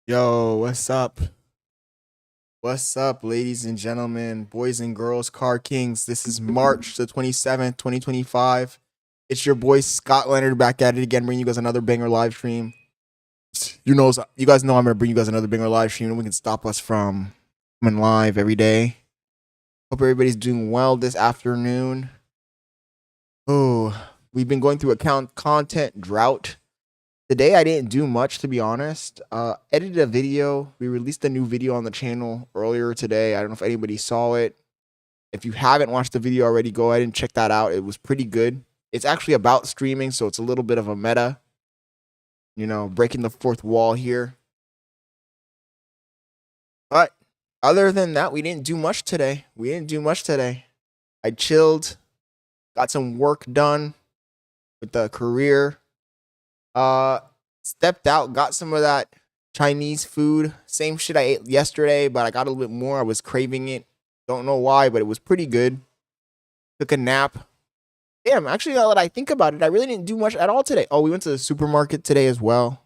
Yo, what's up? What's up, ladies and gentlemen, boys and girls, car kings? This is March the 27th, 2025. It's your boy Scott Leonard back at it again, bringing you guys another banger live stream. You guys know I'm gonna bring you guys another banger live stream, and we can stop us from coming live every day. Hope everybody's doing well this afternoon. Oh, we've been going through a content drought. Today I didn't do much, to be honest. Edited a video. We released a new video on the channel earlier today. I don't know if anybody saw it. If you haven't watched the video already, go ahead and check that out. It was pretty good. It's actually about streaming, so it's a little bit of a meta. You know, breaking the fourth wall here. But other than that, we didn't do much today. I chilled. Got some work done with the career. Stepped out, got some of that Chinese food. Same shit I ate yesterday, but I got a little bit more. I was craving it. Don't know why, but it was pretty good. Took a nap. Damn, actually, now that I think about it, I really didn't do much at all today. Oh, we went to the supermarket today as well.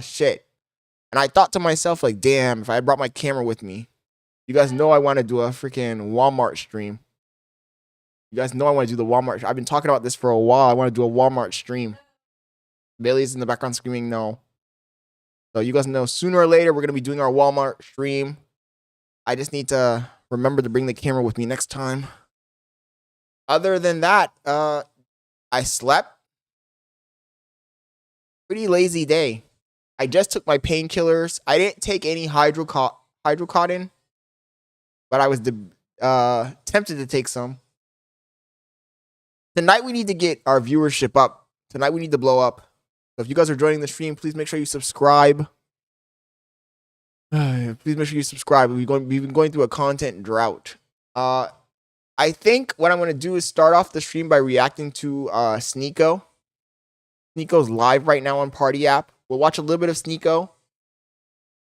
Shit. And I thought to myself, like, damn, if I had brought my camera with me. You guys know I want to do a freaking Walmart stream. You guys know I want to do the Walmart. I've been talking about this for a while. I want to do a Walmart stream. Bailey's in the background screaming no. So you guys know sooner or later we're going to be doing our Walmart stream. I just need to remember to bring the camera with me next time. Other than that, I slept. Pretty lazy day. I just took my painkillers. I didn't take any hydrocodone, but I was tempted to take some. Tonight we need to get our viewership up. Tonight we need to blow up. So if you guys are joining the stream, please make sure you subscribe. Please make sure you subscribe. We've been going through a content drought. I think what I'm going to do is start off the stream by reacting to Sneeko. Sneeko's live right now on Party App. We'll watch a little bit of Sneeko.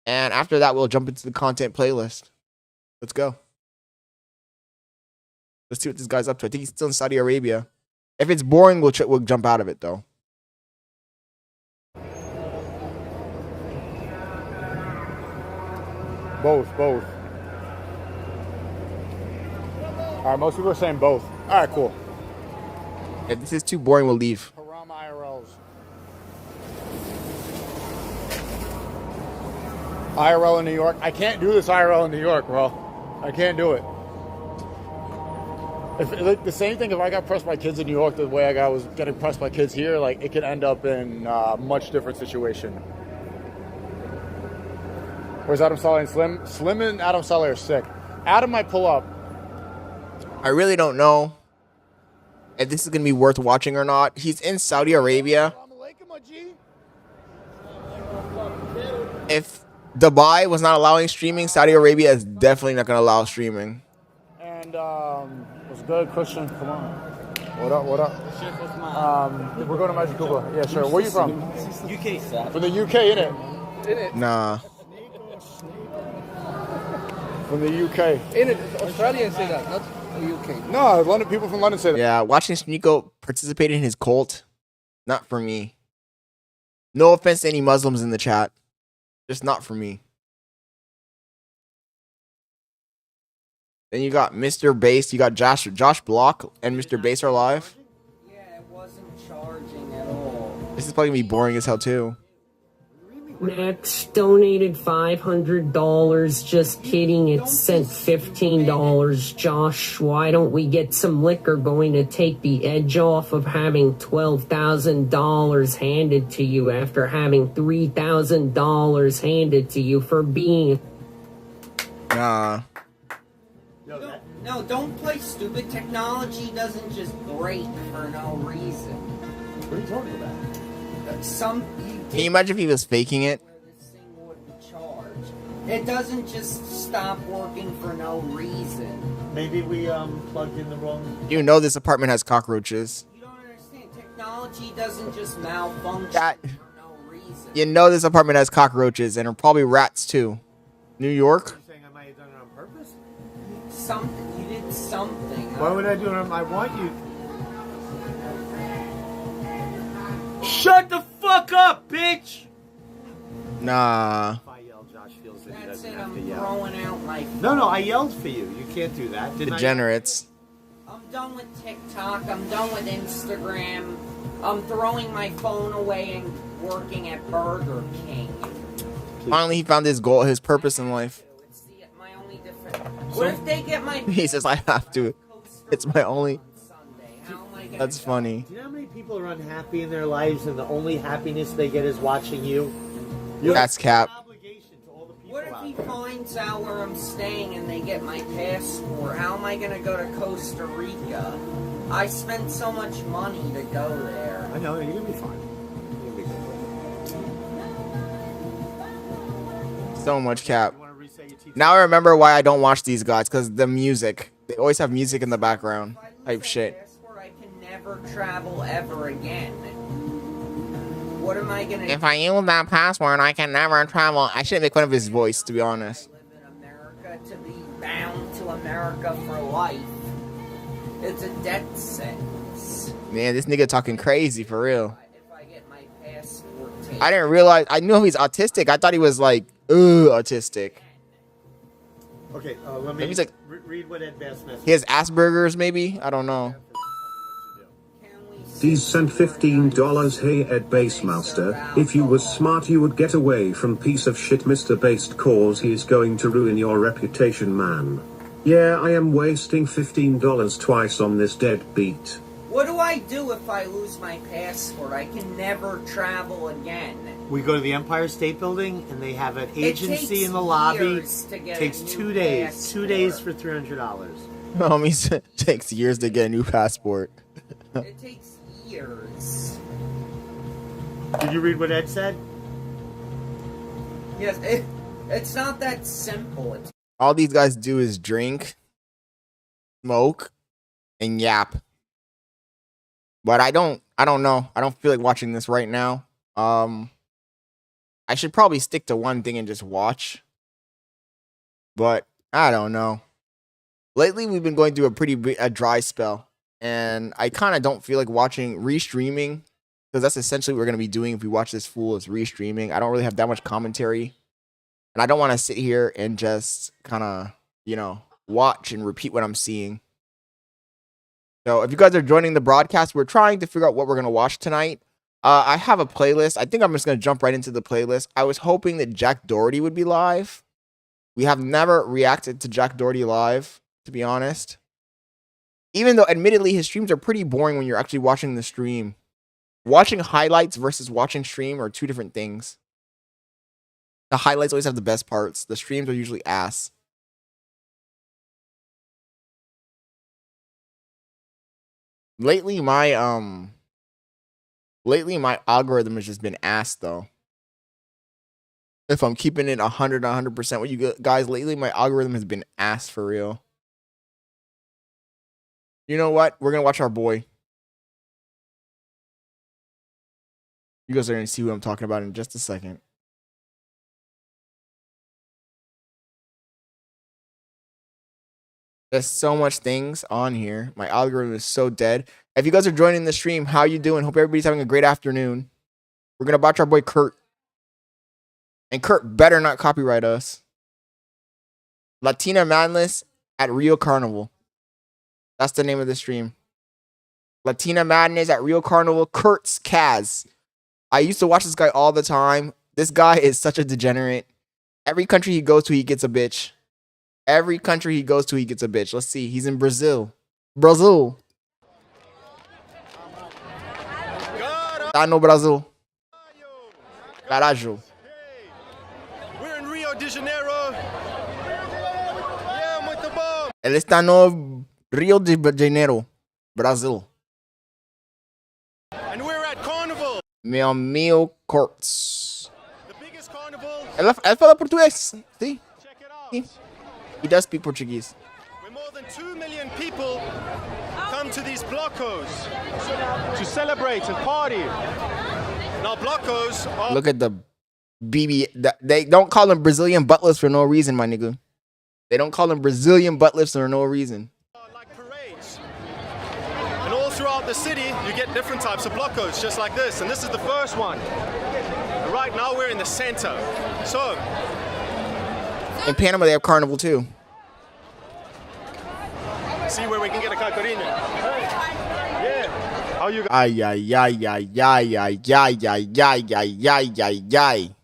And after that, we'll jump into the content playlist. Let's go. Let's see what this guy's up to. I think he's still in Saudi Arabia. If it's boring, we'll jump out of it, though. Both. All right, most people are saying both. All right, cool. If this is too boring, we'll leave. Haram IRLs. IRL in New York. I can't do this IRL in New York, bro. I can't do it. If the same thing, if I got pressed by kids in New York the way I was getting pressed by kids here, like it could end up in a much different situation. Where's Adam Saleh and Slim? Slim and Adam Saleh are sick. Adam might pull up. I really don't know if this is going to be worth watching or not. He's in Saudi Arabia. If Dubai was not allowing streaming, Saudi Arabia is definitely not going to allow streaming. And what's good, Christian? Come on. What up? We're going to Magic Cuba. Yeah, sure. Where are you from? UK. From the UK, innit? Nah. From the UK. Australians say that, not the UK. No, London people from London say that. Yeah, watching Sneeko participate in his cult, not for me. No offense to any Muslims in the chat. Just not for me. Then you got Mr. Bass, you got Josh Block, and Mr. Bass are live. Yeah, it wasn't charging at all. This is probably going to be boring as hell too. Max donated $500. Just kidding. It sent $15. Josh, why don't we get some liquor going to take the edge off of having $12,000 handed to you after having $3,000 handed to you for being... Nah. No, don't play stupid. Technology doesn't just break for no reason. What are you talking about? Can you imagine if he was faking it? This thing wouldn't charge. It doesn't just stop working for no reason. Maybe we plugged in the wrong... You know this apartment has cockroaches. You don't understand. Technology doesn't just malfunction That- for no reason. You know this apartment has cockroaches, and probably rats too. New York? You're saying I might have done it on purpose? You did something. Why would I do it? I want you... Shut the fuck up, bitch! Nah. If I yell, Josh feels that he That's doesn't it. have to I'm yell. throwing out my. No, I yelled for you. You can't do that. Didn't Degenerates. I'm done with TikTok. I'm done with Instagram. I'm throwing my phone away and working at Burger King. Finally, he found his goal, his purpose in life. It's my only difference. What if they get my? He says, I have to. It's my only. How am I gonna That's go? funny. Do you know how many people are unhappy in their lives and the only happiness they get is watching you? That's cap. Obligation to all the people What if out he there. finds out where I'm staying and they get my passport? How am I gonna go to Costa Rica? I spent so much money to go there. I know, you're gonna be fine. You're gonna be good. So much cap. You wanna reset your teeth? Now I remember why I don't watch these guys, because the music. They always have music in the background. If I lose Type that shit. passport, I can never travel ever again. What am I gonna If I use that password, I can never travel. I shouldn't make fun of his voice, to be honest. live in America to be bound to America for life? It's a death sentence. Man, this nigga talking crazy for real. If I get my passport taken. I didn't realize. I knew he's autistic. I thought he was like, autistic. Okay, let me Maybe he's like- read what Ed Bass messaged. He has Asperger's, maybe. I don't know. He's sent $15. Hey Ed Basemaster, if you was smart you would get away from piece of shit Mr. Based cause he's going to ruin your reputation, man. Yeah, I am wasting $15 twice on this deadbeat. What do I do if I lose my passport? I can never travel again. We go to the Empire State Building and they have an agency takes in the lobby. years to get Takes a new 2 days. passport. 2 days for $300. Homies, takes years to get a new passport. It takes years. Did you read what Ed said? Yes, it's not that simple. It's All these guys do is drink, smoke, and yap. But I don't know. I don't feel like watching this right now. I should probably stick to one thing and just watch. But I don't know. Lately, we've been going through a dry spell. And I kind of don't feel like watching restreaming. Because that's essentially what we're going to be doing if we watch this fool is restreaming. I don't really have that much commentary. And I don't want to sit here and just kind of, watch and repeat what I'm seeing. So if you guys are joining the broadcast, we're trying to figure out what we're going to watch tonight. I have a playlist. I think I'm just going to jump right into the playlist. I was hoping that Jack Doherty would be live. We have never reacted to Jack Doherty live, to be honest. Even though, admittedly, his streams are pretty boring when you're actually watching the stream. Watching highlights versus watching stream are two different things. The highlights always have the best parts. The streams are usually ass. Lately, my algorithm has just been ass, though. If I'm keeping it 100% with you guys, lately my algorithm has been ass for real. You know what? We're gonna watch our boy. You guys are gonna see what I'm talking about in just a second. There's so much things on here. My algorithm is so dead. If you guys are joining the stream, how you doing? Hope everybody's having a great afternoon. We're gonna watch our boy Kurt. And Kurt better not copyright us. Latina Madness at Rio Carnival. That's the name of the stream. Latina Madness at Rio Carnival. Kurt's Kaz. I used to watch this guy all the time. This guy is such a degenerate. Every country he goes to, he gets a bitch. Every country he goes to, he gets a bitch. Let's see. He's in Brazil. Brazil. Tá no Brasil. Caralho. We're in Rio de Janeiro. Yeah, muito bom. Ele está no Rio de Janeiro, Brasil. And we're at Carnival, Meu amigo Kurtz. the biggest carnival. Ela fala português. Sim. Check it out. Sim. He does speak Portuguese. Where more than 2 million people come to these blocos to celebrate and party. Now blocos are Look at the BB. They don't call them Brazilian butt lifts for no reason, my nigga. They don't call them Brazilian butt lifts for no reason. like parades. And all throughout the city, you get different types of blocos, just like this. And this is the first one. And right now we're in the center. So In Panama, they have carnival too. see where we can get a caipirinha. Yeah. How you guys? Ay, ay, ay, ay, ay, ay, ay, ay, ay, ay, ay, ay, ay.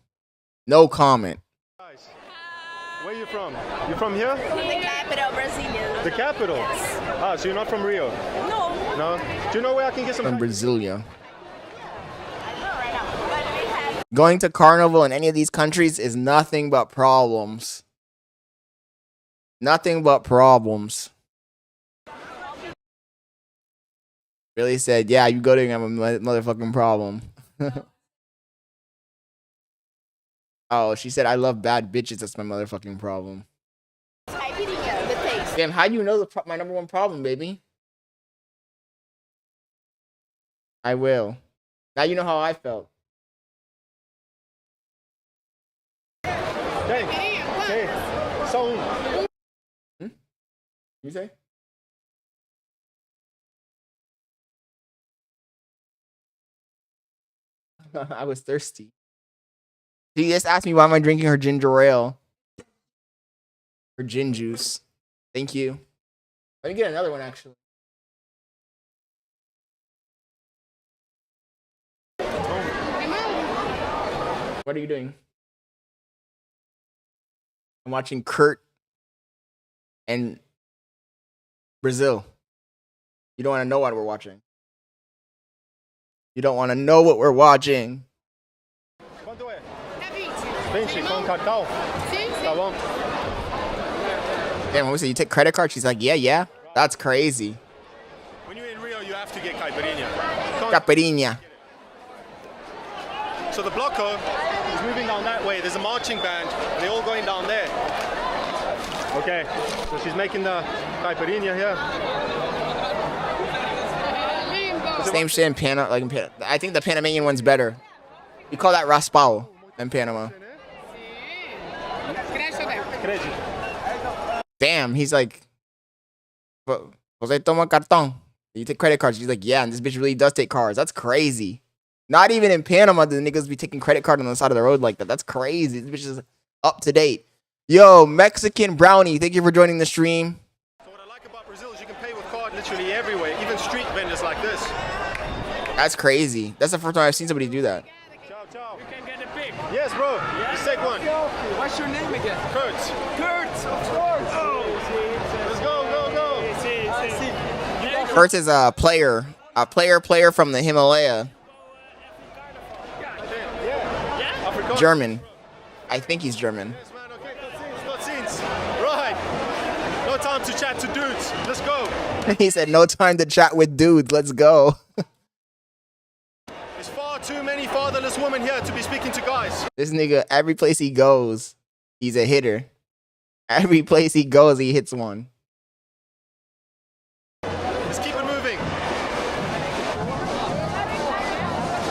No comment. Where are you from? You from here? The capital, Brasilia. The capital? Yes. Ah, so you're not from Rio? No. No? Do you know where I can get some? From Brasilia. I don't know right now. But we have Going to carnival in any of these countries is nothing but problems. Nothing but problems. Really said, yeah, you go to have a motherfucking problem. Oh, she said, I love bad bitches. That's my motherfucking problem. caipirinha, the taste. Damn, how do you know my number one problem, baby? I will. Now you know how I felt. Hey, hey, só You say? I was thirsty. She just asked me why am I drinking her ginger ale. Her gin juice. Thank you. Let me get another one actually. What are you doing? I'm watching Kurt and Brazil. You don't want to know what we're watching. You don't want to know what we're watching. Quanto é? 20 com cacau? Tá bom. Damn, when we say you take credit card, she's like, yeah. That's crazy. When you're in Rio, you have to get caipirinha. Caipirinha. So the bloco is moving down that way. There's a marching band. They're all going down there. Okay, so she's making the caipirinha here. Same shit in Panama. Like in I think the Panamanian one's better. We call that raspao in Panama. Damn, he's like, Jose toma cartón. You take credit cards. She's like, yeah, and this bitch really does take cards. That's crazy. Not even in Panama do the niggas be taking credit card on the side of the road like that. That's crazy. This bitch is up to date. Yo, Mexican Brownie, thank you for joining the stream. So what I like about Brazil is you can pay with card literally everywhere, even street vendors like this. That's crazy. That's the first time I've seen somebody do that. Ciao, ciao. You can get a pic. Yes, bro. Yeah. Just take one. What's your name again? Kurt. Kurt, of course. Oh. Let's go. Kurt is a player from the Himalaya. German. I think he's German. Yes, man. Okay, cutscenes. Right. No time to chat to dudes. Let's go. He said, no time to chat with dudes. Let's go. There's far too many fatherless women here to be speaking to guys. This nigga, every place he goes, he's a hitter. Every place he goes, he hits one. Let's keep it moving.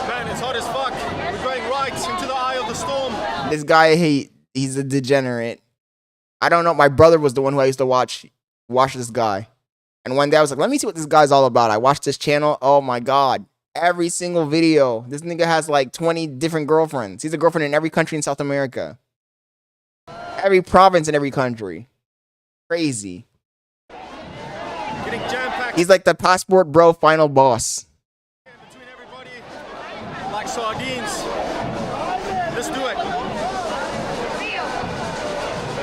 Man, it's hot as fuck. We're going right into the eye of the storm. This guy, he's a degenerate. I don't know. My brother was the one who I used to watch this guy. And one day I was like, let me see what this guy's all about. I watched this channel. Oh my God. Every single video. This nigga has like 20 different girlfriends. He's a girlfriend in every country in South America. Every province in every country. Crazy. Getting jam-packed. He's like the passport bro final boss. Between everybody, like sardines. Let's do it.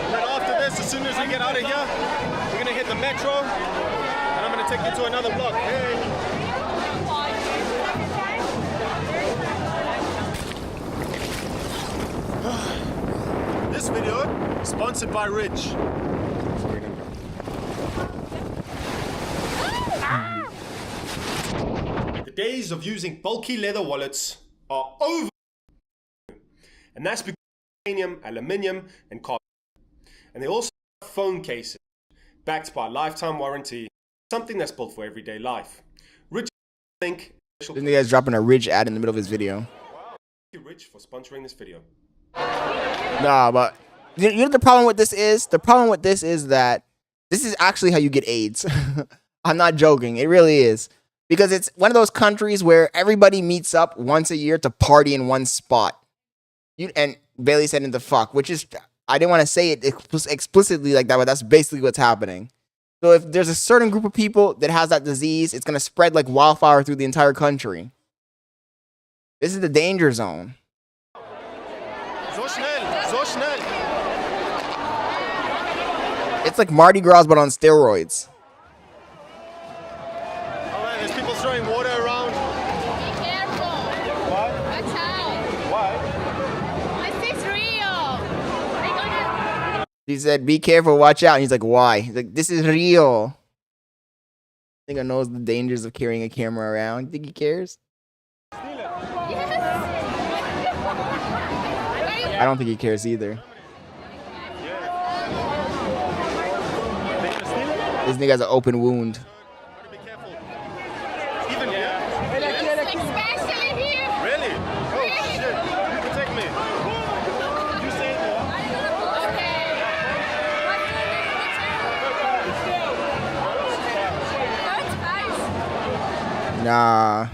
And then after this, as soon as we get out of here, we're gonna hit the metro, and I'm gonna take you to another block. Hey. This video is sponsored by Rich. The days of using bulky leather wallets are over. And that's because of titanium, aluminium, and carbon. And they also have phone cases backed by a lifetime warranty, something that's built for everyday life. Rich, think. This nigga's dropping a Ridge ad in the middle of his video. Thank you, Rich, for sponsoring this video. Nah, but you know the problem with this is? The problem with this is that this is actually how you get AIDS. I'm not joking. It really is. Because it's one of those countries where everybody meets up once a year to party in one spot. And Bailey said in the fuck, which is, I didn't want to say it explicitly like that, but that's basically what's happening. So if there's a certain group of people that has that disease, it's going to spread like wildfire through the entire country. This is the danger zone. So schnell, so schnell. It's like Mardi Gras, but on steroids. Oh man, there's people throwing water around. Be careful. Why? Watch out. Why? This is real. They're gonna... He said, be careful, watch out. And he's like, why? He's like, this is real. I think I knows the dangers of carrying a camera around. You think he cares? Yes. I don't think he cares either. This nigga has an open wound. Be careful. Even here. Especially here. Really? Oh shit. Protect me. You say that. Nah.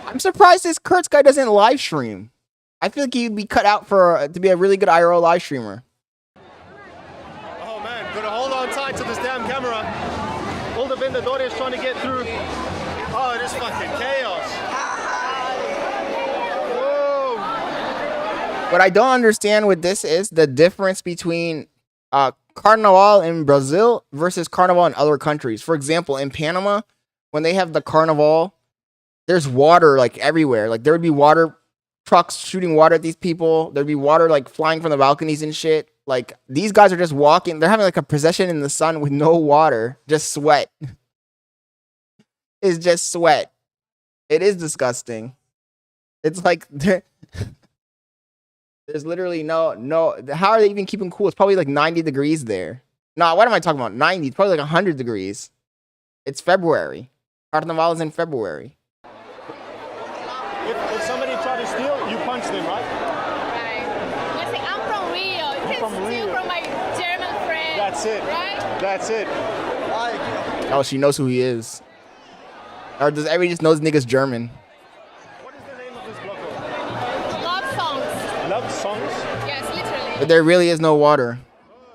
I'm surprised this Kurtz guy doesn't live stream. I feel like he'd be cut out for to be a really good IRL live streamer. Oh man, gotta hold on tight to this damn camera. All the vendedores trying to get through. Oh, it is fucking chaos. Whoa. What I don't understand with this is the difference between Carnival in Brazil versus Carnival in other countries. For example, in Panama, when they have the Carnival, there's water like everywhere. Like there would be water trucks shooting water at these people. There'd be water like flying from the balconies and shit. Like these guys are just walking. They're having like a procession in the sun with no water, just sweat. It's just sweat. It is disgusting. It's like there's literally no. How are they even keeping cool? It's probably like 90 degrees there. No, what am I talking about? 90. It's probably like 100 degrees. It's February. Carnival is in February. If somebody try to steal, you punch them, right? Right. Listen, I'm from Rio. You can from steal Rio. from my German friend. That's it. Right? That's it. Oh, she knows who he is. Or does everybody just knows niggas German? What is the name of this block? Love songs. Love songs? Yes, literally. But there really is no water.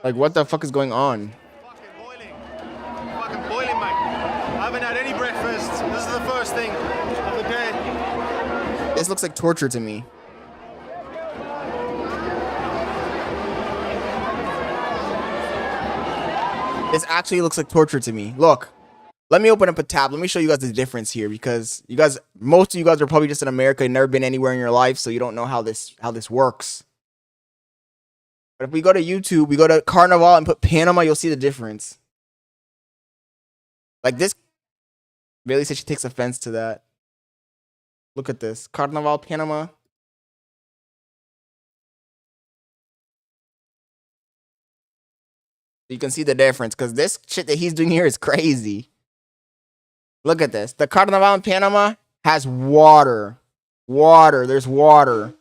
Like, what the fuck is going on? Fucking boiling. Fucking boiling, mate. I haven't had any breakfast. This is the first thing of the day. This looks like torture to me. This actually looks like torture to me. Look, let me open up a tab. Let me show you guys the difference here, because you guys, most of you guys are probably just in America and never been anywhere in your life, so you don't know how this works. But if we go to YouTube, we go to Carnival and put Panama, you'll see the difference. Like this, Bailey said she takes offense to that. Look at this. Carnival, Panama. You can see the difference, because this shit that he's doing here is crazy. Look at this. The Carnival in Panama has water. Water. There's water.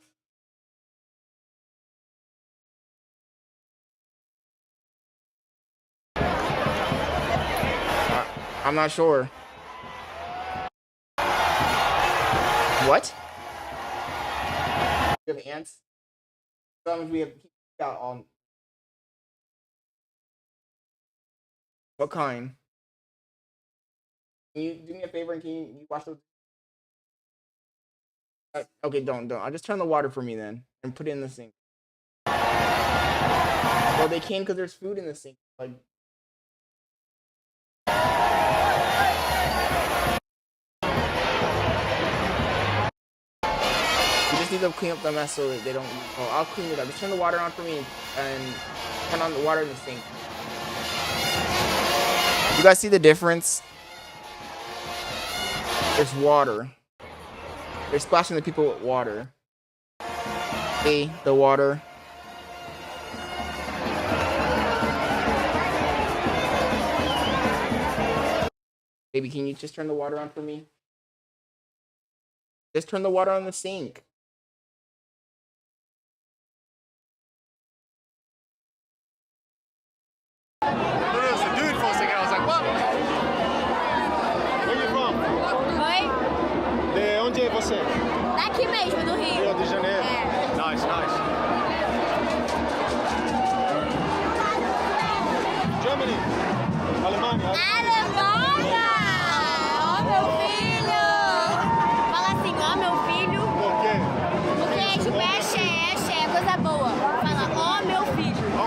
I'm not sure. What? We have ants. We have out on. What kind? Can you do me a favor and can you watch those? Okay, don't. I'll just turn the water for me then and put it in the sink. Well, they can because there's food in the sink. Like. You just need to clean up the mess so that they don't. Oh, I'll clean it up. Just turn the water on for me and turn on the water in the sink. You guys see the difference? There's water. They're splashing the people with water. See the water. Baby, can you just turn the water on for me? Just turn the water on the sink. Oi? De onde é você? Daqui mesmo, do Rio. Rio de Janeiro. É.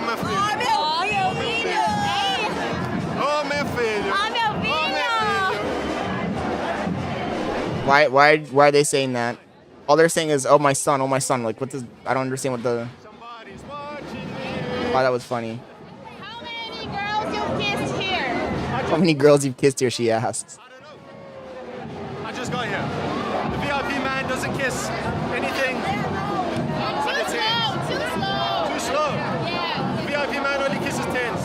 meu filho. Ô, meu filho. Why are they saying that? All they're saying is, "Oh my son, oh my son." Like, what does? I don't understand what the. Somebody's watching me. Why that was funny. How many girls you kissed here? How many girls you've kissed here? She asks. I don't know. I just got here. The VIP man doesn't kiss anything. Too slow. Too slow. Yeah. The VIP man only kisses tens.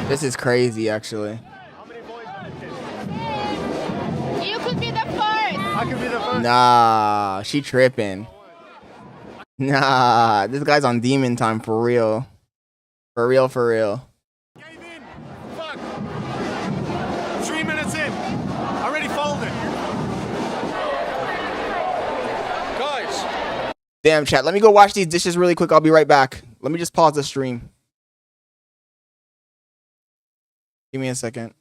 This is crazy, actually. How many boys have you kissed? You could be the first. I could be the first. Nah, she tripping. Nah, this guy's on demon time for real. For real, for real. Gave in. Fuck. 3 minutes in. Already folded. Guys. Damn, chat. Let me go wash these dishes really quick. I'll be right back. Let me just pause the stream. Give me a second.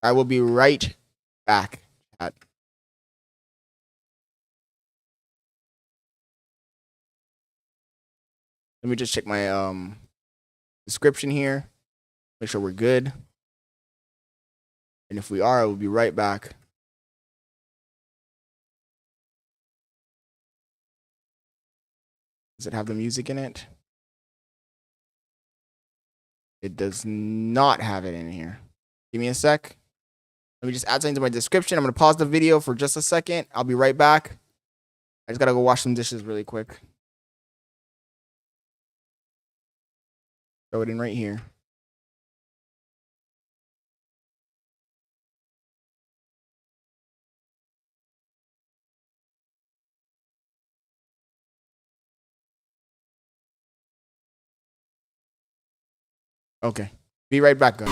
I will be right back, chat. Let me just check my description here. Make sure we're good. And if we are, I will be right back. Does it have the music in it? It does not have it in here. Give me a sec. Let me just add something to my description. I'm going to pause the video for just a second. I'll be right back. I just got to go wash some dishes really quick. Throw it in right here. Okay. Be right back, guys.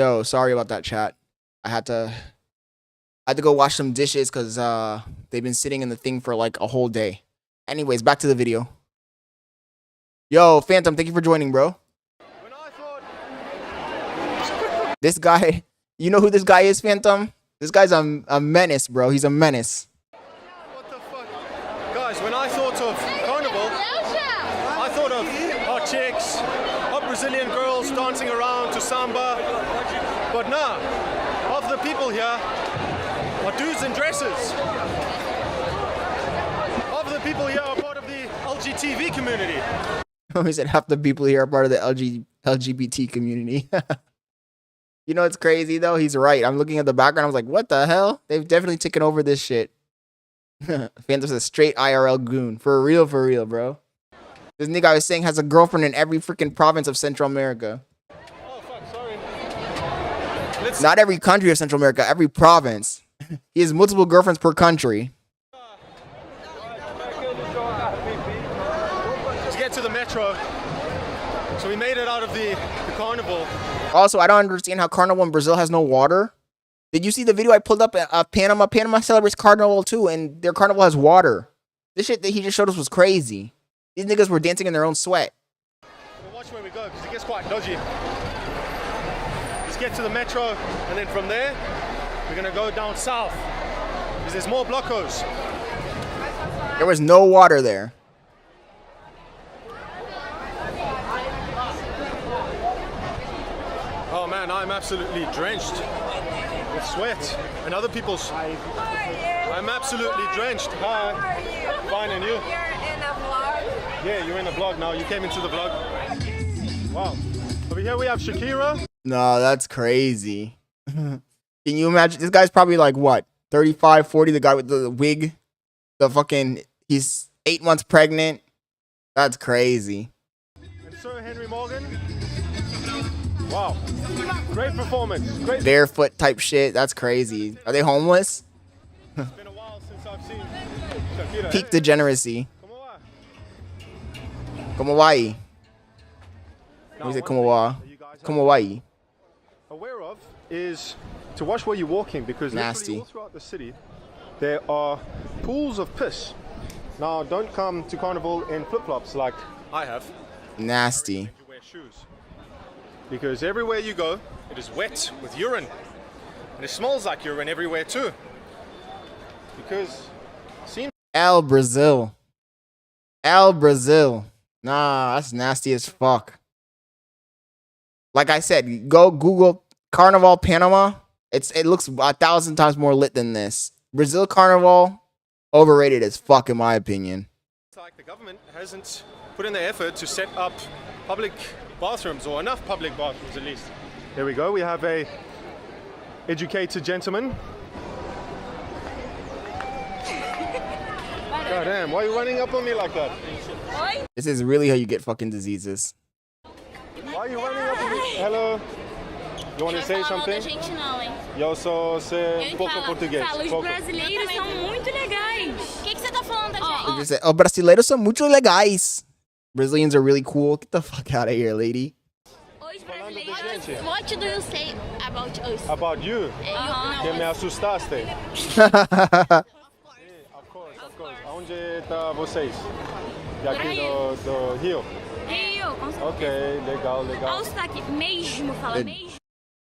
Yo, sorry about that, chat. I had to go wash some dishes because they've been sitting in the thing for like a whole day. Anyways, back to the video. Yo, Phantom, thank you for joining, bro. This guy, you know who this guy is, Phantom? This guy's a menace, bro. He's a menace. What the fuck? Guys, when I thought of carnival, I thought of hot chicks, hot Brazilian girls dancing around to samba. But nah, half the people here are dudes in dresses. Half the people here are part of the LGTV community. He said half the people here are part of the LGBT community. You know, it's crazy though. He's right. I'm looking at the background. I was like, what the hell? They've definitely taken over this shit. Phantom's a straight IRL goon. For real, bro. This nigga I was saying has a girlfriend in every freaking province of Central America. Oh, fuck, sorry. Not every country of Central America, every province. He has multiple girlfriends per country. Let's get to the metro. So we made it out of the carnival. Also, I don't understand how Carnival in Brazil has no water. Did you see the video I pulled up at Panama? Panama celebrates Carnival too, and their Carnival has water. This shit that he just showed us was crazy. These niggas were dancing in their own sweat. We'll watch where we go, because it gets quite dodgy. Let's get to the metro, and then from there, we're gonna go down south, because there's more blocos. There was no water there. Oh man, I'm absolutely drenched with sweat and other people's. I'm absolutely drenched. Hi. Fine, and you? You're in a vlog. Yeah, you're in a vlog now. You came into the vlog. Wow. Over here we have Shakira. No, that's crazy. Can you imagine? This guy's probably like what? 35, 40, the guy with the wig. He's 8 months pregnant. That's crazy. And Sir Henry Morgan. Wow. Great performance. Great. Barefoot type shit. That's crazy. Are they homeless? It's been a while since I've seen Shakira. Peak degeneracy. Como vai? What is it? Como va? Como vai? Aware of is to watch where you're walking, because Nasty. literally all throughout the city there are pools of piss. Now don't come to carnival in flip-flops like I have. Nasty. You wear shoes. Because everywhere you go, it is wet with urine. And it smells like urine everywhere too. Because El Brazil. El Brazil. Nah, that's nasty as fuck. Like I said, go Google Carnival Panama. It looks 1,000 times more lit than this. Brazil Carnival, overrated as fuck in my opinion. it's like the government hasn't put in the effort to set up public bathrooms, or enough public bathrooms at least. There we go. We have a educated gentleman. God damn, why are you running up on me like that? This is really how you get fucking diseases. Why are you running up on me? Hello. You want to say something? Eu só sei pouco português. Os brasileiros são muito legais. O que você tá falando da gente? Oh, brasileiros são muito legais. Brazilians are really cool. Get the fuck out of here, lady. Os brasileiros. What do you say about us? About you? Que me assustaste. Of course. Onde está vocês? E aqui do Rio? Rio, com certeza. Ok, legal. Olha o sotaque. Mesmo, fala mesmo.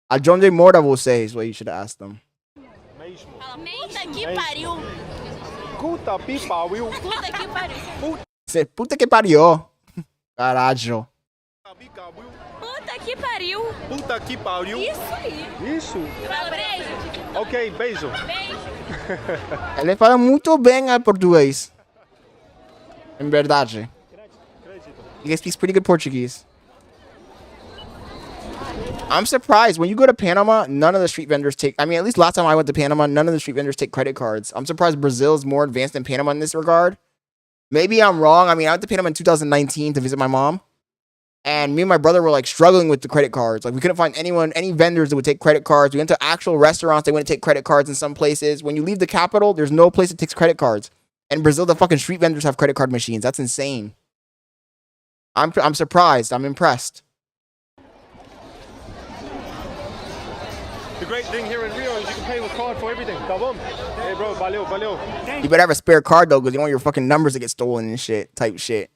Aonde mora você? Is what you should ask them. Mesmo. Fala puta que pariu. Puta que pariu. Puta que pariu. Você, puta que pariu. Caralho. Puta que pariu. Puta que pariu. Isso aí. Isso. Fala beijo. Ok, beijo. Beijo. Ele fala muito bem português. Em verdade. He speaks pretty good Portuguese. I'm surprised when you go to Panama, none of the street vendors take. I mean, at least last time I went to Panama, none of the street vendors take credit cards. I'm surprised Brazil is more advanced than Panama in this regard. Maybe I'm wrong. I mean, I went to Panama in 2019 to visit my mom, and me and my brother were like struggling with the credit cards. Like we couldn't find any vendors that would take credit cards. We went to actual restaurants. They wouldn't take credit cards in some places. When you leave the capital, there's no place that takes credit cards. In Brazil, the fucking street vendors have credit card machines. That's insane. I'm surprised. I'm impressed. the great thing here in Rio is you can pay with card for everything. Tá bom? Hey bro, valeu, valeu. You better have a spare card though, because you don't want your fucking numbers to get stolen and shit. Type shit.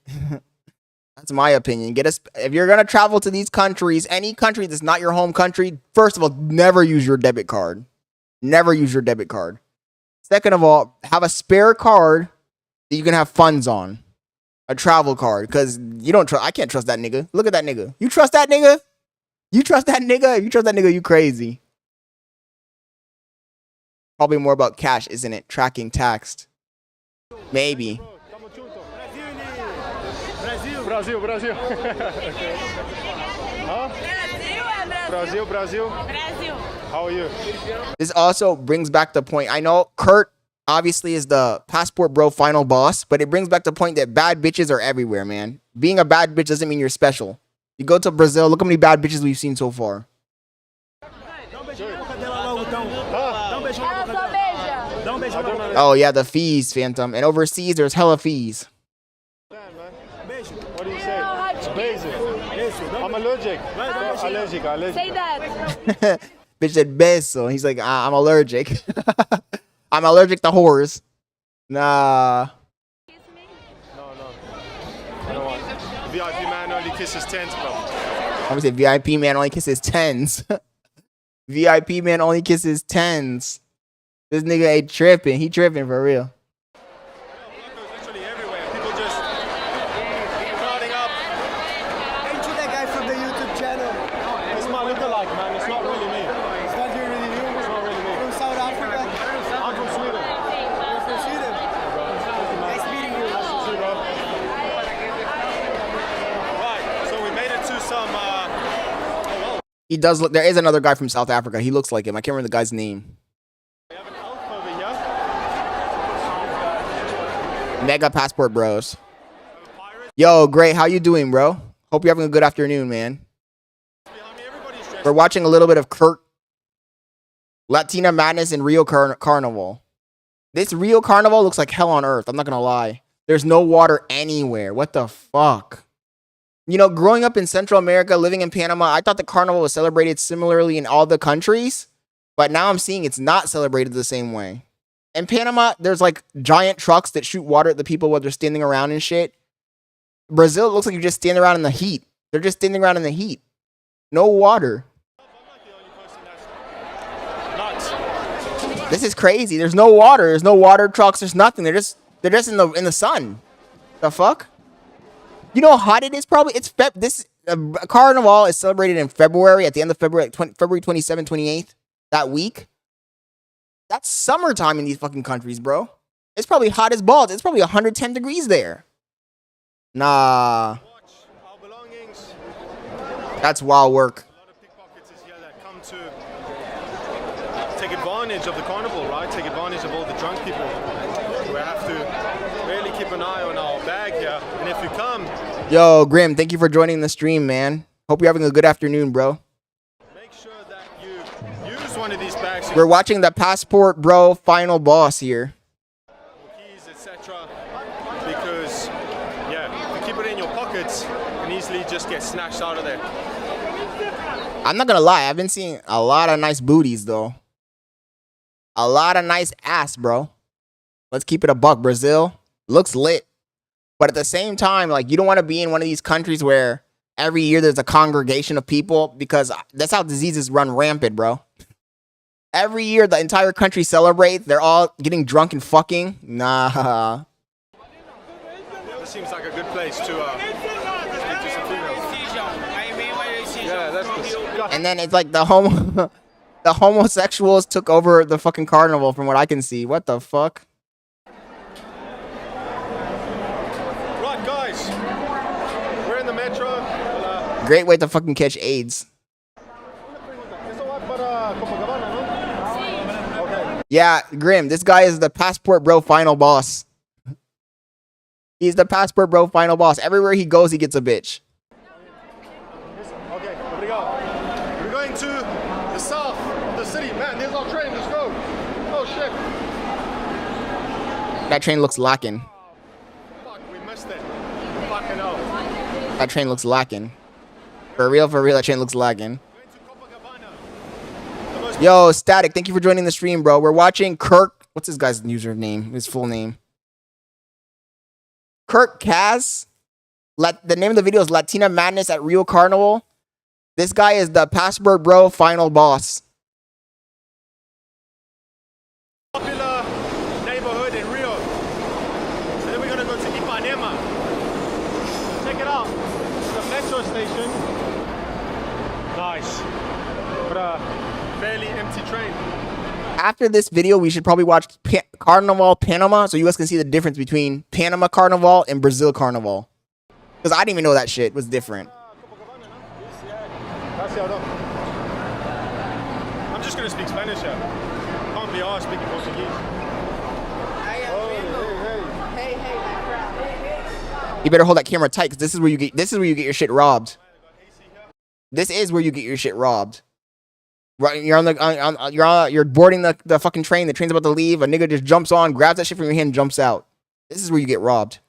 That's my opinion. If you're gonna travel to these countries, any country that's not your home country, first of all, never use your debit card. Never use your debit card. Second of all, have a spare card that you can have funds on. A travel card, because you don't trust. I can't trust that nigga. Look at that nigga. You trust that nigga? You trust that nigga? If you trust that nigga, you crazy. Probably more about cash, isn't it? Tracking taxed. Maybe. Brasil, Brasil. Huh? Brasil, Brasil. How are you? This also brings back the point. I know Kurt obviously is the passport bro final boss, but it brings back the point that bad bitches are everywhere, man. Being a bad bitch doesn't mean you're special. You go to Brazil, look how many bad bitches we've seen so far. Oh yeah, the fees, Phantom. And overseas, there's hella fees. What do you say? Basic. I'm allergic. Allergic. Say that. Bitch said beso. He's like, I'm allergic. I'm allergic to whores. Nah. No. I don't want. VIP man only kisses tens, bro. I'm gonna say VIP man only kisses tens. VIP man only kisses tens. This nigga ain't tripping. He tripping for real. Literally everywhere. People just crowding up. Ain't you that guy from the YouTube channel? It's my lookalike, man. It's not really me. It's not really you? It's not really me. From South Africa? I'm from Sweden. You're from Sweden? Nice meeting you. See, bro. Right, so we made it to some. He does look. There is another guy from South Africa. He looks like him. I can't remember the guy's name. We have an elf over here. Mega Passport Bros. Yo, great. How you doing, bro? Hope you're having a good afternoon, man. We're watching a little bit of Kurt. Latina Madness and Rio Carnival. This Rio Carnival looks like hell on earth. I'm not gonna lie. There's no water anywhere. What the fuck? You know, growing up in Central America, living in Panama, I thought the carnival was celebrated similarly in all the countries. But now I'm seeing it's not celebrated the same way. In Panama, there's like giant trucks that shoot water at the people while they're standing around and shit. Brazil, it looks like you just stand around in the heat. They're just standing around in the heat. No water. This is crazy. There's no water. There's no water trucks. There's nothing. They're just in the sun. The fuck? You know how hot it is? Probably it's this carnival is celebrated in February, at the end of February, February 27th, 28th, that week. That's summertime in these fucking countries, bro. It's probably hot as balls. It's probably 110 degrees there. Nah. That's wild work. A lot of pickpockets is here that come to take advantage of the carnival, right? Take advantage of all the drunk people. We have to really keep an eye on our bag here. And if you come... Yo, Grim, thank you for joining the stream, man. Hope you're having a good afternoon, bro. Make sure that you use one of these bags. We're watching the Passport Bro final boss here. Keys, etc. Because, yeah, if you keep it in your pockets, you can easily just get snatched out of there. I'm not gonna lie, I've been seeing a lot of nice booties, though. A lot of nice ass, bro. Let's keep it a buck. Brazil looks lit. But at the same time, like, you don't want to be in one of these countries where every year there's a congregation of people, because that's how diseases run rampant, bro. Every year the entire country celebrates. They're all getting drunk and fucking. Nah. This seems like a good place to speak to some females. Yeah, that's disgusting. And then it's like the homosexuals took over the fucking carnival from what I can see. What the fuck? Right, guys. We're in the metro. Great way to fucking catch AIDS. Yeah, Grim, this guy is the Passport Bro final boss. He's the Passport Bro final boss. Everywhere he goes, he gets a bitch. Okay, here we go. We're going to the south of the city. Man, there's our train. Let's go. Oh, shit. That train looks lacking. Fuck, we missed it. Fucking hell. That train looks lacking. For real, that train looks lacking. We're going to Copacabana, the most Yo, Static, thank you for joining the stream, bro. We're watching Kirk. What's this guy's username? His full name. Kirk Kaz. The name of the video is Latina Madness at Rio Carnival. This guy is the Password Bro final boss. Popular neighborhood in Rio. And then we're gonna go to Ipanema. Check it out. It's a metro station. Nice. But a fairly empty train. After this video, we should probably watch Carnival Panama so you guys can see the difference between Panama Carnival and Brazil Carnival. Because I didn't even know that shit was different. I'm just gonna speak Spanish here. Can't be arsed speaking Portuguese. You better hold that camera tight because this is where you get your shit robbed. This is where you get your shit robbed. Right, you're boarding the fucking train. The train's about to leave. A nigga just jumps on, grabs that shit from your hand, and jumps out. This is where you get robbed.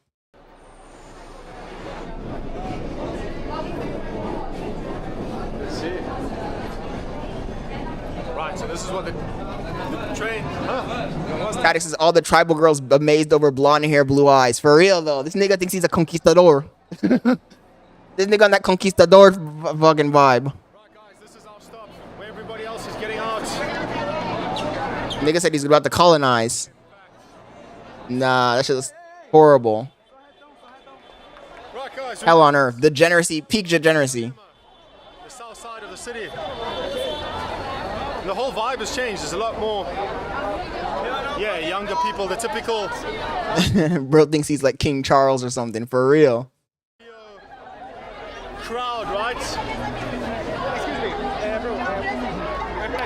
Right, so this is what the train. Static says all the tribal girls amazed over blonde hair, blue eyes. For real though, this nigga thinks he's a conquistador. This nigga on that conquistador fucking vibe. Right, guys, this is our stop. Where everybody else is getting out. Nigga said he's about to colonize. Nah, that shit was horrible. Right, guys. Hell on earth. Degeneracy, peak degeneracy. The south side of the city. The whole vibe has changed. There's a lot more, younger people. The typical. Bro thinks he's like King Charles or something. For real. Crowd, right?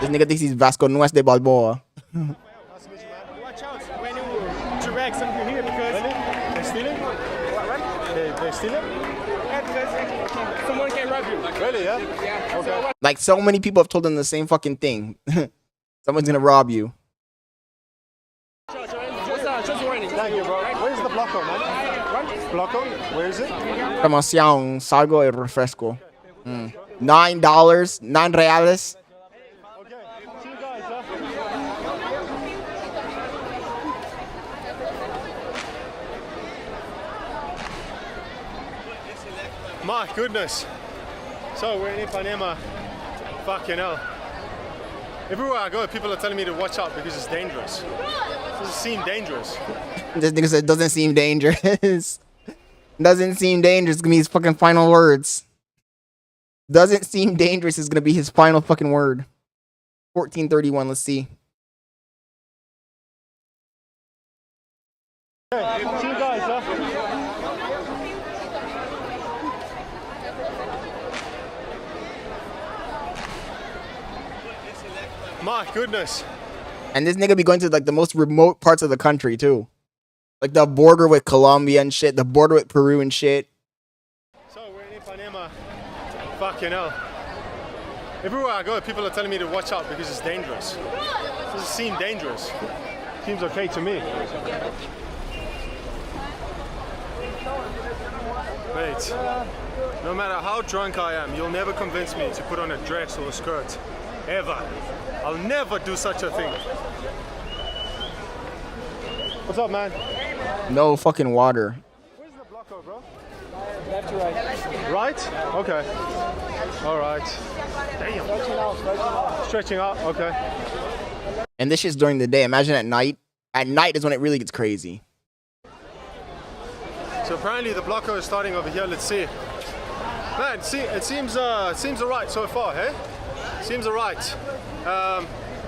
This nigga thinks he's Vasco Nuez de Balboa. Watch out when you direct something here because they're stealing. They're stealing. Yeah, because someone can rob you. Really? Yeah. Yeah. Okay. Like so many people have told them the same fucking thing. Someone's gonna rob you. Just warning. Thank you, bro. Where's the bloco, man? Bloco? Where is it? Promoción, salgo y refresco. $9, 9 reales. Okay. See you guys, huh? My goodness. So we're in Ipanema. Fucking hell. Everywhere I go, people are telling me to watch out because it's dangerous. It doesn't seem dangerous. This nigga said doesn't seem dangerous. Doesn't seem dangerous is gonna be his fucking final words. Doesn't seem dangerous is gonna be his final fucking word. 1431, let's see. Okay, see you guys, huh? My goodness. And this nigga be going to like the most remote parts of the country too. Like the border with Colombia and shit, the border with Peru and shit. So we're in Ipanema. Fucking hell. Everywhere I go, people are telling me to watch out because it's dangerous. It doesn't seem dangerous. Seems okay to me. Wait. No matter how drunk I am, you'll never convince me to put on a dress or a skirt. Ever. I'll never do such a thing. What's up, man? No fucking water. Where's the bloco, bro? Left to right. Right? Okay. All right. Damn. Stretching out. Stretching out. Okay. And this shit's during the day. Imagine at night. At night is when it really gets crazy. So apparently the bloco is starting over here. Let's see. Man, see, it seems alright so far, hey? Seems alright.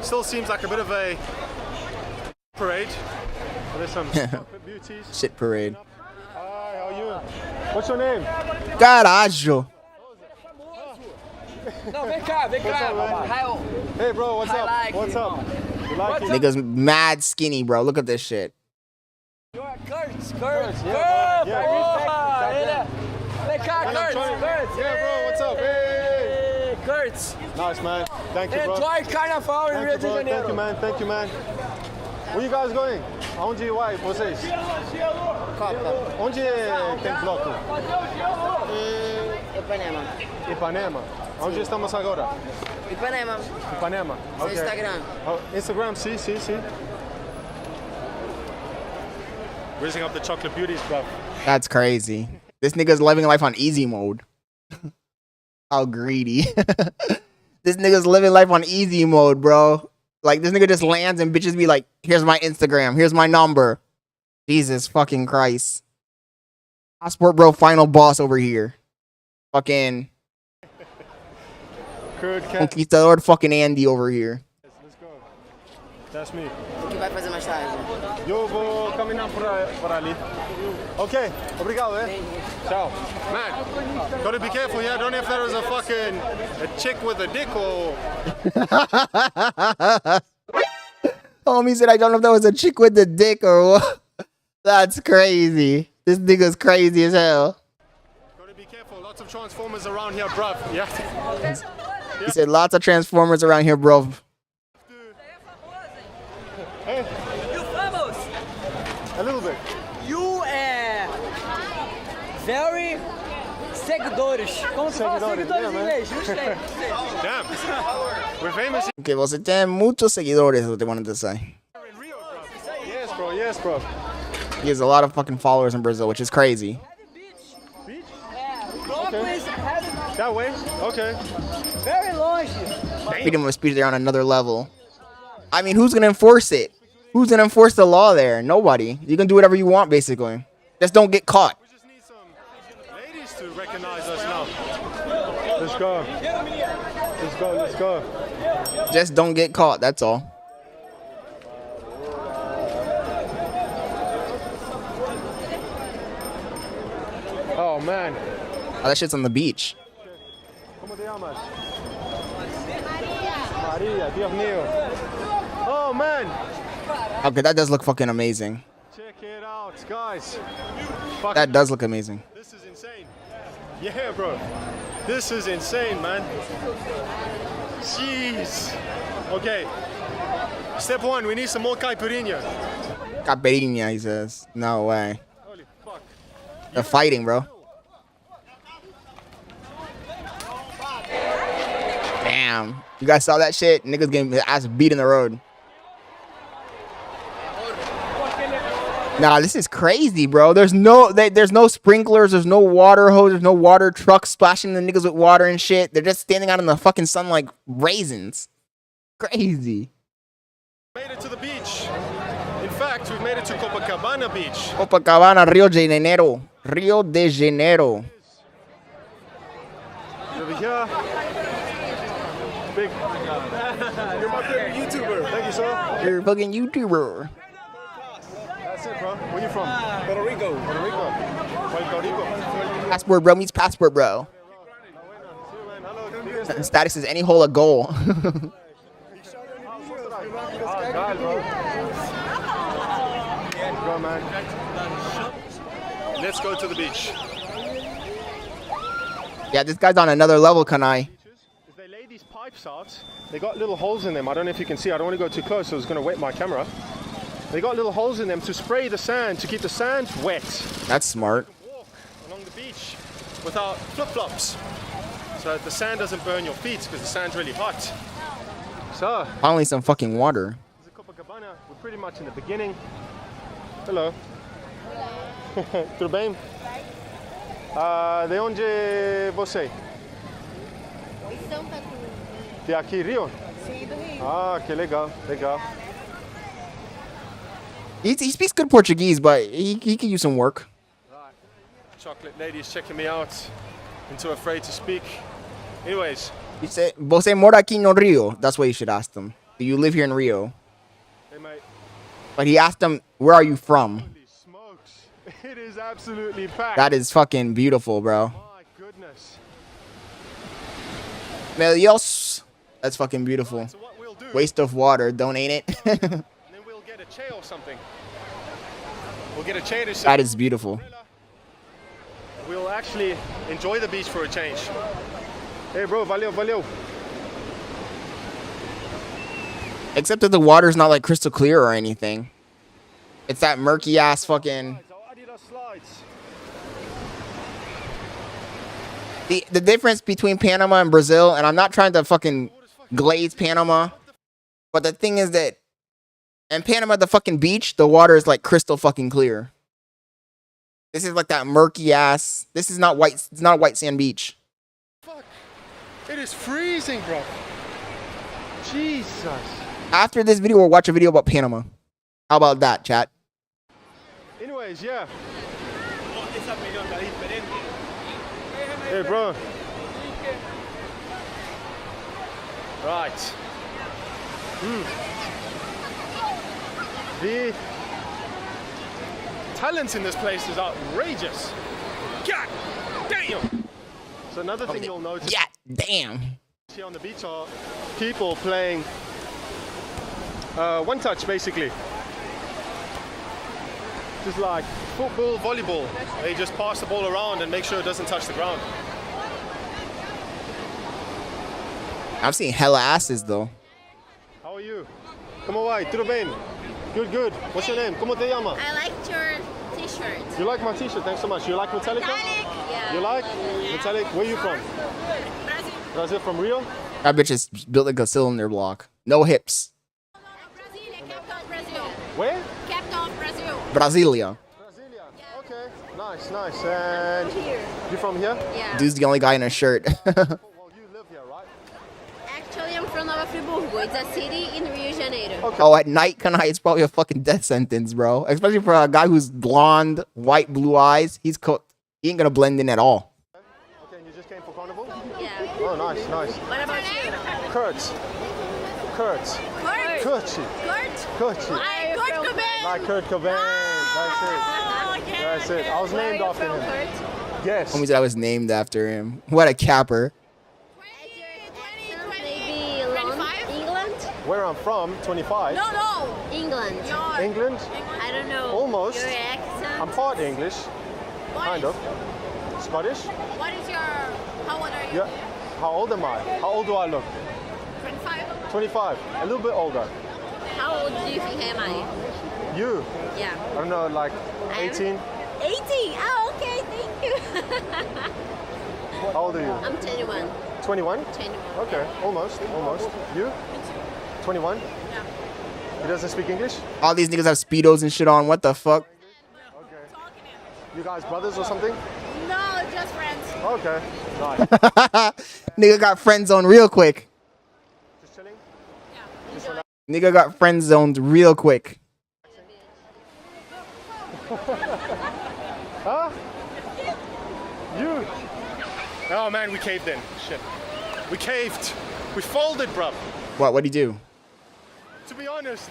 Still seems like a bit of a parade. There's some beauties. Shit parade. Hi, how are you? What's your name? Carajo. No, vem cá, Kyle. Hey, bro, what's up? What's up? You like it? Nigga's mad skinny, bro. Look at this shit. Kurtz. Yeah, Vem cá, Kurtz. Yeah, bro, what's up? Hey. Kurtz. Nice, man. Thank you, bro. Enjoy Carnaval in Rio de Janeiro. Thank you, man. Where you guys going? Aonde vai vocês? Onde tem bloco? Ipanema. Ipanema? Onde estamos agora? Ipanema. Ipanema. Seu Okay. Instagram. Oh, Instagram, see. Raising up the chocolate beauties, bro. That's crazy. This nigga's living life on easy mode. How greedy. This nigga's living life on easy mode, bro. Like, this nigga just lands and bitches be like, here's my Instagram. Here's my number. Jesus fucking Christ. Passport bro, final boss over here. Fucking Conquistador fucking Andy over here. Let's go. That's me. O que vai fazer mais tarde? Eu vou caminhar por ali. Okay, obrigado, eh? Ciao. Man, gotta be careful here. I don't know if there was a fucking chick with a dick or... Homie said, I don't know if that was a chick with the dick or what. That's crazy. This nigga's crazy as hell. Gotta be careful. Lots of transformers around here, bruv. Yeah. He said, lots of transformers around here, bro. Hey. You famous? A little bit. You very seguidores. Como se fala seguidores em inglês? Gostei. Damn. We're famous Que você tem muchos seguidores, what they wanted to say. in Rio, bro. Yes, bro. Yes, bro. He has a lot of fucking followers in Brazil, which is crazy. Beach? Okay. That way? Okay. Very longe. Freedom of speech, they're on another level. I mean, who's gonna enforce it? Who's gonna enforce the law there? Nobody. You can do whatever you want, basically. Just don't get caught. We just need some ladies to recognize us now. Let's go. Let's go. Let's go. Just don't get caught, that's all. Oh, man. Oh, that shit's on the beach. ¿Cómo te llamas? María, Dios mío. Oh, man. Okay, that does look fucking amazing. Check it out, guys. Fuck. That does look amazing. This is insane. Yeah, bro. This is insane, man. Jeez. Okay. Step one, we need some more caipirinha. Caipirinha, he says. No way. Holy fuck. They're fighting, bro. Damn. You guys saw that shit? Niggas getting their ass beat in the road. Nah, this is crazy, bro. There's no sprinklers, there's no water hose, there's no water trucks splashing the niggas with water and shit. They're just standing out in the fucking sun like raisins. Crazy. Made it to the beach. In fact, we've made it to Copacabana Beach. Copacabana, Rio de Janeiro. Rio de Janeiro. Over here. Big. You're my favorite YouTuber. Thank you, sir. You're a fucking YouTuber. That's it, bro. Where you from? Puerto Rico. Puerto Rico. Puerto Rico. Passport bro meets passport bro. Status is any hole a goal. Go, man. Let's go to the beach. Yeah, this guy's on another level, Kanai. If they lay these pipes out, they got little holes in them. I don't know if you can see. I don't want to go too close, so it's going to wet my camera. They got little holes in them to spray the sand, to keep the sand wet. That's smart. Walk along the beach without flip-flops, so that the sand doesn't burn your feet because the sand's really hot. So, Finally, some fucking water. this is Copacabana. We're pretty much in the beginning. Hello. Tudo bem? De onde você? De aqui, Rio? Sim, do Rio. Ah, que legal, legal. He speaks good Portuguese, but he could use some work. Right. Chocolate lady's checking me out. I'm too afraid to speak. Anyways, He said, "Você mora aqui no Rio?" That's what you should ask them. Do you live here in Rio? hey mate. But he asked him, "Where are you from?" Holy smokes. It is absolutely packed. That is fucking beautiful, bro. My goodness. Melios. That's fucking beautiful. So what we'll do, Waste of water, donate it. and then we'll get a chair or something. We'll get a chair to sit. That is beautiful. We'll actually enjoy the beach for a change. Hey bro, valeu, valeu. Except that the water's not like crystal clear or anything. It's that murky ass fucking. Our Adidas slides. The difference between Panama and Brazil, and I'm not trying to fucking glaze Panama, but the thing is that in Panama, the fucking beach, the water is like crystal fucking clear. This is like that murky ass. This is not white. It's not a white sand beach. Fuck. It is freezing, bro. Jesus. After this video, we'll watch a video about Panama. How about that, chat? Anyways, yeah. Hey, bro. Right. The talent in this place is outrageous. God damn. So another thing you'll notice. Yeah, damn. Here on the beach are people playing one touch, basically. Just like football, volleyball. They just pass the ball around and make sure it doesn't touch the ground. I've seen hella asses though. How are you? Como vai? Tudo bem? Good, good. What's your name? Como te llama? I liked your t-shirt. You like my t-shirt? Thanks so much. You like Metallica? Yeah. You like? Metallic? Where are you from? Brazil. Brazil, from Rio? That bitch is built like a cylinder block. No hips. Brasilia, capital of Brazil. Where? Capital of Brazil. Brasilia. Brasilia. Okay. Nice, nice. And you from here? Yeah. Dude's the only guy in a shirt. Well, you live here, right? Actually, I'm from Nova Friburgo. It's a city in Rio de Janeiro. Okay. Oh, at night, it's probably a fucking death sentence, bro. Especially for a guy who's blonde, white, blue eyes. He's cooked. He ain't gonna blend in at all. Okay, and you just came for carnival? Yeah. Oh, nice, nice. What about you? Kurt. Kurt. Kurt? Kurtzy. Kurt? Kurtzy. Like Kurt Cobain. Like Kurt Cobain. That's it. Okay. That's it. I was named after him. Yes. Homie said I was named after him. What a capper. Maybe London, England? Where I'm from, 25. No. England. England? I don't know. Almost. Your accent. I'm part English. Kind of. Scottish? What is your... How old are you? Yeah. How old am I? How old do I look? 25. 25. A little bit older. How old do you think am I? You? Yeah. I don't know, like 18? 18? Oh, okay, thank you. How old are you? I'm 21. 21? 21. Okay, almost. You? 21? Yeah. He doesn't speak English? All these niggas have Speedos and shit on. What the fuck? Okay. You guys brothers or something? No, just friends. Okay, nice. Nigga got friend zoned real quick. Just chilling? Yeah. Nigga got friend zoned real quick. Huh? You? Oh man, we caved in. Shit. We caved. We folded, bruv. What'd he do? To be honest,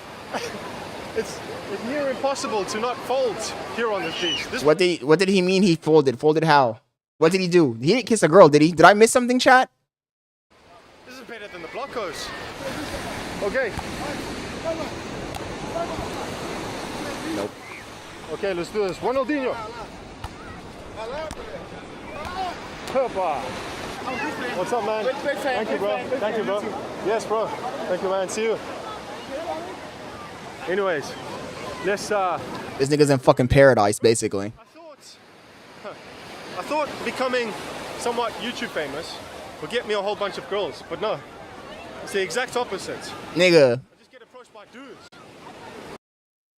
it's near impossible to not fold here on this beach. What did he mean he folded? Folded how? What did he do? He didn't kiss a girl, did he? Did I miss something, chat? This is better than the blockos. Okay. Nope. Okay, let's do this. Ronaldinho. Purpa. What's up, man? Thank you, bro. Thank you, bro. Yes, bro. Thank you, man. See you. Anyways, let's This nigga's in fucking paradise, basically. I thought becoming somewhat YouTube famous would get me a whole bunch of girls, but no. It's the exact opposite. Nigga. I just get approached by dudes.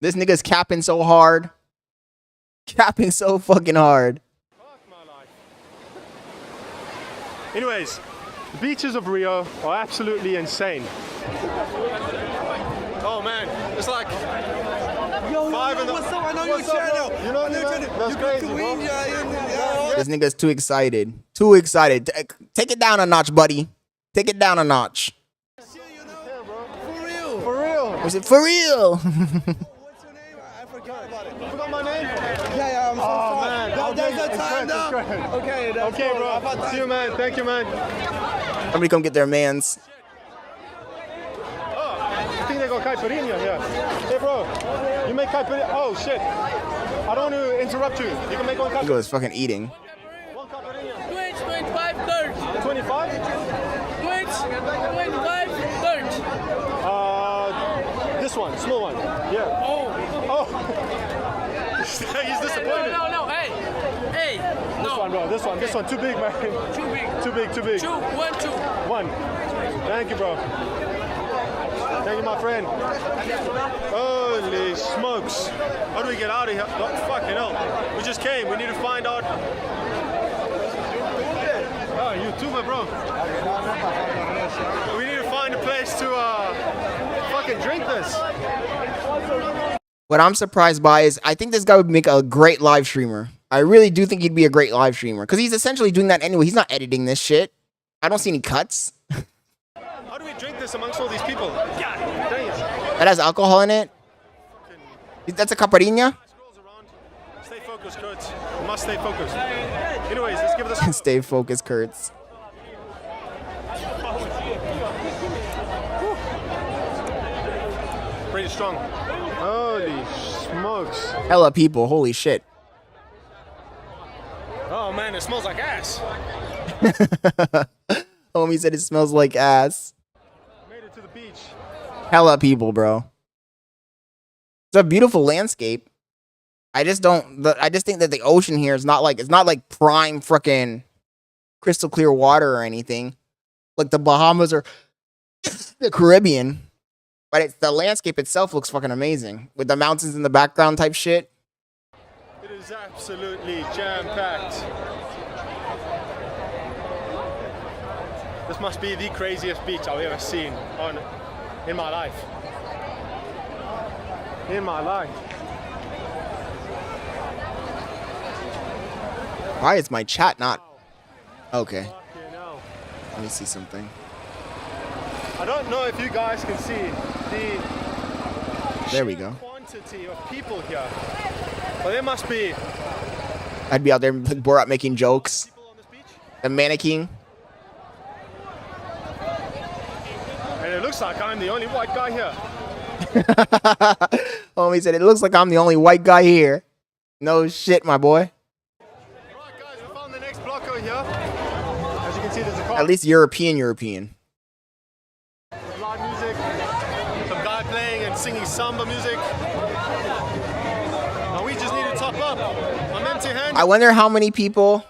This nigga's capping so hard. Capping so fucking hard. Fuck my life. Anyways, the beaches of Rio are absolutely insane. Oh man, it's like five in the... What's up? I know your channel. You know me, man? That's crazy, bro. This nigga's too excited. Too excited. Take it down a notch, buddy. Take it down a notch. For real. For real. Was it for real? What's your name? I forgot about it. You forgot my name? Yeah, I'm so sorry. Man. No, there's no It's time great, it's now. great. Okay, that's Okay, cool. How bro. about See you, man. Thank you, man. Somebody come get their mans. I think they got caipirinha here. Hey, bro. You make caipirinha. Oh, shit. I don't want to interrupt you. You can make one He caipirinha. goes fucking eating. One caipirinha. 20, 25, 30. 25? 20, 25, 30. This one. Small one. Yeah. Oh. He's disappointed. No. Hey. Hey, This one, bro. This one. This one. Too big, man. Too big. Too big. Too big. 2, 1, 2. 1. Thank you, bro. Thank you, my friend. Holy smokes. How do we get out of here? Oh, fucking hell. We just came. We need to find out. Oh, YouTuber, bro. We need to find a place to fucking drink this. What I'm surprised by is I think this guy would make a great live streamer. I really do think he'd be a great live streamer because he's essentially doing that anyway. He's not editing this shit. I don't see any cuts. How do we drink this amongst all these people? God dang it. That has alcohol in it. That's a caipirinha. Stay focused, Kurt. You must stay focused. Anyways, let's give it a Stay focused, Kurtz. Pretty strong. Holy smokes. Hella people. Holy shit. Oh man, it smells like ass. Homie said it smells like ass. Made it to the beach. Hella people, bro. It's a beautiful landscape. I just think that the ocean here is not like, it's not like prime frickin' crystal clear water or anything. Like the Bahamas or the Caribbean. But it's the landscape itself looks fucking amazing. With the mountains in the background type shit. It is absolutely jam-packed. This must be the craziest beach I've ever seen in my life. In my life. Why is my chat not? Okay. Let me see something. I don't know if you guys can see the There we go. quantity of people here. But there must be. I'd be out there with Borat making jokes. The mannequin. And it looks like I'm the only white guy here. Homie said, it looks like I'm the only white guy here. No shit, my boy. Right, guys, we found the next block over here. As you can see, there's a car. At least European. Live music. Some guy playing and singing samba music. Now we just need to top up. I'm empty-handed. I wonder how many people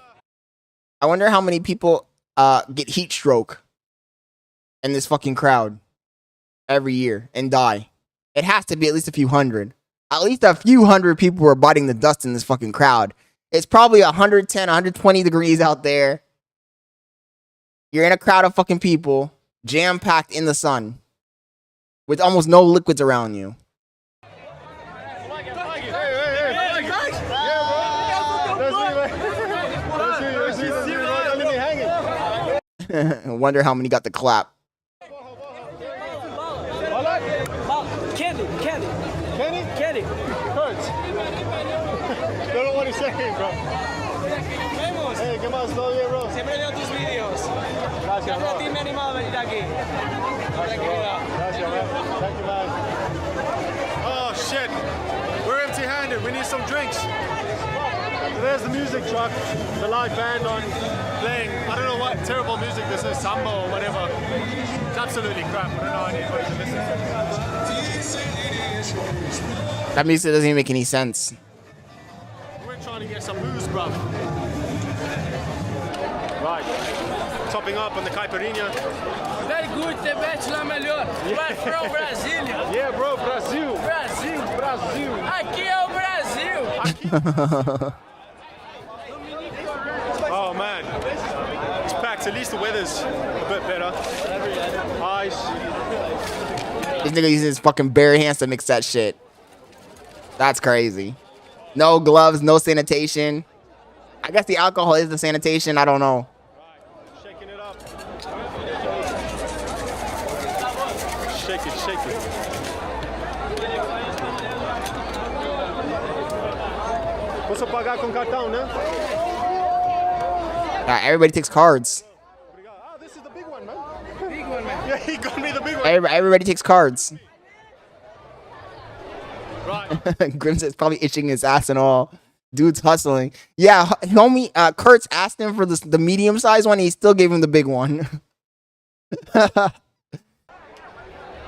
get heat stroke in this fucking crowd every year and die. It has to be at least a few hundred. At least a few hundred people are biting the dust in this fucking crowd. It's probably 110, 120 degrees out there. You're in a crowd of fucking people, jam-packed in the sun, with almost no liquids around you. I wonder how many got the clap. Kenny. Hurts. Don't know what he's saying, bro. Hey, ¿qué más? ¿Todo bien, bro? Siempre veo tus videos. Gracias, bro. A ti me ha animado a venir aquí. Gracias, man. Thank you, man. Oh, shit. We're empty-handed. We need some drinks. So there's the music truck, the live band on playing. I don't know what terrible music this is, samba or whatever. It's absolutely crap. I don't know anybody to listen to. That music doesn't even make any sense. We're trying to get some booze, bro. Right. Topping up on the caipirinha. Very good, the best la melhor. We're from Brazil. Yeah, bro, Brasil. Brasil. Aqui é o Brasil. Oh man, it's packed. At least the weather's a bit better. Ice. This nigga using his fucking bare hands to mix that shit. That's crazy. No gloves, no sanitation. I guess the alcohol is the sanitation. I don't know. Shaking it up. Shake it, shake it. Posso pagar com cartão, né? Everybody takes cards. Ah, this is the big one, man. Big one, man. Yeah, he got me the big one. Everybody takes cards. Right. Grims is probably itching his ass and all. Dude's hustling. Yeah, homie, Kurtz asked him for the medium-sized one. He still gave him the big one.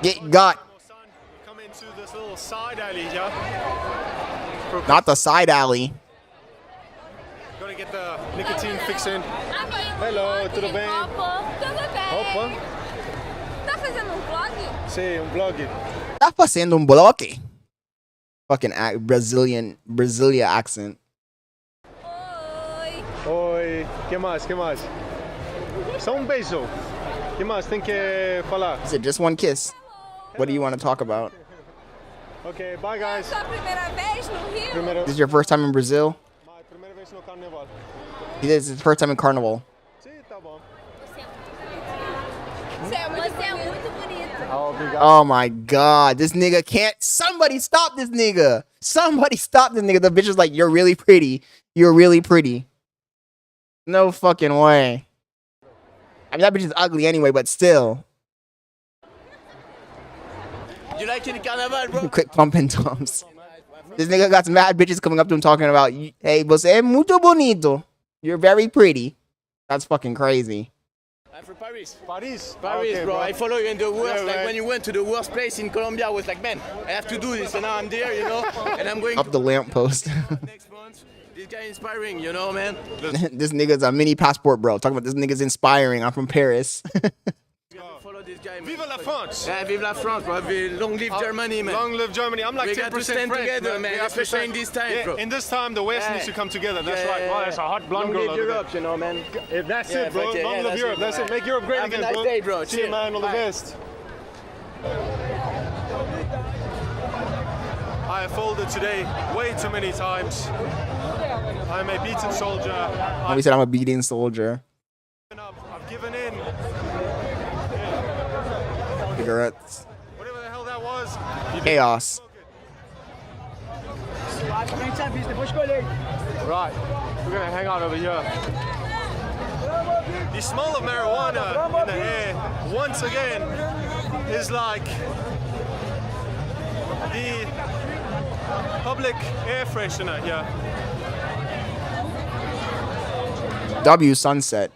Get got. Come into this little side alley here. Not the side alley. Gotta get the nicotine fix in. Hello, tudo bem? Tudo bem. Opa. Tá fazendo vlog? Sim, vlog. Tá fazendo bloque. Fucking Brasilia accent. Oi. Oi, que mais, que mais? Só beijo. Que mais tem que falar? Is it just one kiss? What do you want to talk about? Okay, bye guys. Sua primeira vez no Rio? This is your first time in Brazil? My primeira vez no carnaval. This is his first time in Carnival. Sim, tá bom. Você é muito bonito. Oh my god, this nigga can't. Somebody stop this nigga. Somebody stop this nigga. The bitch is like, you're really pretty. You're really pretty. No fucking way. I mean, that bitch is ugly anyway, but still. You like any carnival, bro? Quick pumping thumbs. This nigga got some mad bitches coming up to him talking about, hey, você é muito bonito. You're very pretty. That's fucking crazy. I'm from Paris. Paris? Paris, Okay, bro. I follow you in the worst. Yeah, like right. when you went to the worst place in Colombia, I was like, man, I have to do this. And now I'm there, you know. And I'm going Up the lamppost. next month. This guy inspiring, you know, man. This nigga's a mini passport, bro. Talking about this nigga's inspiring. I'm from Paris. Follow this guy, man. Vive la France! Yeah, vive la France, bro. Long live Germany, man. Long live Germany. I'm like We 10% got to stand French, together, man, We have to especially stand- in this time, yeah, bro. In this time, the West Yeah. needs to come together. That's Yeah, right. yeah, Wow, yeah. that's a hot blonde Long girl live over Europe, there. you know, man. If that's Yeah, it, bro. fuck yeah, Long yeah, live that's Europe. it, That's man. it. Make Europe great Have a again, nice bro. day, bro. See you, Cheers. man. All the Bye. best. I have folded today way too many times. I'm a beaten soldier. We said I'm a beating soldier. I've given in. Cigarettes. Whatever the hell that was. Chaos. Right, we're gonna hang out over here. The smell of marijuana in the air, once again, is like the public air freshener here. W Sunset.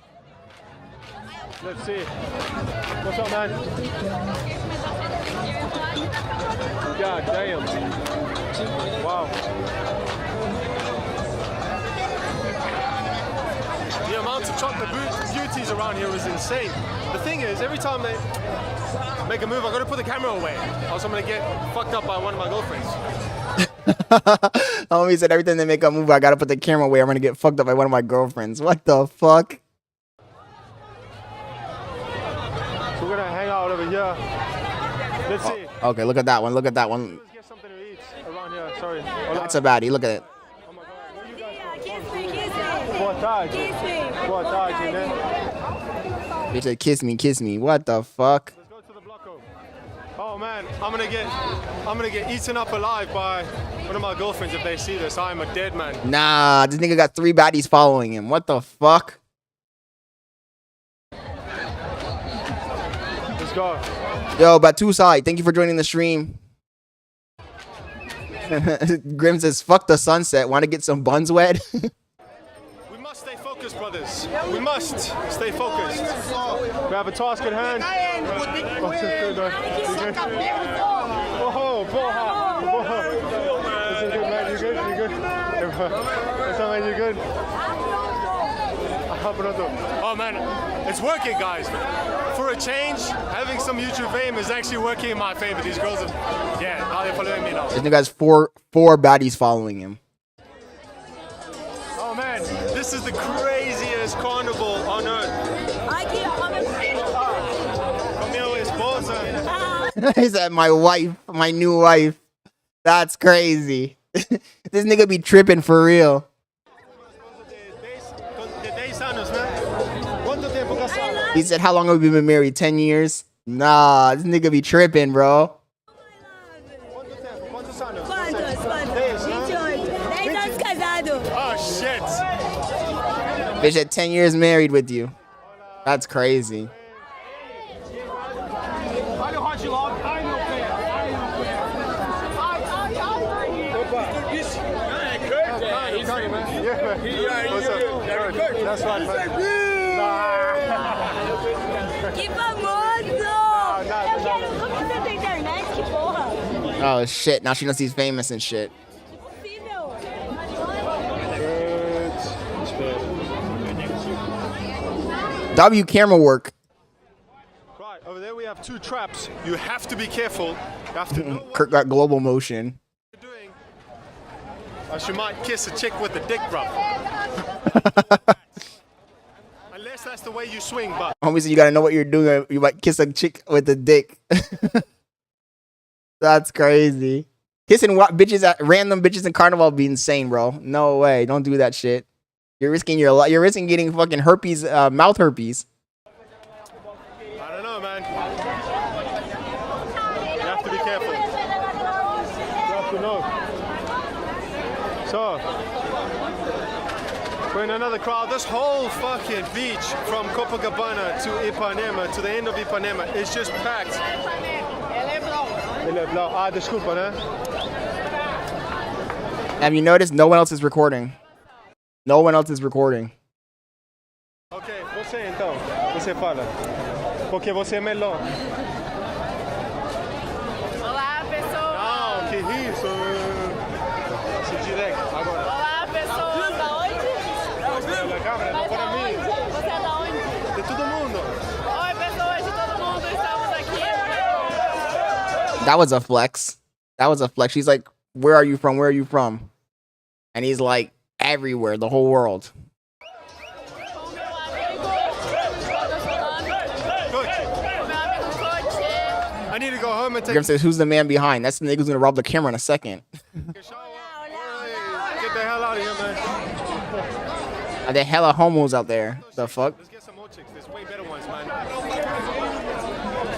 Let's see. What's up, man? God damn. Wow. The amount of chocolate beauties around here is insane. The thing is, every time they make a move, I gotta put the camera away. Else I'm gonna get fucked up by one of my girlfriends. Homie said every time they make a move, I gotta put the camera away. I'm gonna get fucked up by one of my girlfriends. What the fuck? So we're gonna hang out over here. Let's see. Okay, look at that one. Look at that one. Let's get something to eat around here. Sorry. That's a baddie. Look at it. Boa tarde. Boa tarde, né? They said, kiss me, kiss me. What the fuck? Let's go to the Blocko. Oh man, I'm gonna get eaten up alive by one of my girlfriends if they see this. I'm a dead man. Nah, this nigga got 3 baddies following him. What the fuck? Let's go. Yo, Batusai, thank you for joining the stream. Grim says, fuck the sunset. Want to get some buns wet? We must stay focused, brothers. We must stay focused. We have a task at hand. Oh, porra. This is good, man. You good? You good? What's up, man? You good? Oh man, it's working, guys. For a change, having some YouTube fame is actually working in my favor. These girls are, yeah, now they're following me now. This nigga has four baddies following him. Oh man, this is the craziest carnival on earth. Camille esposa. He said, my wife, my new wife. That's crazy. This nigga be tripping for real. He said, how long have we been married? 10 years? Nah, this nigga be tripping, bro. Oh shit. Bitch had 10 years married with you. That's crazy. That's right, man. Que famoso! Eu quero como você tem internet, que porra! Oh shit, now she knows he's famous and shit. W camera work. Right, over there we have 2 traps. You have to be careful. You have to know what Kurt got global motion. you're doing. Or she might kiss a chick with a dick, bro. Unless that's the way you swing, but. Homie said you gotta know what you're doing. You might kiss a chick with a dick. That's crazy. Kissing what bitches at random bitches in Carnival be insane, bro. No way. Don't do that shit. You're risking your life. You're risking getting fucking herpes, mouth herpes. I don't know, man. You have to be careful. You have to know. So, we're in another crowd. This whole fucking beach from Copacabana to Ipanema, to the end of Ipanema, is just packed. Ah, desculpa, né? Have you noticed no one else is recording? No one else is recording. Ok, você então. Você fala. Porque você é melhor. Olá, pessoal. Não, que isso? Se direto, agora. Olá, pessoal. Da onde? Na câmera, não Mas para mim. aonde? Você é da onde? De todo mundo. Oi, pessoas de todo mundo. Estamos aqui. That was a flex. That was a flex. She's like, where are you from? Where are you from? And he's like, everywhere, the whole world. I need to go home and take Grim says, who's the man behind? That's the nigga who's gonna rob the camera in a second. a shower. Get the hell out of here, man. Are there hella homos out there? The fuck? Let's get some more chicks. There's way better ones, man.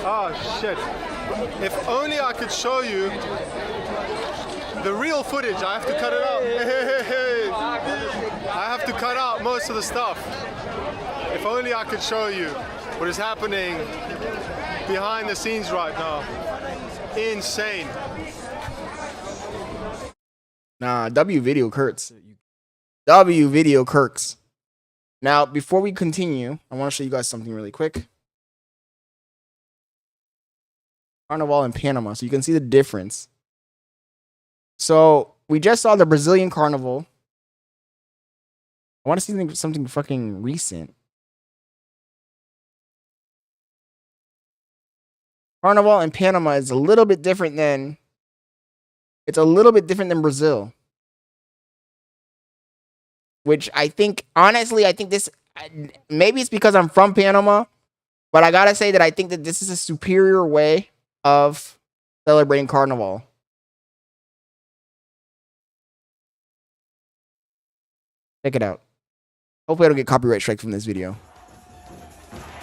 Oh, shit. If only I could show you the real footage. I have to cut it out. I have to cut out most of the stuff. If only I could show you what is happening behind the scenes right now. Insane. Nah, W video Kurtz. W video Kirks. Now, before we continue, I want to show you guys something really quick. Carnival in Panama, so you can see the difference. So, we just saw the Brazilian Carnival. I want to see something fucking recent. Carnival in Panama is a little bit different than... It's a little bit different than Brazil. Which I think, honestly, I think this... Maybe it's because I'm from Panama, but I gotta say that I think that this is a superior way of celebrating Carnival. Check it out. Hopefully I don't get copyright strike from this video.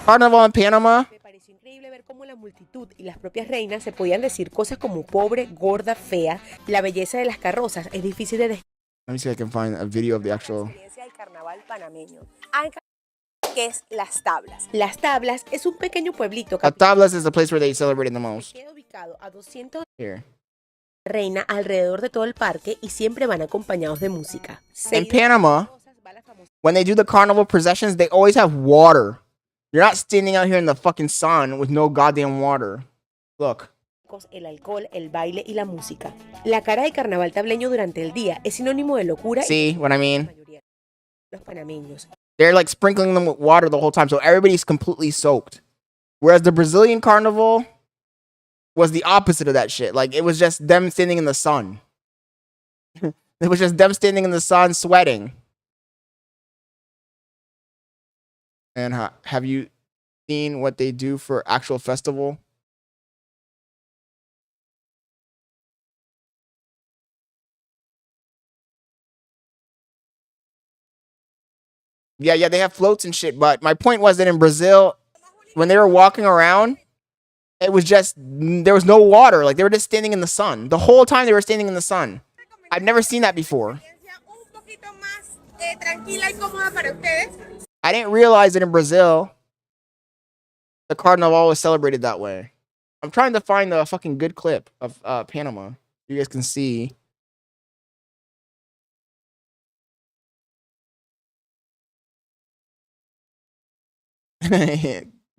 Carnival in Panama. Me pareció increíble ver cómo la multitud y las propias reinas se podían decir cosas como pobre, gorda, fea. La belleza de las carrozas es difícil de describir. Let me see if I can find a video of the actual... La experiencia del carnaval panameño. ¿Qué es Las Tablas? Las Tablas es un pequeño pueblito Las Tablas is the place where they celebrate the most. queda ubicado a 200 Here. reina alrededor de todo el parque y siempre van acompañados de música. In Panama, when they do the carnival processions, they always have water. You're not standing out here in the fucking sun with no goddamn water. Look. El alcohol, el baile y la música. La cara del carnaval tableño durante el día es sinónimo de locura. See what I mean? Los panameños. They're like sprinkling them with water the whole time, so everybody's completely soaked. Whereas the Brazilian carnival was the opposite of that shit. Like, it was just them standing in the sun. It was just them standing in the sun sweating. And have you seen what they do for actual festival? Yeah, they have floats and shit. But my point was that in Brazil, when they were walking around, it was just, there was no water. Like, they were just standing in the sun. The whole time they were standing in the sun. I've never seen that before. I didn't realize that in Brazil, the carnival was celebrated that way. I'm trying to find the fucking good clip of Panama. You guys can see.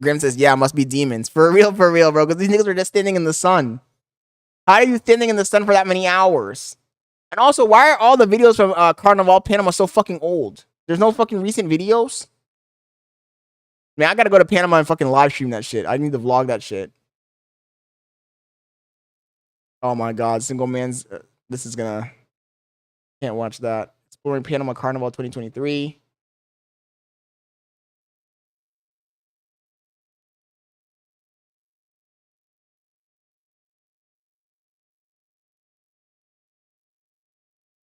Grim says, yeah, must be demons. For real, bro. Because these niggas were just standing in the sun. How are you standing in the sun for that many hours? And also, why are all the videos from Carnival Panama so fucking old? There's no fucking recent videos? Man, I gotta go to Panama and fucking live stream that shit. I need to vlog that shit. Oh my god, single man's. This is gonna. Can't watch that. Exploring Panama Carnival 2023.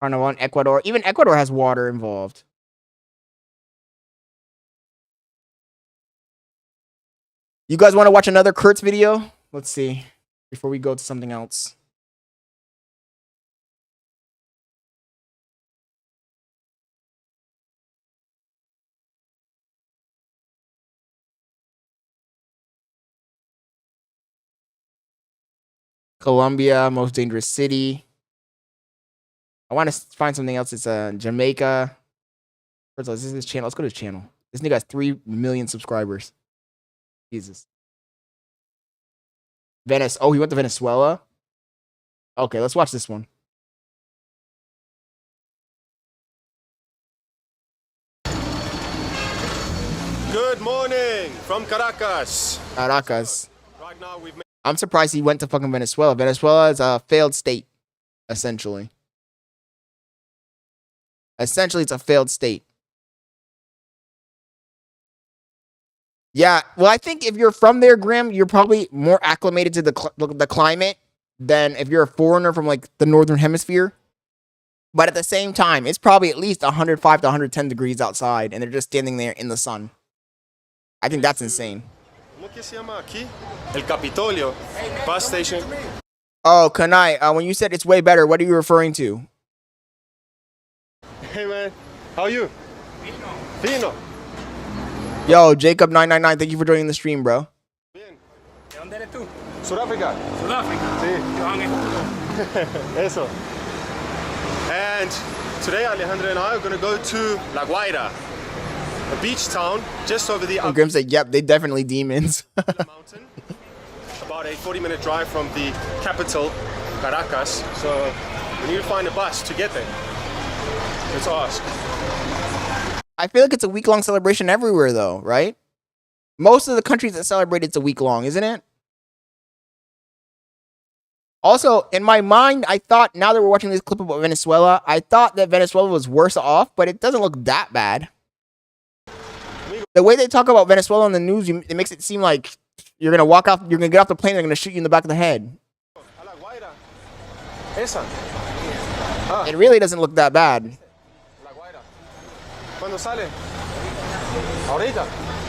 Carnival in Ecuador. Even Ecuador has water involved. You guys want to watch another Kurtz video? Let's see. Before we go to something else. Colombia, most dangerous city. I want to find something else. It's Jamaica. First of all, this is his channel. Let's go to his channel. This nigga has 3 million subscribers. Jesus. Venice. Oh, he went to Venezuela? Okay, let's watch this one. Good morning from Caracas. Caracas. Right now we've made I'm surprised he went to fucking Venezuela. Venezuela is a failed state, essentially. Essentially, it's a failed state. Yeah, well, I think if you're from there, Grim, you're probably more acclimated to the climate than if you're a foreigner from, like, the northern hemisphere. But at the same time, it's probably at least 105 to 110 degrees outside, and they're just standing there in the sun. I think that's insane. ¿Cómo que se llama aquí? El Capitolio bus station. Oh, Kanai, when you said it's way better, what are you referring to? Hey man, how are you? Fino. Yo, Jacob999, thank you for joining the stream, bro. Bien. ¿De dónde eres tú? Sudáfrica. Sudáfrica. Sí. Eso. And today Alejandro and I are going to go to La Guaira, a beach town just over the Grim said, yep, they definitely demons. mountain. About a 40-minute drive from the capital, Caracas. So we need to find a bus to get there. Let's ask. I feel like it's a week-long celebration everywhere, though, right? Most of the countries that celebrate it's a week long, isn't it? Also, in my mind, I thought, now that we're watching this clip about Venezuela, I thought that Venezuela was worse off, but it doesn't look that bad. The way they talk about Venezuela on the news, it makes it seem like you're going to walk off, you're going to get off the plane, and they're going to shoot you in the back of the head. It really doesn't look that bad. ¿Cuándo sale? ¿Ahorita?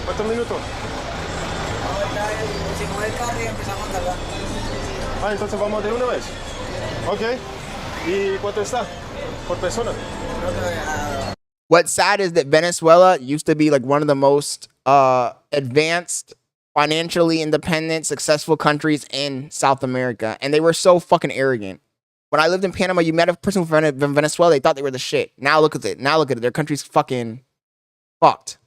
¿Cuántos minutos? Ah, entonces vamos de una vez. Ok. ¿Y cuánto está? Por persona. What's sad is that Venezuela used to be like one of the most advanced, financially independent, successful countries in South America. And they were so fucking arrogant. When I lived in Panama, you met a person from Venezuela, they thought they were the shit. Now look at it. Now look at it. Their country's fucking fucked.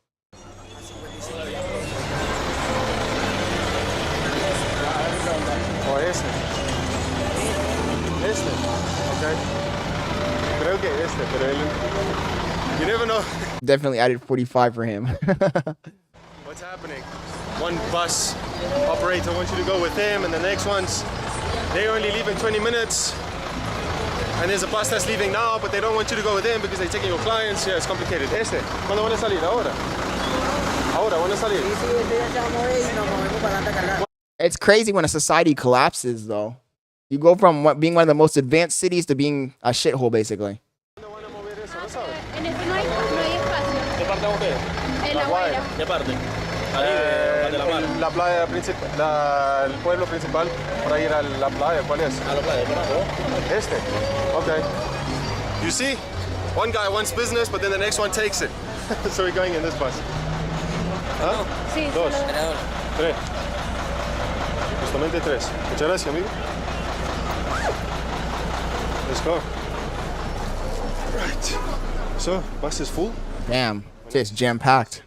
O este. Este. Okay. Creo que este, pero él... You never know. Definitely added 45 for him. What's happening? One bus operator wants you to go with him, and the next ones, they only leave in 20 minutes. And there's a bus that's leaving now, but they don't want you to go with them because they're taking your clients. Yeah, it's complicated. ¿Cuándo van a salir? Ahora. Ahora, ¿van a salir? It's crazy when a society collapses, though. You go from being one of the most advanced cities to being a shithole, basically. En este no hay espacio. ¿Qué parte vamos a ver? En La Guaira. ¿Qué parte? La playa principal, el pueblo principal, para ir a la playa, ¿cuál es? A la playa, este. Okay. You see, one guy wants business, but then the next one takes it. So we're going in this bus. ¿Ah? Sí, Dos. Tres. Justamente tres. Muchas gracias, amigo. Let's go. Right. So, bus is full. Damn, it's jam-packed.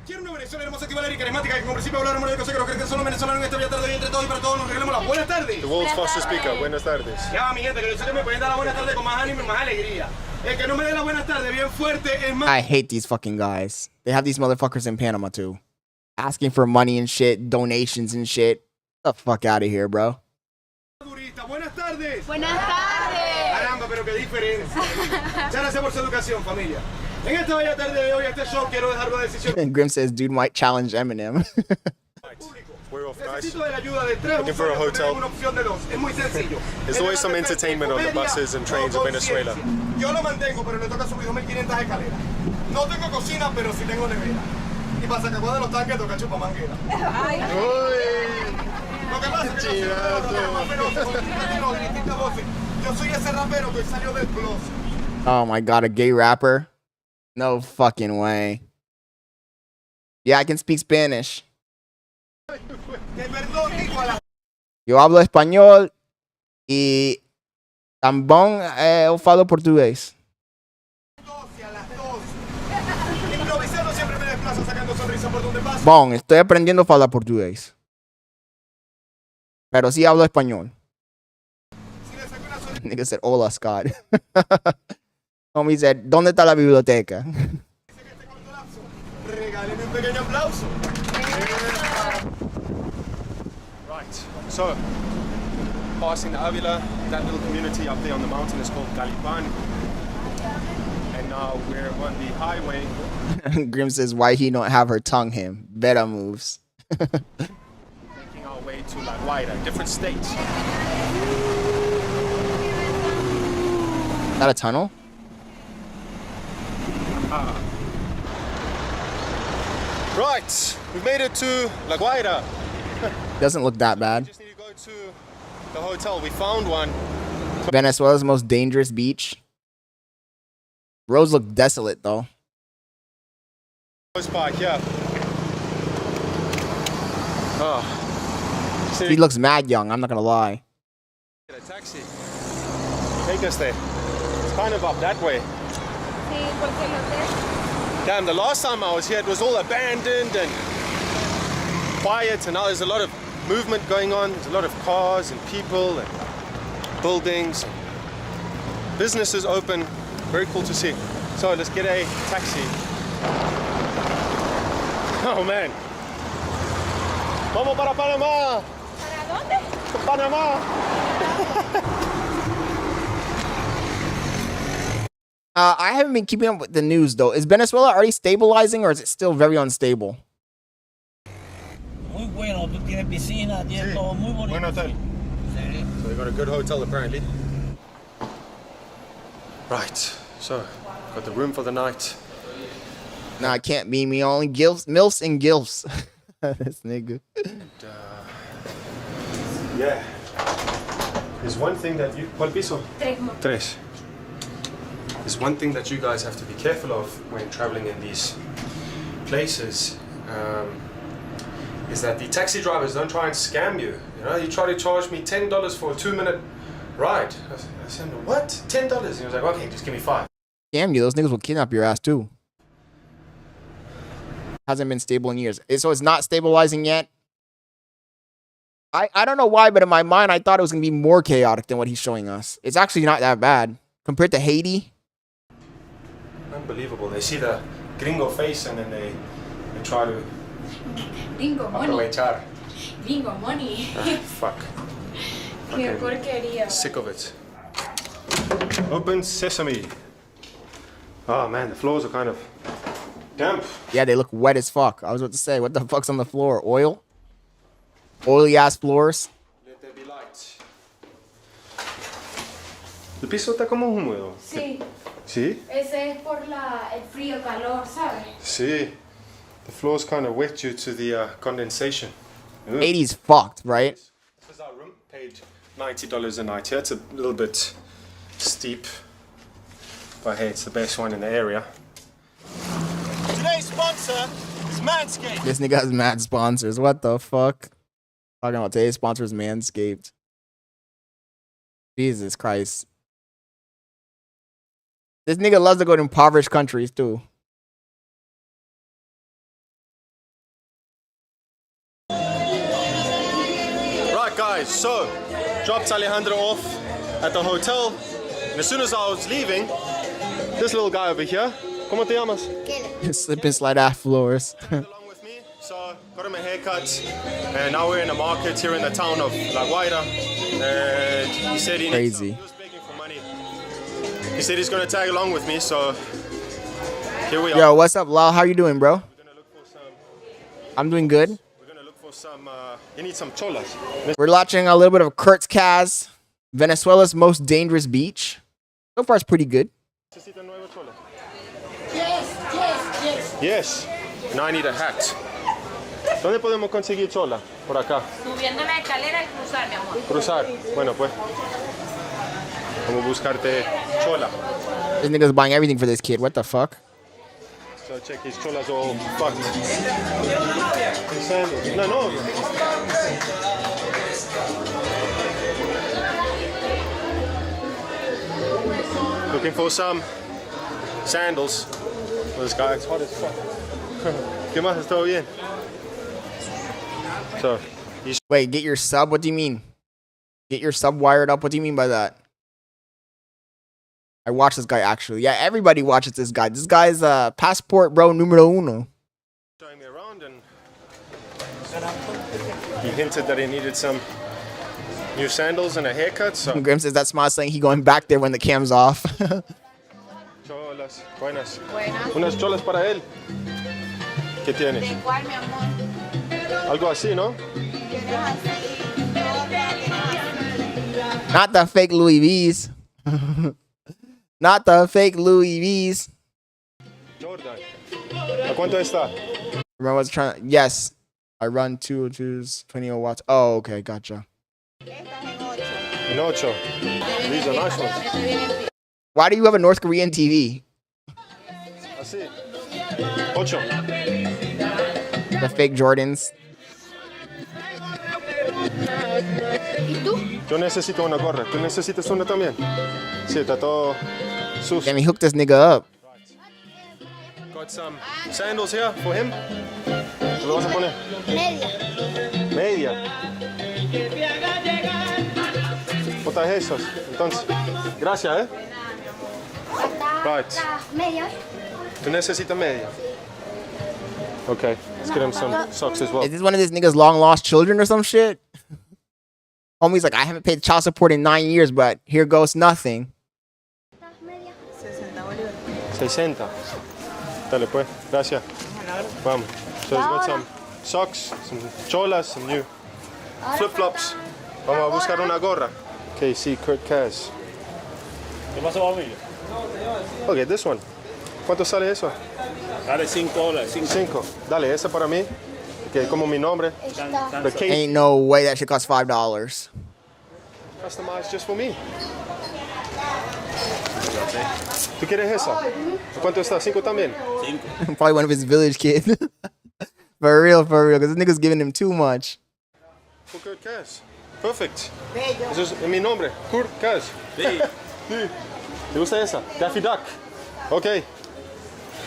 Quiero una Venezuela hermosa, activa y carismática que como principio hablar de cosas que los que son venezolanos en esta bella tarde y entre todos y para todos nos regalemos las buenas tardes. The world's fastest speaker. Buenas tardes. Ya, mi gente, que ustedes me pueden dar la buena tarde con más ánimo y más alegría. El que no me dé la buena tarde bien fuerte es más... I hate these fucking guys. They have these motherfuckers in Panama, too. Asking for money and shit, donations and shit. Get the fuck out of here, bro. Buenas tardes. Buenas tardes. Caramba, pero qué diferencia. Muchas gracias por su educación, familia. En esta bella tarde de hoy, este show quiero dejar una decisión. And Grim says, dude might challenge Eminem. We're off, guys. Necesito de la ayuda de tres Looking for a usuarios. hotel. Tenemos una opción de dos. Es muy sencillo. There's always some entertainment on the buses and trains of Venezuela. Yo lo mantengo, pero le toca subir 2.500 escaleras. No tengo cocina, pero sí tengo nevera. Y para sacar de los tanques toca chupa manguera. Ay. Lo que pasa es que yo soy ese rapero que salió del closet. Oh my god, a gay rapper? No fucking way. Yeah, I can speak Spanish. Yo hablo español y tambón eu falo portugués. Improvisando siempre me desplazo sacando sonrisa por donde paso. Bon, estoy aprendiendo a hablar portugués. Pero sí hablo español. Nigga said, hola, Scott. Homie said, ¿dónde está la biblioteca? Regáleme un pequeño aplauso. Right, so passing the Avila, that little community up there on the mountain is called Galipan. And now we're on the highway. Grim says, why he don't have her tongue him? Better moves. Making our way to La Guaira, different states. Is that a tunnel? Right, we made it to La Guaira. Doesn't look that bad. Just need to go to the hotel. We found one. Venezuela's most dangerous beach. Roads look desolate though. Close park, yeah. Oh. He looks mad young, I'm not gonna lie. Get a taxi. Take us there. It's kind of up that way. Damn, the last time I was here, it was all abandoned and quiet, and now there's a lot of movement going on. There's a lot of cars and people and buildings. Businesses open. Very cool to see. So let's get a taxi. Oh man. Vamos para Panamá. ¿Para dónde? Panamá. I haven't been keeping up with the news though. Is Venezuela already stabilizing or is it still very unstable? Muy bueno, tú tienes piscina, tienes todo muy bonito. Buen hotel. So we got a good hotel apparently. Right, so got the room for the night. Nah, it can't be me. Only gilfs, milfs and gilfs. This nigga. Yeah. There's one thing that you... ¿Cuál piso? Tres. There's one thing that you guys have to be careful of when traveling in these places, is that the taxi drivers don't try and scam you. You know, you try to charge me $10 for a 2-minute ride. I said, what? $10? And he was like, okay, just give me 5. Damn you, those niggas will kidnap your ass too. Hasn't been stable in years. So it's not stabilizing yet. I don't know why, but in my mind, I thought it was going to be more chaotic than what he's showing us. It's actually not that bad. Compared to Haiti. Unbelievable. They see the gringo face and then they try to Gringo money. aprovechar. Gringo money. Fuck. Qué porquería. Sick of it. Open sesame. Oh man, the floors are kind of damp. Yeah, they look wet as fuck. I was about to say, what the fuck's on the floor? Oil? Oily ass floors? Let there be light. El piso está como húmedo. Sí. ¿Sí? Ese es por el frío calor, ¿sabes? Sí. The floor's kind of wet due to the condensation. Ugh. 80's fucked, right? This is our room. Paid $90 a night here. It's a little bit steep. But hey, it's the best one in the area. Today's sponsor is Manscaped. This nigga has mad sponsors. What the fuck? Talking about today's sponsor is Manscaped. Jesus Christ. This nigga loves to go to impoverished countries too. Right guys, so dropped Alejandro off at the hotel. And as soon as I was leaving, this little guy over here, ¿Cómo te llamas? Slip and slide ass floors. Along with me, so got him a haircut, and now we're in the market here in the town of La Guaira. And he said he was begging for money. He said he's gonna tag along with me, so here we are. Yo, what's up, Lal? How you doing, bro? I'm doing good. We're gonna look for some. You need some cholas. We're watching a little bit of Kurt's Kaz, Venezuela's most dangerous beach. So far, it's pretty good. Yes. Now I need a hat. ¿Dónde podemos conseguir chola? Por acá. Subiendo la escalera y cruzar, mi amor. Cruzar. Bueno, pues. Vamos a buscarte chola. This nigga's buying everything for this kid. What the fuck? So check his cholas all fucked. Sandals. No. Looking for some sandals. Well, this guy, it's hot as fuck. ¿Qué más? ¿Todo bien? So, wait, get your sub? What do you mean? Get your sub wired up? What do you mean by that? I watch this guy actually. Yeah, everybody watches this guy. This guy's passport bro numero uno. Showing me around, and he hinted that he needed some new sandals and a haircut. So Grim says that smile saying he going back there when the cam's off. cholas, buenas. Unas cholas para él. ¿Qué tienes? ¿De cuál, mi amor? Algo así, ¿no? Not the fake Louis V's. Not the fake Louis V's. Jordan. ¿A cuánto está? Remember I was trying. Yes, I run 20 watts. Oh, okay, gotcha. En ocho. These are nice ones. Why do you have a North Korean TV? Así. Ocho. The fake Jordans. Yo necesito una gorra. ¿Tú necesitas una también? Sí, está todo sucio. Damn, he hooked this nigga up. Got some sandals here for him. ¿Qué le vas a poner? Media. ¿Cuántas esos? Entonces, gracias, ¿eh? Right. Media. ¿Tú necesitas media? Okay, let's get him some socks as well. Is this one of this nigga's long lost children or some shit? Homie's like, I haven't paid child support in 9 years, but here goes nothing. 60. Dale pues, gracias. Vamos. So he's got some socks, some cholas, some new flip-flops. Vamos a buscar una gorra. KC Kurt Kaz. ¿Qué pasó, familia? Okay, this one. ¿Cuánto sale eso? Dale $5. 5. Dale, esa para mí. Okay, como mi nombre. The case. Ain't no way that shit costs $5. Customized just for me. ¿Tú quieres esa? ¿Cuánto está? 5 también. 5. Probably one of his village kids. For real, because this nigga's giving him too much. For Kurt Kaz. Perfect. Eso es mi nombre. Kurt Kaz. Sí. Sí. ¿Te gusta esa? Daffy Duck. Okay.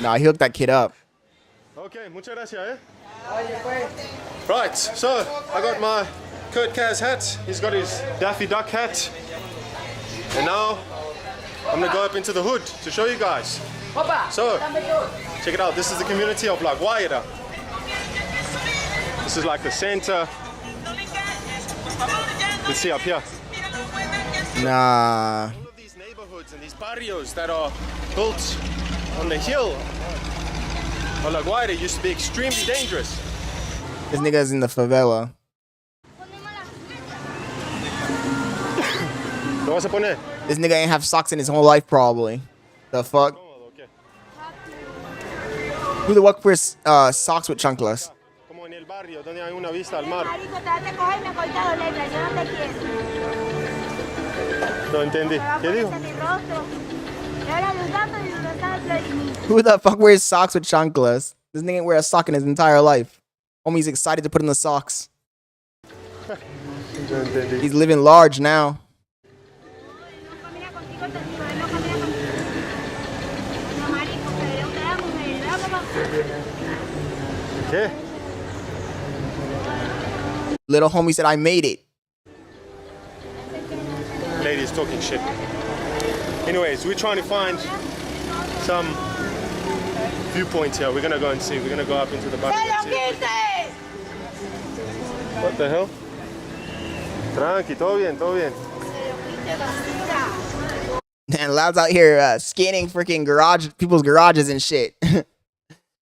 Nah, he hooked that kid up. Okay, muchas gracias, eh? Right, so I got my Kurt Kaz hat. He's got his Daffy Duck hat. And now I'm gonna go up into the hood to show you guys. So, check it out. This is the community of La Guaira. This is like the center. You can see up here. Nah. All of these neighborhoods and these barrios that are built on the hill of La Guaira used to be extremely dangerous. This nigga's in the favela. ¿Lo vas a poner? This nigga ain't have socks in his whole life, probably. The fuck? Who the fuck wears socks with chanclas? Como en el barrio donde hay una vista al mar. No entendí. ¿Qué dijo? Who the fuck wears socks with chanclas? This nigga ain't wear a sock in his entire life. Homie's excited to put in the socks. He's living large now. ¿Qué? Little homie said, I made it. Ladies talking shit. Anyways, we're trying to find some viewpoints here. We're gonna go and see. We're gonna go up into the barrio and see. What the hell? Tranqui, todo bien, todo bien. And Loud's out here scanning freaking people's garages and shit.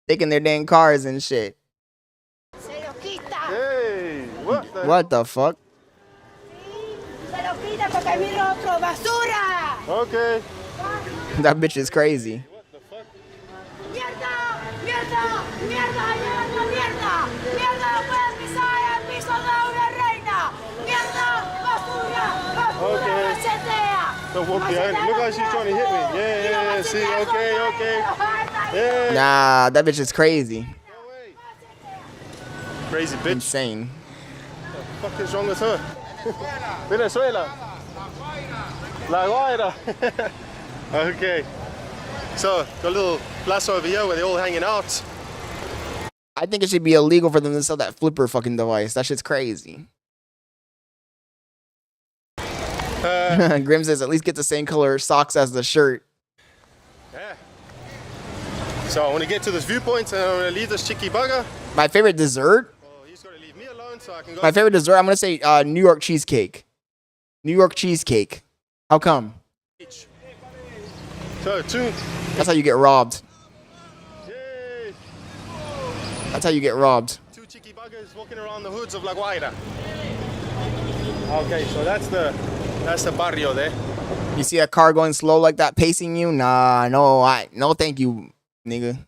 Taking their dang cars and shit. Hey, What the fuck? Okay. That bitch is crazy. So walk behind. Look how she's trying to hit me. Yeah. See, okay. Yeah. Nah, that bitch is crazy. Crazy bitch. Insane. What the fuck is wrong with her? Venezuela. La Guaira. Okay. So, got a little plaza over here where they're all hanging out. I think it should be illegal for them to sell that flipper fucking device. That shit's crazy. Grim says at least get the same color socks as the shirt. Yeah. So I want to get to this viewpoint and I'm going to leave this chicky bugger. My favorite dessert? Oh, he's got to leave me alone so I can go. My favorite dessert, I'm going to say New York cheesecake. New York cheesecake. How come? So, two. That's how you get robbed. Yay. That's how you get robbed. Two chicky buggers walking around the hoods of La Guaira. Okay, so that's the barrio there. You see a car going slow like that, pacing you? Nah, no, thank you, nigga.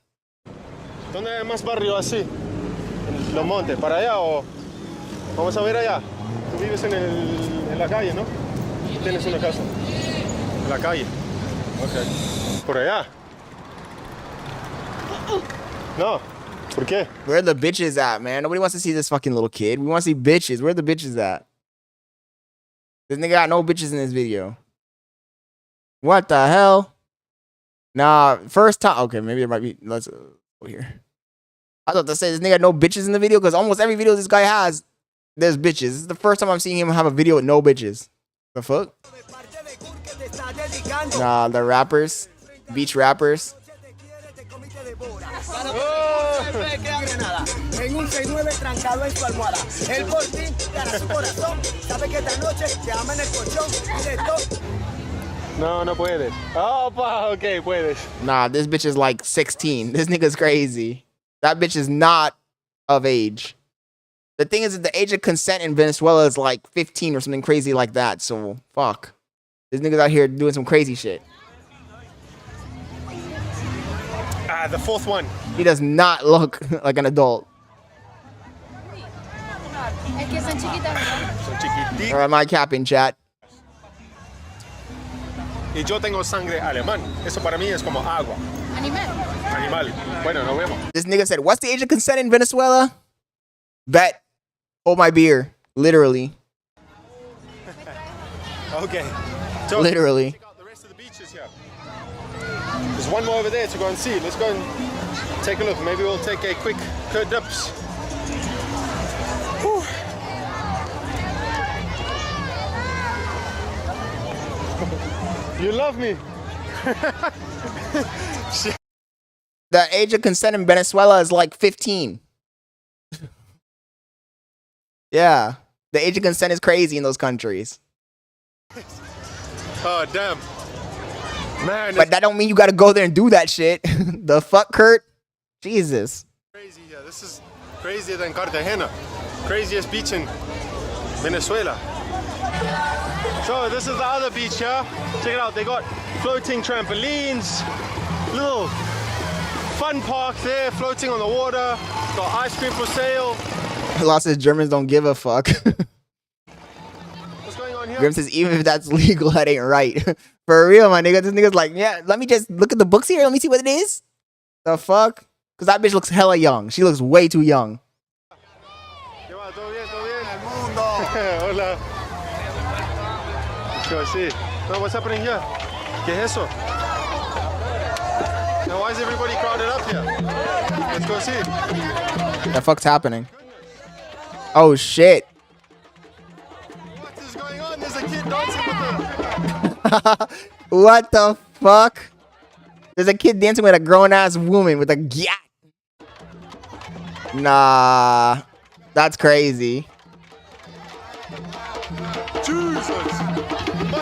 ¿Dónde hay más barrio así? En Los Montes, ¿para allá o...? Vamos a ver allá. Tú vives en la calle, ¿no? Tienes una casa. En la calle. Ok. Por allá. No. ¿Por qué? Where are the bitches at, man? Nobody wants to see this fucking little kid. We want to see bitches. Where are the bitches at? This nigga got no bitches in this video. What the hell? Nah, first time. Okay, maybe there might be. Let's go here. I thought to say this nigga had no bitches in the video because almost every video this guy has, there's bitches. This is the first time I'm seeing him have a video with no bitches. The fuck? Nah, the rappers, beach rappers. En un 6-9 trancado en su almohada. Él por fin gana su corazón. Sabe que esta noche te ama en el colchón. Y de todo. No puedes. Oh, okay, puedes. Nah, this bitch is like 16. This nigga's crazy. That bitch is not of age. The thing is that the age of consent in Venezuela is like 15 or something crazy like that. So, fuck. This nigga's out here doing some crazy shit. The fourth one. He does not look like an adult. Or am I capping, chat? Y yo tengo sangre alemán. Eso para mí es como agua. Animal. Bueno, nos vemos. This nigga said, what's the age of consent in Venezuela? Bet. Hold my beer. Literally. Okay. So, literally. Check out the rest of the beaches here. There's one more over there to go and see. Let's go and take a look. Maybe we'll take a quick curd dips. Whew. You love me. The age of consent in Venezuela is like 15. Yeah. The age of consent is crazy in those countries. Oh, damn. Man. But that don't mean you gotta go there and do that shit. The fuck, Kurt? Jesus. Crazy, yeah. This is crazier than Cartagena. Craziest beach in Venezuela. So this is the other beach here. Check it out. They got floating trampolines, little fun park there, floating on the water. Got ice cream for sale. Lost says Germans don't give a fuck. What's going on here? Grim says even if that's legal, that ain't right. For real, my nigga. This nigga's like, yeah, let me just look at the books here. Let me see what it is. The fuck? Because that bitch looks hella young. She looks way too young. Hola. Let's go see. No, what's happening here? ¿Qué es eso? Now, why is everybody crowded up here? Let's go see. The fuck's happening? Oh, shit. What is going on? There's a kid dancing with her. What the fuck? There's a kid dancing with a grown-ass woman with a gyat. Nah. That's crazy.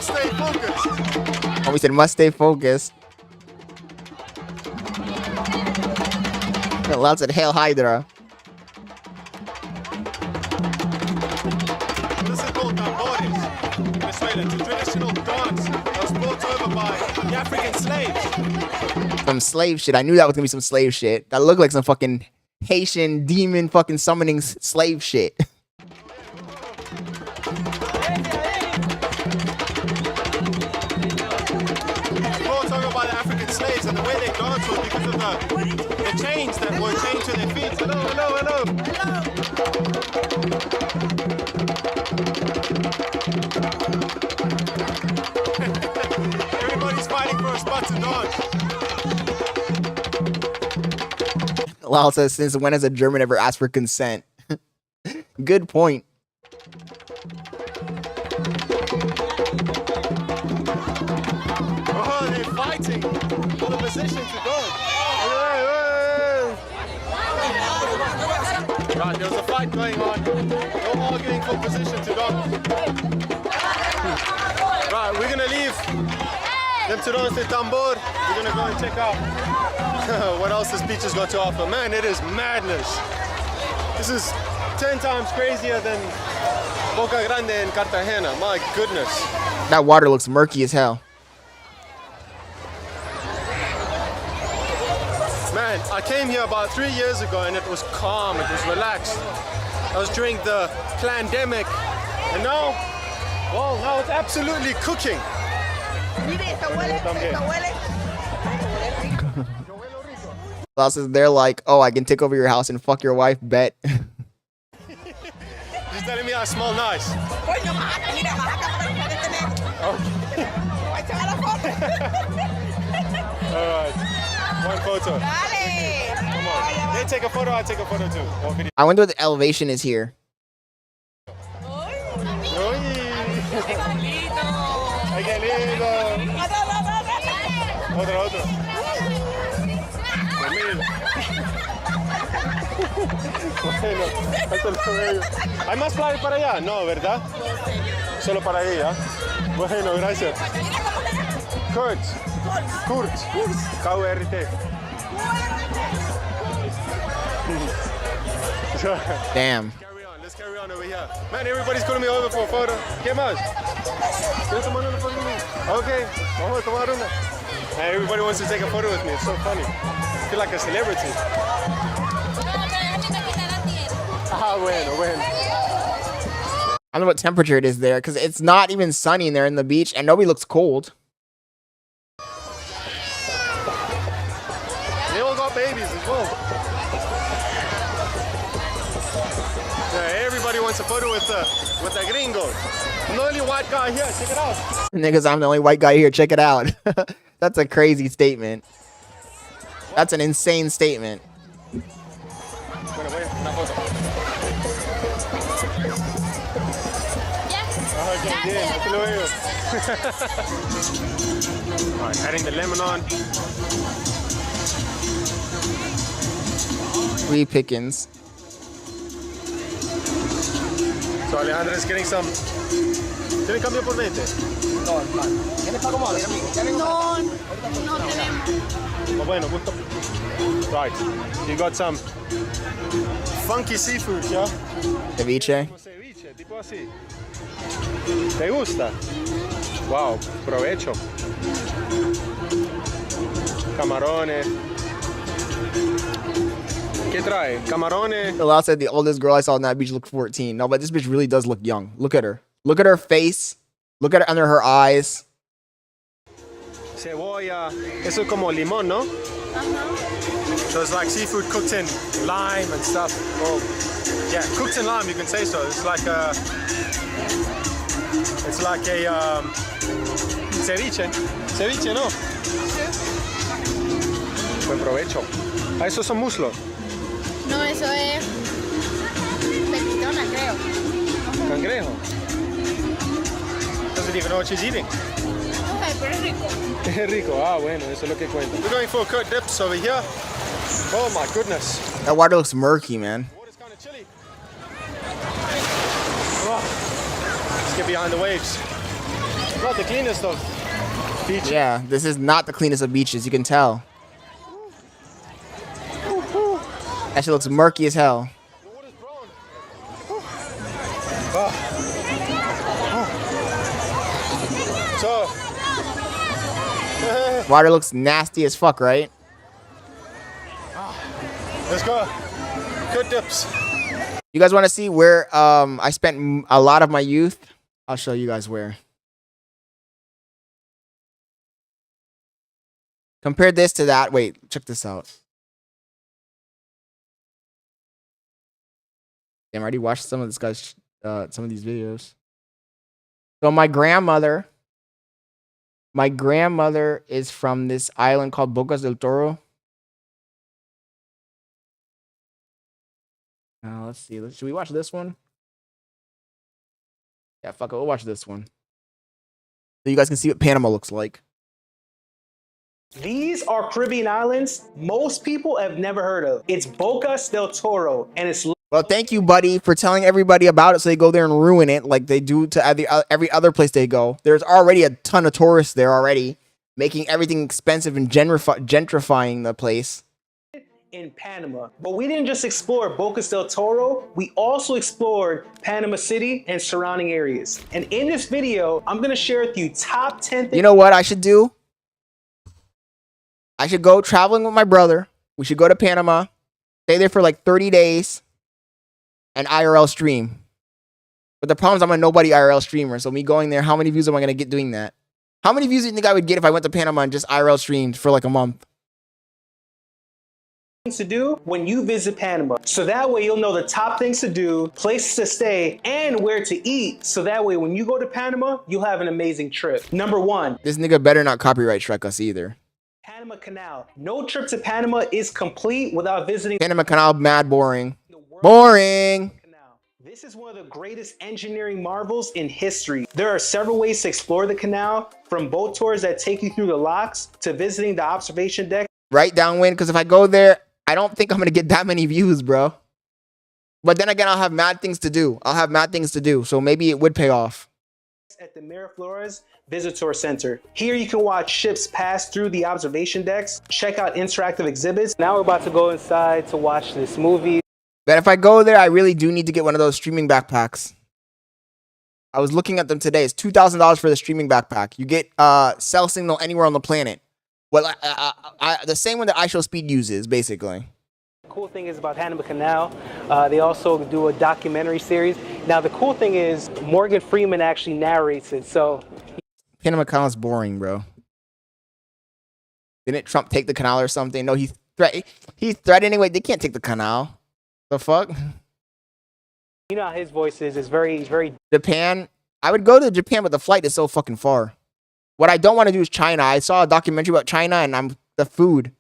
Must stay focused. Oh, we said must stay focused. Lots of Hail Hydra. This is called tambores. Venezuela, it's a traditional dance that was brought over by the African slaves. Some slave shit. I knew that was gonna be some slave shit. That looked like some fucking Haitian demon fucking summoning slave shit. Brought over by the African slaves, and the way they danced was because of the chains that were chained to their feet. Hello, hello, hello. Everybody's fighting for a spot to dance. Lal says, since when has a German ever asked for consent? Good point. Oh, they're fighting for the position to go. Right, there was a fight going on. They're arguing for position to dance. Right, we're gonna leave them to dance the tambor. We're gonna go and check out what else this beach has got to offer. Man, it is madness. This is 10 times crazier than Boca Grande in Cartagena. My goodness. That water looks murky as hell. Man, I came here about 3 years ago and it was calm, it was relaxed. I was during the pandemic, and now, well, now it's absolutely cooking. Lal says they're like, oh, I can take over your house and fuck your wife, bet. She's telling me I smell nice. All right, one photo. Come on, they take a photo, I take a photo too. Or video. I wonder what the elevation is here. Ay, qué lindo. Otro, otro. Bueno, esto es lo bello. ¿Hay más playas para allá? No, ¿verdad? Solo para ella. Bueno, gracias. Kurt. K-U-R-T. Damn. Let's carry on over here. Man, everybody's calling me over for a photo. ¿Qué más? ¿Quieres tomar una foto conmigo? Okay, vamos a tomar una. Man, everybody wants to take a photo with me. It's so funny. I feel like a celebrity. Ah, bueno, bueno. I don't know what temperature it is there, because it's not even sunny in there in the beach, and nobody looks cold. They all got babies as well. Yeah, everybody wants a photo with the gringos. I'm the only white guy here. Check it out. Niggas, I'm the only white guy here. Check it out. That's a crazy statement. That's an insane statement. Bueno, voy a una foto. Okay, bien, hasta luego. All right, adding the lemon on. Free pickings. So Alejandro is getting some. ¿Tienen cambio por 20? No, hermano. ¿Tienes pago móvil, amigo? No, no tenemos. Oh, bueno, gusto. Right, you got some funky seafood, yeah? Ceviche. Ceviche, tipo así. ¿Te gusta? Wow, provecho. Camarones. ¿Qué trae? Camarones. Lal said the oldest girl I saw on that beach looked 14. No, but this bitch really does look young. Look at her. Look at her face. Look at her under her eyes. Cebolla. Eso es como limón, ¿no? So it's like seafood cooked in lime and stuff. Oh, yeah, cooked in lime, you can say so. It's like a ceviche. Ceviche, ¿no? Buen provecho. Ah, esos son muslos. No, eso es pepitona, creo. Cangrejo. Doesn't even know what she's eating. No sé, pero es rico. Es rico. Ah, bueno, eso es lo que cuenta. We're going for Kurt dips over here. Oh my goodness. That water looks murky, man. Water's kind of chilly. Oh, let's get behind the waves. not the cleanest of beaches. Yeah, this is not the cleanest of beaches. You can tell. That shit looks murky as hell. So, Water looks nasty as fuck, right? let's go. Good tips. You guys want to see where I spent a lot of my youth? I'll show you guys where. Compare this to that. Wait, check this out. Damn, I already watched some of this guy's some of these videos. So my grandmother is from this island called Bocas del Toro. Let's see. Should we watch this one? Yeah, fuck it. We'll watch this one. So you guys can see what Panama looks like. These are Caribbean islands most people have never heard of. It's Bocas del Toro, and it's... Well, thank you, buddy, for telling everybody about it so they go there and ruin it like they do to every other place they go. There's already a ton of tourists there already, making everything expensive and gentrifying the place. In Panama. But we didn't just explore Bocas del Toro, we also explored Panama City and surrounding areas. And in this video, I'm going to share with you top 10 things. You know what I should do? I should go traveling with my brother. We should go to Panama, stay there for like 30 days, and IRL stream. But the problem is I'm a nobody IRL streamer, so me going there, how many views am I going to get doing that? How many views do you think I would get if I went to Panama and just IRL streamed for like a month? To do when you visit Panama. So that way you'll know the top things to do, places to stay, and where to eat. So that way when you go to Panama, you'll have an amazing trip. Number 1. This nigga better not copyright strike us either. Panama Canal. No trip to Panama is complete without visiting Panama Canal, mad boring. Boring. This is one of the greatest engineering marvels in history. There are several ways to explore the canal, from boat tours that take you through the locks to visiting the observation deck. Right downwind, because if I go there, I don't think I'm going to get that many views, bro. But then again, I'll have mad things to do. So maybe it would pay off. At the Miraflores Visitor Center. Here you can watch ships pass through the observation decks, check out interactive exhibits. Now we're about to go inside to watch this movie. But if I go there, I really do need to get one of those streaming backpacks. I was looking at them today. It's $2,000 for the streaming backpack. You get cell signal anywhere on the planet. Well, the same one that iShowSpeed uses, basically. The cool thing is about Panama Canal, they also do a documentary series. Now, the cool thing is Morgan Freeman actually narrates it, so... Panama Canal is boring, bro. Didn't Trump take the canal or something? No, he's threatening. Wait, they can't take the canal. The fuck? You know how his voice is. It's very... Japan? I would go to Japan, but the flight is so fucking far. What I don't want to do is China. I saw a documentary about China and the food.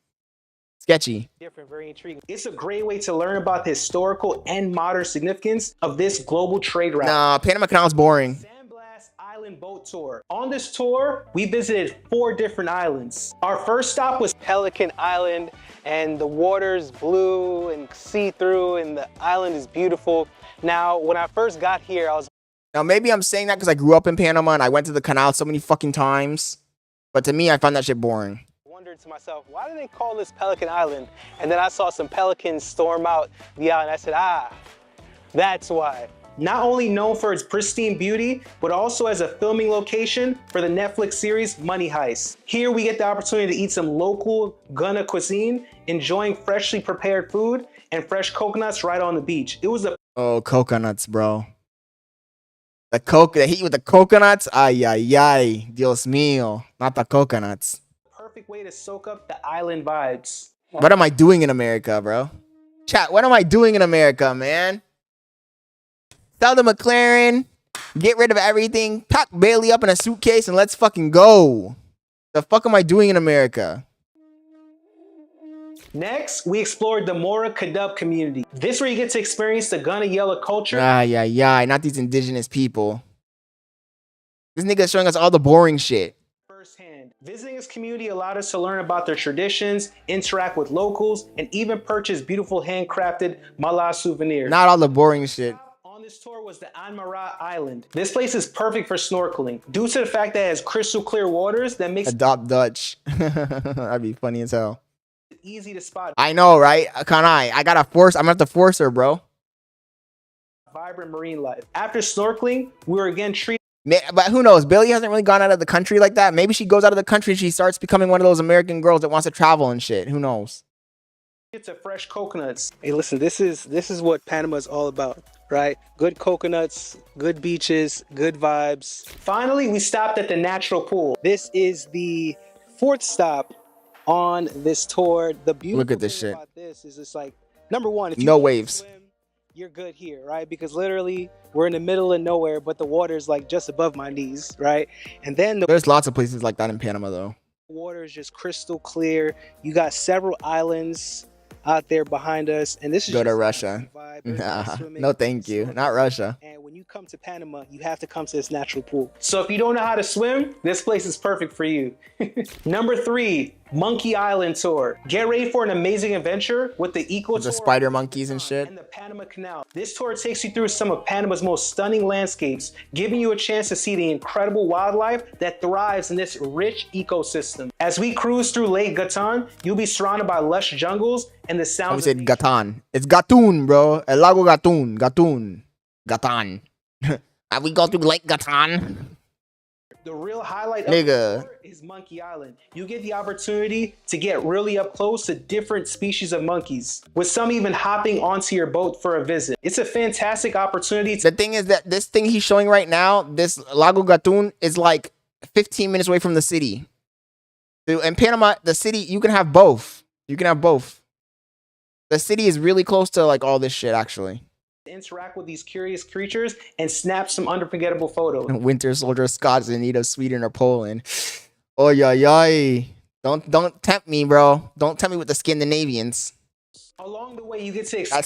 Sketchy. Different, very intriguing. It's a great way to learn about the historical and modern significance of this global trade route. Nah, Panama Canal is boring. Sandblast Island Boat Tour. On this tour, we visited 4 different islands. Our first stop was Pelican Island, and the water's blue and see-through, and the island is beautiful. Now, when I first got here, Now, maybe I'm saying that because I grew up in Panama and I went to the canal so many fucking times. But to me, I found that shit boring. I wondered to myself, why do they call this Pelican Island? And then I saw some pelicans storm out the island. I said, that's why. Not only known for its pristine beauty, but also as a filming location for the Netflix series Money Heist. Here we get the opportunity to eat some local Ghana cuisine, enjoying freshly prepared food and fresh coconuts right on the beach. It was a... Oh, coconuts, bro. The heat with the coconuts? Ay, ay, ay. Dios mío. Not the coconuts. Perfect way to soak up the island vibes. What am I doing in America, bro? Chat, what am I doing in America, man? Sell the McLaren. Get rid of everything. Pack Bailey up in a suitcase and let's fucking go. The fuck am I doing in America? Next, we explored the Mora Kadub community. This is where you get to experience the Ghana Yellow culture. Ay, ay, ay. Not these indigenous people. This nigga is showing us all the boring shit. Firsthand. Visiting this community allowed us to learn about their traditions, interact with locals, and even purchase beautiful handcrafted Mala souvenirs. Not all the boring shit. On this tour was the Anmarat Island. This place is perfect for snorkeling due to the fact that it has crystal clear waters that makes Adopt Dutch. That'd be funny as hell. it easy to spot. I know, right? I'm gonna have to force her, bro. Vibrant marine life. After snorkeling, we were again treated. But who knows? Billy hasn't really gone out of the country like that. Maybe she goes out of the country and she starts becoming one of those American girls that wants to travel and shit. Who knows? To fresh coconuts. Hey, listen, this is what Panama's all about, right? Good coconuts, good beaches, good vibes. Finally, we stopped at the natural pool. This is the 4th stop on this tour. The beautiful Look at this thing shit. about this is it's like, number one, if you No can't waves. swim, you're good here, right? Because literally we're in the middle of nowhere, but the water's like just above my knees, right? And then the There's lots of places like that in Panama, though. water is just crystal clear. You got several islands out there behind us, and this is Go to just Russia. Nah, no thank you. Not Russia. And when you come to Panama, you have to come to this natural pool. So if you don't know how to swim, this place is perfect for you. Number 3, Monkey Island Tour. Get ready for an amazing adventure with the Eco The Tour spider monkeys and shit. and the Panama Canal. This tour takes you through some of Panama's most stunning landscapes, giving you a chance to see the incredible wildlife that thrives in this rich ecosystem. As we cruise through Lake Gatun, you'll be surrounded by lush jungles and the I sounds said Gatan. It's Gatun, bro. El Lago Gatun. Gatun. Gatan. We go through Lake Gatan. The real highlight of Nigga. the tour is Monkey Island. You get the opportunity to get really up close to different species of monkeys, with some even hopping onto your boat for a visit. It's a fantastic opportunity. The thing is that this thing he's showing right now, this Lago Gatun, is like 15 minutes away from the city. So in Panama, the city, you can have both. You can have both. The city is really close to like all this shit, actually. Interact with these curious creatures and snap some unforgettable photos. Winter Soldier, Scots, in need of Sweden or Poland. Oh yeah, yeah. Don't tempt me, bro. Don't tempt me with the Scandinavians. Along the way, you get to explore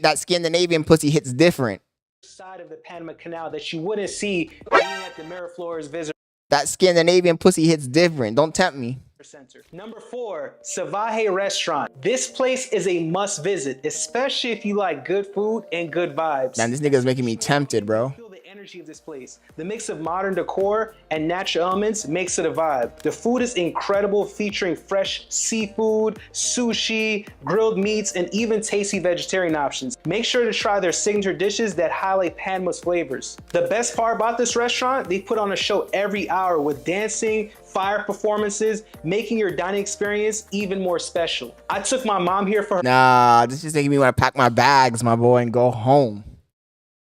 That Scandinavian pussy hits different. the side of the Panama Canal that you wouldn't see being at the Miraflores Visitor That Scandinavian pussy hits different. Don't tempt me. Center. Number 4, Savaje Restaurant. This place is a must visit, especially if you like good food and good vibes. Man, this nigga is making me tempted, bro. Feel the energy of this place. The mix of modern decor and natural elements makes it a vibe. The food is incredible, featuring fresh seafood, sushi, grilled meats, and even tasty vegetarian options. Make sure to try their signature dishes that highlight Panama's flavors. The best part about this restaurant, they put on a show every hour with dancing, fire performances, making your dining experience even more special. I took my mom here for her Nah, this is making me want to pack my bags, my boy, and go home.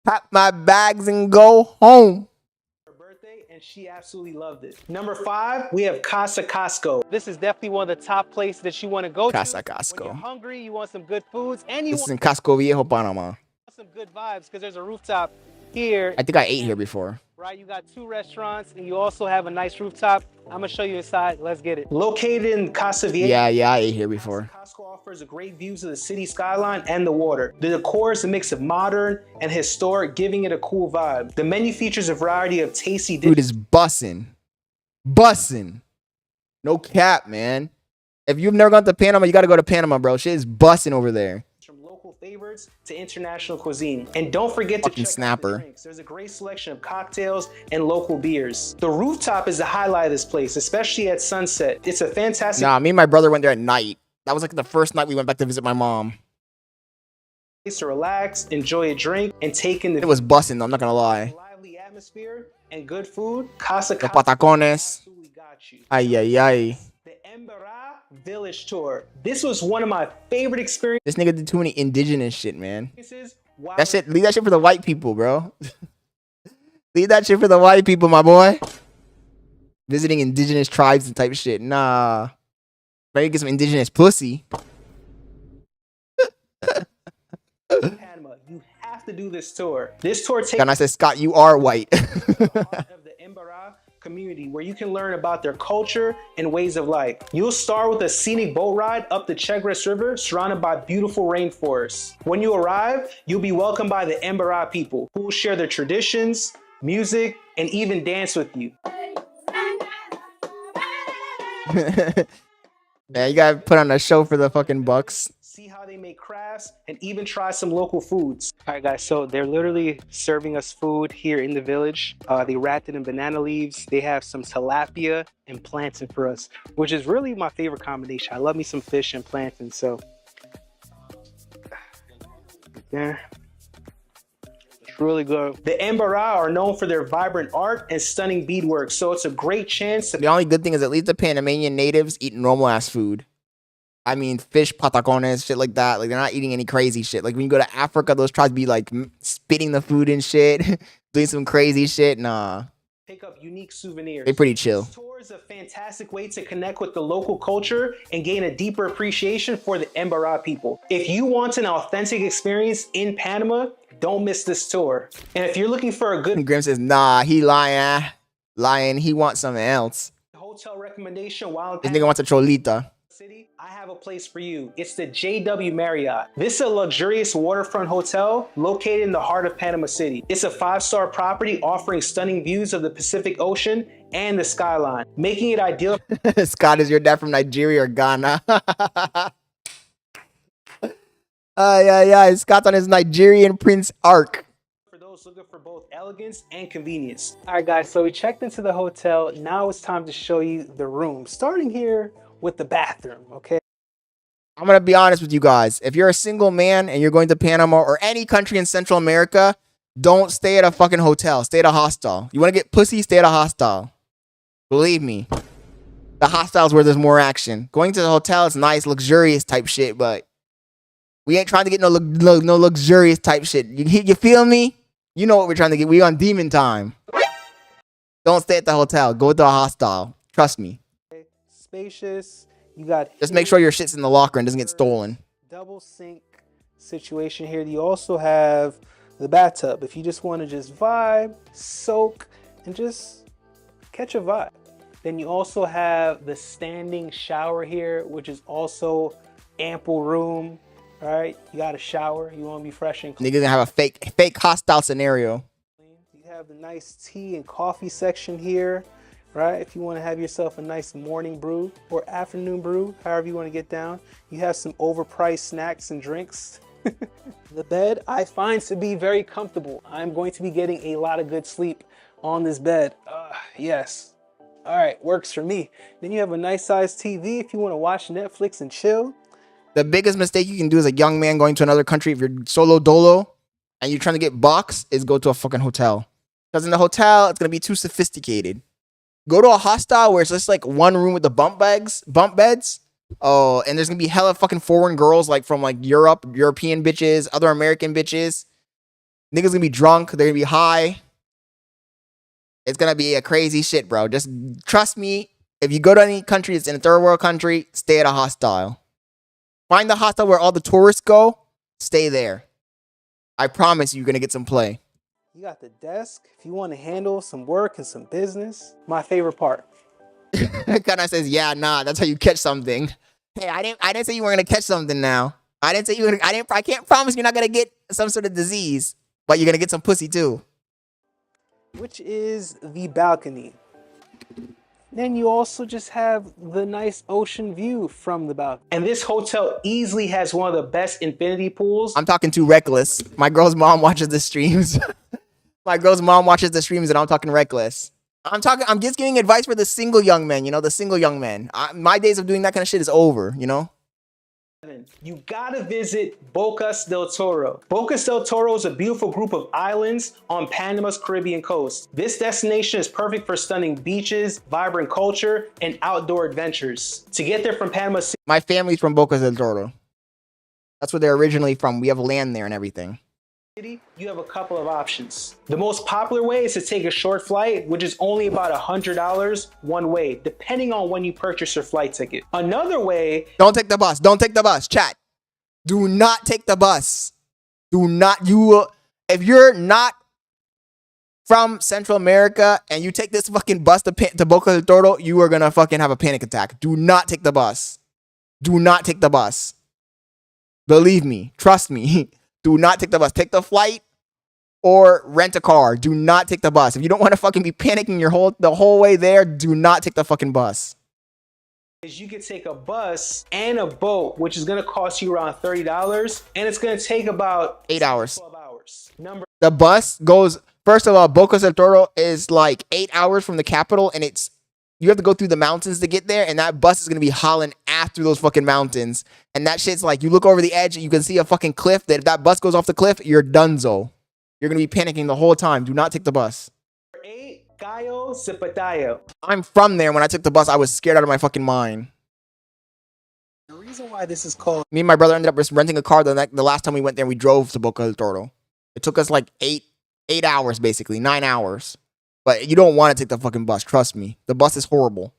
Pack my bags and go home. birthday, and she absolutely loved it. Number 5, we have Casa Costco. This is definitely one of the top places that you want to go Casa to. Costco. When you're hungry, you want some good foods, and you This is in want Casco Viejo, Panama. some good vibes because there's a rooftop here. I think I ate here before. Right, you got 2 restaurants, and you also have a nice rooftop. I'm gonna show you inside. Let's get it. Located in Casa Vieja. Yeah, I ate here before. Costco offers a great views of the city skyline and the water. The decor is a mix of modern and historic, giving it a cool vibe. The menu features a variety of tasty Food dishes. is bussin'. Bussin'. No cap, man. If you've never gone to Panama, you gotta go to Panama, bro. Shit is bussin' over there. From local favorites to international cuisine. And don't forget to Fucking check out snapper. the drinks. There's a great selection of cocktails and local beers. The rooftop is the highlight of this place, especially at sunset. It's a fantastic Nah, me and my brother went there at night. That was like the first night we went back to visit my mom. place to relax, enjoy a drink, and take in the It was bussin', though, I'm not gonna lie. lively atmosphere and good food. Casa The Costco patacones. absolutely got you. Ay, ay, ay. The Embera Village Tour. This was one of my favorite experiences. This nigga did too many indigenous shit, man. Wow. That shit, leave that shit for the white people, bro. Leave that shit for the white people, my boy. Visiting indigenous tribes and type shit. Nah. Better get some indigenous pussy. Panama, you have to do this tour. This tour takes And I said, Scott, you are white. of the Embera community where you can learn about their culture and ways of life. You'll start with a scenic boat ride up the Chagres River surrounded by beautiful rainforests. When you arrive, you'll be welcomed by the Embera people who will share their traditions, music, and even dance with you. Man, you gotta put on a show for the fucking bucks. See how they make make crafts, and even try some local foods. All right, guys, so they're literally serving us food here in the village. They wrapped it in banana leaves. They have some tilapia and plantain for us, which is really my favorite combination. I love me some fish and plantain, so there. It's really good. The Embarra are known for their vibrant art and stunning beadwork, so it's a great chance to... The only good thing is at least the Panamanian natives eat normal ass food. I mean, fish, patacones, shit like that. Like, they're not eating any crazy shit. Like, when you go to Africa, those tribes be, like, spitting the food and shit. Doing some crazy shit. Nah. Pick up unique souvenirs. They're pretty chill. This tour is a fantastic way to connect with the local culture and gain a deeper appreciation for the Embarra people. If you want an authentic experience in Panama, don't miss this tour. And if you're looking for a good... Grim says, nah, he lying. Lying. He wants something else. Hotel recommendation while in This nigga wants a cholita. City, I have a place for you. It's the JW Marriott. This is a luxurious waterfront hotel located in the heart of Panama City. It's a 5-star property offering stunning views of the Pacific Ocean and the skyline, making it ideal. Scott, is your dad from Nigeria or Ghana? Yeah. Scott's on his Nigerian Prince arc. For those looking for both elegance and convenience. All right, guys, so we checked into the hotel. Now it's time to show you the room, starting here with the bathroom, okay? I'm going to be honest with you guys. If you're a single man and you're going to Panama or any country in Central America, don't stay at a fucking hotel. Stay at a hostel. You want to get pussy? Stay at a hostel. Believe me. The hostel's where there's more action. Going to the hotel is nice, luxurious type shit, but we ain't trying to get no luxurious type shit. You feel me? You know what we're trying to get. We on demon time. Don't stay at the hotel. Go to a hostel. Trust me. Spacious. You got just make sure your shit's in the locker and doesn't get stolen. Double sink situation here. You also have the bathtub. If you just want to just vibe, soak, and just catch a vibe. Then you also have the standing shower here, which is also ample room. All right, you got a shower. You want to be fresh and clean. Niggas gonna have a fake hostile scenario. You have the nice tea and coffee section here. Right, if you want to have yourself a nice morning brew or afternoon brew, however you want to get down. You have some overpriced snacks and drinks. The bed I find to be very comfortable. I'm going to be getting a lot of good sleep on this bed. Yes. All right, works for me. Then you have a nice sized TV if you want to watch Netflix and chill. The biggest mistake you can do as a young man going to another country, if you're solo dolo and you're trying to get box, is go to a fucking hotel. Because in the hotel, it's going to be too sophisticated. Go to a hostel where it's just like one room with the bump beds. Oh, and there's gonna be hella fucking foreign girls like from like Europe, European bitches, other American bitches. Niggas gonna be drunk. They're gonna be high. It's gonna be a crazy shit, bro. Just trust me. If you go to any country that's in a third world country, stay at a hostel. Find the hostel where all the tourists go. Stay there. I promise you're gonna get some play. You got the desk if you want to handle some work and some business. My favorite part. Kinda says, yeah, nah, that's how you catch something. Hey, I didn't say you weren't gonna catch something now. I didn't say you were gonna, I can't promise you're not gonna get some sort of disease, but you're gonna get some pussy too. Which is the balcony. Then you also just have the nice ocean view from the balcony. And this hotel easily has one of the best infinity pools. I'm talking too reckless. My girl's mom watches the streams. My girl's mom watches the streams and I'm talking reckless. I'm just giving advice for the single young men, you know, the single young men. My days of doing that kind of shit is over, you know? You gotta visit Bocas del Toro. Bocas del Toro is a beautiful group of islands on Panama's Caribbean coast. This destination is perfect for stunning beaches, vibrant culture, and outdoor adventures. To get there from Panama City... My family's from Bocas del Toro. That's where they're originally from. We have land there and everything. You have a couple of options. The most popular way is to take a short flight, which is only about $100 one way, depending on when you purchase your flight ticket. Another way... Don't take the bus. Don't take the bus. Chat. Do not take the bus. Do not... If you're not from Central America and you take this fucking bus to Bocas del Toro, you are gonna fucking have a panic attack. Do not take the bus. Do not take the bus. Believe me. Trust me. Do not take the bus. Take the flight or rent a car. Do not take the bus. If you don't want to fucking be panicking the whole way there, do not take the fucking bus. is you could take a bus and a boat, which is gonna cost you around $30, and it's gonna take about 8 hours. 12 hours. The bus goes, first of all, Bocas del Toro is like 8 hours from the capital, and you have to go through the mountains to get there, and that bus is gonna be hauling after those fucking mountains. And that shit's like, you look over the edge and you can see a fucking cliff, that if that bus goes off the cliff, you're donezo. You're gonna be panicking the whole time. Do not take the bus. 8, Cayo Zapatayo. I'm from there. When I took the bus, I was scared out of my fucking mind. The reason why this is called... Me and my brother ended up renting a car the last time we went there. We drove to Boca del Toro. It took us like 8 hours, basically 9 hours. But you don't want to take the fucking bus. Trust me, the bus is horrible.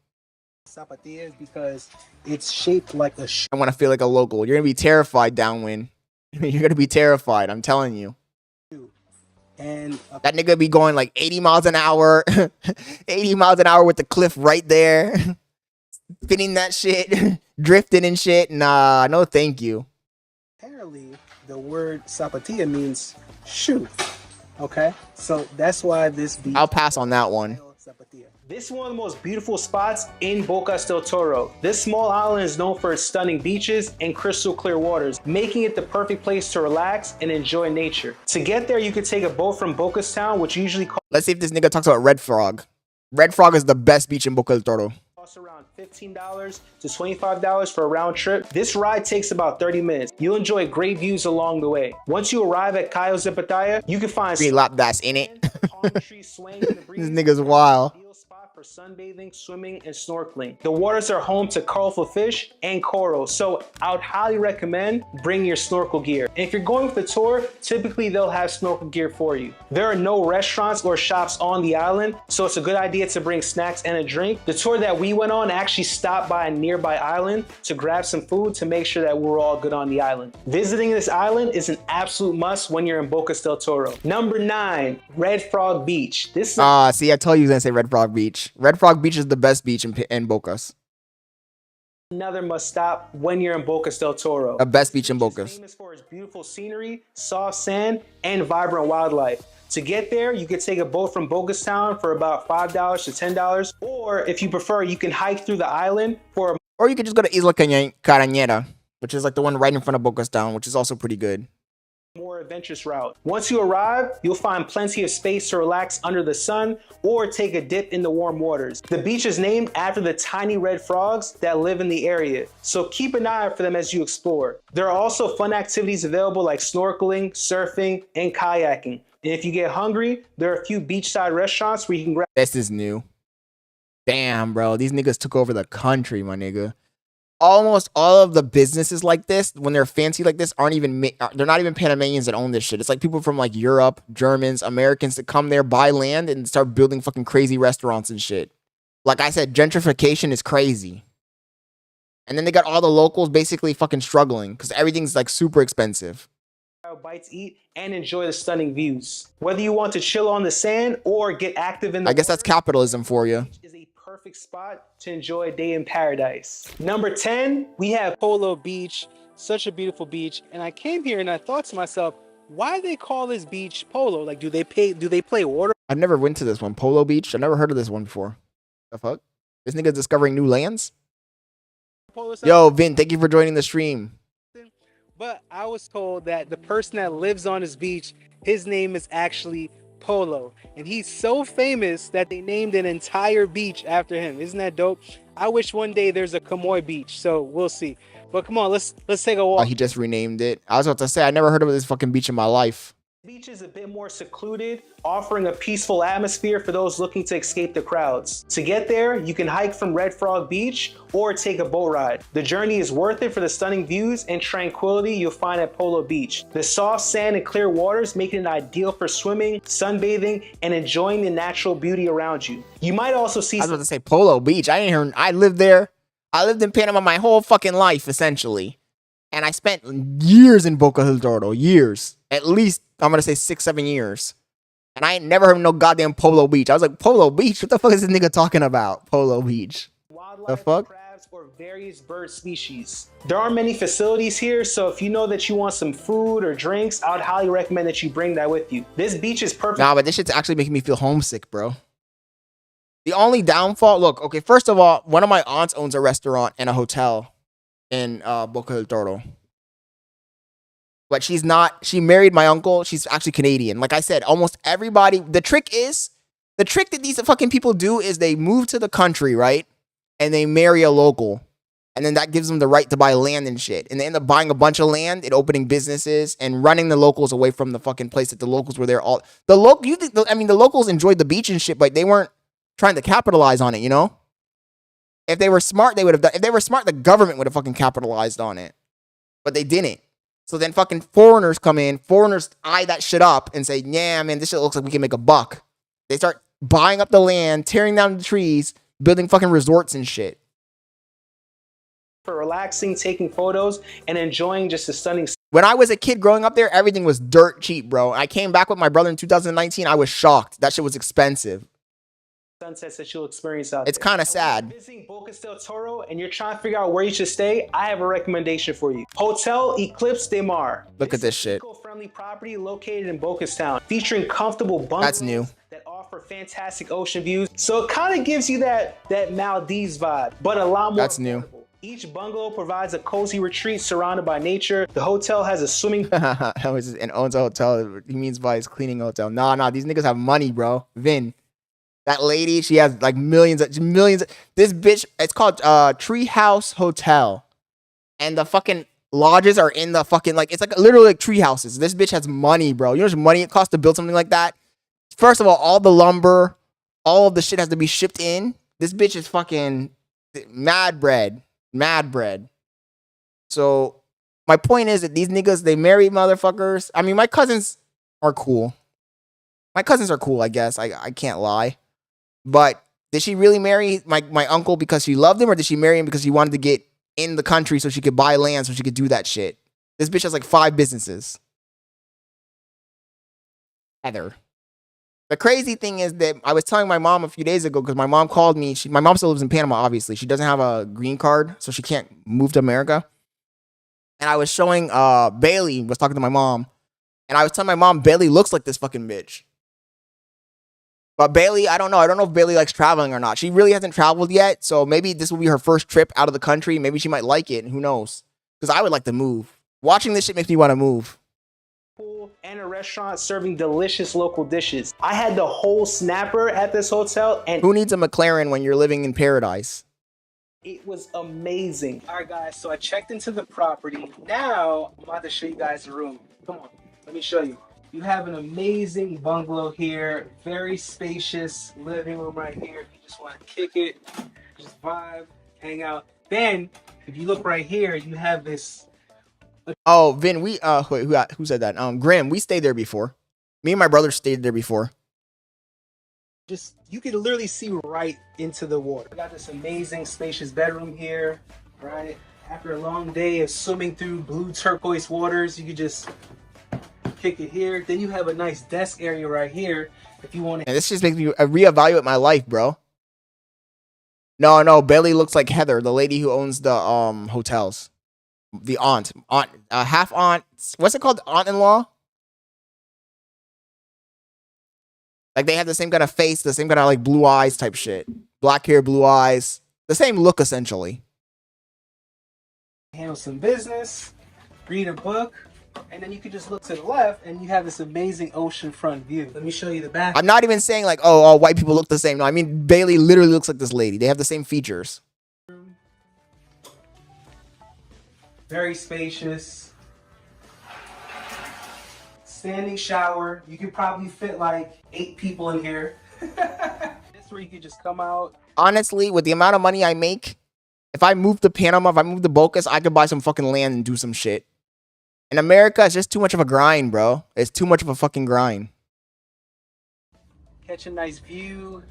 Zapatillas because it's shaped like a I want to feel like a local. You're gonna be terrified downwind. You're gonna be terrified. I'm telling you. And that nigga be going like 80 miles an hour, 80 miles an hour with the cliff right there, spinning that shit, drifting and shit. Nah, no, thank you. Apparently, the word zapatilla means shoe. Okay, so that's why this beach. I'll pass on that one. This is one of the most beautiful spots in Bocas del Toro. This small island is known for its stunning beaches and crystal clear waters, making it the perfect place to relax and enjoy nature. To get there, you could take a boat from Bocas Town, which usually costs... Let's see if this nigga talks about Red Frog. Red Frog is the best beach in Boca del Toro. Costs around $15 to $25 for a round trip. This ride takes about 30 minutes. You'll enjoy great views along the way. Once you arrive at Cayo Zapatilla, you can find... lap that's in it. Palm trees swaying in the breeze. This nigga's wild. For sunbathing, swimming, and snorkeling. The waters are home to colorful fish and coral, so I would highly recommend bring your snorkel gear. And if you're going with a tour, typically they'll have snorkel gear for you. There are no restaurants or shops on the island, so it's a good idea to bring snacks and a drink. The tour that we went on actually stopped by a nearby island to grab some food to make sure that we're all good on the island. Visiting this island is an absolute must when you're in Bocas del Toro. Number 9, Red Frog Beach. This is see, I told you he was gonna say Red Frog Beach. Red Frog Beach is the best beach in Bocas. another must stop when you're in Bocas del Toro. The best beach in Bocas. It's famous for its beautiful scenery, soft sand, and vibrant wildlife. To get there, you could take a boat from Bocas Town for about $5 to $10, or if you prefer, you can hike through the island for... Or you could just go to Isla Carañera, which is like the one right in front of Bocas Town, which is also pretty good. More adventurous route. Once you arrive, you'll find plenty of space to relax under the sun or take a dip in the warm waters. The beach is named after the tiny red frogs that live in the area, so keep an eye out for them as you explore. There are also fun activities available like snorkeling, surfing, and kayaking. And if you get hungry, there are a few beachside restaurants where you can grab... This is new. Damn, bro. These niggas took over the country, my nigga. Almost all of the businesses like this, when they're fancy like this, they're not even Panamanians that own this shit. It's like people from like Europe, Germans, Americans that come there, buy land, and start building fucking crazy restaurants and shit. Like I said, gentrification is crazy. And then they got all the locals basically fucking struggling because everything's like super expensive. Bites, eat, and enjoy the stunning views. Whether you want to chill on the sand or get active in the I guess that's capitalism for you. Is a perfect spot to enjoy a day in paradise. Number 10, we have Polo Beach. Such a beautiful beach. And I came here and I thought to myself, why do they call this beach Polo? Like, do they play water? I've never went to this one, Polo Beach. I've never heard of this one before. The fuck? This nigga's discovering new lands? Yo, Vin, thank you for joining the stream. But I was told that the person that lives on this beach, his name is actually Polo. And he's so famous that they named an entire beach after him. Isn't that dope? I wish one day there's a Kamoy beach, so we'll see. But come on, let's take a walk. Oh, he just renamed it. I was about to say, I never heard of this fucking beach in my life. The beach is a bit more secluded, offering a peaceful atmosphere for those looking to escape the crowds. To get there, you can hike from Red Frog Beach or take a boat ride. The journey is worth it for the stunning views and tranquility you'll find at Polo Beach. The soft sand and clear waters make it ideal for swimming, sunbathing, and enjoying the natural beauty around you. You might also see... I was about to say Polo Beach. I lived there. I lived in Panama my whole fucking life, essentially. And I spent years in Boca del Toro. Years. At least, I'm going to say 6-7 years. And I ain't never heard of no goddamn Polo Beach. I was like, Polo Beach? What the fuck is this nigga talking about? Polo Beach. The fuck? Crabs or various bird species. There are many facilities here, so if you know that you want some food or drinks, I would highly recommend that you bring that with you. This beach is perfect. Nah, but this shit's actually making me feel homesick, bro. The only downfall, look, okay, first of all, one of my aunts owns a restaurant and a hotel in Boca del Toro. But she's not, she married my uncle. She's actually Canadian. Like I said, almost everybody, the trick that these fucking people do is they move to the country, right? And they marry a local. And then that gives them the right to buy land and shit. And they end up buying a bunch of land and opening businesses and running the locals away from the fucking place that the locals were there all. The locals enjoyed the beach and shit, but they weren't trying to capitalize on it, you know? If they were smart, they would have done. If they were smart, the government would have fucking capitalized on it. But they didn't. So then fucking foreigners come in, foreigners eye that shit up and say, yeah, man, this shit looks like we can make a buck. They start buying up the land, tearing down the trees, building fucking resorts and shit. For relaxing, taking photos, and enjoying just a stunning. When I was a kid growing up there, everything was dirt cheap, bro. I came back with my brother in 2019. I was shocked. That shit was expensive. Sunsets that you'll experience out It's there. kind of sad. If you're visiting Boca del Toro and you're trying to figure out where you should stay, I have a recommendation for you. Hotel Eclipse de Mar. Look at this shit. Eco-friendly property located in Boca's Town, featuring comfortable bungalows. That's new. That offer fantastic ocean views. So it kind of gives you that Maldives vibe, but a lot more. That's new. Each bungalow provides a cozy retreat surrounded by nature. The hotel has a swimming and owns a hotel. He means by his cleaning hotel. Nah, these niggas have money, bro. Vin. That lady, she has like millions. This bitch, it's called Treehouse Hotel. And the fucking lodges are in the fucking, like, it's like literally like tree houses. This bitch has money, bro. You know how much money it costs to build something like that? First of all the lumber, all of the shit has to be shipped in. This bitch is fucking mad bread. So my point is that these niggas, they marry motherfuckers. I mean, my cousins are cool. I guess. I can't lie. But did she really marry my uncle because she loved him, or did she marry him because she wanted to get in the country so she could buy land so she could do that shit? This bitch has like 5 businesses. Heather. The crazy thing is that I was telling my mom a few days ago, because my mom called me. My mom still lives in Panama, obviously. She doesn't have a green card, so she can't move to America. And I was showing Bailey, was talking to my mom, and I was telling my mom, Bailey looks like this fucking bitch. But Bailey, I don't know if Bailey likes traveling or not. She really hasn't traveled yet, so maybe this will be her first trip out of the country. Maybe she might like it, who knows? Because I would like to move. Watching this shit makes me want to move. Pool and a restaurant serving delicious local dishes. I had the whole snapper at this hotel, and who needs a McLaren when you're living in paradise? It was amazing. All right, guys, so I checked into the property. Now, I'm about to show you guys the room. Come on, let me show you. You have an amazing bungalow here, very spacious living room right here. If you just want to kick it, just vibe, hang out. Then, if you look right here, you have this. Oh, Vin, wait, who said that? Grim, we stayed there before. Me and my brother stayed there before. Just, you can literally see right into the water. We got this amazing spacious bedroom here, right? After a long day of swimming through blue turquoise waters, you could just kick it here. Then you have a nice desk area right here if you want to. And this just makes me reevaluate my life, bro. No, Bailey looks like Heather, the lady who owns the hotels. The aunt, half aunt. What's it called? Aunt-in-law. Like they have the same kind of face, the same kind of like blue eyes type shit. Black hair, blue eyes. The same look essentially. Handle some business, read a book, and then you can just look to the left and you have this amazing oceanfront view. Let me show you the back. I'm not even saying like, oh, white people look the same. No, I mean Bailey literally looks like this lady. They have the same features. Very spacious. Standing shower. You could probably fit like 8 people in here. That's where you could just come out. Honestly, with the amount of money I make, if I move to Panama, if I move to Bocas, I could buy some fucking land and do some shit. In America, it's just too much of a grind, bro. It's too much of a fucking grind. Catch a nice view.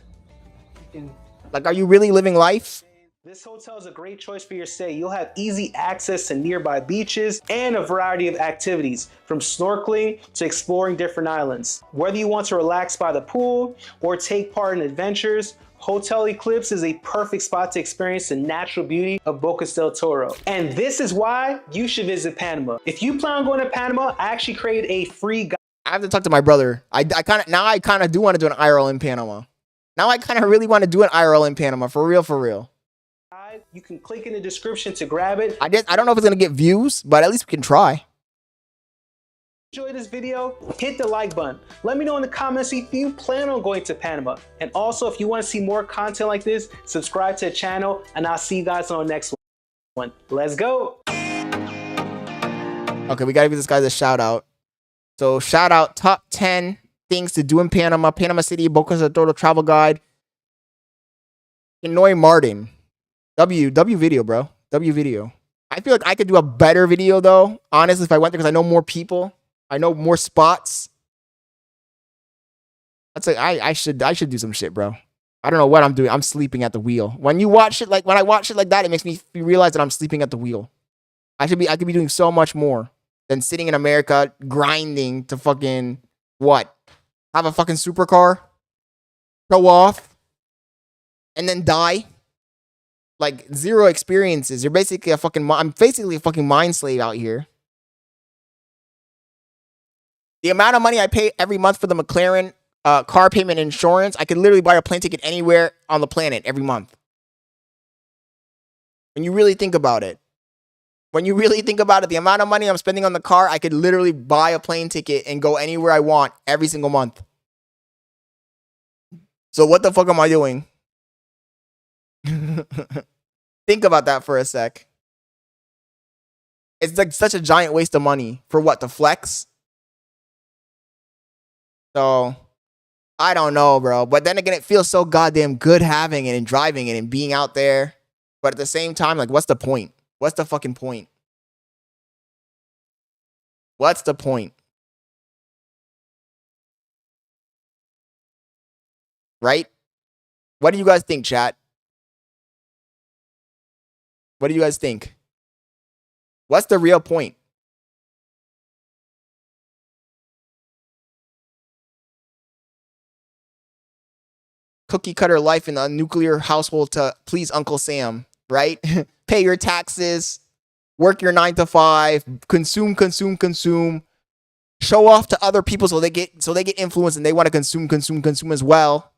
Like, are you really living life? This hotel is a great choice for your stay. You'll have easy access to nearby beaches and a variety of activities, from snorkeling to exploring different islands. Whether you want to relax by the pool or take part in adventures, Hotel Eclipse is a perfect spot to experience the natural beauty of Boca del Toro. And this is why you should visit Panama. If you plan on going to Panama, I actually created a free guide. I have to talk to my brother. I kind of do want to do an IRL in Panama. Now I kind of really want to do an IRL in Panama, for real, for real. You can click in the description to grab it. I don't know if it's gonna get views, but at least we can try. Enjoy this video, hit the like button. Let me know in the comments if you plan on going to Panama. And also, if you want to see more content like this, subscribe to the channel, and I'll see you guys on the next one. Let's go. Okay, we gotta give this guy a shout out. So shout out top 10 things to do in Panama, Panama City, Boca del Toro travel guide. Hanoi Martin. W video, bro. W video. I feel like I could do a better video though, honestly, if I went there, because I know more people. I know more spots. That's like I should do some shit, bro. I don't know what I'm doing. I'm sleeping at the wheel. When I watch it like that, it makes me realize that I'm sleeping at the wheel. I could be doing so much more than sitting in America grinding to fucking what? Have a fucking supercar, show off, and then die. Like zero experiences. You're basically I'm basically a fucking mind slave out here. The amount of money I pay every month for the McLaren car payment insurance, I could literally buy a plane ticket anywhere on the planet every month. When you really think about it. The amount of money I'm spending on the car, I could literally buy a plane ticket and go anywhere I want every single month. So what the fuck am I doing? Think about that for a sec. It's like such a giant waste of money. For what? To flex? So, I don't know, bro. But then again, it feels so goddamn good having it and driving it and being out there. But at the same time, like, what's the point? What's the fucking point? What's the point? Right? What do you guys think, chat? What do you guys think? What's the real point? Cookie cutter life in a nuclear household to please Uncle Sam, right? Pay your taxes, work your 9 to 5, consume. Show off to other people so they get influenced and they want to consume as well.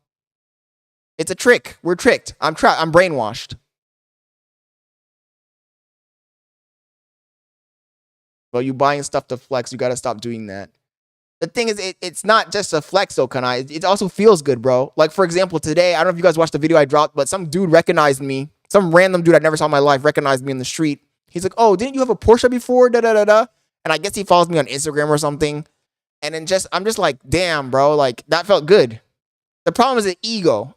It's a trick. We're tricked. I'm brainwashed. Well, you buying stuff to flex, you gotta stop doing that. The thing is, it's not just a flex though, Kanai. It also feels good, bro. Like, for example, today, I don't know if you guys watched the video I dropped, but some dude recognized me. Some random dude I never saw in my life recognized me in the street. He's like, oh, didn't you have a Porsche before? Da-da-da-da. And I guess he follows me on Instagram or something. And then I'm just like, damn, bro. Like, that felt good. The problem is the ego.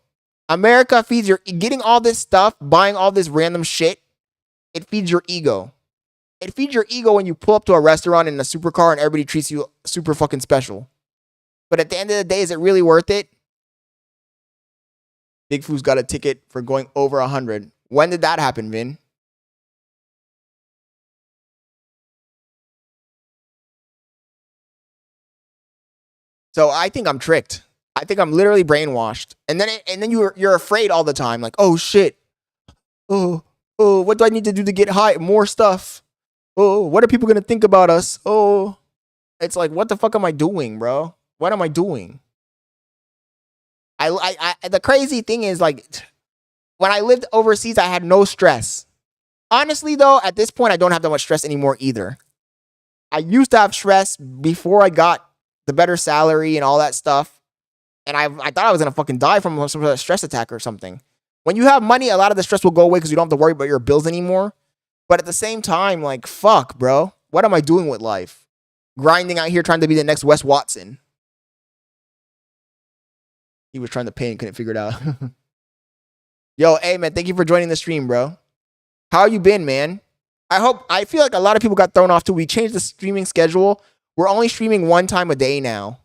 America feeds getting all this stuff, buying all this random shit. It feeds your ego. It feeds your ego when you pull up to a restaurant in a supercar and everybody treats you super fucking special. But at the end of the day, is it really worth it? Big Foo's got a ticket for going over 100. When did that happen, Vin? So I think I'm tricked. I think I'm literally brainwashed. And then you're afraid all the time. Like, oh shit. Oh, what do I need to do to get high? More stuff. Oh, what are people going to think about us? Oh, it's like, what the fuck am I doing, bro? What am I doing? The crazy thing is, like, when I lived overseas, I had no stress. Honestly, though, at this point, I don't have that much stress anymore either. I used to have stress before I got the better salary and all that stuff. And I thought I was going to fucking die from some sort of stress attack or something. When you have money, a lot of the stress will go away because you don't have to worry about your bills anymore. But at the same time, like, fuck, bro. What am I doing with life? Grinding out here trying to be the next Wes Watson. He was trying to pay and couldn't figure it out. Yo, hey, man, thank you for joining the stream, bro. How you been, man? I feel like a lot of people got thrown off, too. We changed the streaming schedule. We're only streaming one time a day now.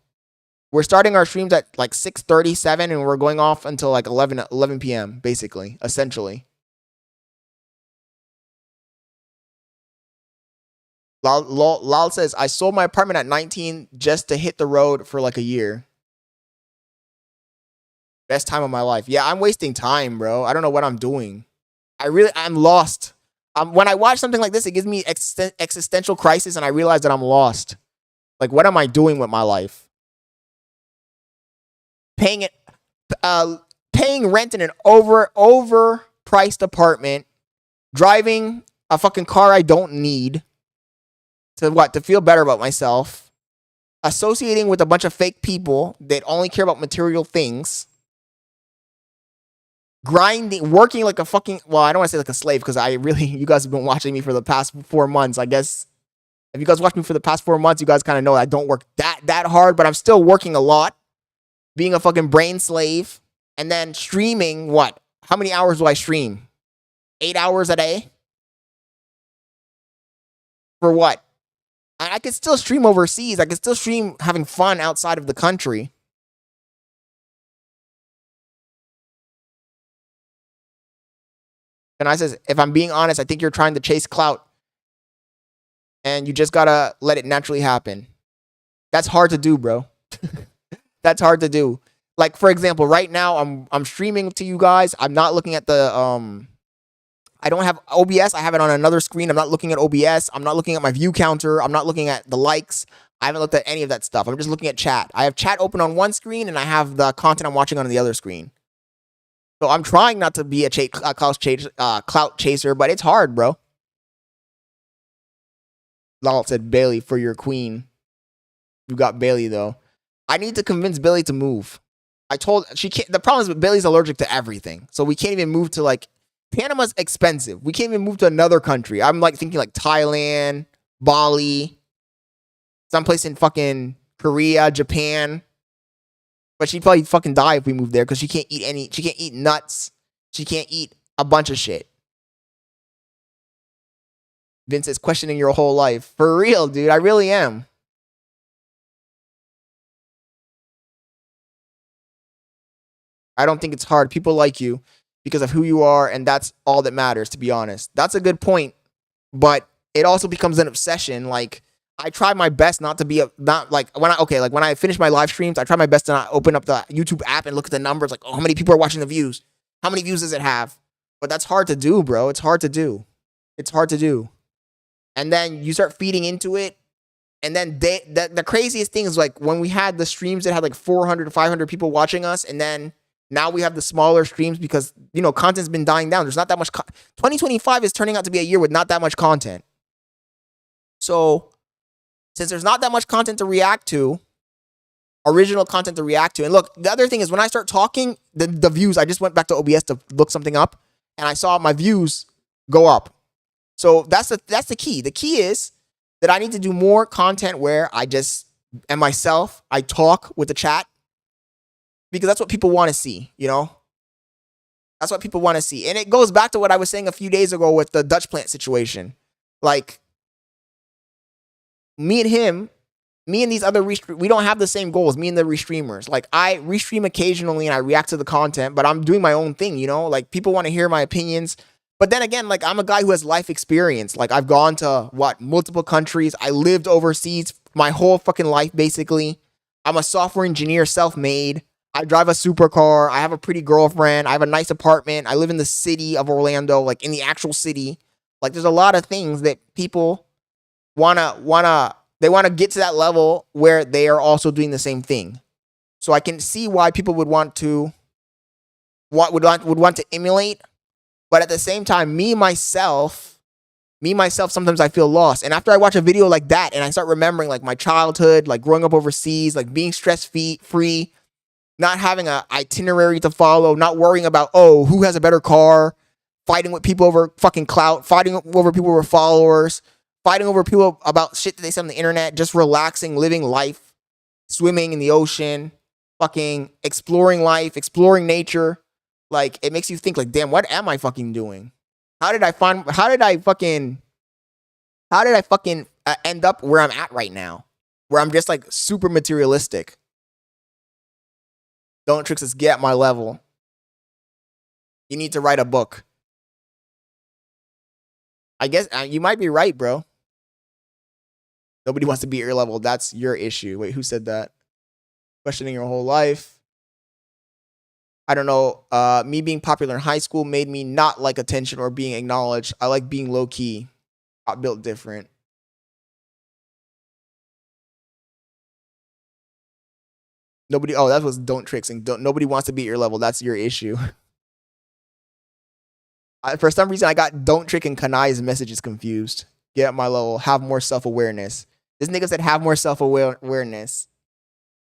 We're starting our streams at, like, 6:37, and we're going off until, like, 11 p.m., basically, essentially. Lal says, I sold my apartment at 19 just to hit the road for like a year. Best time of my life. Yeah, I'm wasting time, bro. I don't know what I'm doing. I'm lost. When I watch something like this, it gives me existential crisis and I realize that I'm lost. Like, what am I doing with my life? Paying paying rent in an overpriced apartment, driving a fucking car I don't need to feel better about myself, associating with a bunch of fake people that only care about material things, grinding, working like a fucking, well, I don't want to say like a slave because you guys have been watching me for the past 4 months. I guess if you guys watched me for the past 4 months, you guys kind of know I don't work that hard, but I'm still working a lot, being a fucking brain slave, and then streaming what? How many hours do I stream? 8 hours a day? For what? I could still stream overseas. I could still stream having fun outside of the country. And I says, if I'm being honest, I think you're trying to chase clout. And you just gotta let it naturally happen. That's hard to do, bro. That's hard to do. Like, for example, right now I'm streaming to you guys. I'm not looking at the I don't have OBS. I have it on another screen. I'm not looking at OBS. I'm not looking at my view counter. I'm not looking at the likes. I haven't looked at any of that stuff. I'm just looking at chat. I have chat open on one screen and I have the content I'm watching on the other screen. So I'm trying not to be a clout chaser, but it's hard, bro. Lol said Bailey for your queen. You got Bailey though. I need to convince Bailey to move. She can't. The problem is Bailey's allergic to everything, so we can't even move to like. Panama's expensive. We can't even move to another country. I'm like thinking like Thailand, Bali, someplace in fucking Korea, Japan. But she'd probably fucking die if we moved there because she can't eat nuts. She can't eat a bunch of shit. Vince is questioning your whole life. For real, dude. I really am. I don't think it's hard. People like you because of who you are, and that's all that matters, to be honest. That's a good point, but it also becomes an obsession. Like, I try my best not to be when I finish my live streams, I try my best to not open up the YouTube app and look at the numbers, like, oh, how many people are watching the views? How many views does it have? But that's hard to do, bro. It's hard to do. It's hard to do. And then you start feeding into it, and then the craziest thing is like when we had the streams that had like 400 to 500 people watching us, and then now we have the smaller streams because, you know, content's been dying down. There's not that much. 2025 is turning out to be a year with not that much content. So, since there's not that much content to react to, original content to react to, and look, the other thing is when I start talking, the views, I just went back to OBS to look something up, and I saw my views go up. So that's the key. The key is that I need to do more content where I just am myself. I talk with the chat. Because that's what people want to see, you know? That's what people want to see. And it goes back to what I was saying a few days ago with the Dutch plant situation. Like, me and these other we don't have the same goals, me and the restreamers. Like, I restream occasionally and I react to the content, but I'm doing my own thing, you know? Like, people want to hear my opinions. But then again, like, I'm a guy who has life experience. Like, I've gone to, multiple countries. I lived overseas my whole fucking life, basically. I'm a software engineer, self-made. I drive a supercar. I have a pretty girlfriend. I have a nice apartment. I live in the city of Orlando, like in the actual city. Like, there's a lot of things that people wanna get to that level where they are also doing the same thing. So I can see why people would want to emulate, but at the same time, me myself, sometimes I feel lost. And after I watch a video like that and I start remembering like my childhood, like growing up overseas, like being stress-free, not having an itinerary to follow, not worrying about, oh, who has a better car, fighting with people over fucking clout, fighting over people over followers, fighting over people about shit that they said on the internet, just relaxing, living life, swimming in the ocean, fucking exploring life, exploring nature. Like, it makes you think, like, damn, what am I fucking doing? How did I fucking end up where I'm at right now? Where I'm just, like, super materialistic. Don't tricks us get at my level. You need to write a book. I guess you might be right, bro. Nobody wants to be your level. That's your issue. Wait, who said that? Questioning your whole life. I don't know. Me being popular in high school made me not like attention or being acknowledged. I like being low key. Got built different. Nobody. Oh, that was don't tricks and don't. Nobody wants to be at your level. That's your issue. For some reason, I got don't trick and Kanai's messages confused. Get at my level. Have more self awareness. This nigga said have more self awareness.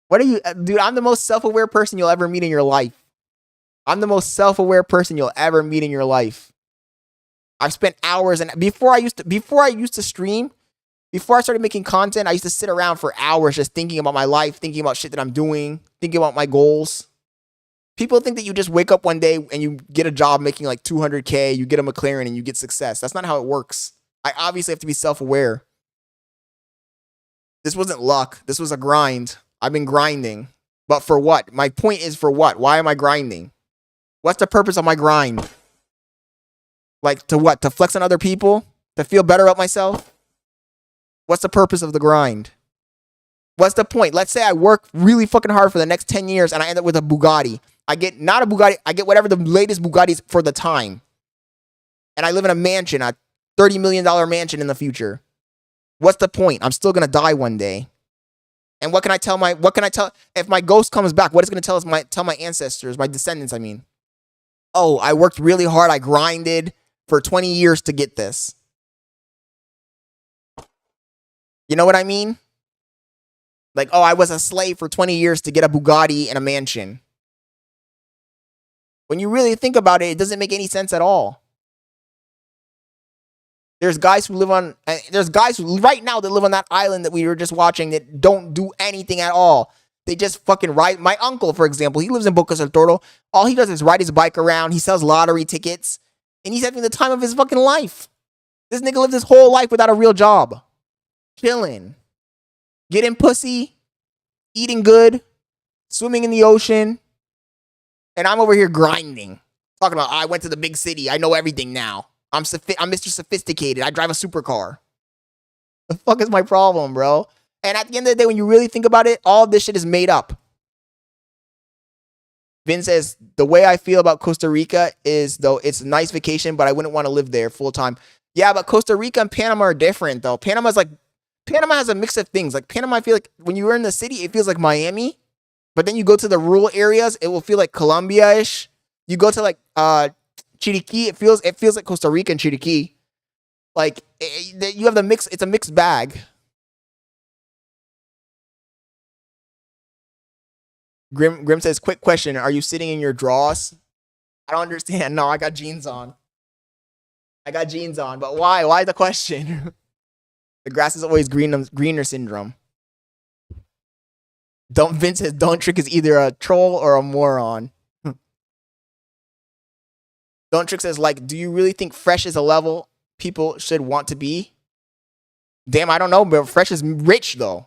What are you, dude? I'm the most self aware person you'll ever meet in your life. I'm the most self aware person you'll ever meet in your life. I've spent hours and before I used to stream. Before I started making content, I used to sit around for hours just thinking about my life, thinking about shit that I'm doing, thinking about my goals. People think that you just wake up one day and you get a job making like 200K, you get a McLaren and you get success. That's not how it works. I obviously have to be self-aware. This wasn't luck. This was a grind. I've been grinding. But for what? My point is for what? Why am I grinding? What's the purpose of my grind? Like to what? To flex on other people? To feel better about myself? What's the purpose of the grind? What's the point? Let's say I work really fucking hard for the next 10 years and I end up with a Bugatti. I get not a Bugatti, I get whatever the latest Bugatti is for the time. And I live in a mansion, a $30 million mansion in the future. What's the point? I'm still gonna die one day. And what can I tell if my ghost comes back? What is it gonna tell my ancestors, my descendants, I mean? Oh, I worked really hard, I grinded for 20 years to get this. You know what I mean? Like, oh, I was a slave for 20 years to get a Bugatti and a mansion. When you really think about it, it doesn't make any sense at all. There's guys who live on, right now that live on that island that we were just watching that don't do anything at all. They just fucking ride. My uncle, for example, he lives in Bocas del Toro. All he does is ride his bike around. He sells lottery tickets. And he's having the time of his fucking life. This nigga lived his whole life without a real job. Chilling. Getting pussy. Eating good. Swimming in the ocean. And I'm over here grinding. Talking about, I went to the big city. I know everything now. I'm Mr. Sophisticated. I drive a supercar. The fuck is my problem, bro? And at the end of the day, when you really think about it, all of this shit is made up. Vin says, the way I feel about Costa Rica is, though, it's a nice vacation, but I wouldn't want to live there full time. Yeah, but Costa Rica and Panama are different, though. Panama has a mix of things. Like, Panama, I feel like when you're in the city, it feels like Miami. But then you go to the rural areas, it will feel like Colombia-ish. You go to, like, Chiriquí, it feels like Costa Rica and Chiriquí. Like, you have the mix, it's a mixed bag. Grim says, quick question, are you sitting in your drawers? I don't understand. No, I got jeans on. But why? Why the question? The grass is always greener syndrome. Vince says, don't trick is either a troll or a moron. Don't trick says, like, do you really think fresh is a level people should want to be? Damn, I don't know, but fresh is rich, though.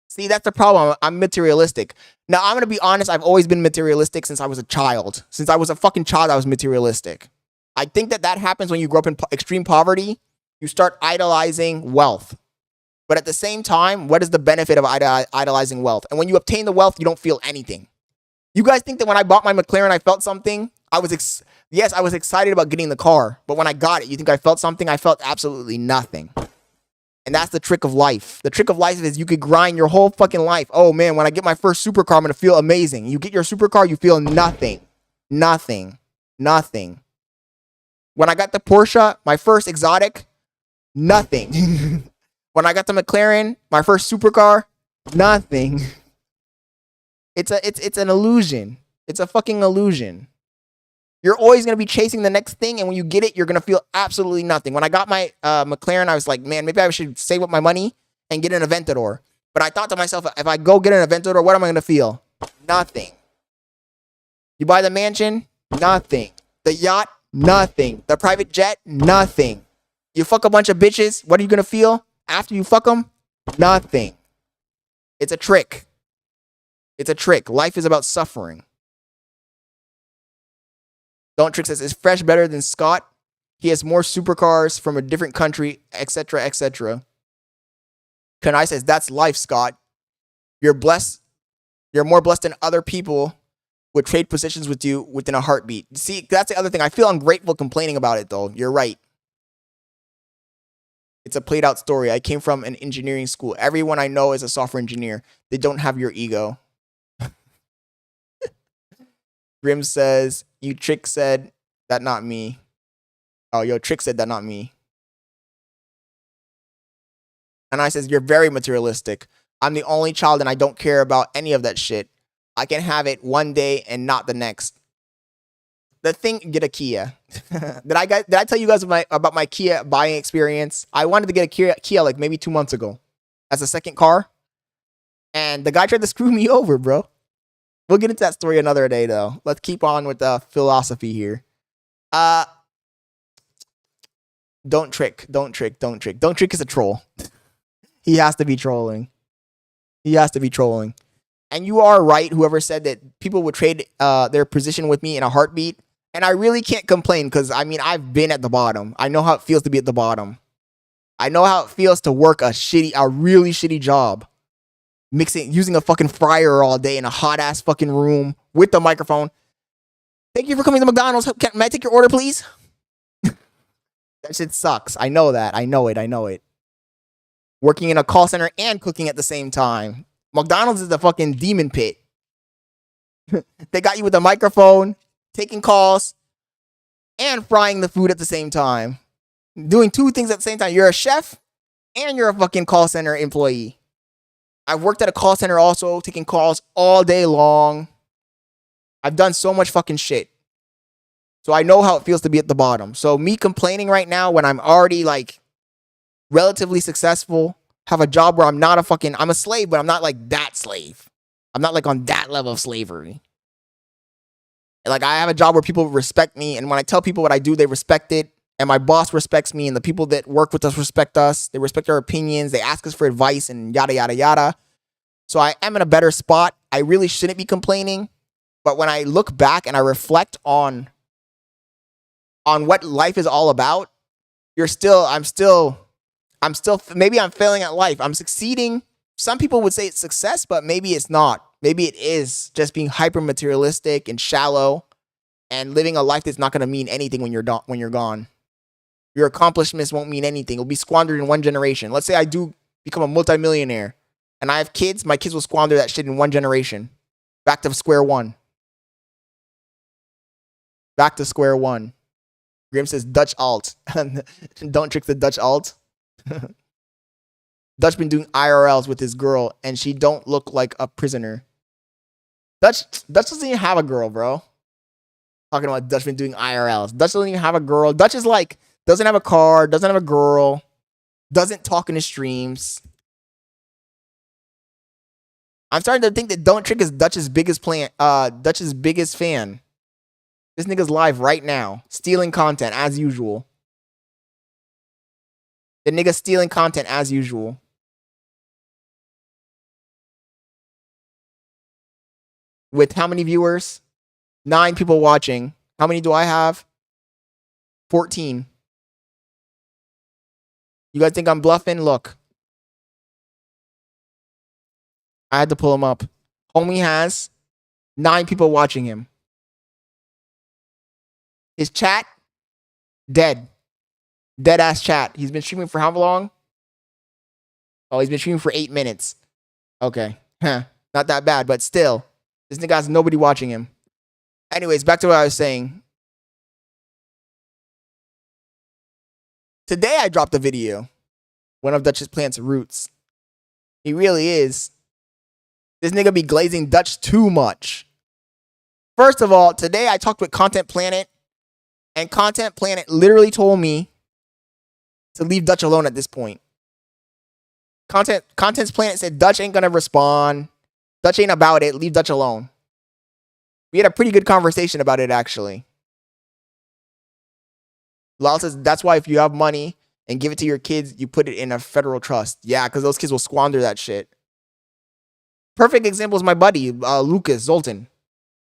See, that's the problem. I'm materialistic. Now, I'm going to be honest. I've always been materialistic since I was a child. Since I was a fucking child, I was materialistic. I think that happens when you grow up in extreme poverty. You start idolizing wealth. But at the same time, what is the benefit of idolizing wealth? And when you obtain the wealth, you don't feel anything. You guys think that when I bought my McLaren, I felt something? Yes, I was excited about getting the car. But when I got it, you think I felt something? I felt absolutely nothing. And that's the trick of life. The trick of life is you could grind your whole fucking life. Oh man, when I get my first supercar, I'm going to feel amazing. You get your supercar, you feel nothing. Nothing. Nothing. When I got the Porsche, my first exotic, nothing. When I got the McLaren, my first supercar, nothing. It's an illusion. It's a fucking illusion. You're always going to be chasing the next thing, and when you get it, you're going to feel absolutely nothing. When I got my McLaren, I was like, man, maybe I should save up my money and get an Aventador. But I thought to myself, if I go get an Aventador, what am I going to feel? Nothing. You buy the mansion? Nothing. The yacht? Nothing. The private jet? Nothing. You fuck a bunch of bitches, what are you going to feel after you fuck them? Nothing. It's a trick. It's a trick. Life is about suffering. Don't Trick says, is Fresh better than Scott? He has more supercars from a different country, etc., etc. Kanai says, that's life, Scott. You're blessed. You're more blessed than other people would trade positions with you within a heartbeat. See, that's the other thing. I feel ungrateful complaining about it, though. You're right. It's a played out story. I came from an engineering school. Everyone I know is a software engineer. They don't have your ego. Grim says, you Trick said that not me. Oh, yo, Trick said that not me. And I says, you're very materialistic. I'm the only child and I don't care about any of that shit. I can have it one day and not the next. The thing, get a Kia. Did I tell you guys about my Kia buying experience? I wanted to get a Kia like maybe 2 months ago as a second car. And the guy tried to screw me over, bro. We'll get into that story another day, though. Let's keep on with the philosophy here. Don't trick. Don't trick. Don't trick. Don't trick is a troll. He has to be trolling. He has to be trolling. And you are right, whoever said that people would trade their position with me in a heartbeat. And I really can't complain because, I mean, I've been at the bottom. I know how it feels to be at the bottom. I know how it feels to work a really shitty job. Using a fucking fryer all day in a hot-ass fucking room with the microphone. Thank you for coming to McDonald's. May I take your order, please? That shit sucks. I know that. I know it. Working in a call center and cooking at the same time. McDonald's is the fucking demon pit. They got you with a microphone, taking calls, and frying the food at the same time. Doing two things at the same time. You're a chef, and you're a fucking call center employee. I've worked at a call center also, taking calls all day long. I've done so much fucking shit. So I know how it feels to be at the bottom. So me complaining right now when I'm already like relatively successful, have a job where I'm a slave, but I'm not like that slave. I'm not like on that level of slavery. Like I have a job where people respect me, and when I tell people what I do, they respect it, and my boss respects me, and the people that work with us respect us. They respect our opinions. They ask us for advice and yada, yada, yada. So I am in a better spot. I really shouldn't be complaining. But when I look back and I reflect on what life is all about, maybe I'm failing at life. I'm succeeding. Some people would say it's success, but maybe it's not. Maybe it is just being hyper materialistic and shallow and living a life that's not going to mean anything when you're gone. Your accomplishments won't mean anything. It'll be squandered in one generation. Let's say I do become a multimillionaire and I have kids. My kids will squander that shit in one generation. Back to square one. Back to square one. Grim says Dutch alt. Don't trick the Dutch alt. Dutch been doing IRLs with his girl and she don't look like a prisoner. Dutch doesn't even have a girl, bro. Talking about Dutch been doing IRLs. Dutch doesn't even have a girl. Dutch is like, doesn't have a car, doesn't have a girl, doesn't talk in his streams. I'm starting to think that Don't Trick is Dutch's biggest fan. This nigga's live right now, stealing content as usual. The nigga's stealing content as usual. With how many viewers? 9 people watching. How many do I have? 14. You guys think I'm bluffing? Look. I had to pull him up. Homie has 9 people watching him. His chat, dead. Dead ass chat. He's been streaming for how long? Oh, he's been streaming for 8 minutes. Okay. Huh. Not that bad, but still. This nigga has nobody watching him. Anyways, back to what I was saying. Today I dropped a video. One of Dutch's plants' roots. He really is. This nigga be glazing Dutch too much. First of all, today I talked with Content Planet. And Content Planet literally told me to leave Dutch alone at this point. Content's Planet said Dutch ain't gonna respond. Dutch ain't about it. Leave Dutch alone. We had a pretty good conversation about it, actually. Lal says, that's why if you have money and give it to your kids, you put it in a federal trust. Yeah, because those kids will squander that shit. Perfect example is my buddy, Lucas Zoltan.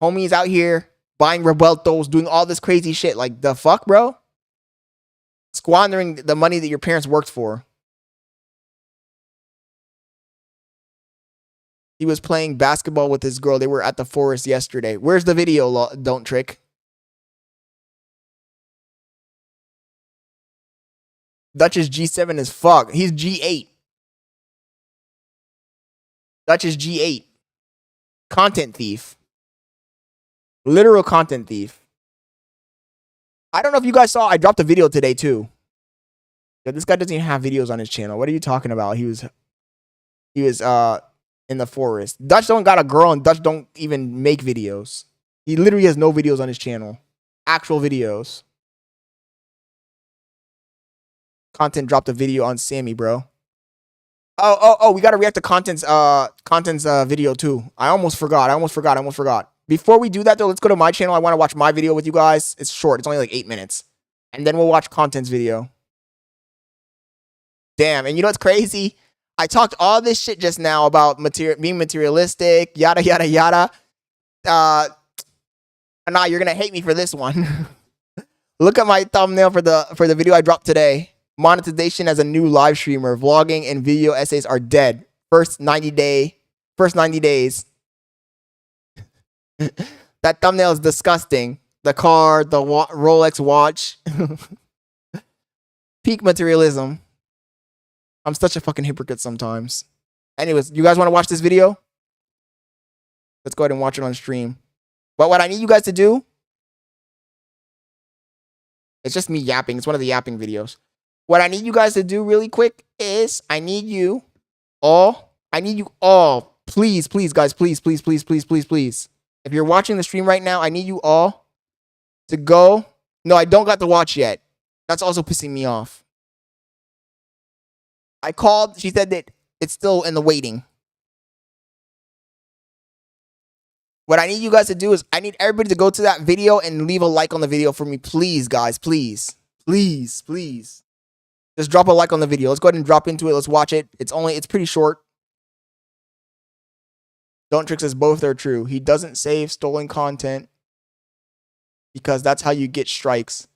Homie's out here buying Rebeltos, doing all this crazy shit. Like, the fuck, bro? Squandering the money that your parents worked for. He was playing basketball with his girl. They were at the forest yesterday. Where's the video, Don't Trick? Dutch is G7 as fuck. He's G8. Dutch is G8. Content thief. Literal content thief. I don't know if you guys saw, I dropped a video today too. Yeah, this guy doesn't even have videos on his channel. What are you talking about? He was in the forest. Dutch don't got a girl and Dutch don't even make videos. He literally has no videos on his channel. Actual videos. Content dropped a video on Sammy, bro. Oh, we gotta react to content's video too. I almost forgot. Before we do that though, let's go to my channel. I want to watch my video with you guys. It's short, it's only like 8 minutes. And then we'll watch content's video. Damn, and you know what's crazy? I talked all this shit just now about being materialistic, yada yada yada. Nah, you're gonna hate me for this one. Look at my thumbnail for the video I dropped today. Monetization as a new live streamer. Vlogging and video essays are dead. First 90 days. That thumbnail is disgusting. The car, the Rolex watch. Peak materialism. I'm such a fucking hypocrite sometimes. Anyways, you guys want to watch this video? Let's go ahead and watch it on stream. But what I need you guys to do, it's just me yapping. It's one of the yapping videos. What I need you guys to do really quick is I need you all, please, guys, please. If you're watching the stream right now, I need you all to go. No, I don't got to watch yet. That's also pissing me off. I called. She said that it's still in the waiting. What I need you guys to do is I need everybody to go to that video and leave a like on the video for me. Please, guys. Please. Just drop a like on the video. Let's go ahead and drop into it. Let's watch it. It's pretty short. Don't Trick says both are true. He doesn't save stolen content because that's how you get strikes.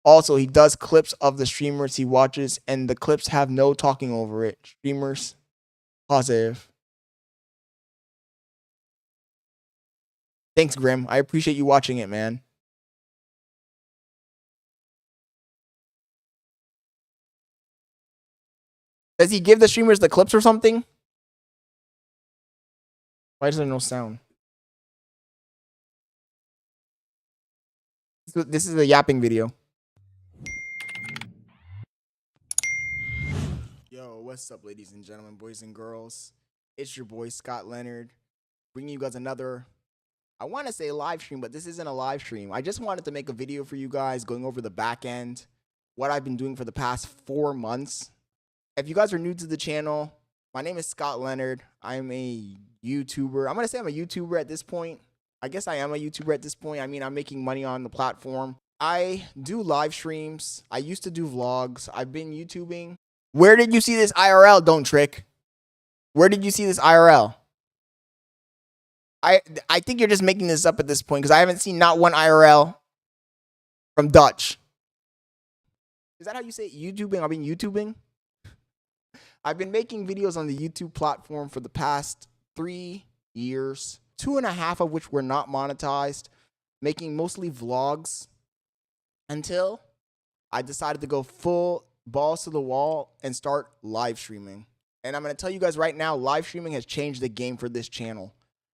Also, he does clips of the streamers he watches, and the clips have no talking over it. Streamers, positive. Thanks, Grim. I appreciate you watching it, man. Does he give the streamers the clips or something? Why is there no sound? This is a yapping video. Yo, what's up, ladies and gentlemen, boys and girls? It's your boy, Scott Leonard, bringing you guys another, I want to say live stream, but this isn't a live stream. I just wanted to make a video for you guys going over the back end, what I've been doing for the past 4 months. If you guys are new to the channel, my name is Scott Leonard. I'm a YouTuber. I'm going to say I'm a YouTuber at this point. I guess I am a YouTuber at this point. I mean, I'm making money on the platform. I do live streams. I used to do vlogs. I've been YouTubing. Where did you see this IRL, Don't Trick? Where did you see this IRL? I think you're just making this up at this point because I haven't seen not one IRL from Dutch. Is that how you say it? YouTubing? I've been YouTubing? I've been making videos on the YouTube platform for the past 3 years, 2.5 of which were not monetized, making mostly vlogs until I decided to go full balls to the wall and start live streaming. And I'm going to tell you guys right now, live streaming has changed the game for this channel.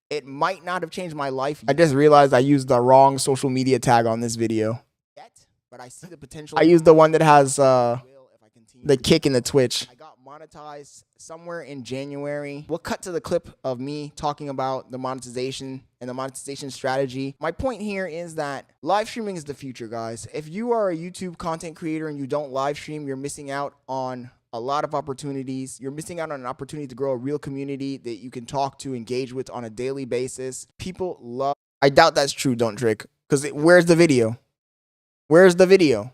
It might not have changed my life. I just realized I used the wrong social media tag on this video. But I see the potential. I used the one that has the kick in the Twitch. I got monetized somewhere in January. We'll cut to the clip of me talking about the monetization and the monetization strategy. My point here is that live streaming is the future, guys. If you are a YouTube content creator and you don't live stream, you're missing out on a lot of opportunities. You're missing out on an opportunity to grow a real community that you can talk to, engage with on a daily basis. People love. I doubt that's true, Don't Trick, because where's the video? Where's the video?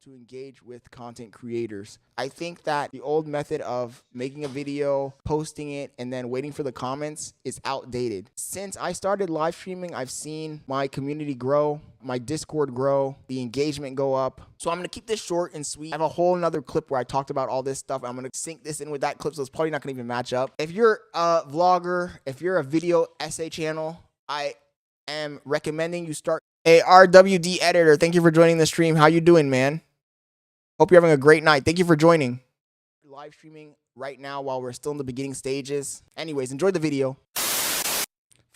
To engage with content creators. I think that the old method of making a video, posting it, and then waiting for the comments is outdated. Since I started live streaming, I've seen my community grow, my Discord grow, the engagement go up. So I'm going to keep this short and sweet. I have a whole nother clip where I talked about all this stuff. I'm going to sync this in with that clip, so it's probably not going to even match up. If you're a vlogger, if you're a video essay channel, I am recommending you start. Hey, RWD Editor, thank you for joining the stream. How you doing, man? Hope you're having a great night. Thank you for joining. Live streaming right now while we're still in the beginning stages. Anyways, enjoy the video.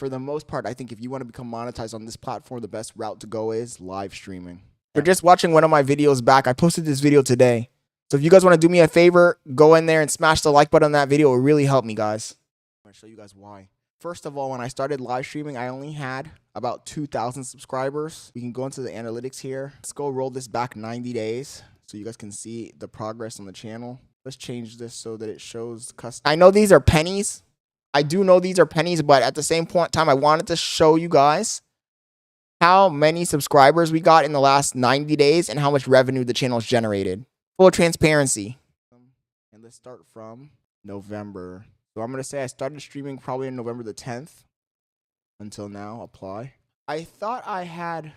for the most part, I think if you want to become monetized on this platform, the best route to go is live streaming. If you're just watching one of my videos back, I posted this video today. So if you guys want to do me a favor, go in there and smash the like button on that video. It would really help me, guys. I'm going to show you guys why. First of all, when I started live streaming, I only had about 2,000 subscribers. We can go into the analytics here. Let's go roll this back 90 days so you guys can see the progress on the channel. Let's change this so that it shows custom. I know these are pennies. I do know these are pennies, but at the same point in time, I wanted to show you guys how many subscribers we got in the last 90 days and how much revenue the channel's generated. Full transparency. And let's start from November. So I'm going to say I started streaming probably on November the 10th. Until now, apply. I thought I had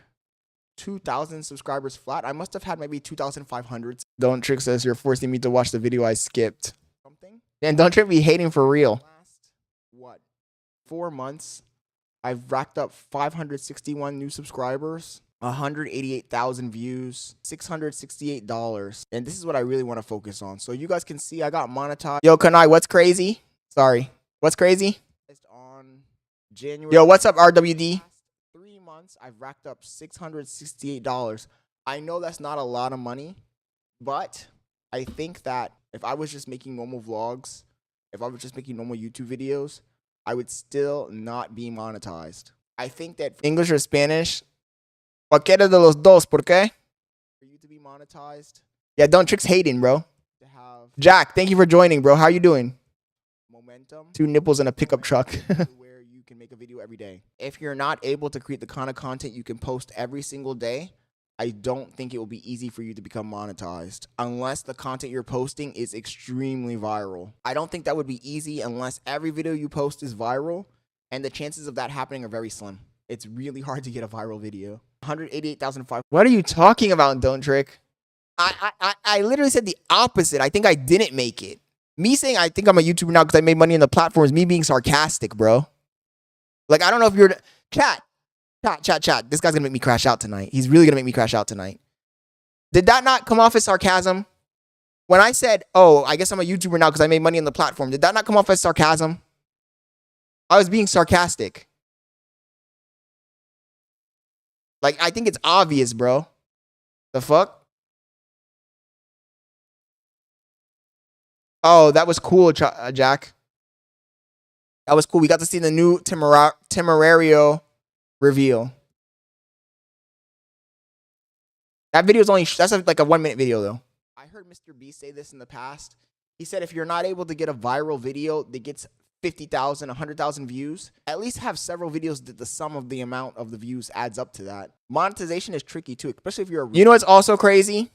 2,000 subscribers flat. I must have had maybe 2,500. Don't Trick says you're forcing me to watch the video I skipped. Something? And Don't Trick be hating for real. What? 4 months, I've racked up 561 new subscribers, 188,000 views, $668. And this is what I really want to focus on. So you guys can see I got monetized. Yo, Kanai, what's crazy? Sorry. What's crazy? On January. Yo, what's up, RWD? 3 months, I've racked up $668. I know that's not a lot of money, but I think that if I was just making normal vlogs, if I was just making normal YouTube videos, I would still not be monetized. I think that English or Spanish, cualquiera de los dos, ¿por qué? For you to be monetized. Yeah, Don't Trick's hating, bro. Jack, thank you for joining, bro. How are you doing? Momentum. 2 nipples in a pickup truck. Where you can make a video every day. If you're not able to create the kind of content you can post every single day, I don't think it will be easy for you to become monetized unless the content you're posting is extremely viral. I don't think that would be easy unless every video you post is viral, and the chances of that happening are very slim. It's really hard to get a viral video. 188,005. What are you talking about, Don't Trick? I literally said the opposite. I think I didn't make it. Me saying I think I'm a YouTuber now because I made money on the platform is me being sarcastic, bro. Like, I don't know if you're... Chat. This guy's gonna make me crash out tonight. He's really gonna make me crash out tonight. Did that not come off as sarcasm? When I said, oh, I guess I'm a YouTuber now because I made money on the platform, did that not come off as sarcasm? I was being sarcastic. Like, I think it's obvious, bro. The fuck? Oh, that was cool, Jack. That was cool. We got to see the new Temerario reveal. That video is only, that's like a 1 minute video though. I heard Mr. B say this in the past. He said if you're not able to get a viral video that gets 50,000, 100,000 views, at least have several videos that the sum of the amount of the views adds up to that. Monetization is tricky too, especially if you're You know what's also crazy?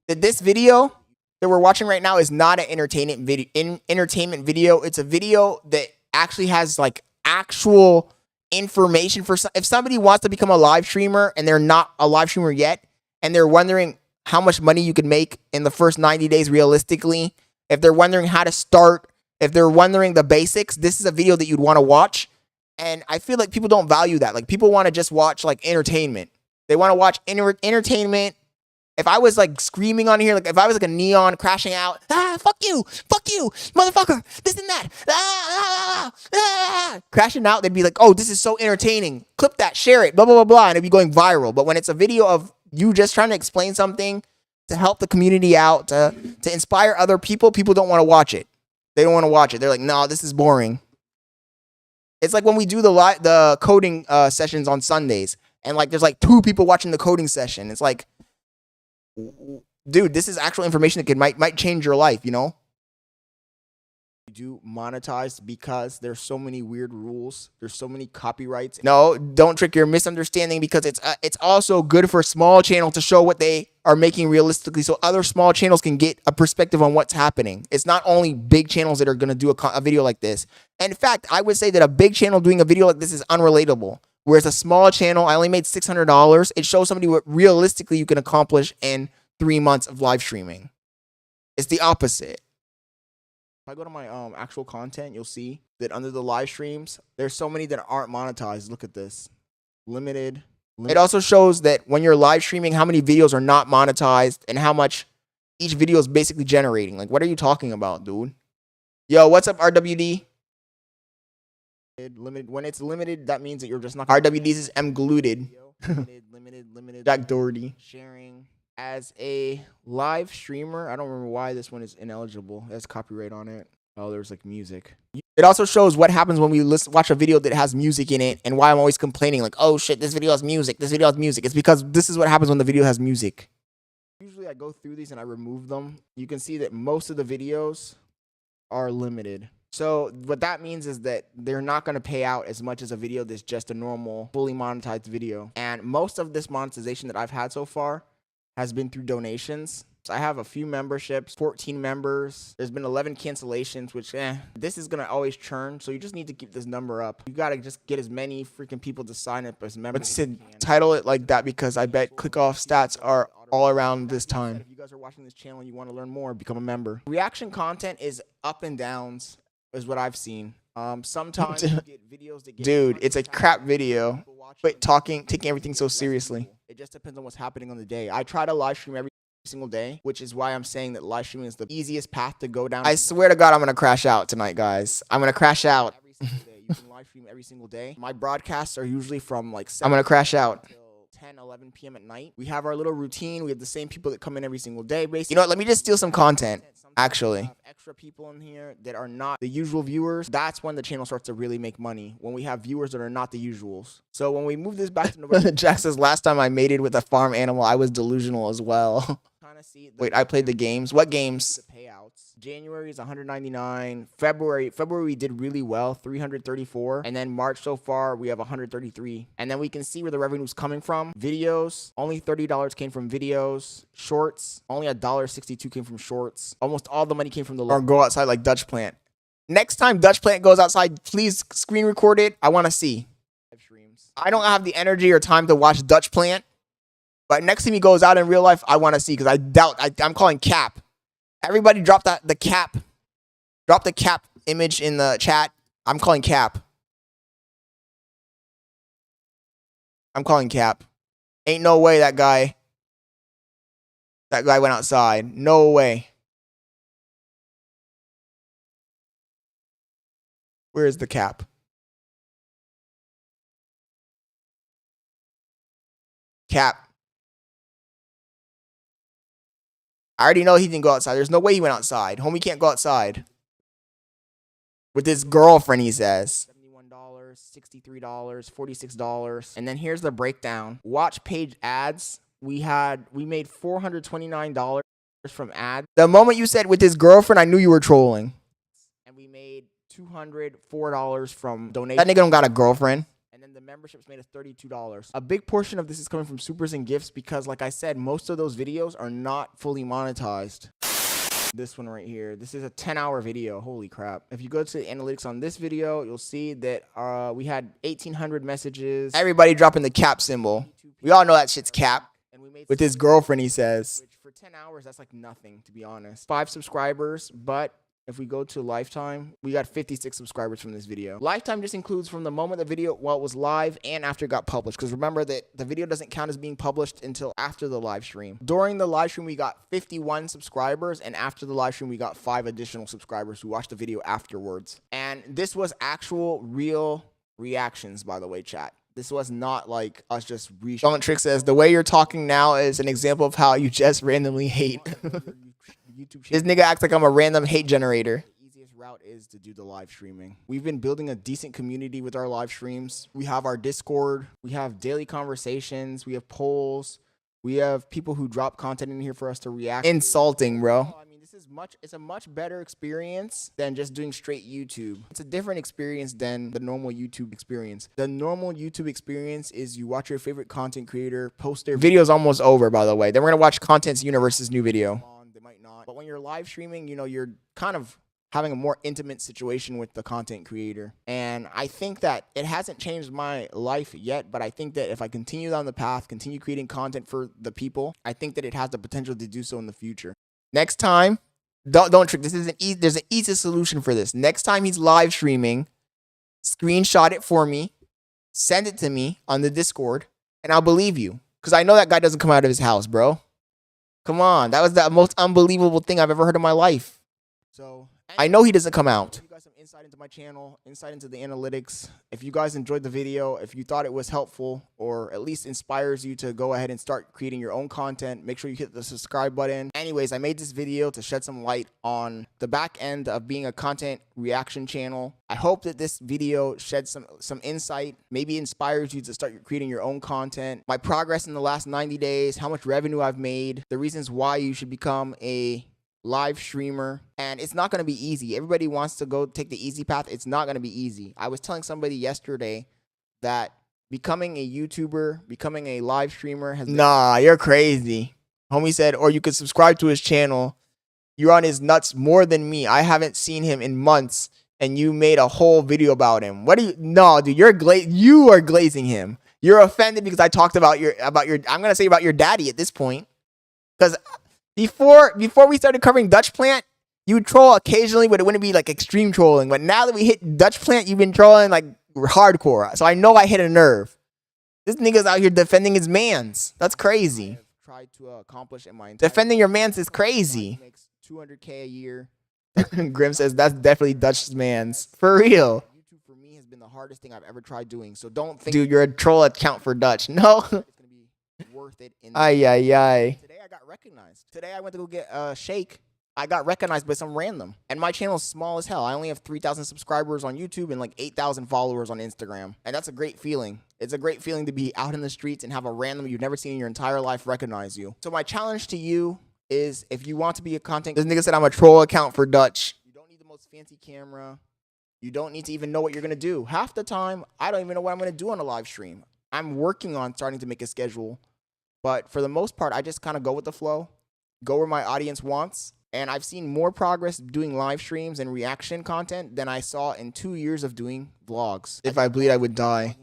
That this video that we're watching right now is not an entertainment video. It's a video that actually has like actual information for if somebody wants to become a live streamer and they're not a live streamer yet and they're wondering how much money you can make in the first 90 days realistically, if they're wondering how to start, if they're wondering the basics, this is a video that you'd want to watch. And I feel like people don't value that. Like, people want to just watch like entertainment. They want to watch entertainment. If I was like screaming on here, like if I was like a neon crashing out, fuck you, motherfucker, this and that, crashing out, they'd be like, oh, this is so entertaining. Clip that, share it, blah, blah, blah, blah, and it'd be going viral. But when it's a video of you just trying to explain something to help the community out, to inspire other people, people don't want to watch it. They don't want to watch it. They're like, no, this is boring. It's like when we do the coding sessions on Sundays, and like there's like 2 people watching the coding session. It's like, dude, this is actual information that might change your life, you know? You do monetize because there's so many weird rules. There's so many copyrights. No, Don't Trick, you're misunderstanding, because it's also good for a small channel to show what they are making realistically so other small channels can get a perspective on what's happening. It's not only big channels that are going to do a video like this. And in fact, I would say that a big channel doing a video like this is unrelatable. Whereas a small channel, I only made $600. It shows somebody what realistically you can accomplish in 3 months of live streaming. It's the opposite. If I go to my actual content, you'll see that under the live streams, there's so many that aren't monetized. Look at this. Limited. It also shows that when you're live streaming, how many videos are not monetized and how much each video is basically generating. Like, what are you talking about, dude? Yo, what's up, RWD? Limited. When it's limited, that means that you're just not. RWDs is M-gluted. limited. Jack Doherty. Sharing as a live streamer. I don't remember why this one is ineligible. There's copyright on it. Oh, there's like music. It also shows what happens when we watch a video that has music in it and why I'm always complaining like, oh shit, this video has music. This video has music. It's because this is what happens when the video has music. Usually I go through these and I remove them. You can see that most of the videos are limited. So what that means is that they're not going to pay out as much as a video that's just a normal, fully monetized video. And most of this monetization that I've had so far has been through donations. So I have a few memberships, 14 members. There's been 11 cancellations, which, this is going to always churn. So you just need to keep this number up. You got to just get as many freaking people to sign up as members. But title it like that because I bet click-off stats are all around this time. If you guys are watching this channel and you want to learn more, become a member. Reaction content is up and downs, is what I've seen. Sometimes you get videos that get dude, it's a crap video, but taking everything so seriously. It just depends on what's happening on the day. I try to live stream every single day, which is why I'm saying that live streaming is the easiest path to go down. I swear to God, I'm gonna crash out tonight, guys. I'm gonna crash out. You can live stream every single day. My broadcasts are usually from like 7 I'm gonna crash out. 10, 11 p.m. at night. We have our little routine. We have the same people that come in every single day. Basically, you know what? Let me just steal some content. Actually, extra people in here that are not the usual viewers. That's when the channel starts to really make money. When we have viewers that are not the usuals. So when we move this back to November, Jack says last time I mated with a farm animal, I was delusional as well. Wait, I played the games. What games? January is 199. February we did really well, 334. And then March so far, we have 133. And then we can see where the revenue's coming from. Videos, only $30 came from videos. Shorts, only $1.62 came from shorts. Almost all the money came from the or go outside like Dutch Plant. Next time Dutch Plant goes outside, please screen record it. I want to see. I don't have the energy or time to watch Dutch Plant. But next time he goes out in real life, I want to see because I doubt. I'm calling cap. Everybody drop the cap. Drop the cap image in the chat. I'm calling cap. I'm calling cap. Ain't no way that guy went outside. No way. Where is the cap? Cap. I already know he didn't go outside. There's no way he went outside. Homie can't go outside. With his girlfriend, he says. $71, $63, $46. And then here's the breakdown. Watch page ads. We made $429 from ads. The moment you said with his girlfriend, I knew you were trolling. And we made $204 from donations. That nigga don't got a girlfriend. And then the memberships made us $32. A big portion of this is coming from supers and gifts because, like I said, most of those videos are not fully monetized. This one right here. This is a 10-hour video. Holy crap. If you go to the analytics on this video, you'll see that we had 1,800 messages. Everybody dropping the cap symbol. We all know that shit's cap. With his girlfriend, he says. For 10 hours, that's like nothing, to be honest. 5 subscribers, but if we go to lifetime, we got 56 subscribers from this video. Lifetime just includes from the moment the video, well, it was live and after it got published. Because remember that the video doesn't count as being published until after the live stream. During the live stream, we got 51 subscribers. And after the live stream, we got 5 additional subscribers who watched the video afterwards. And this was actual, real reactions, by the way, chat. This was not like us just Sean Trick says, the way you're talking now is an example of how you just randomly hate. This nigga acts like I'm a random hate generator. The easiest route is to do the live streaming. We've been building a decent community with our live streams. We have our Discord. We have daily conversations. We have polls. We have people who drop content in here for us to react. Insulting, bro. I mean, it's a much better experience than just doing straight YouTube. It's a different experience than the normal YouTube experience. The normal YouTube experience is you watch your favorite content creator post their video's almost over, by the way. Then we're gonna watch Content's Universe's new video. But when you're live streaming, you know, you're kind of having a more intimate situation with the content creator. And I think that it hasn't changed my life yet, but I think that if I continue down the path, continue creating content for the people, I think that it has the potential to do so in the future. Next time, don't trick. There's an easy solution for this. Next time he's live streaming, screenshot it for me, send it to me on the Discord, and I'll believe you. Because I know that guy doesn't come out of his house, bro. Come on, that was the most unbelievable thing I've ever heard in my life. So I know he doesn't come out. You guys some insight into my channel, insight into the analytics. If you guys enjoyed the video, if you thought it was helpful or at least inspires you to go ahead and start creating your own content, make sure you hit the subscribe button. Anyways, I made this video to shed some light on the back end of being a content reaction channel. I hope that this video sheds some insight, maybe inspires you to start creating your own content. My progress in the last 90 days, how much revenue I've made, the reasons why you should become a live streamer. And it's not going to be easy. Everybody wants to go take the easy path. It's not going to be easy. I was telling somebody yesterday that becoming a YouTuber, becoming a live streamer has Nah, you're crazy. Homie said, or you could subscribe to his channel. You're on his nuts more than me. I haven't seen him in months and you made a whole video about him. What do you No, dude, you are glazing him. You're offended because I talked about your I'm going to say about your daddy at this point. Cuz before we started covering Dutch Plant, you would troll occasionally, but it wouldn't be like extreme trolling. But now that we hit Dutch Plant, you've been trolling like hardcore. So I know I hit a nerve. This nigga's out here defending his mans. That's crazy. Tried to accomplish in my defending your mans is crazy. Makes 200K a year. Grim says that's definitely Dutch's mans. For real. YouTube for me has been the hardest thing I've ever tried doing. So don't think, dude, you're a troll account for Dutch. No. It's gonna be worth it. Ay. Today I got recognized. Today I went to go get a shake. I got recognized by some random. And my channel is small as hell. I only have 3,000 subscribers on YouTube and like 8,000 followers on Instagram. And that's a great feeling. It's a great feeling to be out in the streets and have a random you've never seen in your entire life recognize you. So my challenge to you is, if you want to be a content... This nigga said I'm a troll account for Dutch. You don't need the most fancy camera. You don't need to even know what you're going to do. Half the time, I don't even know what I'm going to do on a live stream. I'm working on starting to make a schedule. But for the most part, I just kind of go with the flow. Go where my audience wants. And I've seen more progress doing live streams and reaction content than I saw in 2 years of doing vlogs. If I bleed, I would die.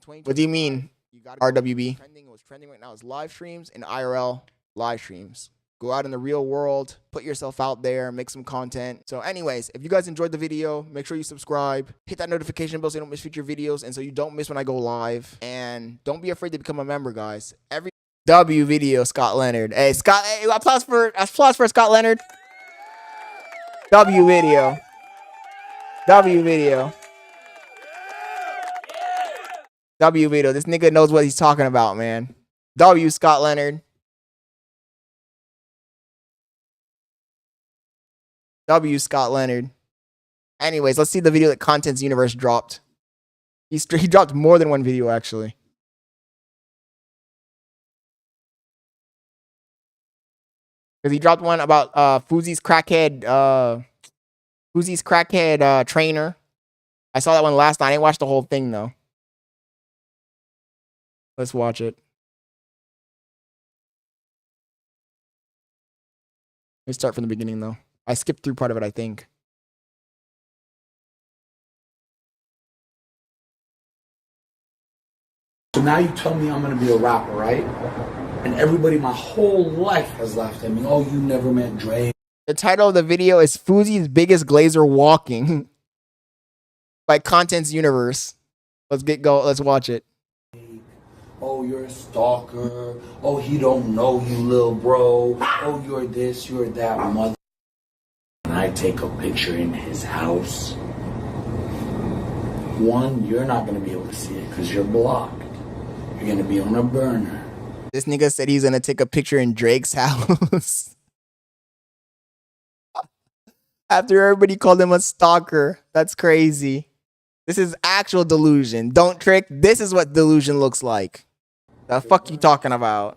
What do you mean, RWB? What's trending right now is live streams and IRL live streams. Go out in the real world, put yourself out there, make some content. So anyways, if you guys enjoyed the video, make sure you subscribe. Hit that notification bell so you don't miss future videos and so you don't miss when I go live. And don't be afraid to become a member, guys. Every W video, Scott Leonard. Hey, Scott, hey, applause for Scott Leonard. W video. W video. W video. This nigga knows what he's talking about, man. W Scott Leonard. W Scott Leonard. Anyways, let's see the video that Contents Universe dropped. He dropped more than one video, actually. Because he dropped one about Fousey's crackhead trainer. I saw that one last night. I didn't watch the whole thing though. Let's watch it. Let's start from the beginning though. I skipped through part of it, I think. So now you tell me I'm gonna be a rapper, right? And everybody my whole life has laughed at me. Oh, you never met Dre. The title of the video is Fousey's Biggest Glazer Walking by Contents Universe. Let's watch it. Oh, you're a stalker. Oh, he don't know you, little bro. Oh, you're this, you're that, mother. And I take a picture in his house. One, you're not gonna be able to see it because you're blocked. You're gonna be on a burner. This nigga said he's gonna take a picture in Drake's house. After everybody called him a stalker. That's crazy. This is actual delusion. Don't trick. This is what delusion looks like. The fuck you talking about?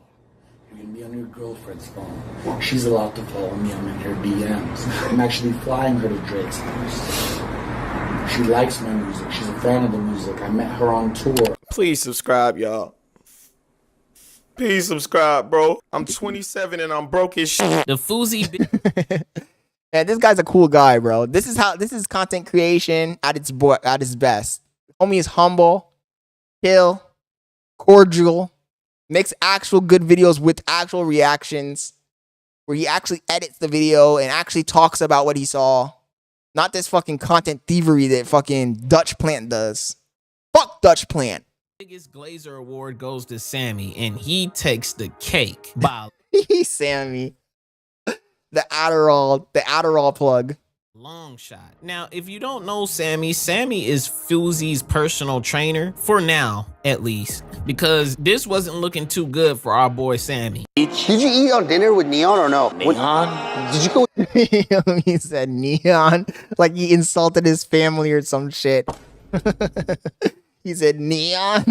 You're gonna be on your girlfriend's phone. She's allowed to follow me. I'm in her DMs. I'm actually flying her to Drake's house. She likes my music. She's a fan of the music. I met her on tour. Please subscribe, y'all. Please subscribe, bro. I'm 27 and I'm broke as shit. The Fousey. Yeah, this guy's a cool guy, bro. This is content creation at its best. Homie is humble, chill, cordial, makes actual good videos with actual reactions, where he actually edits the video and actually talks about what he saw. Not this fucking content thievery that fucking Dutch Plant does. Fuck Dutch Plant. Biggest Glazer award goes to Sammy, and he takes the cake. By Sammy. The Adderall plug. long shot. Now, if you don't know Sammy, Sammy is Fousey's personal trainer, for now, at least, because this wasn't looking too good for our boy Sammy. Did you eat on dinner with Neon or no? Neon? Did you go? He said Neon, like he insulted his family or some shit. He said Neon.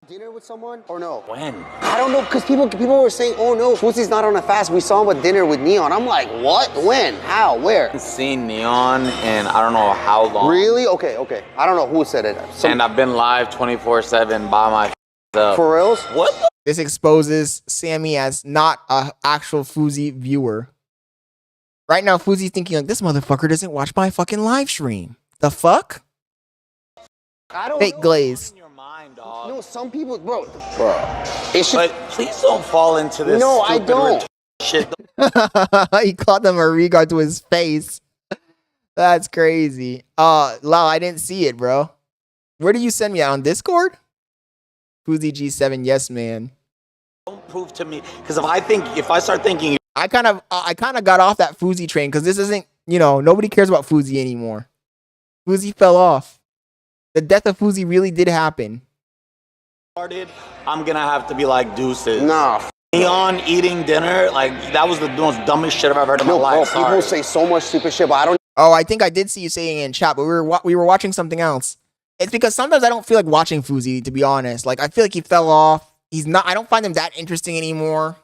Dinner with someone or no? When? I don't know, because people were saying, oh no, Fousey's not on a fast. We saw him at dinner with Neon. I'm like, what? When? How? Where? I haven't seen Neon in I don't know how long. Really? Okay. I don't know who said it. And I've been live 24/7 by myself. For reals? What the? This exposes Sammy as not an actual Fousey viewer. Right now, Fousey's thinking like, this motherfucker doesn't watch my fucking live stream. The fuck? I don't Fake know. glaze. No, some people, bro. It's just, but please don't fall into this. No, I don't. Shit. He called them a regard to his face. That's crazy. Lau, I didn't see it, bro. Where did you send me? On Discord? Fousey G7, yes, man. Don't prove to me, because if I start thinking, I kind of got off that Fousey train because this isn't, nobody cares about Fousey anymore. Fousey fell off. The death of Fousey really did happen. I'm gonna have to be like deuces. Nah. Neon eating dinner, like that was the most dumbest shit I've ever heard in my life. Bro, people say so much stupid shit, but I don't. Oh, I think I did see you saying it in chat, but we were watching something else. It's because sometimes I don't feel like watching Fousey, to be honest. Like I feel like he fell off. I don't find him that interesting anymore.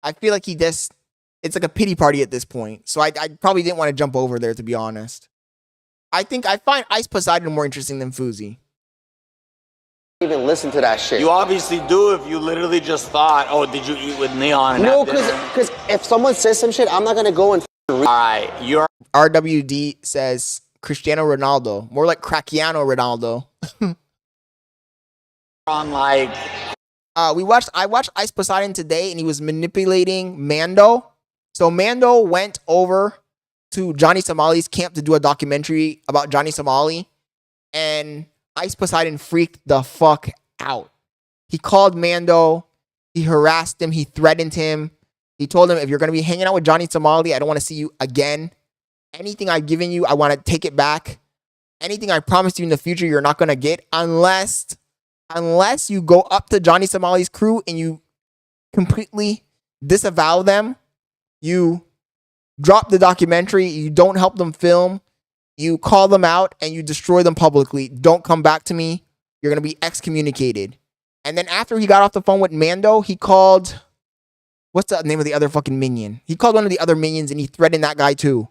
I feel like it's like a pity party at this point. So I probably didn't want to jump over there, to be honest. I think I find Ice Poseidon more interesting than Fousey. Even listen to that shit. You obviously do if you literally just thought, oh, did you eat with Neon? And No, because if someone says some shit, I'm not gonna go and. All right, you're. RWD says Cristiano Ronaldo, more like Craciano Ronaldo. On like. I watched Ice Poseidon today, and he was manipulating Mando. So Mando went over to Johnny Somali's camp to do a documentary about Johnny Somali, and Ice Poseidon freaked the fuck out. He called Mando, he harassed him, he threatened him. He told him, if you're going to be hanging out with Johnny Somali, I don't want to see you again. Anything I've given you, I want to take it back. Anything I promised you in the future, you're not going to get unless you go up to Johnny Somali's crew and you completely disavow them. You drop the documentary, you don't help them film, you call them out, and you destroy them publicly. Don't come back to me. You're going to be excommunicated. And then after he got off the phone with Mando, he called... What's the name of the other fucking minion? He called one of the other minions and he threatened that guy too.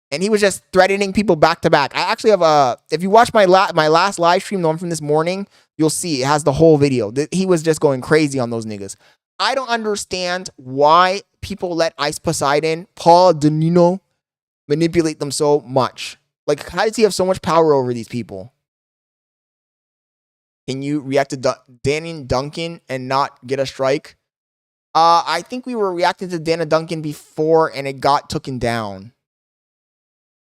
And he was just threatening people back to back. I actually have if you watch my last live stream, the one from this morning, you'll see it has the whole video. He was just going crazy on those niggas. I don't understand why people let Ice Poseidon, Paul Danino, manipulate them so much. Like, how does he have so much power over these people? Can you react to Danny Duncan and not get a strike? I think we were reacting to Dana Duncan before and it got taken down.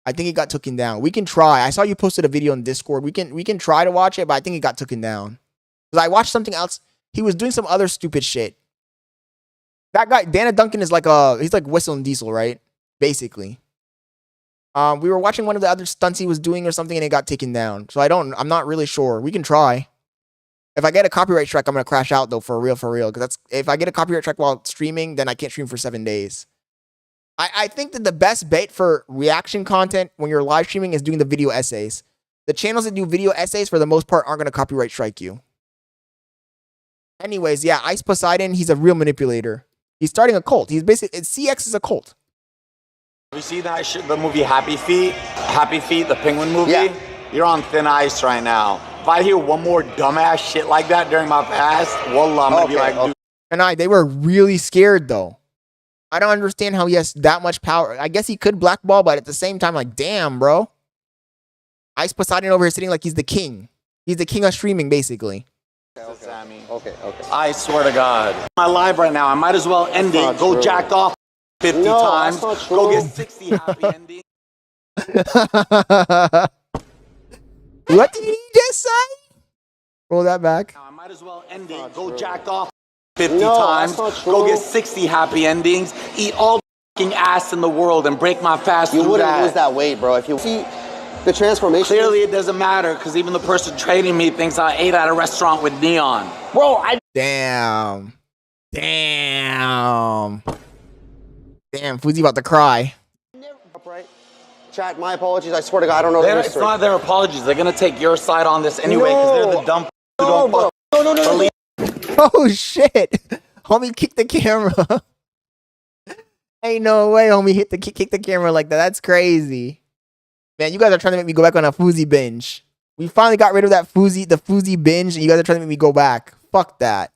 I think it got taken down. We can try. I saw you posted a video on Discord. We can try to watch it, but I think it got taken down. Because I watched something else. He was doing some other stupid shit. That guy, Dana Duncan, is like he's like Whistle and Diesel, right? Basically. We were watching one of the other stunts he was doing or something and it got taken down. So I'm not really sure. We can try. If I get a copyright strike, I'm going to crash out, though, for real. Because if I get a copyright strike while streaming, then I can't stream for 7 days. I think that the best bait for reaction content when you're live streaming is doing the video essays. The channels that do video essays, for the most part, aren't going to copyright strike you. Anyways, yeah, Ice Poseidon, he's a real manipulator. He's starting a cult. He's basically... CX is a cult. You see that shit, the movie Happy Feet? Happy Feet, the penguin movie? Yeah. You're on thin ice right now. If I hear one more dumbass shit like that during my fast, wallah, I'm gonna be like, dude. And they were really scared, though. I don't understand how he has that much power. I guess he could blackball, but at the same time, like, damn, bro. Ice Poseidon over here sitting like he's the king. He's the king of streaming, basically. Okay. I swear to God. My live right now, I might as well end it. Go true. jack off 50 times. That's not true. Go get 60 happy endings. What did he just say? Roll that back. I might as well end it. Go jack off 50 times. Go get 60 happy endings. Eat all ass in the world and break my fast You through wouldn't that. lose that weight, bro. If you see the transformation. Clearly, it doesn't matter because even the person trading me thinks I ate at a restaurant with Neon. Bro, I. Damn. Damn. Damn, Fousey about to cry. Upright. Chat, my apologies. I swear to God, I don't know the It's history. not their apologies. They're gonna take your side on this anyway because they're the dumb who don't bro. No. Oh shit. Homie kicked the camera. Ain't no way homie hit the kick the camera like that. That's crazy. Man, you guys are trying to make me go back on a Fousey binge. We finally got rid of the Fousey binge, and you guys are trying to make me go back. Fuck that.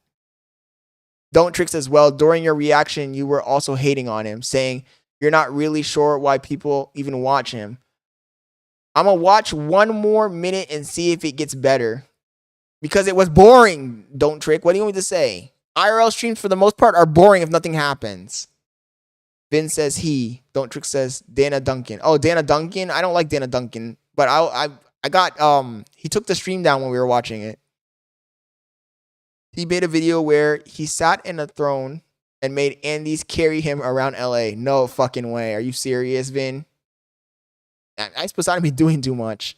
Don't Tricks as well. During your reaction, you were also hating on him, saying you're not really sure why people even watch him. I'm gonna watch one more minute and see if it gets better. Because it was boring, Don't Trick. What do you want me to say? IRL streams, for the most part, are boring if nothing happens. Vin says he. Don't Trick says Dana Duncan. Oh, Dana Duncan? I don't like Dana Duncan. But I got, he took the stream down when we were watching it. He made a video where he sat in a throne and made Andes carry him around LA. No fucking way. Are you serious, Vin? I suppose I don't be doing too much.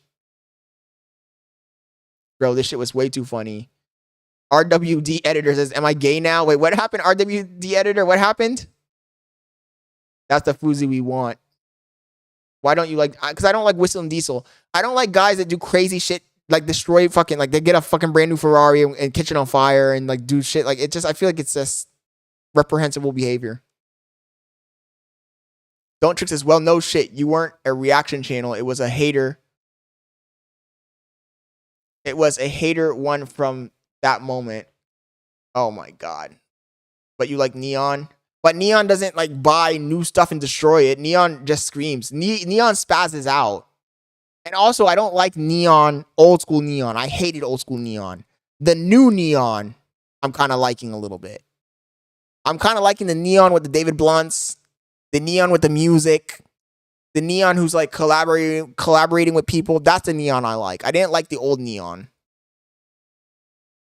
Bro, this shit was way too funny. RWD editor says, am I gay now? Wait, what happened? RWD editor, what happened? That's the Fousey we want. Why don't you like, because I don't like Whistle and Diesel. I don't like guys that do crazy shit, like destroy fucking, like they get a fucking brand new Ferrari and catch it on fire and like do shit. Like it just, I feel like it's just reprehensible behavior. Don't Trick says, well, no shit. You weren't a reaction channel. It was a hater. It was a hater one from that moment. Oh my God. But you like Neon? But Neon doesn't like buy new stuff and destroy it. Neon just screams. Neon spazzes out. And also, I don't like Neon, old school Neon. I hated old school Neon. The new Neon, I'm kind of liking a little bit. I'm kind of liking the Neon with the David Blunts, the Neon with the music, the Neon who's like collaborating with people. That's the Neon I like. I didn't like the old Neon.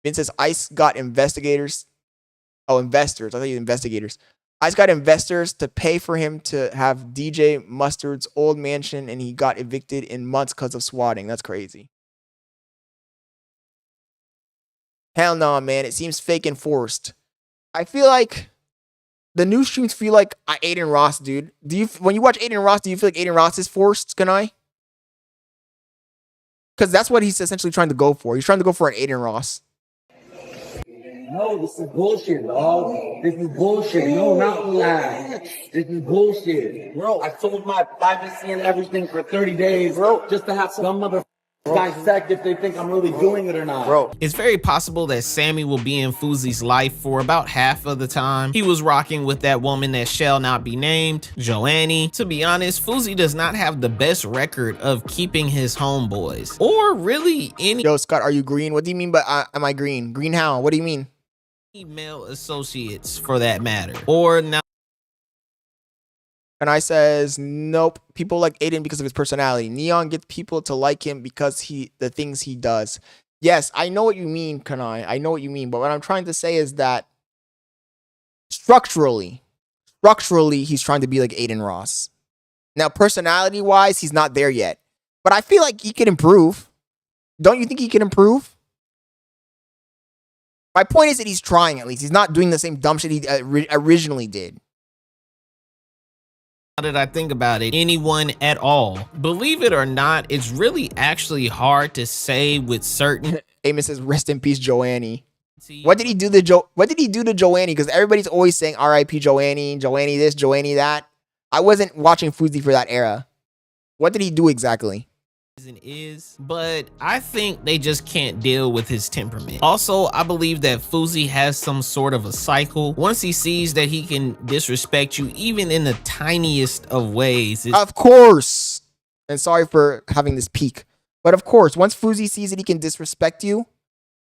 Vin says Ice got investigators. Oh, investors. I thought you investigators. Ice got investors to pay for him to have DJ Mustard's old mansion, and he got evicted in months because of swatting. That's crazy. Hell no, man. It seems fake and forced. I feel like the new streams feel like Aiden Ross, dude. When you watch Aiden Ross, do you feel like Aiden Ross is forced, can I? Because that's what he's essentially trying to go for. He's trying to go for an Aiden Ross. No, this is bullshit, dog. This is bullshit. No, not lie. This is bullshit. Bro, I sold my privacy and everything for 30 days, bro, just to have some mother dissect if they think I'm really doing it or not. Bro, it's very possible that Sammy will be in Fousey's life for about half of the time. He was rocking with that woman that shall not be named, Joannie. To be honest, Fousey does not have the best record of keeping his homeboys, or really any— Yo, Scott, are you green? What do you mean by am I green? Green how? What do you mean? male associates for that matter. Or now. And I says, nope. People like Aiden because of his personality. Neon gets people to like him because the things he does. Yes, I know what you mean, Kanai. I know what you mean. But what I'm trying to say is that structurally, he's trying to be like Aiden Ross. Now, personality-wise, he's not there yet. But I feel like he can improve. Don't you think he can improve? My point is that he's trying at least. He's not doing the same dumb shit he originally did. Now that I think about it, anyone at all. Believe it or not, it's really actually hard to say with certain. Amos says, "Rest in peace, Joannie." What did he do to What did he do to Joannie? Because everybody's always saying R.I.P. Joannie, Joannie this, Joannie that. I wasn't watching Fousey for that era. What did he do exactly? But I think they just can't deal with his temperament. Also, I believe that Fousey has some sort of a cycle. Once he sees that he can disrespect you, even in the tiniest of ways. Of course. And sorry for having this peak. But of course, once Fousey sees that he can disrespect you,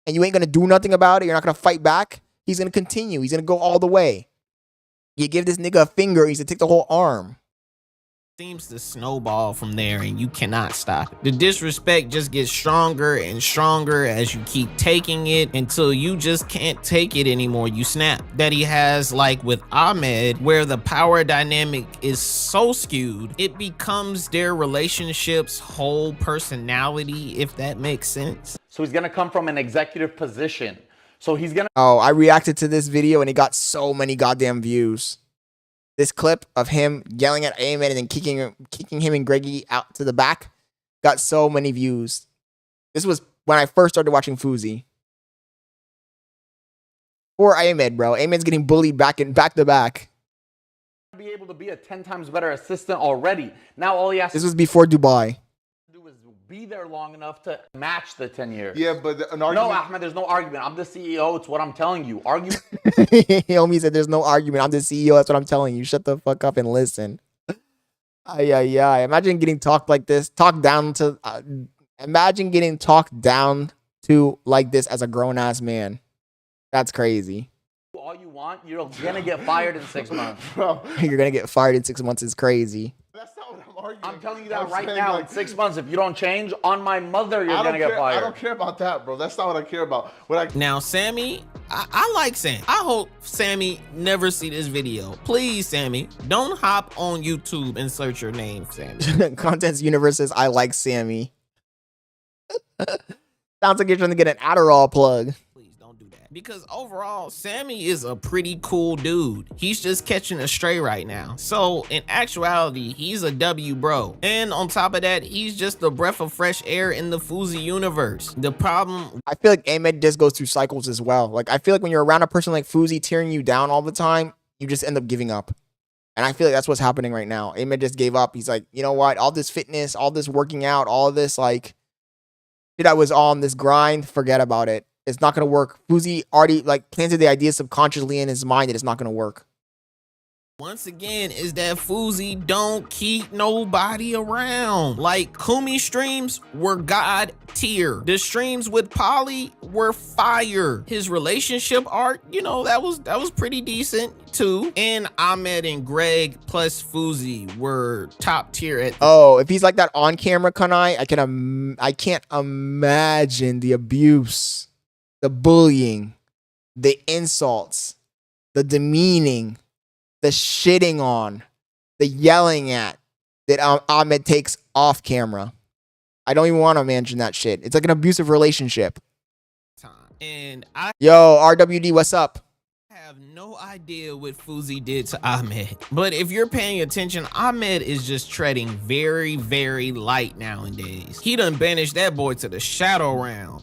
and you ain't going to do nothing about it, you're not going to fight back, he's going to continue. He's going to go all the way. You give this nigga a finger, he's going to take the whole arm. seems to snowball from there and you cannot stop it. The disrespect just gets stronger and stronger as you keep taking it until you just can't take it anymore. You snap. That he has, like with Ahmed, where the power dynamic is so skewed, it becomes their relationship's whole personality, if that makes sense. So he's gonna come from an executive position. So he's gonna— Oh, I reacted to this video and it got so many goddamn views. This clip of him yelling at Ahmed and then kicking him and Greggy out to the back got so many views. This was when I first started watching Fousey. Poor Ahmed, bro. Ahmed's getting bullied back to back. be able to be a 10 times better assistant already. Now all he has This to was before Dubai. do is be there long enough to match the 10 years. Yeah, but an No, argument. Ahmed, there's no argument. I'm the CEO. It's what I'm telling you. Argument. Homie said there's no argument. I'm the CEO. That's what I'm telling you. Shut the fuck up and listen. Ay. Imagine getting talked like this. Talked down to. Imagine getting talked down to like this as a grown-ass man. That's crazy. All you want, you're gonna get fired in 6 months. You're gonna get fired in 6 months is crazy. I'm telling you that right now. In 6 months, if you don't change, on my mother, you're gonna get fired. I don't care about that, bro. That's not what I care about. Now, Sammy, I like Sam. I hope Sammy never see this video. Please, Sammy, don't hop on YouTube and search your name, Sammy. Contents Universe says, I like Sammy. Sounds like you're trying to get an Adderall plug. Because overall, Sammy is a pretty cool dude. He's just catching a stray right now. So in actuality, he's a W bro. And on top of that, he's just a breath of fresh air in the Fousey universe. The problem— I feel like Ahmed just goes through cycles as well. Like, I feel like when you're around a person like Fousey tearing you down all the time, you just end up giving up. And I feel like that's what's happening right now. Ahmed just gave up. He's like, you know what? All this fitness, all this working out, all of this, like, shit, I was on this grind, forget about it. It's not going to work. Fousey already like planted the idea subconsciously in his mind that it's not going to work. once again, is that Fousey don't keep nobody around. Like, Kumi streams were god tier. The streams with Polly were fire. His relationship arc, you know, that was pretty decent too. And Ahmed and Greg plus Fousey were top tier at— Oh, if he's like that on camera, Kanai, I can't imagine the abuse, the bullying, the insults, the demeaning, the shitting on, the yelling at that Ahmed takes off camera. I don't even want to mention that shit. It's like an abusive relationship. And Yo, RWD, what's up? I have no idea what Fousey did to Ahmed. But if you're paying attention, Ahmed is just treading very, very light nowadays. He done banished that boy to the shadow realm.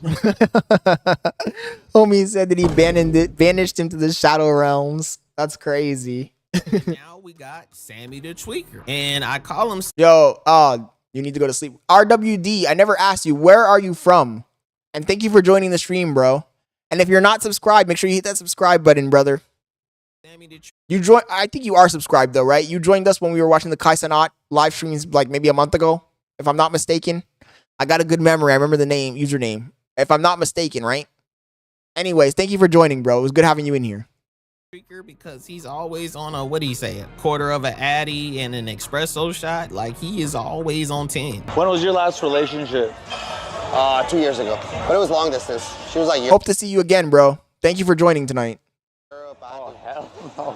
Homie said that he banished him to the shadow realms. That's crazy. Now we got Sammy the Tweaker. And I call him— Yo, you need to go to sleep. RWD, I never asked you, where are you from? And thank you for joining the stream, bro. And if you're not subscribed, make sure you hit that subscribe button, brother. You joined— I think you are subscribed though, right? You joined us when we were watching the Cenat live streams like maybe a month ago, if I'm not mistaken. I got a good memory. I remember the username, if I'm not mistaken, right? Anyways, thank you for joining, bro. It was good having you in here. Because he's always on a, what do you say, a quarter of an Addy and an espresso shot. Like, he is always on 10. When was your last relationship? 2 years ago, but it was long distance. She was like, hope to see you again, bro. Thank you for joining tonight. Oh, hell no.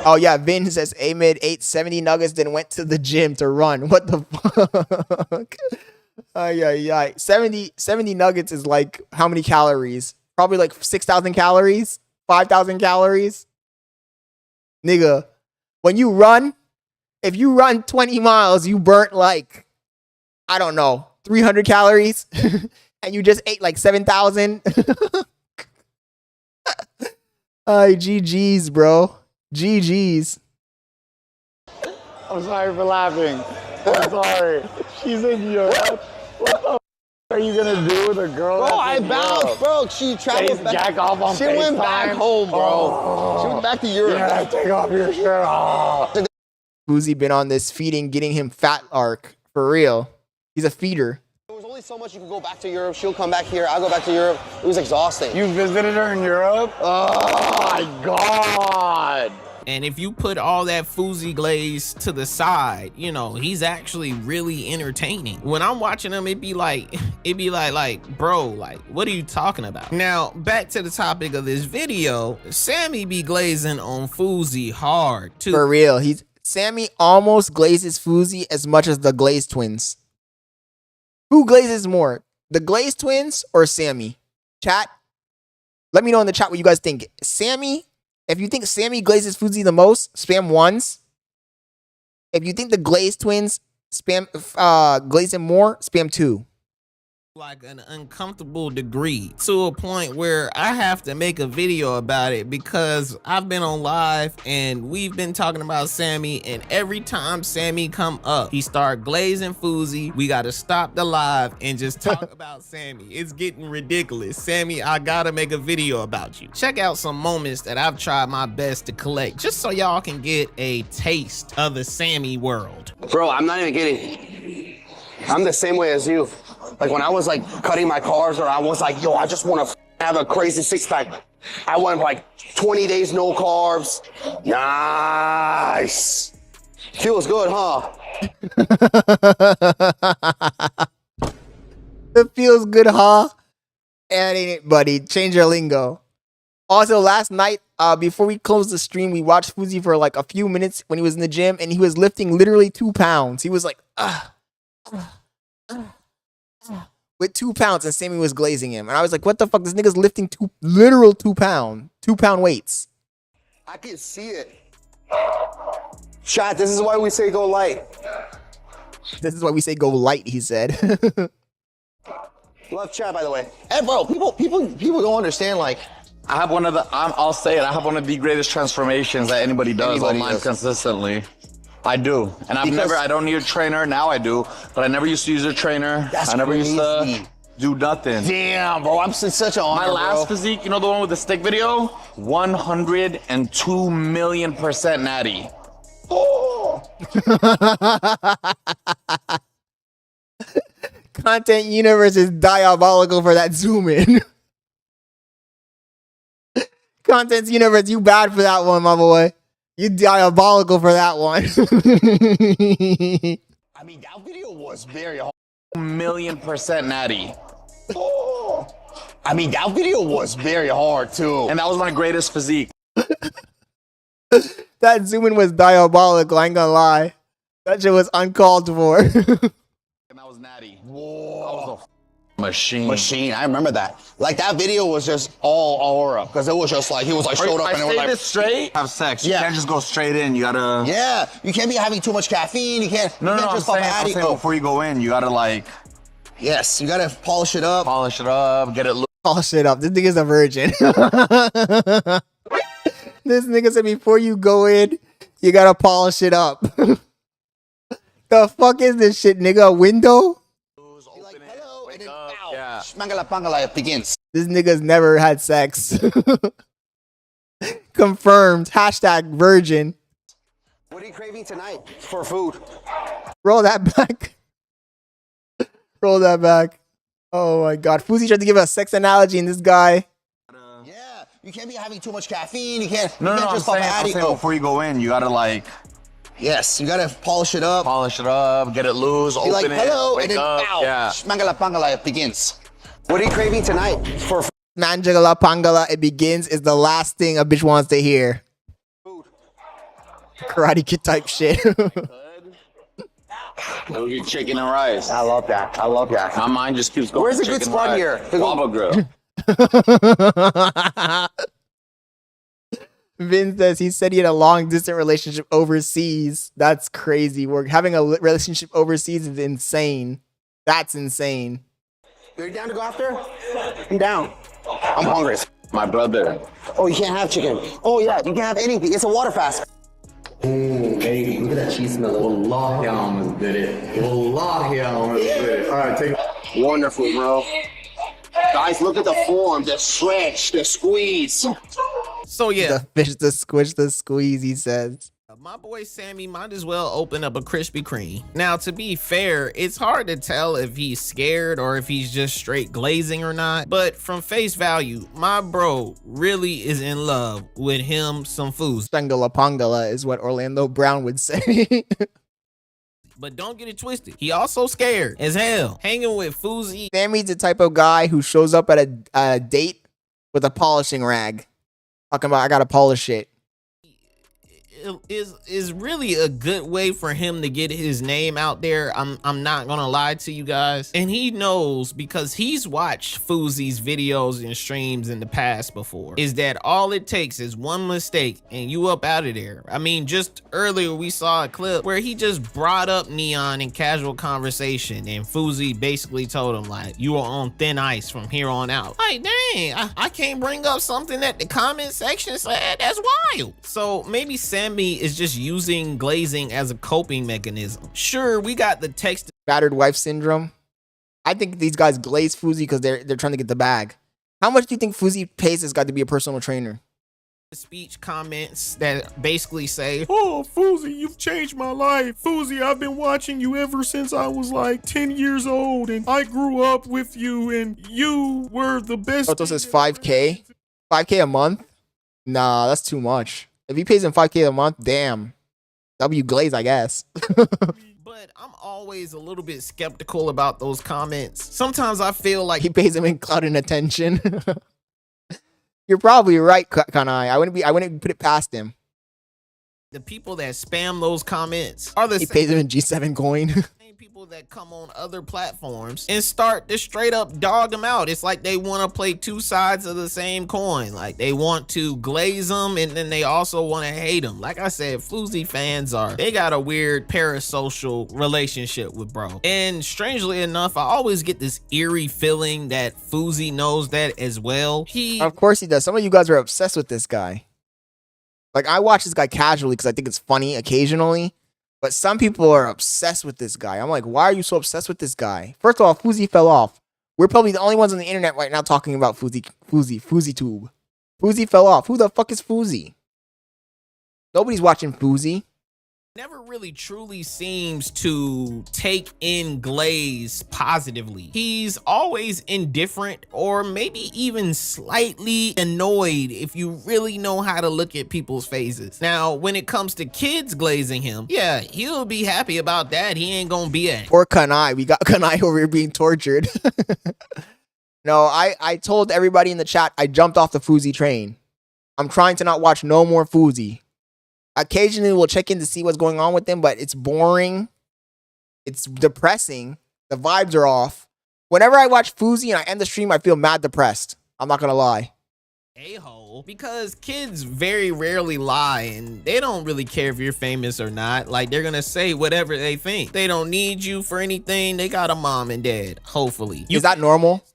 Oh yeah, Vin says Ahmed ate 70 nuggets, then went to the gym to run. What the fuck? Ay. 70 nuggets is like how many calories? Probably like 6,000 calories, 5,000 calories. Nigga, when you run, if you run 20 miles, you burnt like, I don't know, 300 calories and you just ate like 7,000. GG's, bro. GG's. I'm sorry for laughing. I'm sorry. She's in Europe. What the are you gonna do with a girl? Bro, I bounced, bro. She traveled back. Jack off on FaceTime. Went back home, bro. Oh. She went back to Europe. Yeah, take off your shirt. Oh. Fousey been on this feeding, getting him fat arc. For real. He's a feeder. There was only so much you could go back to Europe. She'll come back here. I'll go back to Europe. It was exhausting. You visited her in Europe? Oh my God. And if you put all that Fousey glaze to the side, you know, he's actually really entertaining. When I'm watching him, it'd be like, bro, like, what are you talking about? Now, back to the topic of this video, Sammy be glazing on Fousey hard too. For real, Sammy almost glazes Fousey as much as the Glaze twins. Who glazes more, the Glaze twins or Sammy? Chat, let me know in the chat what you guys think. Sammy, if you think Sammy glazes Fousey the most, spam ones. If you think the Glaze twins glaze him more, spam 2. Like an uncomfortable degree to a point where I have to make a video about it because I've been on live and we've been talking about Sammy, and every time Sammy come up, he start glazing Fousey. We got to stop the live and just talk about Sammy. It's getting ridiculous. Sammy, I gotta make a video about you. Check out some moments that I've tried my best to collect just so y'all can get a taste of the Sammy world. Bro, I'm not even kidding. I'm the same way as you. Like when I was like cutting my cars, or I was like, yo, I just want to have a crazy 6-pack. I went like 20 days no carbs. Nice. Feels good, huh? It feels good, huh? And ain't it, buddy? Change your lingo. Also, last night, before we closed the stream, we watched Fousey for like a few minutes when he was in the gym, and he was lifting literally 2 pounds. He was like, with 2 pounds, and Sammy was glazing him. And I was like, what the fuck? This nigga's lifting literal 2 pound weights. I can see it. Chat, this is why we say go light. This is why we say go light, he said. Love chat, by the way. And bro, people don't understand, like, I have one of the, I'll say it, I have one of the greatest transformations that anybody does online consistently. I do. And I don't need a trainer, now I do, but I never used to use a trainer. That's I never crazy. used to do nothing. Damn, bro, I'm such an honor, My last bro. physique, you know the one with the stick video? 102 million% natty. Oh. Content universe is diabolical for that zoom in. Content universe, you bad for that one, my boy. You diabolical for that one. I mean, that video was very hard. 1,000,000% natty. Oh. I mean, that video was very hard too. And that was my greatest physique. That zoom in was diabolical, I ain't gonna lie. That shit was uncalled for. And that was natty. Whoa. That was a machine. Machine, I remember that. Like that video was just all aura, because it was just like, he was like showed up and it was like. this straight. Have sex. You can't just go straight in. You gotta. Yeah, you can't be having too much caffeine. You can't. No, you can't I'm just pop saying, Addy. before you go in, you gotta like. Yes, you gotta polish it up. Polish it up. Get it loose. Polish it up. This nigga's a virgin. This nigga said before you go in, you gotta polish it up. The fuck is this shit, nigga? A window? Yeah. Mangala pangala, it begins. This nigga's never had sex. Confirmed. Hashtag virgin. What are you craving tonight for food? Roll that back. Roll that back. Oh my god. Fousey tried to give a sex analogy, and this guy. Yeah, you can't be having too much caffeine. You can't. No, you can't I'm just pop saying, Addy. before you go in, you gotta like. Yes, you gotta polish it up. Polish it up. Get it loose. Be Open like, it. hello, Wake and then up. pow. Yeah. Mangala pangala, it begins. What are you craving tonight for food? Manjagala Pangala, it begins is the last thing a bitch wants to hear. Karate Kid type shit. It'll be chicken and rice. I love that. I love that. My mind just keeps going. Where's a good spot here? Lava grill. Vin says he said he had a long distance relationship overseas. That's crazy. We're having a relationship overseas is insane. That's insane. You're down to go after? I'm down. I'm hungry. My brother. Oh, you can't have chicken. Oh yeah, you can't have anything. It's a water fast. Baby, look at that cheese smell. Wallahi, I almost did it. Wallahi, I almost did it. All right, take it. Wonderful, bro. Guys, look at the form, the stretch, the squeeze. So yeah. The fish, the squish, the squeeze, he says. My boy Sammy might as well open up a Krispy Kreme. Now, to be fair, it's hard to tell if he's scared or if he's just straight glazing or not, but from face value, my bro really is in love with him some Fousey. Spengala Pongala is what Orlando Brown would say. But don't get it twisted, he also scared as hell. Hanging with Fousey. Sammy's the type of guy who shows up at a date with a polishing rag. Talking about, I gotta polish it. Is really a good way for him to get his name out there. I'm not gonna lie to you guys, and he knows because he's watched Fousey's videos and streams in the past before, is that all it takes is one mistake and you up out of there. I mean, just earlier we saw a clip where he just brought up Neon in casual conversation, and Fousey basically told him like, you are on thin ice from here on out. Like, dang, I can't bring up something that the comment section said. That's wild. So maybe Sammy is just using glazing as a coping mechanism. Sure, we got the text battered wife syndrome. I think these guys glaze Fousey because they're trying to get the bag. How much do you think Fousey pays this guy to be a personal trainer? speech comments that basically say, oh, Fousey, you've changed my life. Fousey, I've been watching you ever since I was like 10 years old, and I grew up with you, and you were the best. Toto says 5K? 5K a month? Nah, that's too much. If he pays him 5K a month, damn. W glaze, I guess. But I'm always a little bit skeptical about those comments. Sometimes I feel like he pays him in clout and attention. You're probably right, Kanai. I wouldn't put it past him. The people that spam those comments are the he pays him in G7 coin. Same people that come on other platforms and start to straight up dog them out. It's like they want to play two sides of the same coin. Like they want to glaze them and then they also want to hate them. Like I said, Fousey fans they got a weird parasocial relationship with bro. And strangely enough, I always get this eerie feeling that Fousey knows that as well. Of course he does. Some of you guys are obsessed with this guy. Like, I watch this guy casually because I think it's funny occasionally, but some people are obsessed with this guy. I'm like, why are you so obsessed with this guy? First of all, Fousey fell off. We're probably the only ones on the internet right now talking about Fouseytube. Fousey fell off. Who the fuck is Fousey? Nobody's watching Fousey. Never really truly seems to take in glaze positively. He's always indifferent or maybe even slightly annoyed if you really know how to look at people's faces. Now, when it comes to kids glazing him, yeah, he'll be happy about that. He ain't gonna be a Poor Kanai. We got Kanai over here being tortured. No, I told everybody in the chat I jumped off the Fousey train. I'm trying to not watch no more Fousey. Occasionally we'll check in to see what's going on with him, but it's boring. It's depressing. The vibes are off. Whenever I watch Fousey and I end the stream, I feel mad depressed. I'm not gonna lie. A-hole, because kids very rarely lie and they don't really care if you're famous or not. Like, they're gonna say whatever they think. They don't need you for anything. They got a mom and dad, hopefully. Is that normal?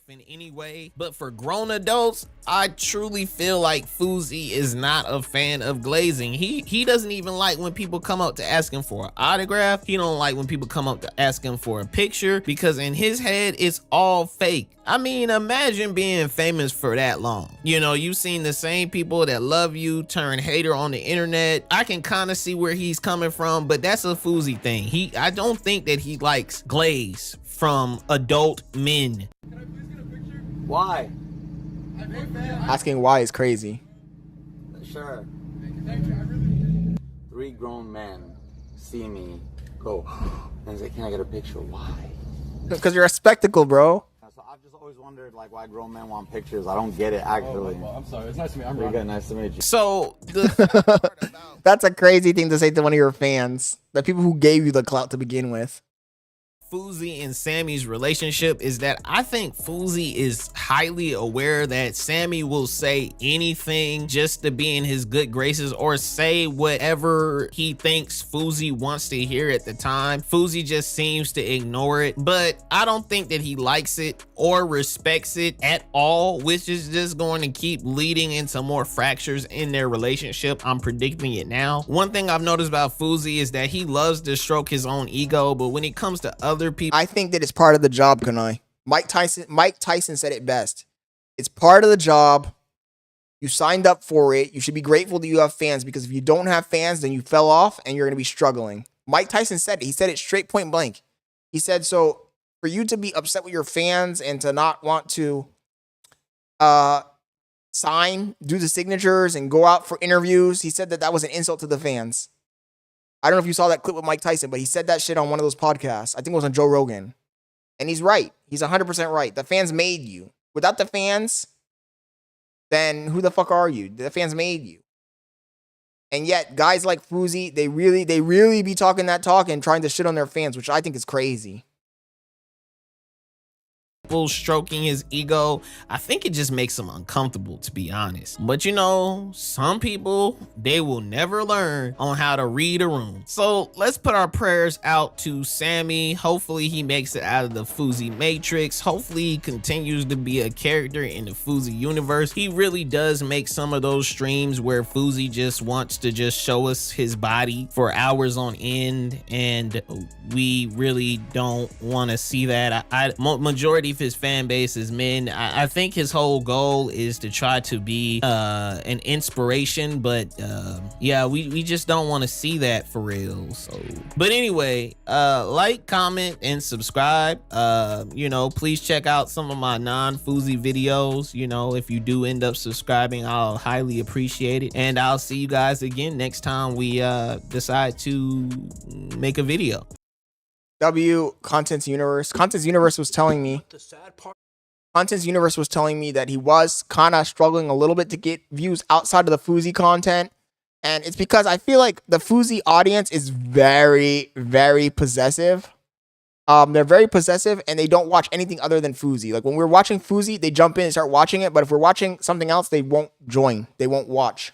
In any way, but for grown adults, I truly feel like Fousey is not a fan of glazing. He doesn't even like when people come up to ask him for an autograph. He don't like when people come up to ask him for a picture because in his head it's all fake. I mean, imagine being famous for that long. You know, you've seen the same people that love you turn hater on the internet. I can kind of see where he's coming from, but that's a Fousey thing. I don't think that he likes glaze from adult men. Why? Asking why is crazy. Sure. 3 grown men see me go and say, can I get a picture? Why? Because you're a spectacle, bro. So I've just always wondered like why grown men want pictures. I don't get it actually. I'm sorry. It's nice to meet you. I'm Pretty good. Nice to meet you. So that's a crazy thing to say to one of your fans. The people who gave you the clout to begin with. Fousey and Sammy's relationship is that I think Fousey is highly aware that Sammy will say anything just to be in his good graces or say whatever he thinks Fousey wants to hear at the time. Fousey just seems to ignore it, but I don't think that he likes it or respects it at all, which is just going to keep leading into more fractures in their relationship. I'm predicting it now. One thing I've noticed about Fousey is that he loves to stroke his own ego, but when it comes to other people, I think that it's part of the job, Kanai. Mike Tyson said it best. It's part of the job. You signed up for it. You should be grateful that you have fans, because if you don't have fans, then you fell off and you're going to be struggling. Mike Tyson said it. He said it straight point blank. He said, so for you to be upset with your fans and to not want to sign, do the signatures, and go out for interviews, he said that that was an insult to the fans. I don't know if you saw that clip with Mike Tyson, but he said that shit on one of those podcasts. I think it was on Joe Rogan. And he's right. He's 100% right. The fans made you. Without the fans, then who the fuck are you? The fans made you. And yet, guys like Fousey, they really be talking that talk and trying to shit on their fans, which I think is crazy. Stroking his ego, I think it just makes him uncomfortable, to be honest. But you know, some people, they will never learn on how to read a room. So let's put our prayers out to Sammy. Hopefully he makes it out of the Fousey matrix. Hopefully he continues to be a character in the Fousey universe. He really does make some of those streams where Fousey just wants to just show us his body for hours on end, and we really don't want to see that. Majority of his fan base is men. I think his whole goal is to try to be an inspiration, but yeah, we just don't want to see that for real. So, but anyway, like, comment, and subscribe. You know, please check out some of my non-Fousey videos. You know, if you do end up subscribing, I'll highly appreciate it, and I'll see you guys again next time we decide to make a video. Contents Universe. Contents Universe was telling me that he was kind of struggling a little bit to get views outside of the Fousey content. And it's because I feel like the Fousey audience is very, very possessive. They're very possessive, and they don't watch anything other than Fousey. Like when we're watching Fousey, they jump in and start watching it. But if we're watching something else, they won't join. They won't watch.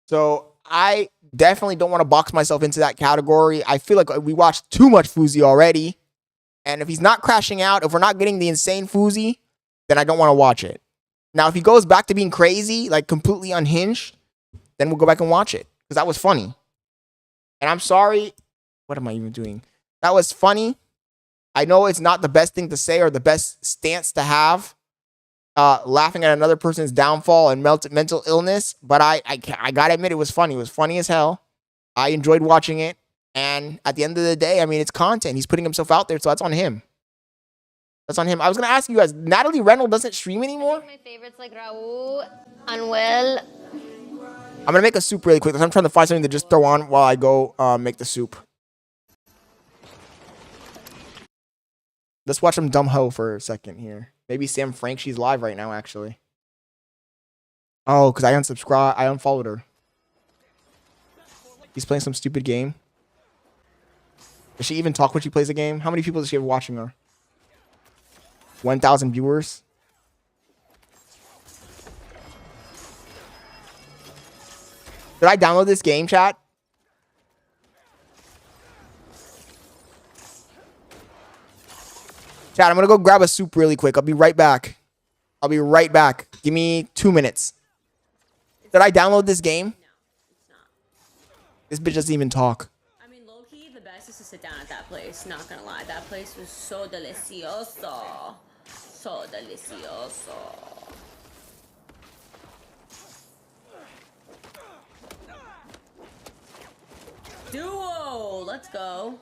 So I definitely don't want to box myself into that category. I feel like we watched too much Fousey already. And if he's not crashing out, if we're not getting the insane Fousey, then I don't want to watch it. Now, if he goes back to being crazy, like completely unhinged, then we'll go back and watch it. Because that was funny. And I'm sorry. What am I even doing? That was funny. I know it's not the best thing to say or the best stance to have. Laughing at another person's downfall and mental illness, but I gotta admit it was funny. It was funny as hell. I enjoyed watching it, and at the end of the day, I mean, it's content. He's putting himself out there, so that's on him. That's on him. I was gonna ask you guys, Natalie Reynolds doesn't stream anymore? My favorites like Raul, Anuel. I'm gonna make a soup really quick because I'm trying to find something to just throw on while I go make the soup. Let's watch some dumb hoe for a second here. Maybe Sam Frank, she's live right now, actually. Oh, because I unsubscribed. I unfollowed her. He's playing some stupid game. Does she even talk when she plays a game? How many people does she have watching her? 1,000 viewers. Did I download this game, chat? Chat, I'm going to go grab a soup really quick. I'll be right back. I'll be right back. Give me 2 minutes. Did I download this game? No, it's not. This bitch doesn't even talk. I mean, low-key, the best is to sit down at that place. Not gonna lie, that place was so delicioso. So delicioso. Duo! Let's go.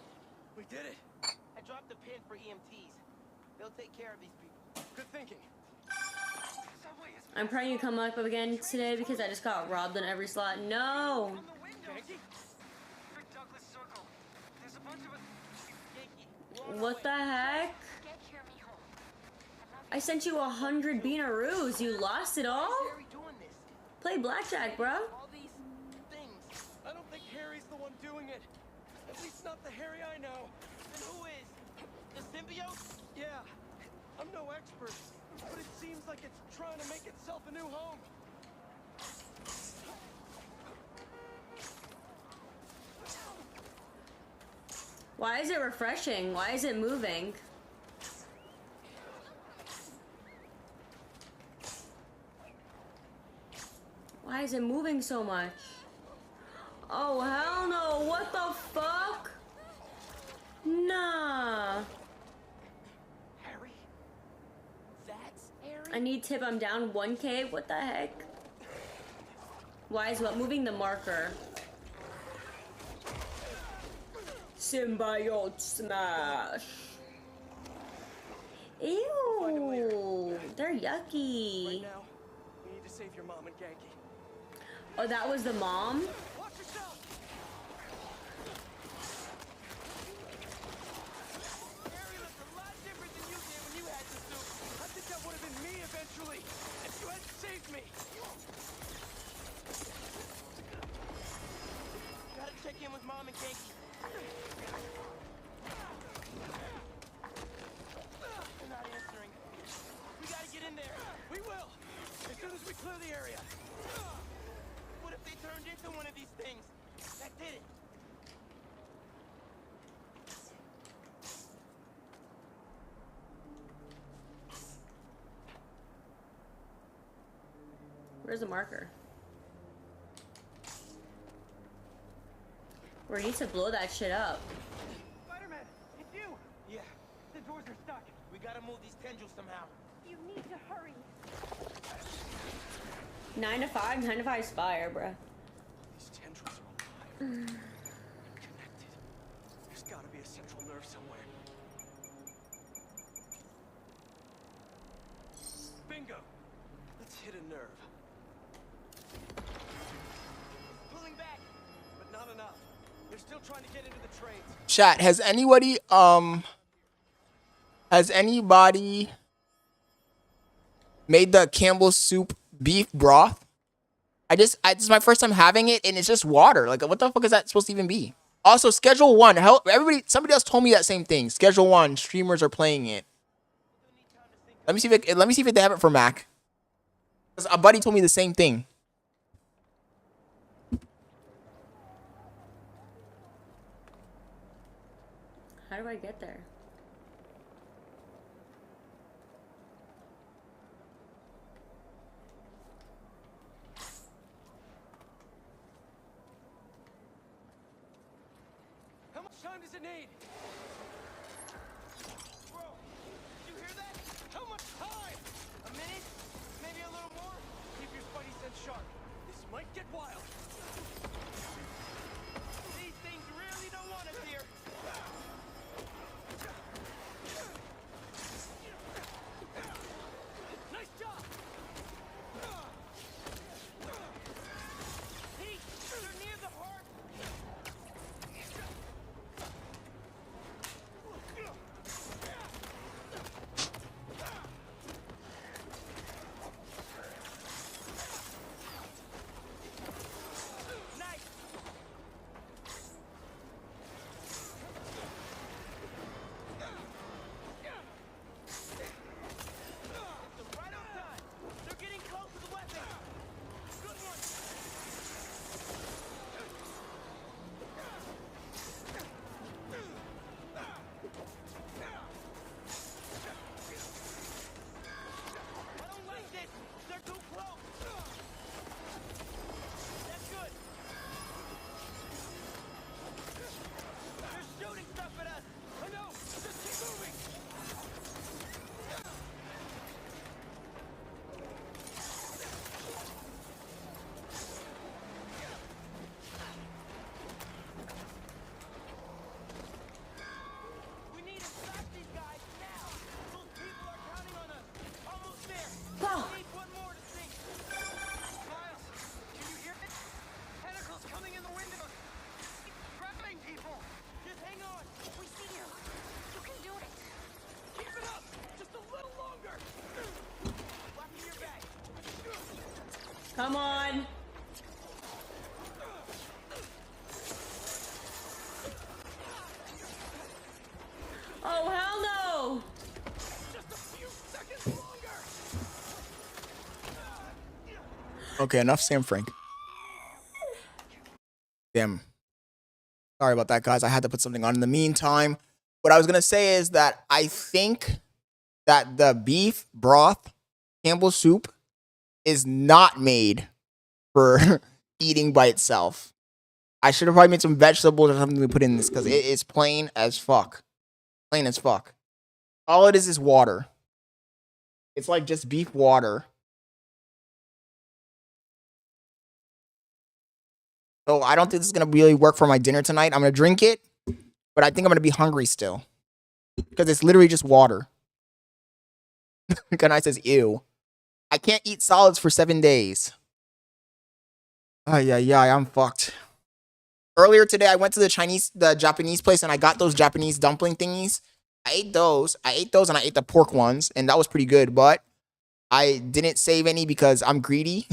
We did it. I dropped the pin for EMTs. They'll take care of these people. Good thinking. I'm praying you come up again today because I just got robbed on every slot. No! What the heck? I sent you 100 beanaroos. You lost it all? Play blackjack, bro. I don't think Harry's the one doing it. At least not the Harry I know. Then who is? The symbiote? Yeah. I'm no expert, but it seems like it's trying to make itself a new home. Why is it refreshing? Why is it moving? Why is it moving so much? Oh, hell no. What the fuck? Nah. Harry? That's Harry? I need tip. I'm down 1K. What the heck? Why is what moving the marker? Symbiote smash. Ew, they're yucky. Right now, we need to save your mom and Genki. Oh, that was the mom? Watch yourself! Harry looked a lot different than you did when you had the suit. I think that would have been me eventually, if you hadn't saved me. Gotta check in with mom and Genki. They're not answering. We gotta get in there. We will, as soon as we clear the area. What if they turned into one of these things? That did it. Where's the marker? We need to blow that shit up. Spider-Man, it's you! Yeah, the doors are stuck. We gotta move these tendrils somehow. You need to hurry. 9 to 5? 9 to 5 is fire, bruh. These tendrils are alive. Connected. There's gotta be a central nerve somewhere. Bingo! Let's hit a nerve. Pulling back, but not enough. They're still trying to get into the trains. Chat, has anybody made the Campbell's soup beef broth? This is my first time having it, and it's just water. Like, what the fuck is that supposed to even be? Also, Schedule 1. Somebody else told me that same thing. Schedule 1. Streamers are playing it. Let me see if they have it for Mac. Because a buddy told me the same thing. How do I get there? How much time does it need? Bro, you hear that? How much time? A minute? Maybe a little more? Keep your spidey sense sharp. This might get wild. These things really don't want us here. Nice job! Pete, they're near the heart. Nice. Right on time. They're getting close to the weapon. Good one. I don't like this. They're too close. That's good. They're shooting stuff at us. I know. Just keep moving. We need to stop these guys now. Those people are counting on us. Almost there. We need one more to sink. Miles, can you hear it? Tentacles coming in the window. Grabbing people. Just hang on. We see you. You can do it. Keep it up. Just a little longer. Locking your back. Come on. Oh, hell no. Just a few seconds longer. Okay, enough Sam Frank. Damn. Sorry about that, guys. I had to put something on in the meantime. What I was going to say is that I think that the beef broth Campbell's soup is not made for eating by itself. I should have probably made some vegetables or something to put in this because it is plain as fuck. Plain as fuck. All it is water. It's like just beef water. So I don't think this is gonna really work for my dinner tonight. I'm gonna drink it, but I think I'm gonna be hungry still. Because it's literally just water. Kanai says, ew. I can't eat solids for 7 days. Yeah, I'm fucked. Earlier today, I went to the Japanese place, and I got those Japanese dumpling thingies. I ate those, and I ate the pork ones, and that was pretty good, but I didn't save any because I'm greedy.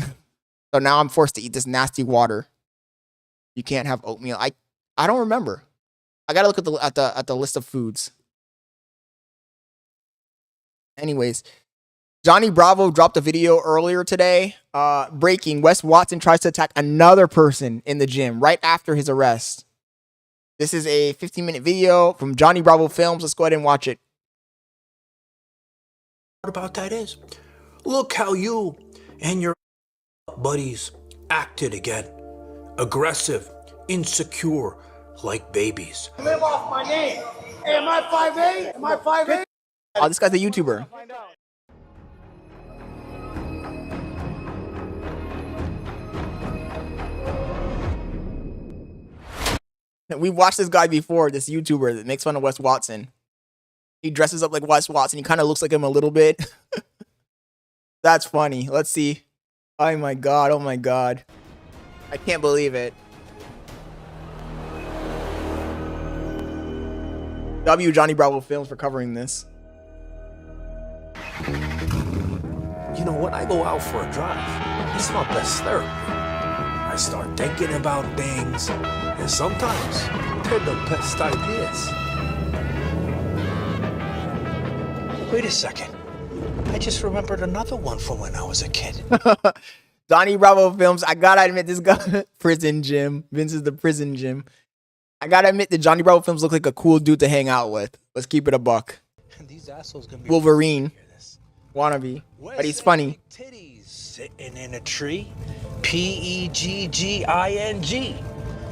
So now I'm forced to eat this nasty water. You can't have oatmeal. I don't remember. I gotta look at the list of foods. Anyways, Johnny Bravo dropped a video earlier today. Breaking: Wes Watson tries to attack another person in the gym right after his arrest. This is a 15-minute video from Johnny Bravo Films. Let's go ahead and watch it. What about that is, look how you and your buddies acted again. Aggressive, insecure, like babies. Live off my name. Hey, am I 5'8"? Am I 5'8"? Oh, this guy's a YouTuber. We've watched this guy before, this YouTuber that makes fun of Wes Watson. He dresses up like Wes Watson. He kind of looks like him a little bit. That's funny. Let's see. Oh my god. Oh my god. I can't believe it. W Johnny Bravo Films for covering this. You know, when I go out for a drive, it's my best therapy. I start thinking about things, and sometimes they're the best ideas. Wait a second. I just remembered another one from when I was a kid. Johnny Bravo Films. I gotta admit, this guy, prison gym. Vince is the prison gym. I gotta admit that Johnny Bravo Films look like a cool dude to hang out with. Let's keep it a buck. These assholes gonna be Wolverine. Wannabe. But he's funny. Titties sitting in a tree. P-E-G-G-I-N-G.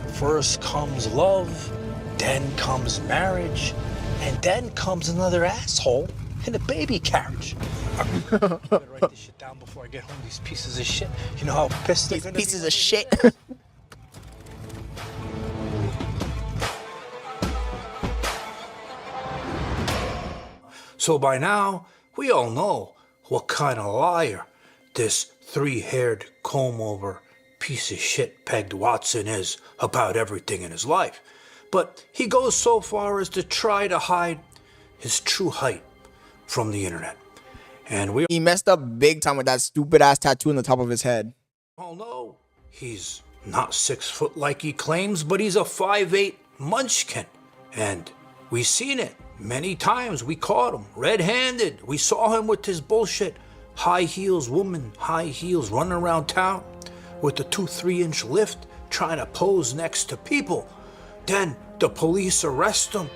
First comes love, then comes marriage, and then comes another asshole in a baby carriage. I better write this shit down before I get home. These pieces of shit. You know how pissed they're gonna be? Pieces of shit. So by now, we all know what kind of liar this three-haired, comb-over, piece of shit pegged Watson is about everything in his life. But he goes so far as to try to hide his true height from the internet. And he messed up big time with that stupid-ass tattoo on the top of his head. all know he's not 6 foot like he claims, but he's a 5'8" munchkin. And we seen it many times. We caught him red-handed. We saw him with his bullshit high heels, high heels, running around town with a 2-3 inch lift, trying to pose next to people. Then the police arrest him.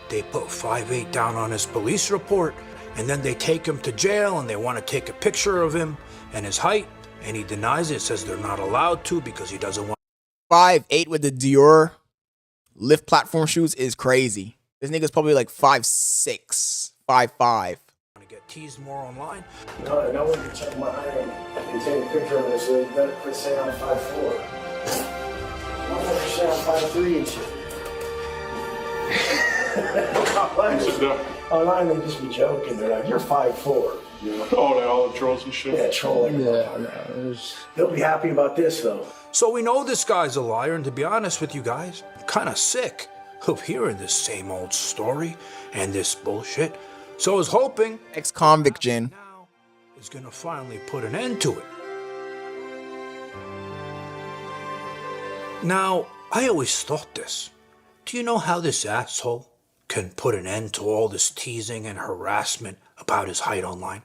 They put 5'8" down on his police report, and then they take him to jail and they want to take a picture of him and his height, and he denies it, says they're not allowed to because he doesn't want 5'8" with the Dior lift platform shoes is crazy. This nigga's probably like 5'6", 5'5". to get teased more online. No one can check my iron and take a picture of it, so you better quit saying I'm 5'4". Motherfucker say I'm 5'3" and shit. Online, they just be joking. They're like, you're 5'4". You know? Oh, they all the trolls and shit? Yeah, trolling. Yeah, they'll be happy about this, though. So we know this guy's a liar, and to be honest with you guys, I'm kind of sick of hearing this same old story and this bullshit. So I was hoping ex-convict Jin is gonna finally put an end to it. Now, I always thought this. Do you know how this asshole can put an end to all this teasing and harassment about his height online?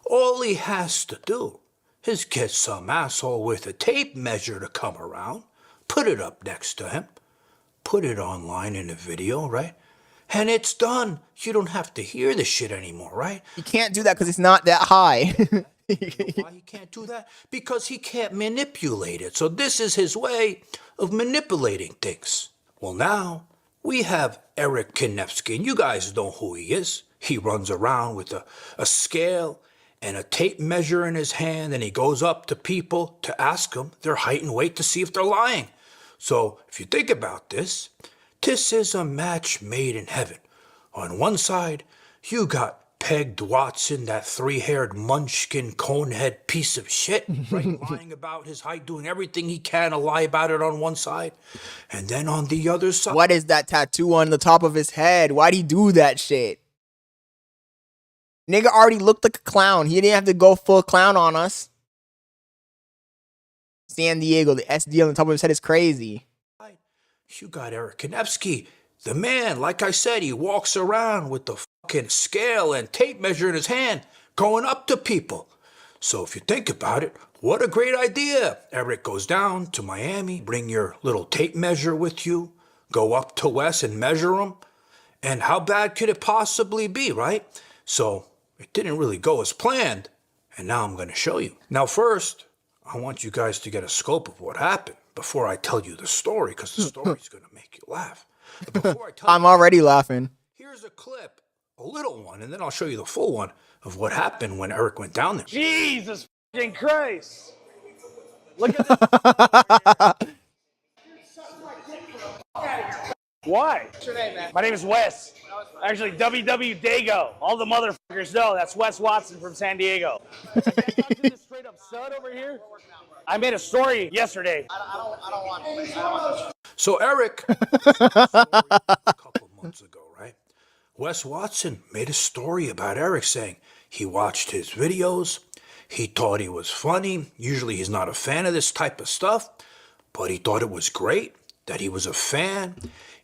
All he has to do is get some asshole with a tape measure to come around, put it up next to him, put it online in a video, right? And it's done. You don't have to hear the shit anymore, right? You can't do that because it's not that high. You know why he can't do that? Because he can't manipulate it. So this is his way of manipulating things. Well, now we have Eric Kinevsky, and you guys know who he is. He runs around with a scale and a tape measure in his hand, and he goes up to people to ask them their height and weight to see if they're lying. So if you think about this is a match made in heaven. On one side, you got Pegged Watson, that three-haired munchkin conehead piece of shit, right? Lying about his height, doing everything he can to lie about it on one side. And then on the other side... What is that tattoo on the top of his head? Why'd he do that shit? Nigga already looked like a clown. He didn't have to go full clown on us. San Diego, the SD on the top of his head is crazy. You got Eric Kanevsky, the man, like I said, he walks around with the fucking scale and tape measure in his hand, going up to people. So if you think about it, what a great idea. Eric goes down to Miami, bring your little tape measure with you, go up to Wes and measure him. And how bad could it possibly be, right? So it didn't really go as planned. And now I'm going to show you. Now first, I want you guys to get a scope of what happened before I tell you the story, because the story's going to make you laugh. I'm already laughing. Here's a clip, a little one, and then I'll show you the full one of what happened when Eric went down there. Jesus fucking Christ. Look at this. Why? What's your name, man? My name is Wes. Actually, WW Dago. All the motherfuckers know that's Wes Watson from San Diego. This straight up stud over here. I made a story yesterday. I don't want to. So Eric, a couple months ago, right? Wes Watson made a story about Eric saying he watched his videos. He thought he was funny. Usually he's not a fan of this type of stuff, but he thought it was great, that he was a fan.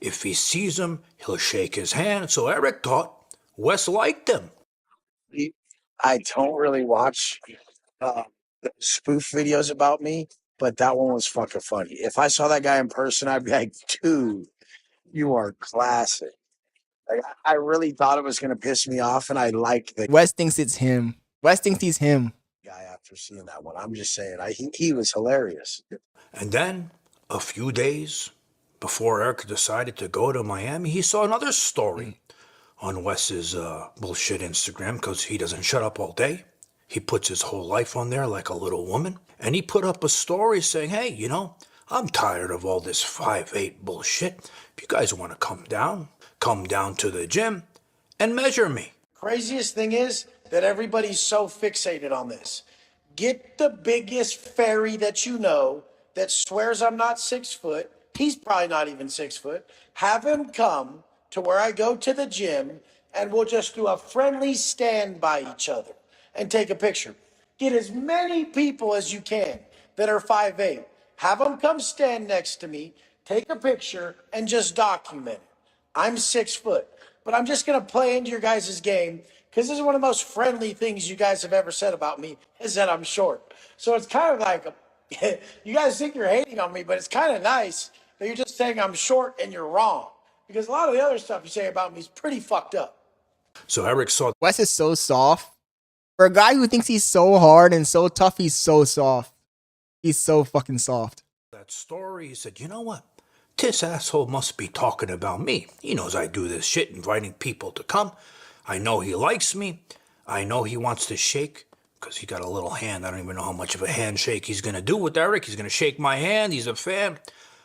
If he sees him, he'll shake his hand. So Eric thought Wes liked him. I don't really watch spoof videos about me, but that one was fucking funny. If I saw that guy in person, I'd be like, dude, you are classic. Like, I really thought it was going to piss me off, and I liked the Wes thinks it's him. Wes thinks he's him. guy after seeing that one. I'm just saying, he was hilarious. And then a few days before Eric decided to go to Miami, he saw another story on Wes's bullshit Instagram, because he doesn't shut up all day. He puts his whole life on there like a little woman. And he put up a story saying, hey, you know, I'm tired of all this 5'8" bullshit. If you guys want to come down to the gym and measure me. Craziest thing is that everybody's so fixated on this. Get the biggest fairy that you know that swears I'm not 6 foot. He's probably not even 6 foot. Have him come to where I go to the gym, and we'll just do a friendly stand by each other and take a picture. Get as many people as you can that are 5'8". Have them come stand next to me, take a picture, and just document it. I'm 6 foot, but I'm just going to play into your guys' game, because this is one of the most friendly things you guys have ever said about me, is that I'm short. So it's kind of like, you guys think you're hating on me, but it's kind of nice that you're just saying I'm short and you're wrong. Because a lot of the other stuff you say about me is pretty fucked up. So Eric saw Wes is so soft. For a guy who thinks he's so hard and so tough, he's so soft. He's so fucking soft. that story. He said, you know what? This asshole must be talking about me. He knows I do this shit, inviting people to come. I know he likes me. I know he wants to shake, because he got a little hand. I don't even know how much of a handshake he's going to do with Eric. He's going to shake my hand. He's a fan.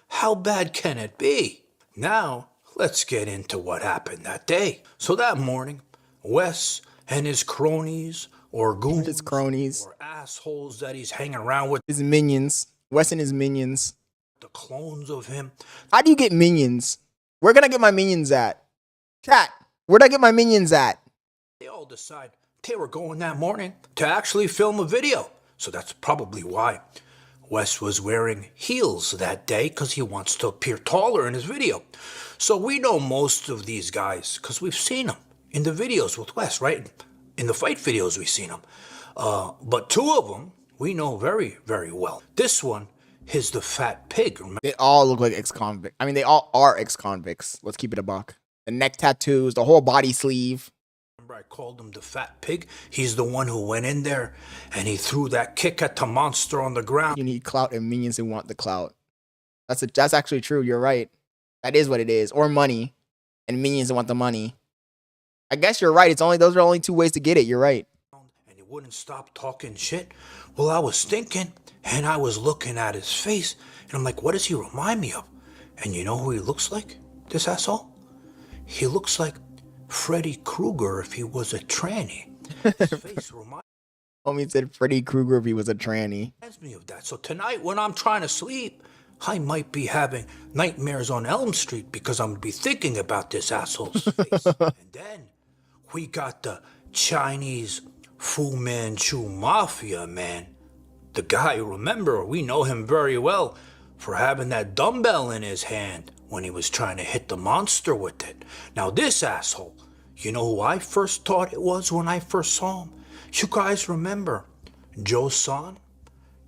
How bad can it be? Now, let's get into what happened that day. So that morning, Wes and his cronies, or goons, or assholes that he's hanging around with, his minions. Wes and his minions. The clones of him. How do you get minions? Where can I get my minions at? Cat, where'd I get my minions at? They all decide they were going that morning to actually film a video. So that's probably why Wes was wearing heels that day, because he wants to appear taller in his video. So we know most of these guys because we've seen them in the videos with Wes, right? In the fight videos we've seen them. But two of them we know very, very well. This one is the fat pig. They all look like ex-convicts. I mean, they all are ex-convicts. Let's keep it a buck. The neck tattoos, the whole body sleeve. Remember I called him the fat pig? He's the one who went in there and he threw that kick at the monster on the ground. You need clout and minions who want the clout. That's actually true. You're right. That is what it is. Or money. And minions that want the money. I guess you're right. Those are only two ways to get it. You're right. And he wouldn't stop talking shit. Well, I was thinking, and I was looking at his face, and I'm like, what does he remind me of? And you know who he looks like, this asshole? He looks like Freddy Krueger if he was a tranny. His face reminds Homie said Freddy Krueger if he was a tranny. me of that. So tonight when I'm trying to sleep, I might be having nightmares on Elm Street because I'm going to be thinking about this asshole's face. And then we got the Chinese Fu Manchu Mafia, man. The guy, remember, we know him very well for having that dumbbell in his hand when he was trying to hit the monster with it. Now this asshole, you know who I first thought it was when I first saw him? You guys remember Joe Son?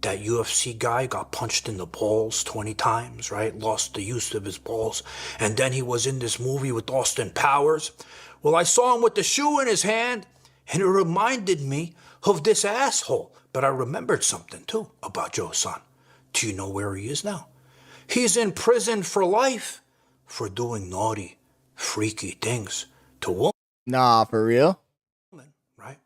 That UFC guy got punched in the balls 20 times, right? Lost the use of his balls. And then he was in this movie with Austin Powers. Well, I saw him with the shoe in his hand, and it reminded me of this asshole. But I remembered something, too, about Joe Son. Do you know where he is now? He's in prison for life for doing naughty, freaky things to women. Nah, for real? Right?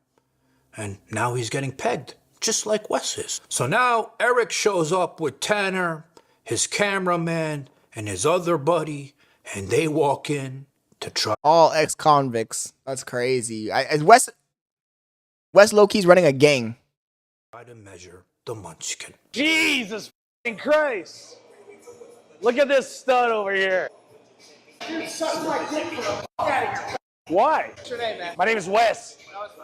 And now he's getting pegged. Just like Wes is. So now Eric shows up with Tanner, his cameraman, and his other buddy, and they walk in to try. All ex-convicts. That's crazy. Wes low-key's running a gang. Try to measure the munchkin. Jesus f***ing Christ. Look at this stud over here. Dude, suck my dick for the f*** out of here. Why? What's your name, man? My name is Wes.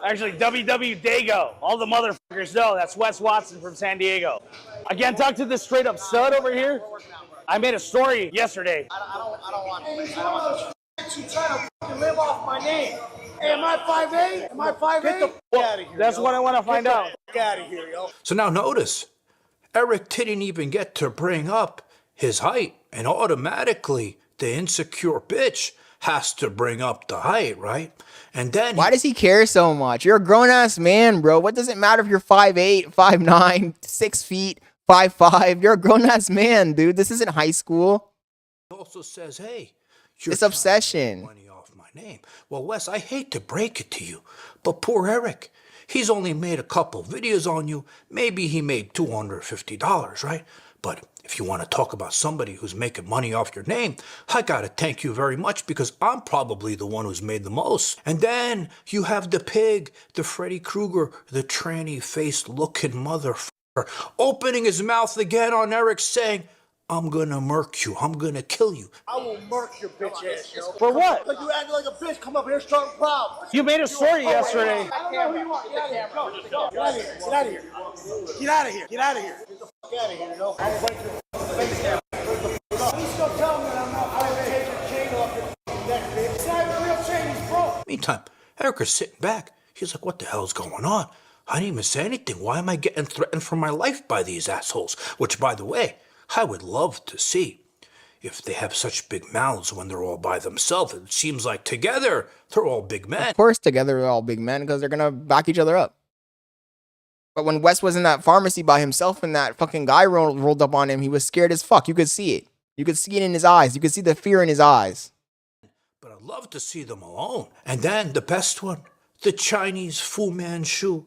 Actually, WW Dago. All the motherfuckers know that's Wes Watson from San Diego. I can't talk to this straight up stud over here. I made a story yesterday. I don't want to. He's one of those f***s who try to live off my name. Hey, am I 5'8"? Am I 5'8"? Get the f*** out of here. That's what I want to find out. Get the f*** out of here, yo. So now notice, Eric didn't even get to bring up his height, and automatically the insecure bitch has to bring up the height, right? And then why does he care so much? You're a grown-ass man, bro. What does it matter if you're 5'8", 5'9", 6 feet, 5'5"? You're a grown-ass man, dude. This isn't high school. He also says, hey, it's obsession. Money off my name. Well, Wes, I hate to break it to you, but poor Eric, he's only made a couple videos on you. Maybe he made $250, right? But if you want to talk about somebody who's making money off your name, I gotta thank you very much because I'm probably the one who's made the most. And then you have the pig, the Freddy Krueger, the tranny-faced looking motherfucker, opening his mouth again on Eric saying, I'm gonna murk you, I'm gonna kill you. I will murk your bitch ass, yo. For what? Like you acting like a bitch, come up here starting problems. You made a story yesterday. I don't know who you are. Get out of here. Go. Get out of here. Get out of here. Get out of here. Get out of here. Get the fuck out of here, yo. I'll break your face down. Please don't tell me that I'm not going to take your chain off your neck, bitch. It's not even a real chain, he's broke. Meantime, Eric is sitting back. He's like, what the hell's going on? I didn't even say anything. Why am I getting threatened for my life by these assholes? Which, by the way, I would love to see if they have such big mouths when they're all by themselves. It seems like together, they're all big men. Of course, together they're all big men because they're going to back each other up. But when Wes was in that pharmacy by himself and that fucking guy rolled up on him, he was scared as fuck. You could see it. You could see it in his eyes. You could see the fear in his eyes. But I'd love to see them alone. And then the best one, the Chinese Fu Manchu,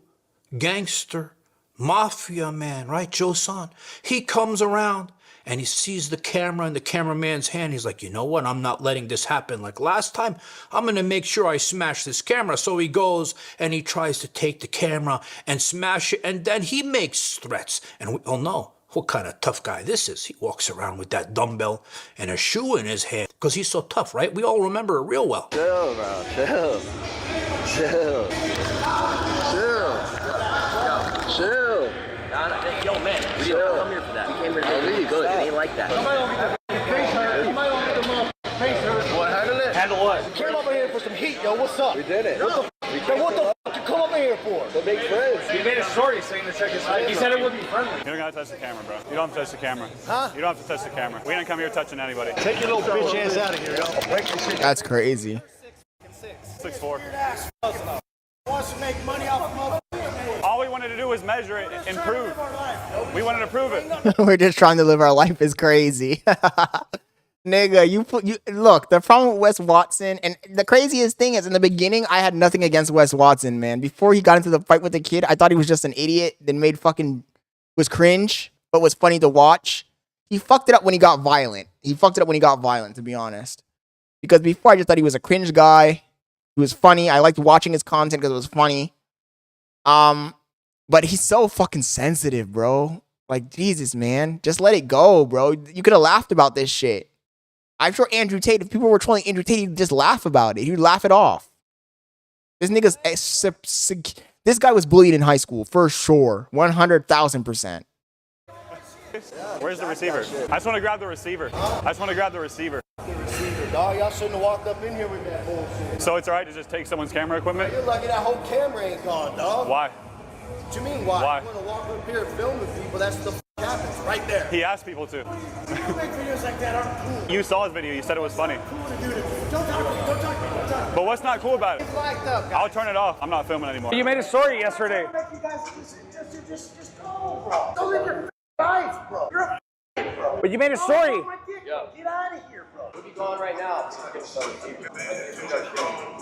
gangster, mafia man, right? Joe Son. He comes around and he sees the camera in the cameraman's hand. He's like, you know what? I'm not letting this happen like last time. I'm going to make sure I smash this camera. So he goes and he tries to take the camera and smash it. And then he makes threats. And we all know what kind of tough guy this is. He walks around with that dumbbell and a shoe in his hand because he's so tough, right? We all remember it real well. Chill, bro. Chill. Chill. Chill. Chill. Yo, man, we didn't come here for that. We came here to make really good. It ain't like that. What, handle it? Handle what? We came over here for some heat, yo. What's up? We did it. What the fuck you come over here for? To make friends. He made a story saying to check his height. He said it would be friendly. You don't gotta touch the camera, bro. You don't have to touch the camera. Huh? You don't have to touch the camera. We didn't come here touching anybody. Take your little bitch ass out of here, yo. Break this shit. That's crazy. 6'4". Wants to make money off of mother. All we wanted to do was measure it and prove. We wanted to prove it. We're just trying to live our life is crazy. Nigga, you look, the problem with Wes Watson, and the craziest thing is in the beginning, I had nothing against Wes Watson, man. Before he got into the fight with the kid, I thought he was just an idiot, then was cringe, but was funny to watch. He fucked it up when he got violent. To be honest. Because before I just thought he was a cringe guy. He was funny. I liked watching his content because it was funny. But he's so fucking sensitive, bro. Like, Jesus, man. Just let it go, bro. You could have laughed about this shit. I'm sure Andrew Tate, if people were trolling Andrew Tate, he'd just laugh about it. He'd laugh it off. This guy was bullied in high school, for sure. 100,000%. Where's the receiver? I just want to grab the receiver. Dog, y'all shouldn't have walked up in here with that bullshit. So it's alright to just take someone's camera equipment? You're lucky that whole camera ain't gone, dog. Why? What you mean, why? Why? You want to walk up here and film with people, that's the happens right there. He asked people to. You make videos like that aren't cool. You saw his video, you said it was funny. Cool to do to me. Don't talk to me, don't talk to me, don't talk to me. But what's not cool about it? It's locked up, guys. I'll turn it off. I'm not filming anymore. You made a story yesterday. You guys just go, bro. Don't live your life, bro. You're a bro. But you made a story. Yeah. Get out of here, bro. We'll be gone right now.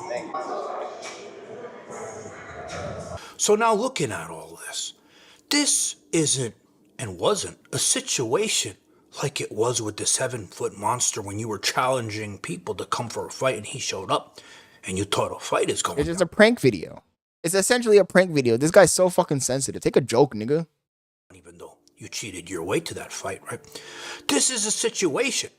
Thank you. So now looking at all this isn't and wasn't a situation like it was with the 7-foot monster when you were challenging people to come for a fight and he showed up and you thought a fight is going on. It's just a prank video. It's essentially a prank video. This guy's so fucking sensitive. Take a joke, nigga. Even though you cheated your way to that fight, right? This is a situation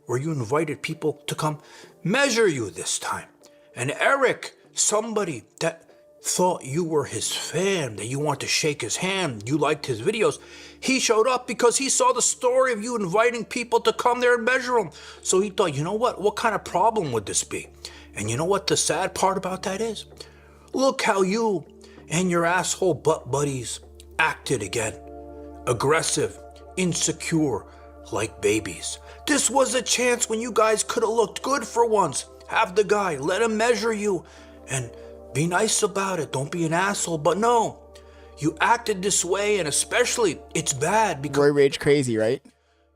where you invited people to come measure you this time. And Eric, somebody that thought you were his fan, that you wanted to shake his hand, you liked his videos, he showed up because he saw the story of you inviting people to come there and measure him. So he thought, you know what kind of problem would this be? And you know what the sad part about that is? Look how you and your asshole butt buddies acted again. Aggressive, insecure, like babies. This was a chance when you guys could have looked good for once. Have the guy, let him measure you, and be nice about it. Don't be an asshole. But no, you acted this way, and especially it's bad because Roy Rage crazy, right?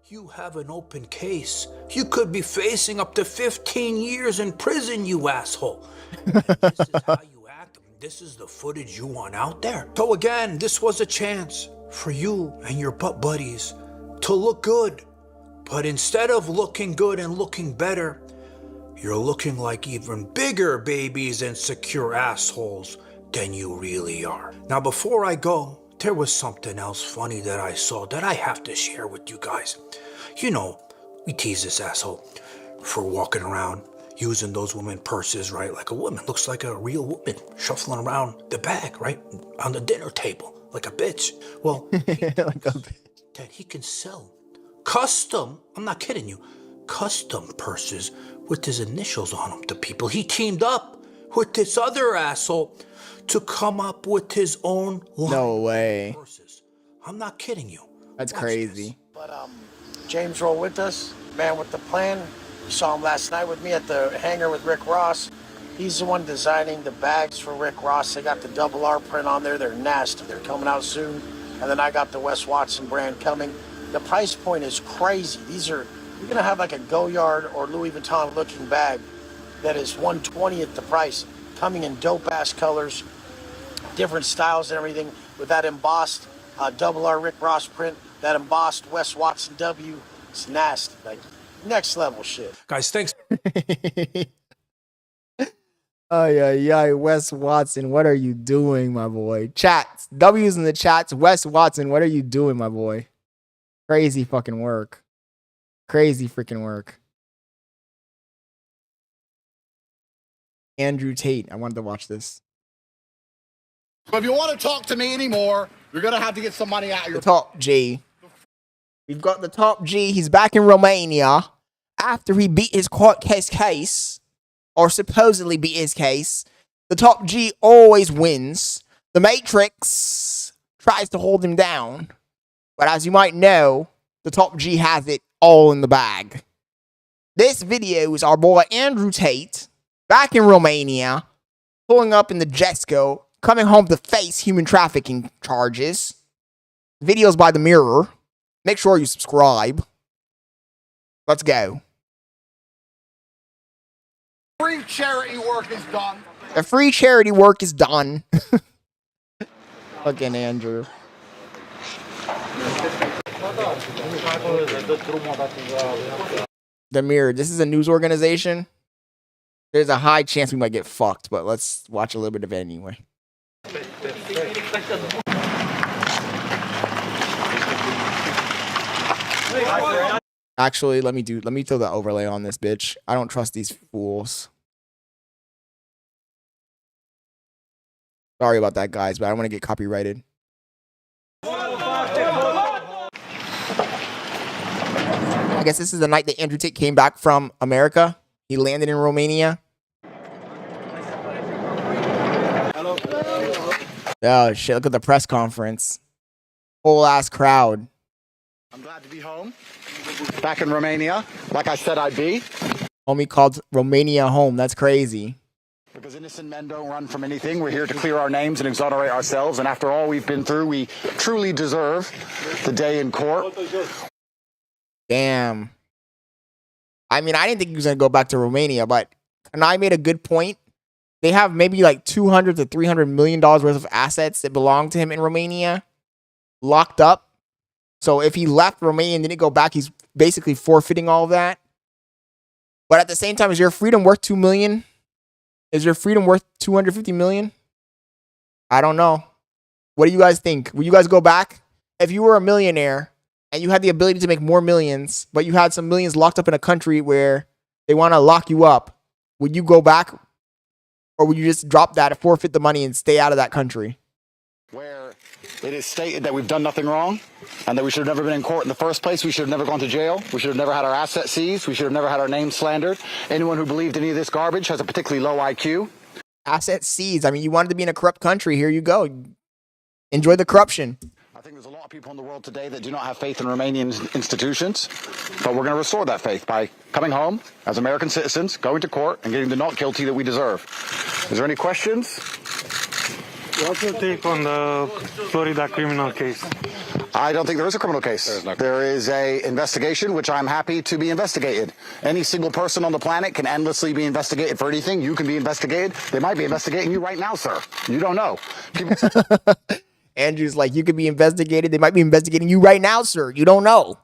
You have an open case. You could be facing up to 15 years in prison, you asshole. This is how you act. This is the footage you want out there. So again, this was a chance for you and your butt buddies to look good. But instead of looking good and looking better, you're looking like even bigger babies and secure assholes than you really are. Now, before I go, there was something else funny that I saw that I have to share with you guys. You know, we tease this asshole for walking around using those women purses, right? Like a woman, looks like a real woman shuffling around the bag, right? On the dinner table, like a bitch. Well, like a bitch. That he can sell custom, I'm not kidding you, custom purses with his initials on them to people. He teamed up with this other asshole to come up with his own line. No way. Purses. I'm not kidding you. That's crazy. But James rolled with us, man with the plan. You saw him last night with me at the hangar with Rick Ross. He's the one designing the bags for Rick Ross. They got the double R print on there. They're nasty. They're coming out soon. And then I got the Wes Watson brand coming. The price point is crazy. You're gonna have like a Goyard or Louis Vuitton looking bag that is $120 the price, coming in dope ass colors, different styles and everything, with that embossed double R Rick Ross print, that embossed Wes Watson W. It's nasty, like next level shit. Guys, thanks. Yeah, Wes Watson, what are you doing, my boy? Chats, W's in the chats. Wes Watson, what are you doing, my boy? Crazy fucking work. Crazy freaking work. Andrew Tate, I wanted to watch this. So if you want to talk to me anymore, you're going to have to get some money out of your... The top G. We've got the top G. He's back in Romania after he beat his court case, or supposedly beat his case. The top G always wins. The Matrix tries to hold him down. But as you might know, the top G has it all in the bag. This video is our boy Andrew Tate back in Romania, pulling up in the Jesco, coming home to face human trafficking charges. Videos by The Mirror. Make sure you subscribe. Let's go. free charity work is done. The free charity work is done. Fucking Andrew. The Mirror. This is a news organization. There's a high chance we might get fucked, but let's watch a little bit of it anyway. Actually, let me throw the overlay on this bitch. I don't trust these fools. Sorry about that, guys, but I don't want to get copyrighted. I guess this is the night that Andrew Tate came back from America. He landed in Romania. Oh shit, look at the press conference. Whole ass crowd. I'm glad to be home. Back in Romania, like I said I'd be. Homie called Romania home. That's crazy. Because innocent men don't run from anything. We're here to clear our names and exonerate ourselves. And after all we've been through, we truly deserve the day in court. Damn. I mean, I didn't think he was going to go back to Romania, but Kanai made a good point. They have maybe like $200 to $300 million worth of assets that belong to him in Romania, locked up. So if he left Romania and didn't go back, he's basically forfeiting all of that. But at the same time, is your freedom worth $2 million? Is your freedom worth $250 million? I don't know. What do you guys think? Will you guys go back? If you were a millionaire and you had the ability to make more millions, but you had some millions locked up in a country where they want to lock you up, would you go back? Or would you just drop that, forfeit the money, and stay out of that country? Where it is stated that we've done nothing wrong and that we should have never been in court in the first place. We should have never gone to jail. We should have never had our assets seized. We should have never had our name slandered. Anyone who believed any of this garbage has a particularly low IQ. Assets seized. I mean, you wanted to be in a corrupt country. Here you go. Enjoy the corruption. I think there's a lot of people in the world today that do not have faith in Romanian institutions, but we're going to restore that faith by coming home as American citizens, going to court, and getting the not guilty that we deserve. Is there any questions? What's your take on the Florida criminal case? I don't think there is a criminal case. There is a investigation, which I'm happy to be investigated. Any single person on the planet can endlessly be investigated for anything. You can be investigated. They might be investigating you right now, sir. You don't know. Andrew's like, you could be investigated. They might be investigating you right now, sir. You don't know.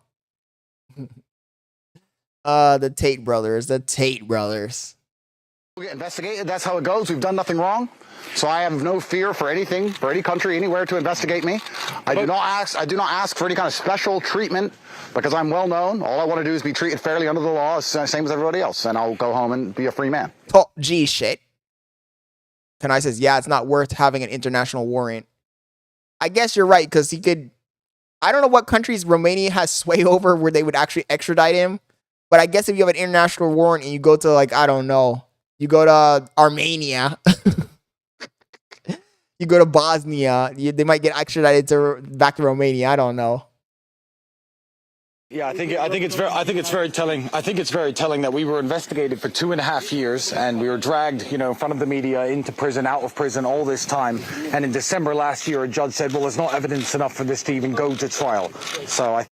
The Tate brothers. The Tate brothers. We'll get investigated. That's how it goes. We've done nothing wrong. So I have no fear for anything, for any country, anywhere to investigate me. I do not ask for any kind of special treatment because I'm well known. All I want to do is be treated fairly under the law, same as everybody else, and I'll go home and be a free man. Oh, gee, shit. Kanai says, yeah, it's not worth having an international warrant. I guess you're right, because he could... I don't know what countries Romania has sway over where they would actually extradite him, but I guess if you have an international warrant and you go to, like, I don't know, you go to Armenia... You go to Bosnia, they might get extradited back to Romania. I don't know. Yeah, I think it's very telling. I think it's very telling that we were investigated for 2.5 years and we were dragged, in front of the media, into prison, out of prison, all this time. And in December last year, a judge said, "Well, there's not evidence enough for this to even go to trial." So I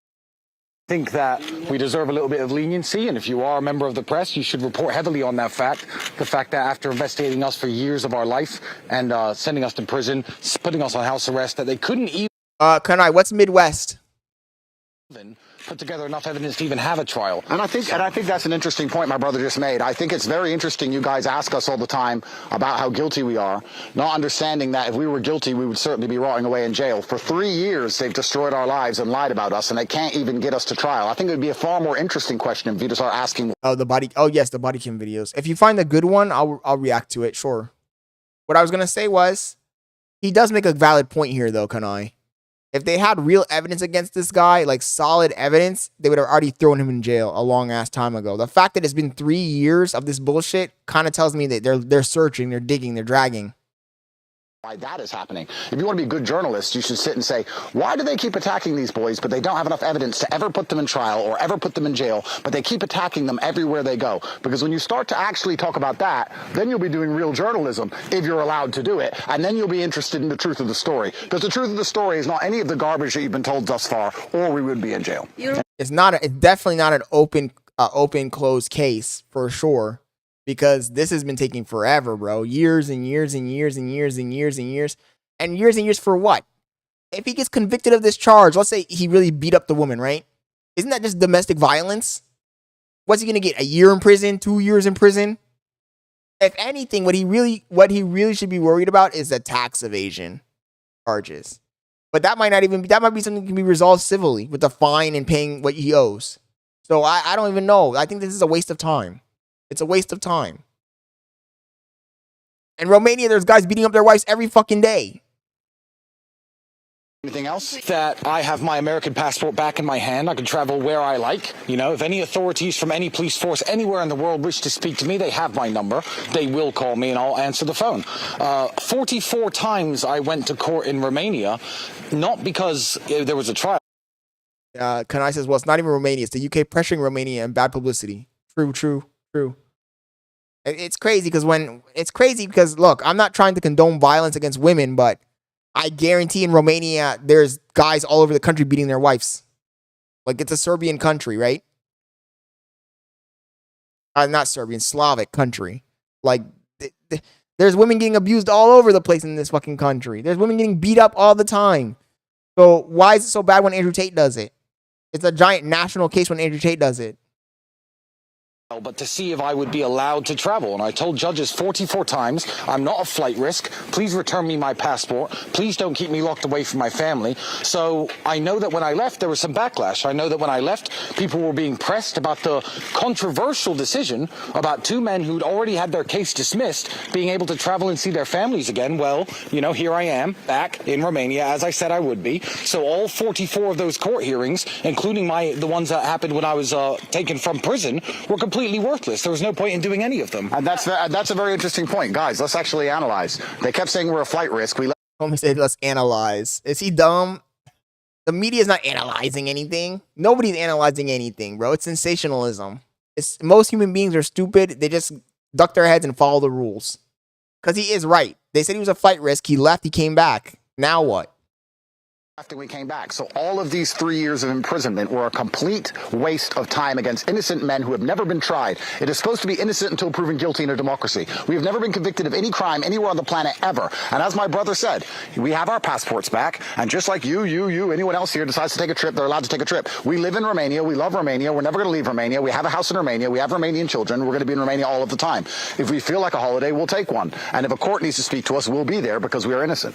think that we deserve a little bit of leniency, and if you are a member of the press, you should report heavily on that fact. The fact that after investigating us for years of our life and sending us to prison, putting us on house arrest, that they couldn't even... Kanai, what's Midwest? Put together enough evidence to even have a trial. And I think that's an interesting point my brother just made. I think it's very interesting you guys ask us all the time about how guilty we are, not understanding that if we were guilty, we would certainly be rotting away in jail. For 3 years, they've destroyed our lives and lied about us, and they can't even get us to trial. I think it would be a far more interesting question if you just start asking. Oh, yes, the body cam videos. If you find a good one, I'll react to it, sure. What I was going to say was, he does make a valid point here, though, Kanai. If they had real evidence against this guy, like solid evidence, they would have already thrown him in jail a long ass time ago. The fact that it's been 3 years of this bullshit kind of tells me that they're searching, they're digging, they're dragging. Why that is happening. If you want to be a good journalist, you should sit and say, why do they keep attacking these boys, but they don't have enough evidence to ever put them in trial or ever put them in jail, but they keep attacking them everywhere they go? Because when you start to actually talk about that, then you'll be doing real journalism, if you're allowed to do it, and then you'll be interested in the truth of the story. Because the truth of the story is not any of the garbage that you've been told thus far, or we would be in jail. It's definitely not an open closed case, for sure. because this has been taking forever, bro. Years and years and years and years and years and years and years and years for what? If he gets convicted of this charge, let's say he really beat up the woman, right? Isn't that just domestic violence? What's he gonna get? A year in prison? 2 years in prison? If anything, what he really should be worried about is the tax evasion charges. But that might not even be, that might be something that can be resolved civilly with a fine and paying what he owes. So I don't even know. I think this is a waste of time. It's a waste of time. In Romania, there's guys beating up their wives every fucking day. Anything else? That I have my American passport back in my hand. I can travel where I like. You know, if any authorities from any police force anywhere in the world wish to speak to me, they have my number. They will call me and I'll answer the phone. 44 times I went to court in Romania, not because there was a trial. Kanai says, well, it's not even Romania. It's the UK pressuring Romania and bad publicity. True. It's crazy because look, I'm not trying to condone violence against women, but I guarantee in Romania, there's guys all over the country beating their wives. Like, it's a Serbian country, right? Not Serbian, Slavic country. Like, there's women getting abused all over the place in this fucking country. There's women getting beat up all the time. So why is it so bad when Andrew Tate does it? It's a giant national case when Andrew Tate does it. But to see if I would be allowed to travel. And I told judges 44 times, I'm not a flight risk. Please return me my passport. Please don't keep me locked away from my family. So I know that when I left, there was some backlash. I know that when I left, people were being pressed about the controversial decision about two men who'd already had their case dismissed being able to travel and see their families again. Well, you know, here I am back in Romania, as I said I would be. So all 44 of those court hearings, including the ones that happened when I was taken from prison, were completely worthless. There was no point in doing any of them. And that's a very interesting point. Guys, let's actually analyze. They kept saying we're a flight risk. Homie said, let's analyze. Is he dumb? The media is not analyzing anything. Nobody's analyzing anything, bro. It's sensationalism. Most human beings are stupid. They just duck their heads and follow the rules. Because he is right. They said he was a flight risk. He left. He came back. Now what? After we came back. So all of these 3 years of imprisonment were a complete waste of time against innocent men who have never been tried. It is supposed to be innocent until proven guilty in a democracy. We have never been convicted of any crime anywhere on the planet ever. And as my brother said, we have our passports back. And just like you, anyone else here decides to take a trip, they're allowed to take a trip. We live in Romania. We love Romania. We're never going to leave Romania. We have a house in Romania. We have Romanian children. We're going to be in Romania all of the time. If we feel like a holiday, we'll take one. And if a court needs to speak to us, we'll be there because we are innocent.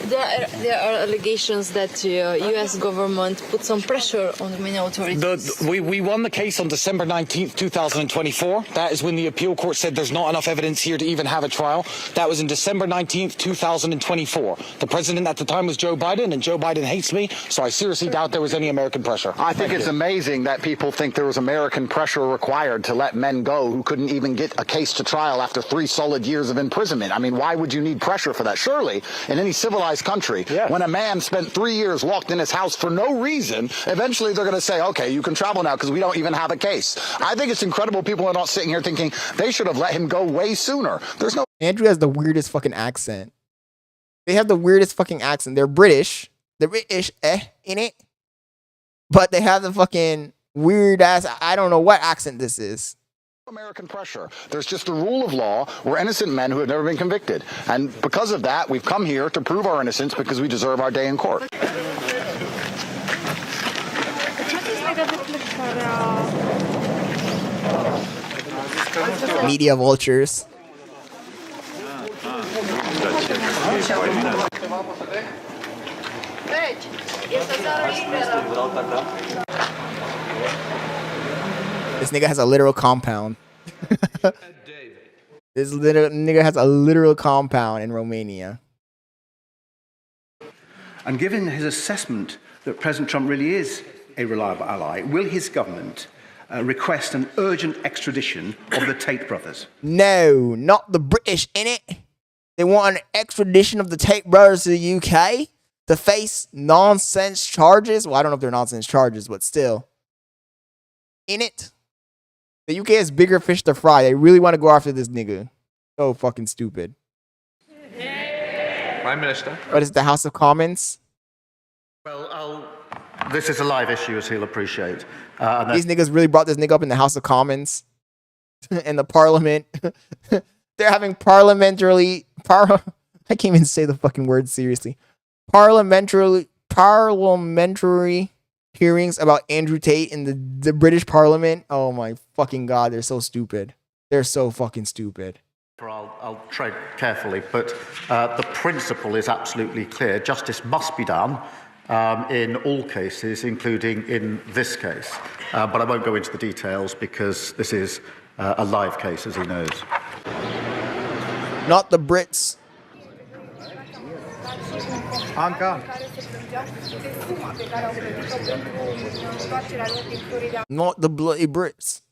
There are allegations that the U.S. government put some pressure on the Romanian authorities. We won the case on December 19th, 2024. That is when the appeal court said there's not enough evidence here to even have a trial. That was in December 19th, 2024. The president at the time was Joe Biden, and Joe Biden hates me, so I seriously doubt there was any American pressure. I think it's amazing that people think there was American pressure required to let men go who couldn't even get a case to trial after 3 solid years of imprisonment. I mean, why would you need pressure for that? Surely, in any civilized country, when a man spent 3 years locked in his house for no reason, eventually they're going to say, okay, you can travel now because we don't even have a case. I think it's incredible people are not sitting here thinking they should have let him go way sooner. There's no... Andrew has the weirdest fucking accent. They have the weirdest fucking accent. They're British. They're British, in it. But they have the fucking weird ass, I don't know what accent this is. American pressure. There's just a rule of law. We're innocent men who have never been convicted. And because of that, we've come here to prove our innocence because we deserve our day in court. Media vultures. This nigga has a literal compound. This nigga has a literal compound in Romania. And given his assessment that President Trump really is a reliable ally, will his government request an urgent extradition of the Tate brothers? No, not the British, innit? They want an extradition of the Tate brothers to the UK to face nonsense charges. Well, I don't know if they're nonsense charges, but still. Innit? The UK has bigger fish to fry. They really want to go after this nigga. So fucking stupid. Prime Minister. What is it, the House of Commons? Well, this is a live issue, as he'll appreciate. These niggas really brought this nigga up in the House of Commons. in the parliament. They're having I can't even say the fucking word seriously. Parliamentary hearings about Andrew Tate in the British Parliament. Oh my fucking god, they're so stupid. They're so fucking stupid. I'll tread carefully, but the principle is absolutely clear. Justice must be done in all cases, including in this case. But I won't go into the details because this is a live case, as he knows. Not the Brits. Anca. Not the bloody Brits.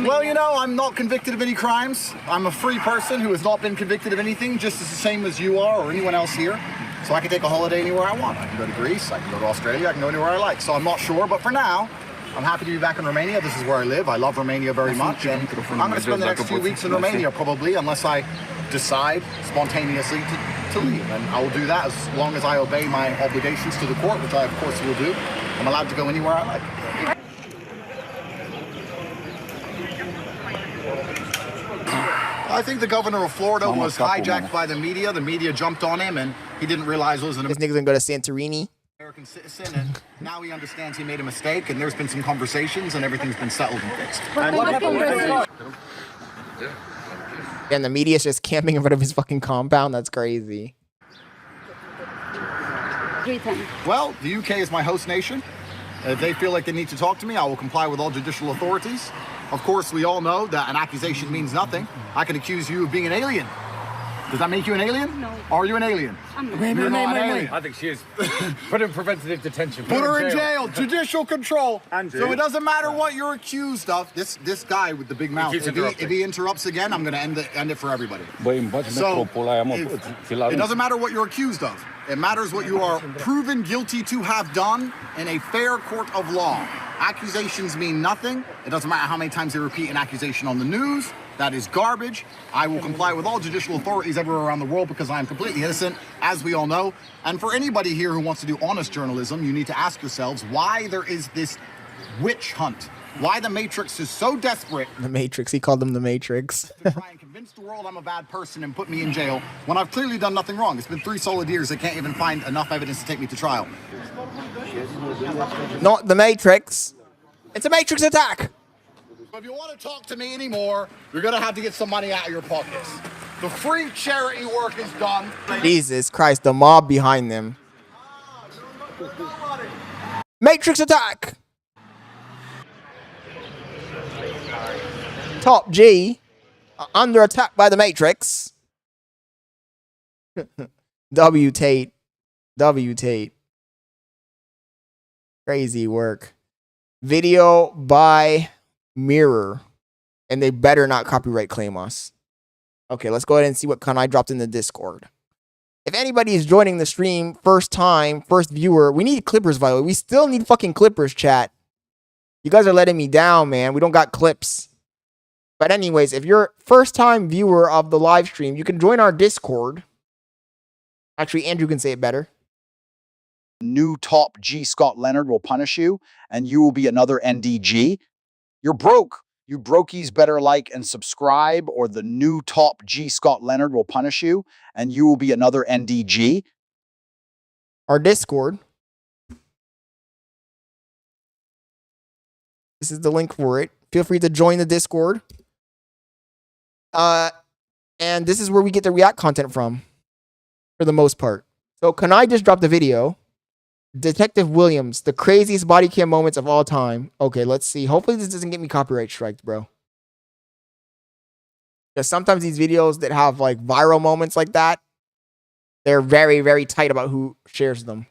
Well, you know, I'm not convicted of any crimes. I'm a free person who has not been convicted of anything, just as the same as you are or anyone else here. So I can take a holiday anywhere I want. I can go to Greece, I can go to Australia, I can go anywhere I like. So I'm not sure, but for now, I'm happy to be back in Romania. This is where I live. I love Romania very much. And I'm going to spend the next few weeks in Romania, probably, unless I decide spontaneously to leave. And I will do that as long as I obey my obligations to the court, which I, of course, will do. I'm allowed to go anywhere I like. I think the governor of Florida was hijacked by the media. The media jumped on him, and he didn't realize it was an This nigga's gonna go to Santorini. American citizen, and now he understands he made a mistake, and there's been some conversations, and everything's been settled and fixed. And the media's just camping in front of his fucking compound. That's crazy. Well, the UK is my host nation. If they feel like they need to talk to me, I will comply with all judicial authorities. Of course, we all know that an accusation means nothing. I can accuse you of being an alien. Does that make you an alien? No. Are you an alien? I'm not. You're not an alien. I think she is. Put her in preventative detention. Put her in jail. Judicial control. So it doesn't matter what you're accused of. This guy with the big mouth, if he interrupts again, I'm going to end it for everybody. So it doesn't matter what you're accused of. It matters what you are proven guilty to have done in a fair court of law. Accusations mean nothing. It doesn't matter how many times they repeat an accusation on the news. That is garbage. I will comply with all judicial authorities everywhere around the world because I am completely innocent, as we all know. And for anybody here who wants to do honest journalism, you need to ask yourselves why there is this witch hunt. Why the Matrix is so desperate. The Matrix. He called them the Matrix. To try and convince the world I'm a bad person and put me in jail when I've clearly done nothing wrong. It's been 3 solid years. They can't even find enough evidence to take me to trial. Not the Matrix. It's a Matrix attack. If you want to talk to me anymore, you're going to have to get some money out of your pockets. The free charity work is done. Jesus Christ, the mob behind them. Matrix attack. Top G under attack by the Matrix. W Tate. Crazy work. Video by Mirror. And they better not copyright claim us. Okay, let's go ahead and see what Kanai dropped in the Discord. If anybody is joining the stream, first time, first viewer, we need clippers, by the way. We still need fucking clippers, chat. You guys are letting me down, man. We don't got clips. But anyways, if you're first time viewer of the live stream, you can join our Discord. Actually, Andrew can say it better. New top G Scott Leonard will punish you, and you will be another NDG. You're broke. You brokies better like and subscribe, or the new top G Scott Leonard will punish you, and you will be another NDG. Our Discord. This is the link for it. Feel free to join the Discord. And this is where we get the React content from, for the most part. So Kanai just dropped a video. Detective Williams, the craziest body cam moments of all time. Okay, let's see. Hopefully this doesn't get me copyright striked, bro. Because sometimes these videos that have like viral moments like that, they're very, very tight about who shares them.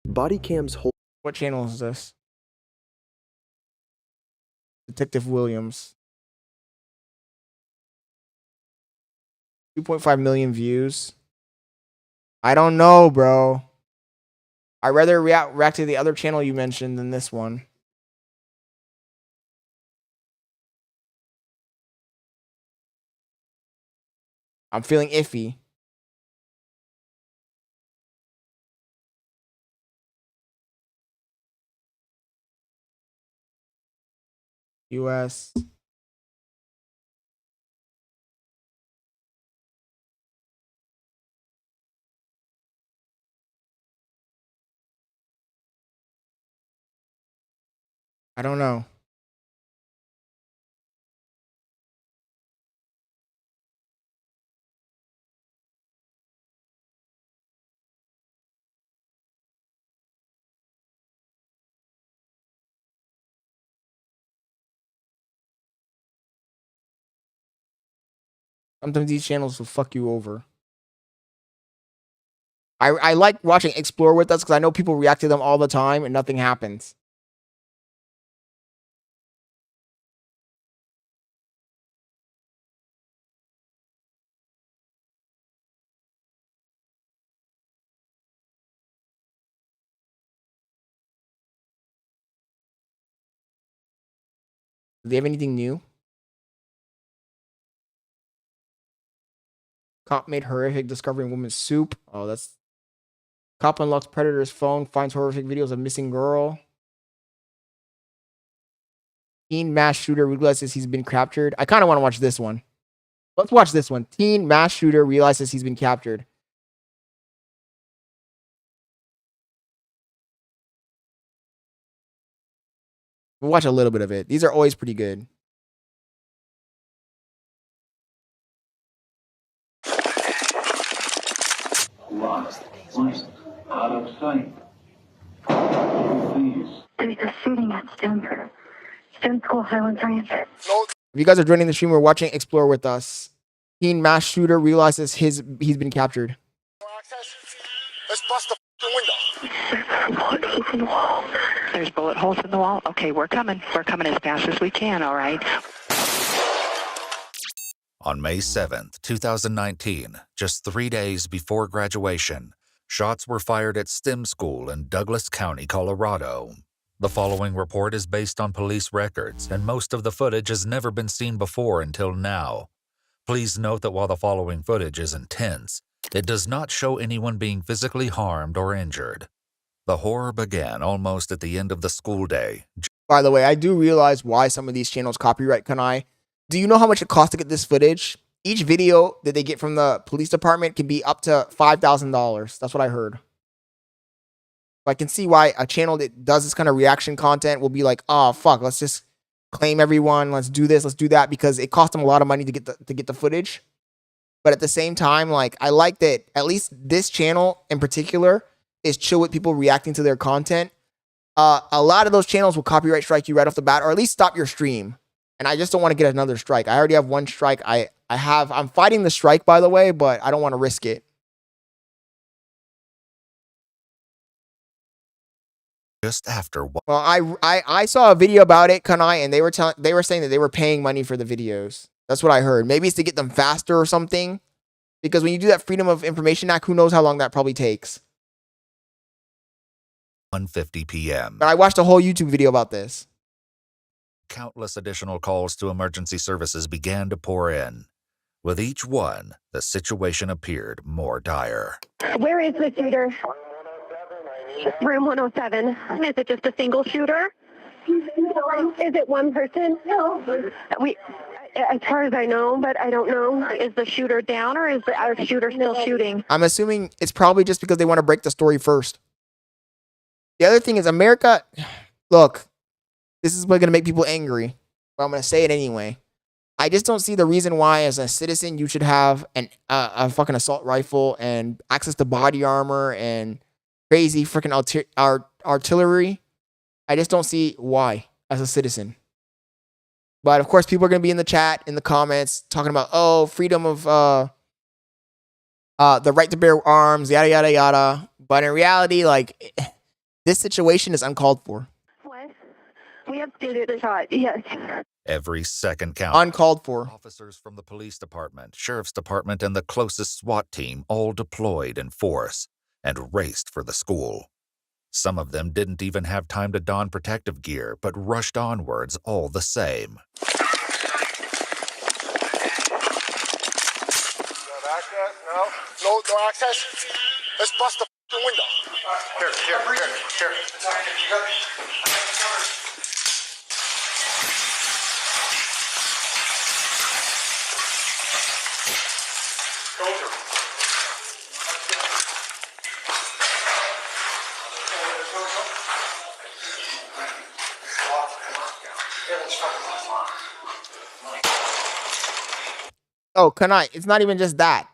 Body cams hold. What channel is this? Detective Williams. 2.5 million views. I don't know, bro. I'd rather react to the other channel you mentioned than this one. I'm feeling iffy. US. I don't know. Sometimes these channels will fuck you over. I like watching Explore With Us because I know people react to them all the time and nothing happens. Do they have anything new? Cop made horrific discovering woman's soup. Oh, that's... Cop unlocks predator's phone, finds horrific videos of missing girl. Teen mass shooter realizes he's been captured. I kind of want to watch this one. Let's watch this one. Teen mass shooter realizes he's been captured. We'll watch a little bit of it. These are always pretty good. Lost. Out of sight. There's a shooting at Stanford. Stanford School, Highland Science. If you guys are joining the stream, we're watching Explore With Us. Teen mass shooter realizes he's been captured. Let's bust the window. Bullet holes in the wall. There's bullet holes in the wall. Okay, we're coming. We're coming as fast as we can, all right? On May 7th, 2019, just 3 days before graduation, shots were fired at STEM School in Douglas County, Colorado. The following report is based on police records, and most of the footage has never been seen before until now. Please note that while the following footage is intense, it does not show anyone being physically harmed or injured. The horror began almost at the end of the school day. By the way, I do realize why some of these channels copyright Kanai. Do you know how much it costs to get this footage? Each video that they get from the police department can be up to $5,000. That's what I heard. I can see why a channel that does this kind of reaction content will be like, oh, fuck, let's just claim everyone. Let's do this. Let's do that, because it costs them a lot of money to get the footage. But at the same time, like, I like that at least this channel in particular is chill with people reacting to their content. A lot of those channels will copyright strike you right off the bat, or at least stop your stream. And I just don't want to get another strike. I already have one strike. I'm fighting the strike, by the way, but I don't want to risk it. Just after well, I saw a video about it, Kanai, and they were saying that they were paying money for the videos. That's what I heard. Maybe it's to get them faster or something. Because when you do that Freedom of Information Act, who knows how long that probably takes. 1:50 p.m. But I watched a whole YouTube video about this. Countless additional calls to emergency services began to pour in. With each one, the situation appeared more dire. Where is the shooter? Room 107. Is it just a single shooter? Is it one person? No. As far as I know, but I don't know. Is the shooter down, or is the shooter still shooting? I'm assuming it's probably just because they want to break the story first. The other thing is America, look, this is going to make people angry, but I'm going to say it anyway. I just don't see the reason why, as a citizen, you should have a fucking assault rifle and access to body armor and crazy freaking artillery. I just don't see why, as a citizen. But of course, people are going to be in the chat, in the comments, talking about, oh, freedom of the right to bear arms, yada, yada, yada. But in reality, like, this situation is uncalled for. What? We have stated a shot, yes. Every second count. Uncalled for. Officers from the police department, sheriff's department, and the closest SWAT team all deployed in force and raced for the school. Some of them didn't even have time to don protective gear, but rushed onwards all the same. No access. Let's bust the window. Here. Go through. Oh, Cenat, it's not even just that.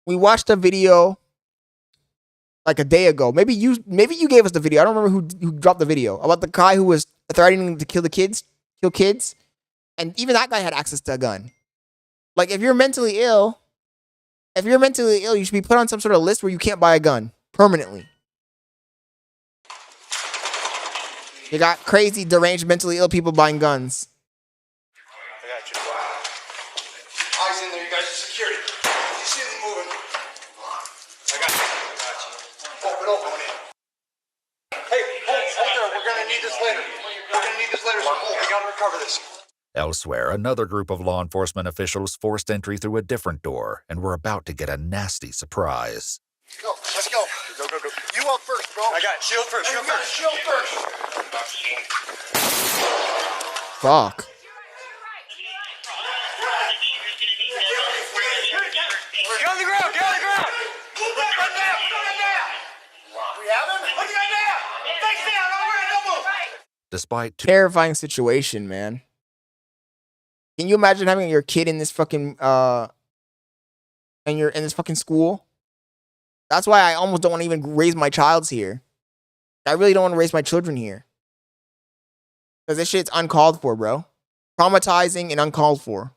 We watched a video like a day ago. Maybe you gave us the video. I don't remember who dropped the video about the guy who was threatening to kill kids, and even that guy had access to a gun. Like, if you're mentally ill, you should be put on some sort of list where you can't buy a gun permanently. You got crazy, deranged, mentally ill people buying guns. I got you. Eyes in there, you guys are security. You see them moving. I got you. Open. Hey, hold there. We're gonna need this later. So hold. We gotta recover this. Elsewhere, another group of law enforcement officials forced entry through a different door and were about to get a nasty surprise. Go. Let's go. Go. You up first, bro. I got it. Shield first. Shield first. Fuck. Get on the ground. Put the gun down. We have him? Put the gun down. Face down. Don't move. Despite Terrifying situation, man. Can you imagine having your kid in this fucking and you're in this fucking school? That's why I almost don't want to even raise my childs here. I really don't want to raise my children here. Because this shit's uncalled for, bro. Traumatizing and uncalled for.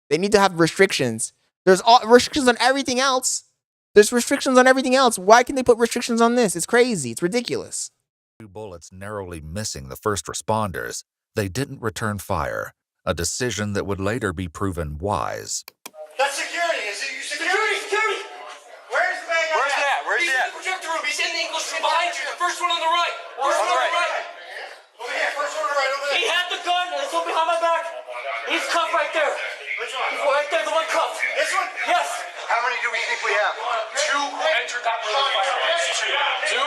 They need to have restrictions. There's restrictions on everything else. There's restrictions on everything else. Why can they put restrictions on this? It's crazy. It's ridiculous. 2 bullets narrowly missing the first responders, they didn't return fire, a decision that would later be proven wise. That's security. Is it you security? Where's the bag? Where's he at? He's in the projector room. He's in the English room behind you. The first one on the right. Over here. First one on the right. Over there. He had the gun and it's all behind my back. He's cuffed right there. Which one? He's right there, the one cuffed. This one? Yes. How many do we think we have? 2 entered that room with firearms. Two?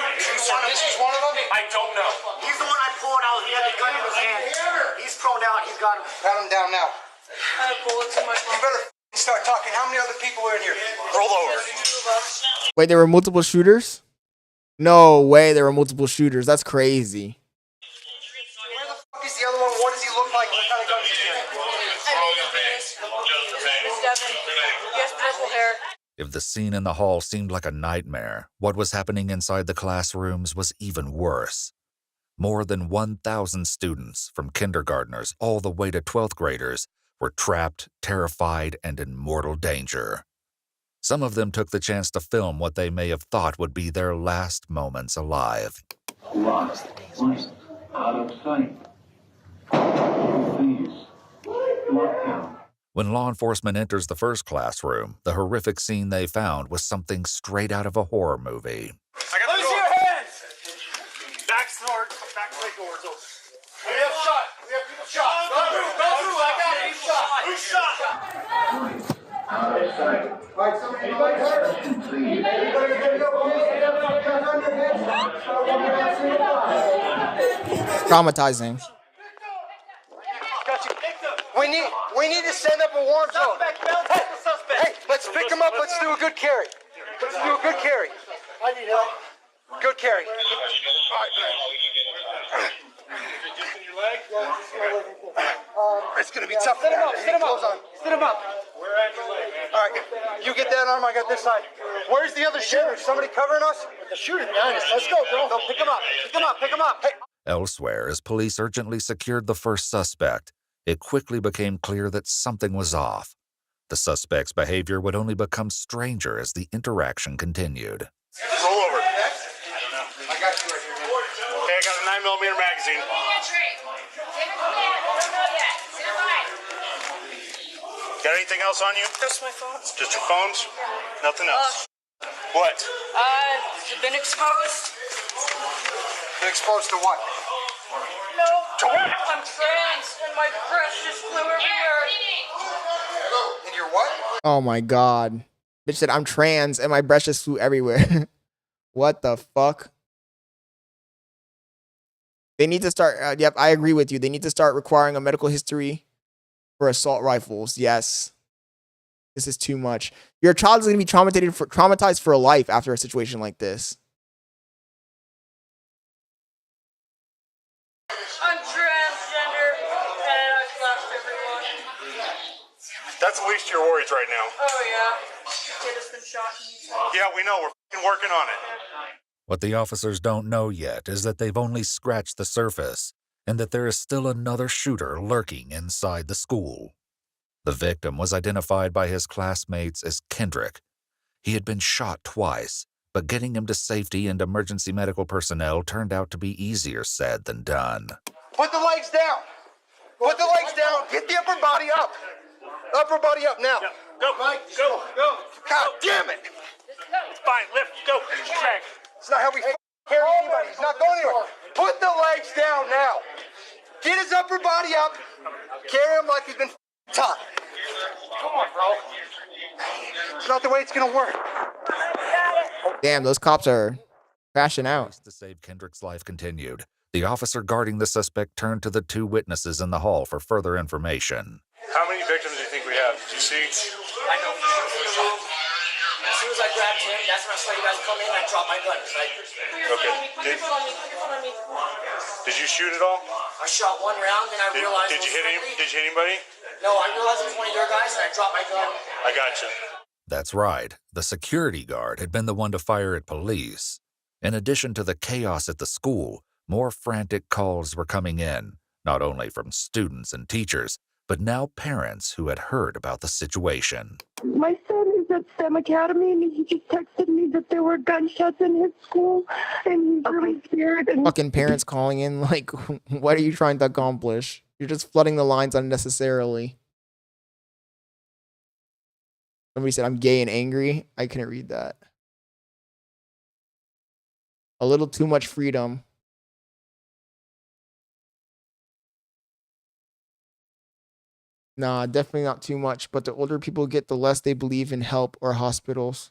This is one of them? I don't know. He's the one I pulled out. He had the gun in his hand. He's prone out. He's got him. Pat him down now. I have bullets in my You better start talking. How many other people are in here? Roll over. Wait, there were multiple shooters? No way there were multiple shooters. That's crazy. Where the fuck is the other one? What does he look like? What kind of gun is he carrying? He has purple hair. If the scene in the hall seemed like a nightmare, what was happening inside the classrooms was even worse. More than 1,000 students, from kindergartners all the way to 12th graders, were trapped, terrified, and in mortal danger. Some of them took the chance to film what they may have thought would be their last moments alive. Lost. Out of sight. Please. Lockdown. When law enforcement enters the first classroom, the horrific scene they found was something straight out of a horror movie. Let me see your hands! Back doors open. We have people shot. Go through. I got it. Who's shot? Out of sight. All right, somebody hurt? Please. Traumatizing. We need to send up a warm zone. Hey, let's pick him up. Let's do a good carry. I need help. Good carry. All right. It's gonna be tough. Sit him up. All right, you get that arm. I got this side. Where's the other shooter? Somebody covering us? The shooter behind us. Let's go, bro. No, pick him up. Hey. Elsewhere, as police urgently secured the first suspect, it quickly became clear that something was off. The suspect's behavior would only become stranger as the interaction continued. Roll over. I got you right here. Okay, I got a 9mm magazine. Got anything else on you? Just my phones. Just your phones? Nothing else. What? Been exposed. Been exposed to what? No. I'm trans and my breast just flew everywhere. And you're what? Oh my god. Bitch said I'm trans and my breast just flew everywhere. What the fuck? They need to start, yep, I agree with you. They need to start requiring a medical history for assault rifles. Yes. This is too much. Your child is going to be traumatized for life after a situation like this. I'm transgender and I flashed everyone. That's the least of your worries right now. Oh yeah. Kid has been shot. Yeah, we know. We're fucking working on it. What the officers don't know yet is that they've only scratched the surface and that there is still another shooter lurking inside the school. The victim was identified by his classmates as Kendrick. He had been shot twice, but getting him to safety and emergency medical personnel turned out to be easier said than done. Put the legs down. Put the legs down. Get the upper body up. Upper body up now. Yeah. Go, Mike. Go. God damn it. Fine, lift. Go. Drag. It's not how we carry anybody. He's not going anywhere. Put the legs down now. Get his upper body up. Carry him like he's been taught. Come on, bro. It's not the way it's gonna work. Damn, those cops are crashing out. To save Kendrick's life continued, the officer guarding the suspect turned to the two witnesses in the hall for further information. How many victims do you think we have? Did you see? I know. As soon as I grabbed him, that's when I saw you guys come in. I dropped my gun. Right? Okay. Put your foot on me. Put your foot on me. Did you shoot at all? I shot one round, then I realized. Did you hit him? Did you hit anybody? No, I realized it was one of your guys, and I dropped my gun. I got you. That's right. The security guard had been the one to fire at police. In addition to the chaos at the school, more frantic calls were coming in, not only from students and teachers, but now parents who had heard about the situation. My son is at STEM Academy, and he just texted me that there were gunshots in his school, and he's really scared. And Fucking parents calling in like, what are you trying to accomplish? You're just flooding the lines unnecessarily. Somebody said, I'm gay and angry. I couldn't read that. A little too much freedom. Nah, definitely not too much. But the older people get, the less they believe in help or hospitals.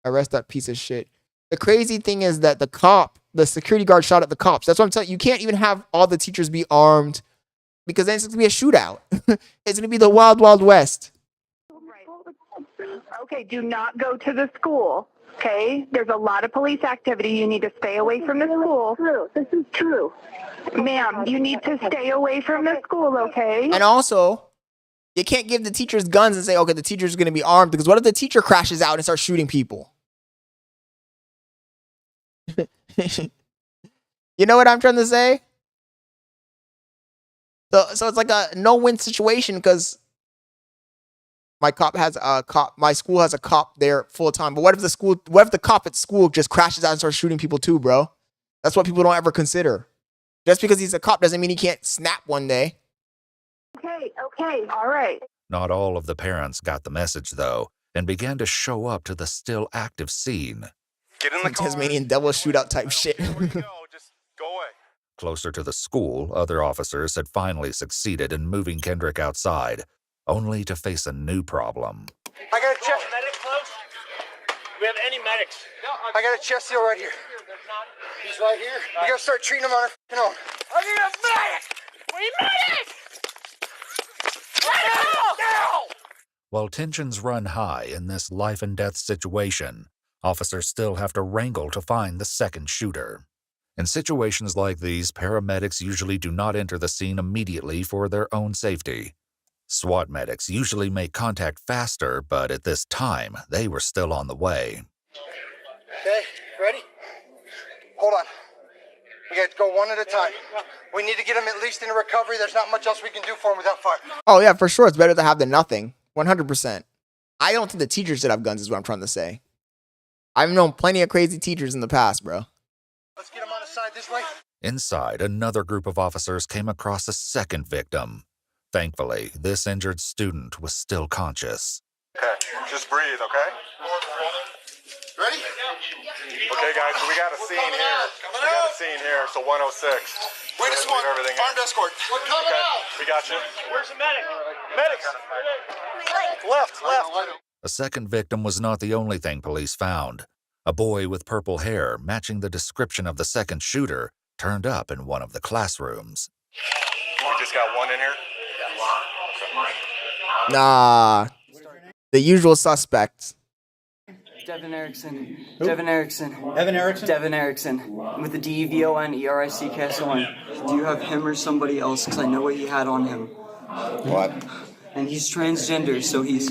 Arrest that piece of shit. The crazy thing is that the security guard shot at the cops. That's what I'm telling you. You can't even have all the teachers be armed because then it's going to be a shootout. It's going to be the wild, wild west. okay, do not go to the school. Okay, there's a lot of police activity. You need to stay away from the school. This is true. Ma'am, you need to stay away from the school, okay? And also, you can't give the teachers guns and say, okay, the teacher's going to be armed, because what if the teacher crashes out and starts shooting people? You know what I'm trying to say? So it's like a no-win situation, because my school has a cop there full time. But what if the cop at school just crashes out and starts shooting people too, bro? That's what people don't ever consider. Just because he's a cop doesn't mean he can't snap one day. Okay, all right. Not all of the parents got the message, though, and began to show up to the still active scene. Get in the car. Tasmanian devil shootout type shit. Just go away. Closer to the school, other officers had finally succeeded in moving Kendrick outside, only to face a new problem. I got a chest. Medic close? Do we have any medics? I got a chest seal right here. He's right here. We gotta start treating him on our f***ing own. I need a medic! We medic! Now! While tensions run high in this life and death situation, officers still have to wrangle to find the second shooter. In situations like these, paramedics usually do not enter the scene immediately for their own safety. SWAT medics usually make contact faster, but at this time, they were still on the way. Okay, ready? Hold on. We got to go one at a time. We need to get him at least in a recovery. There's not much else we can do for him without fire. Oh, yeah, for sure. It's better to have than nothing. 100%. I don't think the teachers should have guns is what I'm trying to say. I've known plenty of crazy teachers in the past, bro. Let's get him on the side this way. Inside, another group of officers came across a second victim. Thankfully, this injured student was still conscious. Okay, just breathe, okay? Okay, guys, so we got a scene here. We got a scene here, so 106. Wait a second. Armed escort. We're coming out. We got you. Where's the medic? Medics! Left. A second victim was not the only thing police found. A boy with purple hair, matching the description of the second shooter, turned up in one of the classrooms. We just got one in here? Nah. The usual suspects. Devin Erickson. Devin Erickson. Evan Erickson? Devin Erickson. With the DEVONERICKSON. Do you have him or somebody else? Because I know what he had on him. What? And he's transgender, so he's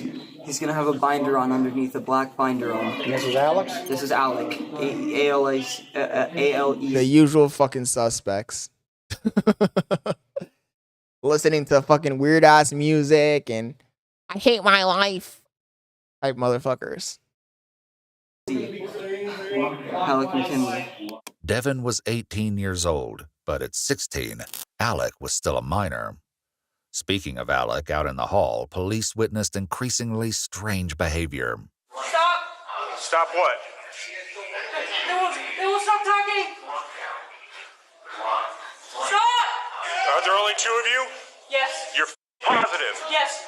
gonna have a binder on underneath, a black binder on. This is Alex? This is Alec. A-L-E. The usual fucking suspects. Listening to fucking weird ass music and I hate my life type motherfuckers. Alec McKinley. Devin was 18 years old, but at 16, Alec was still a minor. Speaking of Alec, out in the hall, police witnessed increasingly strange behavior. Stop! Stop what? They won't stop talking! Stop! Are there only two of you? Yes. You're positive. Yes.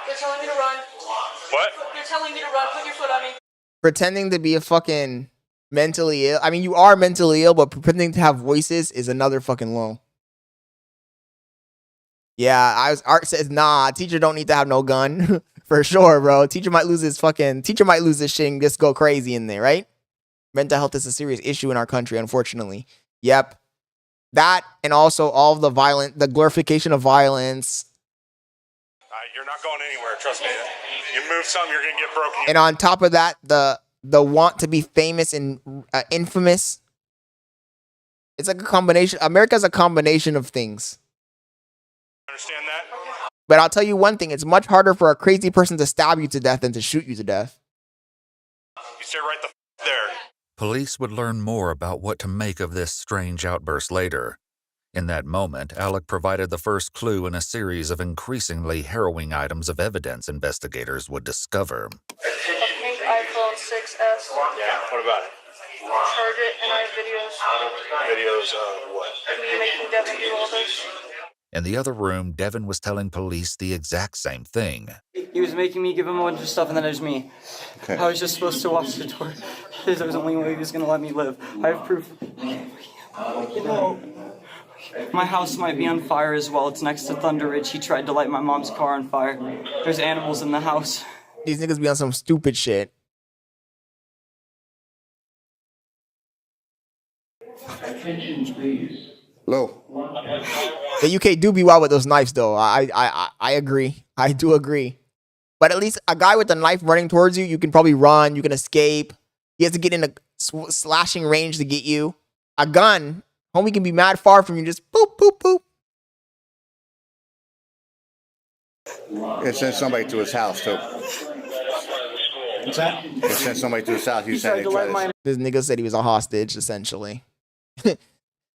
They're telling me to run. What? They're telling me to run. Put your foot on me. Pretending to be a fucking mentally ill. I mean, you are mentally ill, but pretending to have voices is another fucking low. Yeah, Art says, nah, teacher don't need to have no gun. For sure, bro. Teacher might lose his shit and just go crazy in there, right? Mental health is a serious issue in our country, unfortunately. Yep. That and also all of the glorification of violence. You're not going anywhere, trust me. You move some, you're going to get broken. And on top of that, the want to be famous and infamous. It's like a combination. America's a combination of things. Understand that? But I'll tell you one thing. It's much harder for a crazy person to stab you to death than to shoot you to death. You stay right there. Police would learn more about what to make of this strange outburst later. In that moment, Alec provided the first clue in a series of increasingly harrowing items of evidence investigators would discover. Pink iPhone 6S. Yeah, what about it? Charge it, and I have videos. Videos of what? Me making Devin do all this. In the other room, Devin was telling police the exact same thing. He was making me give him a bunch of stuff, and then there's me. Okay. I was just supposed to watch the door. That was the only way he was going to let me live. I have proof. My house might be on fire as well. It's next to Thunder Ridge. He tried to light my mom's car on fire. There's animals in the house. These niggas be on some stupid shit. Attention, please. Low. The UK do be wild with those knives, though. I agree. I do agree. But at least a guy with a knife running towards you, you can probably run. You can escape. He has to get in a slashing range to get you. A gun, homie can be mad far from you. Just boop, boop, boop. It sent somebody to his house, too. What's that? It sent somebody to his house. He said This nigga said he was a hostage, essentially.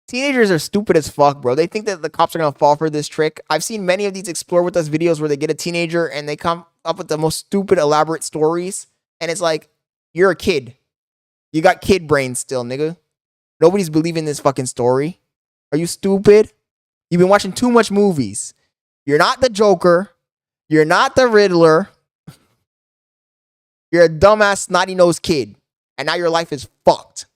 Teenagers are stupid as fuck, bro. They think that the cops are gonna fall for this trick. I've seen many of these Explore With Us videos where they get a teenager and they come up with the most stupid, elaborate stories. And it's like, you're a kid. You got kid brains still, nigga. Nobody's believing this fucking story. Are you stupid? You've been watching too much movies. You're not the Joker. You're not the Riddler. You're a dumbass, snotty-nosed kid. And now your life is fucked.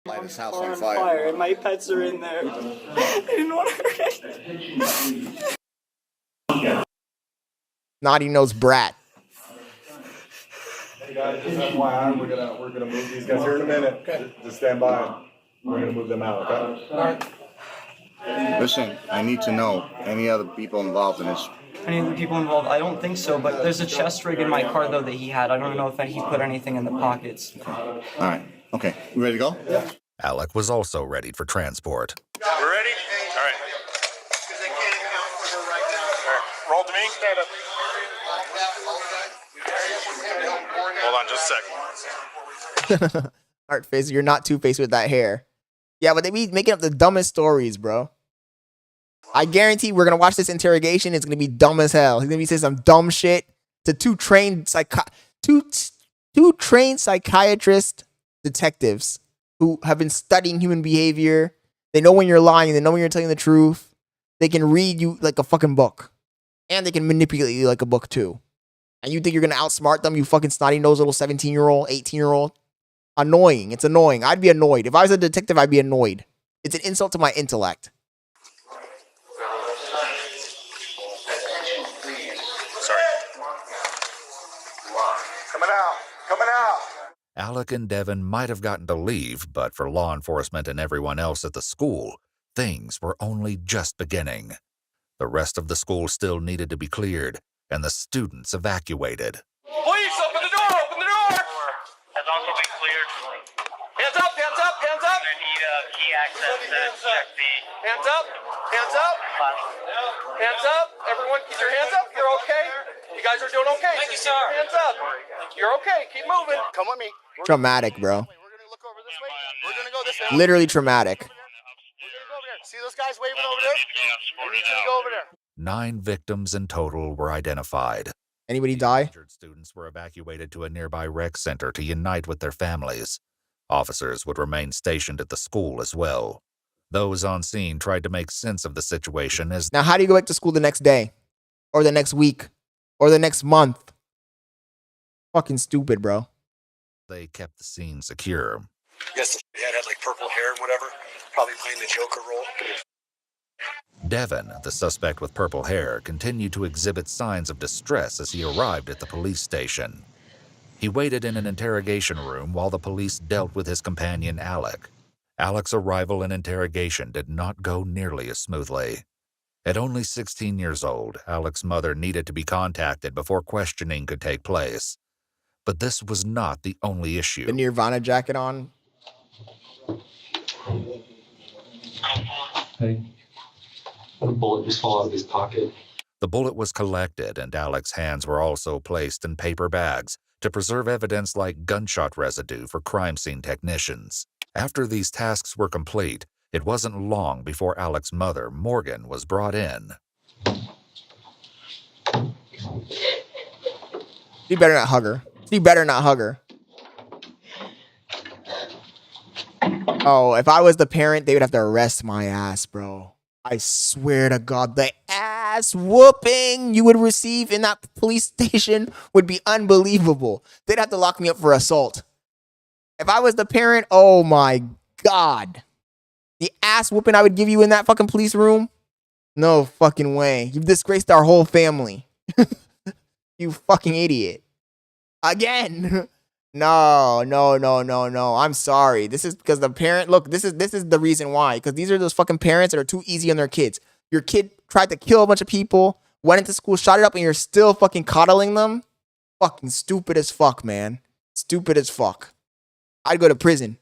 Light his house on fire. And my pets are in there. I didn't want to hurt it. Naughty-nosed brat. Hey guys, just FYI, we're gonna move these guys here in a minute. Okay. Just stand by. We're gonna move them out, okay? Listen, I need to know any other people involved in this. Any of the people involved? I don't think so, but there's a chest rig in my car, though, that he had. I don't know if he put anything in the pockets. All right. Okay. You ready to go? Yeah. Alec was also ready for transport. We're ready? All right. All right. Roll to me. Stand up. Hold on just a second. Art face, you're not Two-Face with that hair. Yeah, but they be making up the dumbest stories, bro. I guarantee we're gonna watch this interrogation. It's gonna be dumb as hell. He's gonna be saying some dumb shit to two trained psychiatrists detectives who have been studying human behavior. They know when you're lying. They know when you're telling the truth. They can read you like a fucking book. And they can manipulate you like a book too. And you think you're going to outsmart them, you fucking snotty-nosed little 17-year-old, 18-year-old? Annoying. It's annoying. I'd be annoyed. If I was a detective, I'd be annoyed. It's an insult to my intellect. Sorry. Coming out. Coming out. Alec and Devin might have gotten to leave, but for law enforcement and everyone else at the school, things were only just beginning. The rest of the school still needed to be cleared, and the students evacuated. Police, open the door! Open the door! As long as we'll be cleared. Hands up! Hands up! Hands up! I need key access to check the... Hands up! Hands up! Hands up! Everyone, keep your hands up. You're okay. You guys are doing okay. Thank you, sir. Hands up. You're okay. Keep moving. Come with me. Traumatic, bro. We're going to look over this way. We're going to go this way. Literally traumatic. See those guys waving over there? We need you to go over there. 9 victims in total were identified. Anybody die? Injured students were evacuated to a nearby rec center to unite with their families. Officers would remain stationed at the school as well. Those on scene tried to make sense of the situation as... Now, how do you go back to school the next day? Or the next week? Or the next month? Fucking stupid, bro. They kept the scene secure. Yes, the dad had like purple hair and whatever, probably playing the Joker role. Devin, the suspect with purple hair, continued to exhibit signs of distress as he arrived at the police station. He waited in an interrogation room while the police dealt with his companion, Alec. Alec's arrival and interrogation did not go nearly as smoothly. At only 16 years old, Alec's mother needed to be contacted before questioning could take place. But this was not the only issue. The Nirvana jacket on. Hey. A bullet just fall out of his pocket. The bullet was collected, and Alec's hands were also placed in paper bags to preserve evidence like gunshot residue for crime scene technicians. After these tasks were complete, it wasn't long before Alec's mother, Morgan, was brought in. You better not hug her. You better not hug her. Oh, if I was the parent, they would have to arrest my ass, bro. I swear to God, the ass whooping you would receive in that police station would be unbelievable. They'd have to lock me up for assault. If I was the parent, oh my God. The ass whooping I would give you in that fucking police room? No fucking way. You've disgraced our whole family. You fucking idiot. Again. No. I'm sorry. This is because the parent, look, this is the reason why. Because these are those fucking parents that are too easy on their kids. Your kid tried to kill a bunch of people, went into school, shot it up, and you're still fucking coddling them? Fucking stupid as fuck, man. Stupid as fuck. I'd go to prison.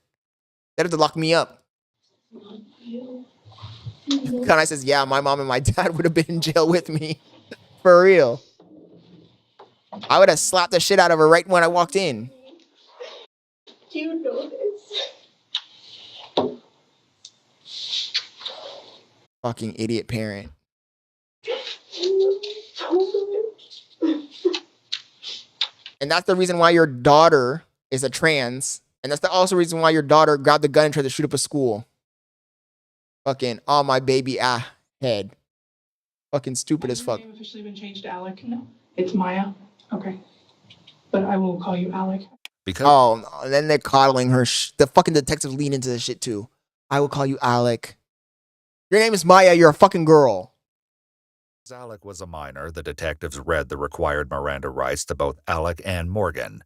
They'd have to lock me up. Kanai says, yeah, my mom and my dad would have been in jail with me. For real. I would have slapped the shit out of her right when I walked in. Do you know this? Fucking idiot parent. And that's the reason why your daughter is a trans. And that's the also reason why your daughter grabbed the gun and tried to shoot up a school. Fucking, oh, my baby head. Fucking stupid as fuck. Has your name officially been changed to Alec? No. It's Maya? Okay. But I will call you Alec. Oh, and then they're coddling her. The fucking detectives lean into this shit too. I will call you Alec. Your name is Maya. You're a fucking girl. As Alec was a minor, the detectives read the required Miranda rights to both Alec and Morgan.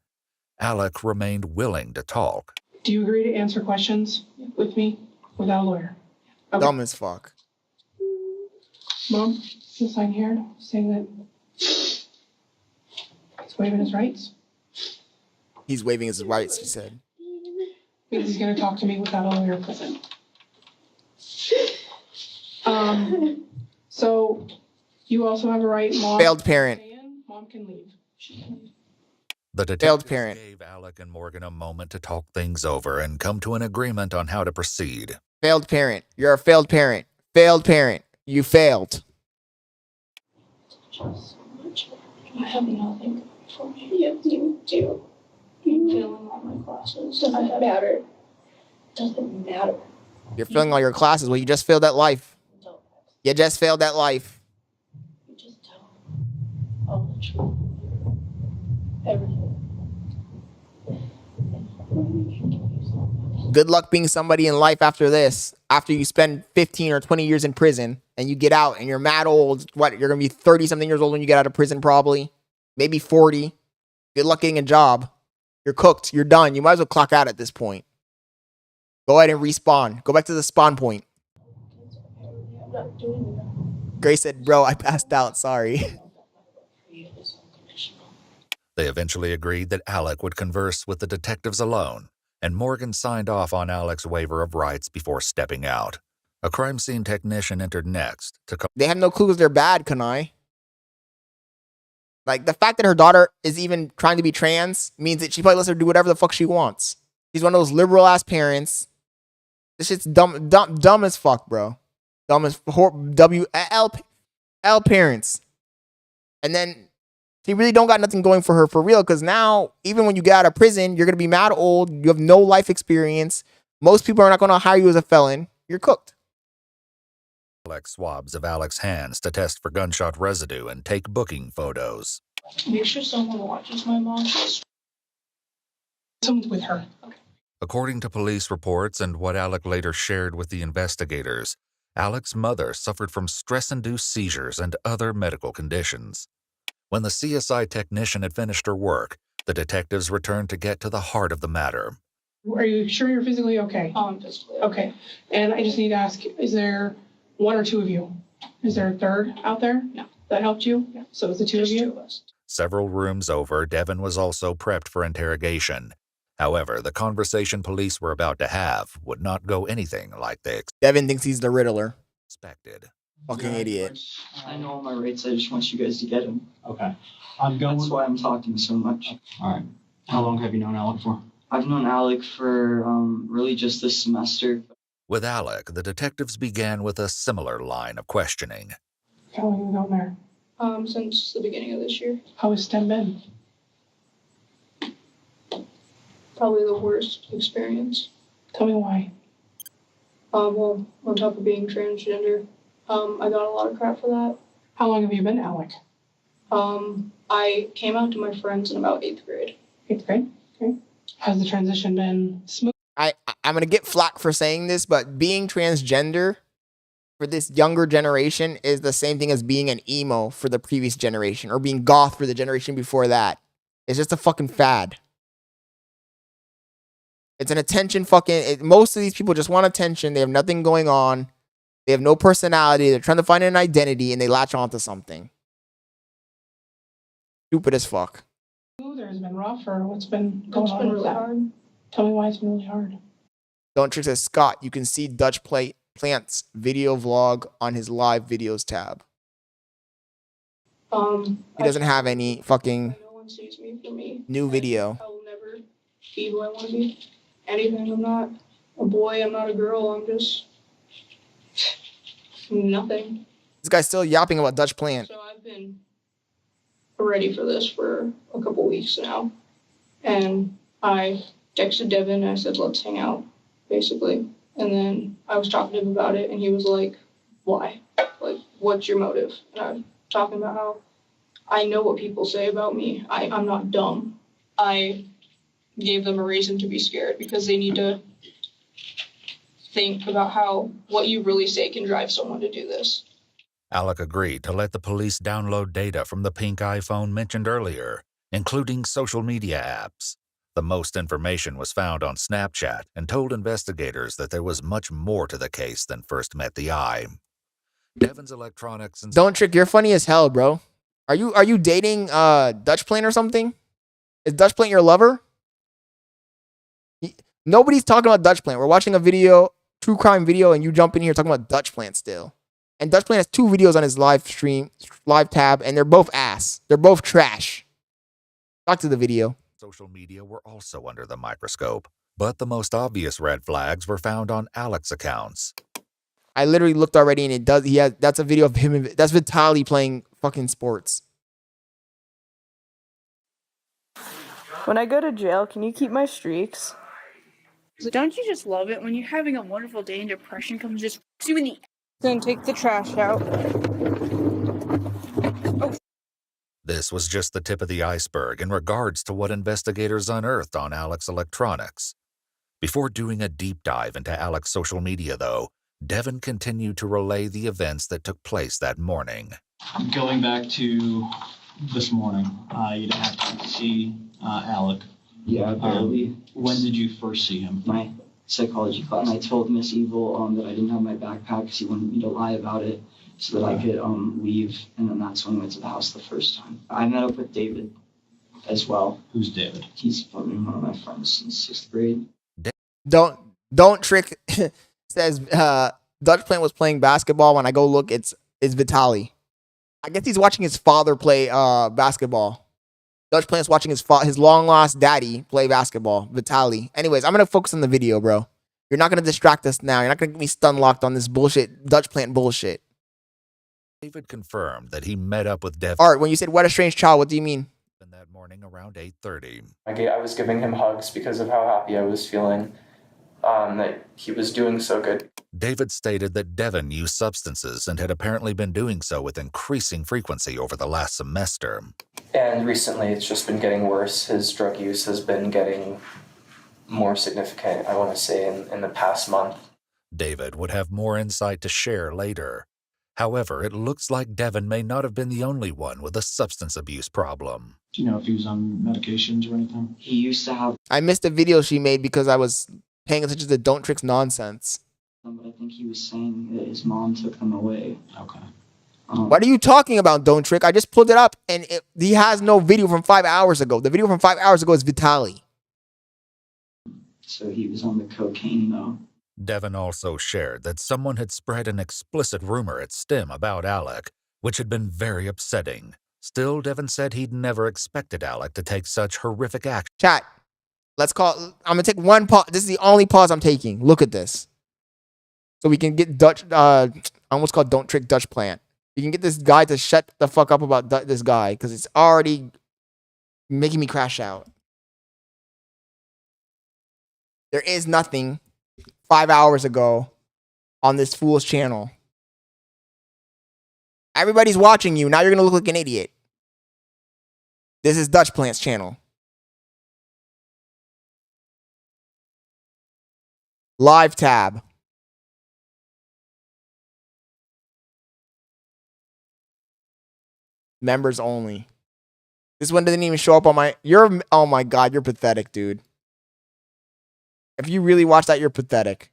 Alec remained willing to talk. Do you agree to answer questions with me without a lawyer? Okay. Dumb as fuck. Mom, is a sign here saying that he's waiving his rights? He's waiving his rights, he said. Because he's going to talk to me without a lawyer present. So you also have a right, Mom. Failed parent. Mom can leave. She can leave. The detectives gave Alec and Morgan a moment to talk things over and come to an agreement on how to proceed. Failed parent. You're a failed parent. Failed parent. You failed. I have nothing for me. Yes, you do. Failing all my classes. Doesn't matter. Doesn't matter. You're failing all your classes. Well, you just failed at life. You just failed at life. You just tell all the truth. Everything. Good luck being somebody in life after this. After you spend 15 or 20 years in prison and you get out and you're mad old. What? You're going to be 30-something years old when you get out of prison, probably. Maybe 40. Good luck getting a job. You're cooked. You're done. You might as well clock out at this point. Go ahead and respawn. Go back to the spawn point. I'm not doing that. Grace said, bro, I passed out. Sorry. They eventually agreed that Alec would converse with the detectives alone, and Morgan signed off on Alec's waiver of rights before stepping out. A crime scene technician entered next to They have no clue because they're bad, Kanai. Like, the fact that her daughter is even trying to be trans means that she probably lets her do whatever the fuck she wants. She's one of those liberal-ass parents. This shit's dumb as fuck, bro. Dumb as L parents. And then she really don't got nothing going for her for real, because now, even when you get out of prison, you're going to be mad old. You have no life experience. Most people are not going to hire you as a felon. You're cooked. collect swabs of Alec's hands to test for gunshot residue and take booking photos. Make sure someone watches my mom. Someone's with her. Okay. According to police reports and what Alec later shared with the investigators, Alec's mother suffered from stress-induced seizures and other medical conditions. When the CSI technician had finished her work, the detectives returned to get to the heart of the matter. Are you sure you're physically okay? I'm physically okay. And I just need to ask, is there one or two of you? Is there a third out there? No. That helped you? Yeah. So it's the two of you? Several rooms over, Devin was also prepped for interrogation. However, the conversation police were about to have would not go anything like they Devin thinks he's the Riddler. expected. Fucking idiot. I know all my rights, I just want you guys to get them. Okay. I'm going. That's why I'm talking so much. All right. How long have you known Alec for? I've known Alec for really just this semester. With Alec, the detectives began with a similar line of questioning. How long have you known there? Since the beginning of this year. How has STEM been? Probably the worst experience. Tell me why. Well, on top of being transgender, I got a lot of crap for that. How long have you been Alec? I came out to my friends in about 8th grade. 8th grade? Okay. Has the transition been smooth? I'm going to get flack for saying this, but being transgender for this younger generation is the same thing as being an emo for the previous generation or being goth for the generation before that. It's just a fucking fad. It's an attention most of these people just want attention. They have nothing going on. They have no personality. They're trying to find an identity and they latch onto something. Stupid as fuck. There's been rough, or what's been going on? It's been with really that? hard. Tell me why it's been really hard. Don't Trick says, Scott, you can see Dutch Plant's video vlog on his live videos tab. He doesn't have any fucking No one sees me for me. new video. I will never be who I want to be. Anything. I'm not a boy. I'm not a girl. I'm just nothing. This guy's still yapping about Dutch Plant. So I've been ready for this for a couple weeks now. And I texted Devin and I said, let's hang out, basically. And then I was talking to him about it and he was like, why? Like, what's your motive? And I was talking about how I know what people say about me. I'm not dumb. I gave them a reason to be scared because they need to think about how what you really say can drive someone to do this. Alec agreed to let the police download data from the pink iPhone mentioned earlier, including social media apps. The most information was found on Snapchat and told investigators that there was much more to the case than first met the eye. Devin's electronics and Don't Trick, you're funny as hell, bro. Are you dating Dutch Plant or something? Is Dutch Plant your lover? Nobody's talking about Dutch Plant. We're watching a video, true crime video, and you jump in here talking about Dutch Plant still. And Dutch Plant has 2 videos on his live tab, and they're both ass. They're both trash. Talk to the video. social media were also under the microscope, but the most obvious red flags were found on Alec's accounts. I literally looked already, and that's a video of him. That's Vitaly playing fucking sports. When I go to jail, can you keep my streaks? Don't you just love it when you're having a wonderful day and depression comes just you in the Then take the trash out. This was just the tip of the iceberg in regards to what investigators unearthed on Alec's electronics. Before doing a deep dive into Alec's social media, though, Devin continued to relay the events that took place that morning. Going back to this morning, you didn't have to see Alec. Yeah, barely. When did you first see him? My psychology class, and I told Miss Evil that I didn't have my backpack because he wanted me to lie about it so that I could leave, and then that's when I went to the house the first time. I met up with David as well. Who's David? He's been one of my friends since 6th grade. Don't trick. Says Dutch Plant was playing basketball. When I go look, it's Vitali. I guess he's watching his father play basketball. Dutch Plant's watching his long lost daddy play basketball. Vitali. Anyways, I'm gonna focus on the video, bro. You're not gonna distract us now. You're not gonna get me stun locked on this bullshit Dutch Plant bullshit. David confirmed that he met up with Devin. Art, when you said "what a strange child," what do you mean? That morning around 8:30. I was giving him hugs because of how happy I was feeling that he was doing so good. David stated that Devin used substances and had apparently been doing so with increasing frequency over the last semester. And recently it's just been getting worse. His drug use has been getting more significant, I want to say, in the past month. David would have more insight to share later. However, it looks like Devin may not have been the only one with a substance abuse problem. Do you know if he was on medications or anything? He used to have... I missed a video she made because I was paying attention to Don't Tricks nonsense. But I think he was saying that his mom took them away. Okay. What are you talking about, Don't Trick? I just pulled it up, and he has no video from 5 hours ago. The video from 5 hours ago is Vitali. So he was on the cocaine, though. Devin also shared that someone had spread an explicit rumor at STEM about Alec, which had been very upsetting. Still, Devin said he'd never expected Alec to take such horrific action. Chat, let's call... I'm going to take one pause. This is the only pause I'm taking. Look at this. So we can get Dutch... I almost called Don't Trick Dutch Plant. We can get this guy to shut the fuck up about this guy, because it's already making me crash out. There is nothing 5 hours ago on this fool's channel. Everybody's watching you. Now you're going to look like an idiot. This is Dutch Plant's channel. Live tab. Members only. This one didn't even show up on my... Oh my God, you're pathetic, dude. If you really watch that, you're pathetic.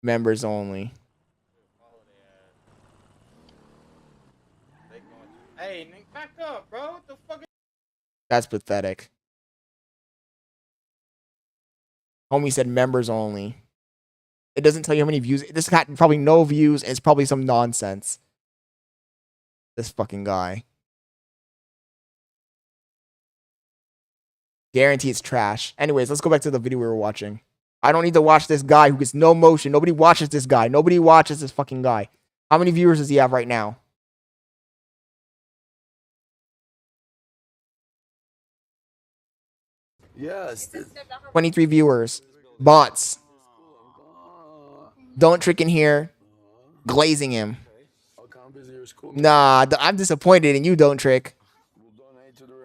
Members only. Hey, back up, bro. What the fuck? That's pathetic. Homie said members only. It doesn't tell you how many views. This got probably no views, and it's probably some nonsense. This fucking guy. Guarantee it's trash. Anyways, let's go back to the video we were watching. I don't need to watch this guy who gets no motion. Nobody watches this guy. Nobody watches this fucking guy. How many viewers does he have right now? Yes. 23 viewers. Bots. Don't Trick in here. Glazing him. Nah, I'm disappointed in you, Don't Trick.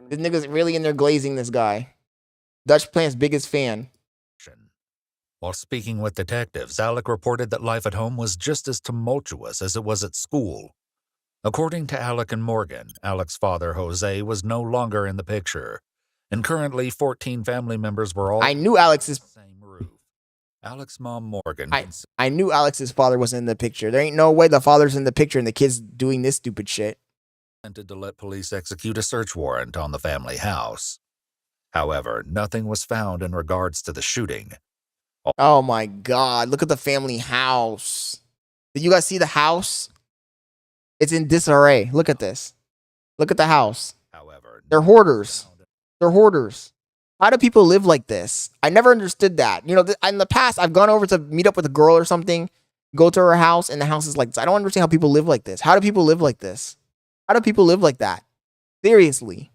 This nigga's really in there glazing this guy. Dutch Plant's biggest fan. While speaking with detectives, Alec reported that life at home was just as tumultuous as it was at school. According to Alec and Morgan, Alec's father, Jose, was no longer in the picture, and currently 14 family members were all... I knew Alex's... ...same roof. Alec's mom, Morgan... I knew Alex's father wasn't in the picture. There ain't no way the father's in the picture and the kid's doing this stupid shit. ...to let police execute a search warrant on the family house. However, nothing was found in regards to the shooting. Oh my God, look at the family house. Did you guys see the house? It's in disarray. Look at this. Look at the house. However, they're hoarders. They're hoarders. How do people live like this? I never understood that. You know, in the past, I've gone over to meet up with a girl or something, go to her house, and the house is like this. I don't understand how people live like this. How do people live like this? How do people live like that? Seriously.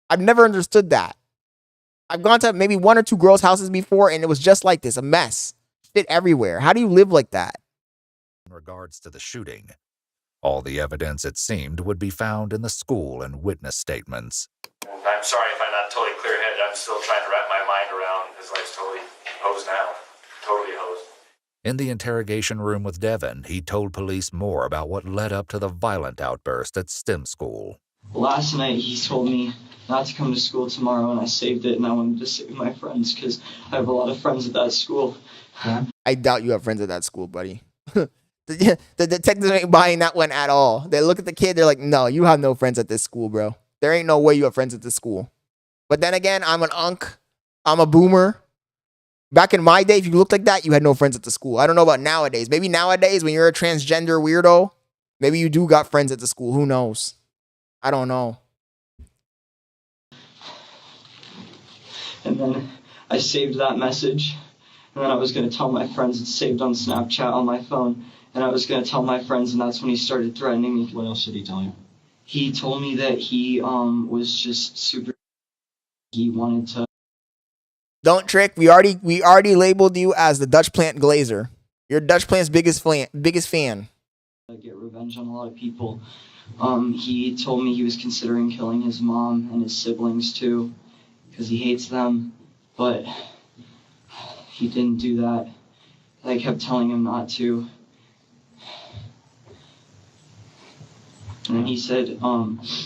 I've never understood that. I've gone to maybe 1 or 2 girls' houses before, and it was just like this, a mess. Shit everywhere. How do you live like that? In regards to the shooting, all the evidence, it seemed, would be found in the school and witness statements. I'm sorry if I'm not totally clear-headed. I'm still trying to wrap my mind around his life's totally hosed now. Totally hosed. In the interrogation room with Devin, he told police more about what led up to the violent outburst at STEM school. Last night, he told me not to come to school tomorrow, and I saved it, and I wanted to save my friends because I have a lot of friends at that school. I doubt you have friends at that school, buddy. The detectives ain't buying that one at all. They look at the kid, they're like, no, you have no friends at this school, bro. There ain't no way you have friends at this school. But then again, I'm an unk. I'm a boomer. Back in my day, if you looked like that, you had no friends at the school. I don't know about nowadays. Maybe nowadays, when you're a transgender weirdo, maybe you do got friends at the school. Who knows? I don't know. And then I saved that message, and then I was going to tell my friends it's saved on Snapchat on my phone, and I was going to tell my friends, and that's when he started threatening me. What else did he tell you? He told me that he was just super. He wanted to. Don't trick. We already labeled you as the Dutch plant glazer. You're Dutch plant's biggest fan. Get revenge on a lot of people. He told me he was considering killing his mom and his siblings too, because he hates them, but he didn't do that. I kept telling him not to. And he said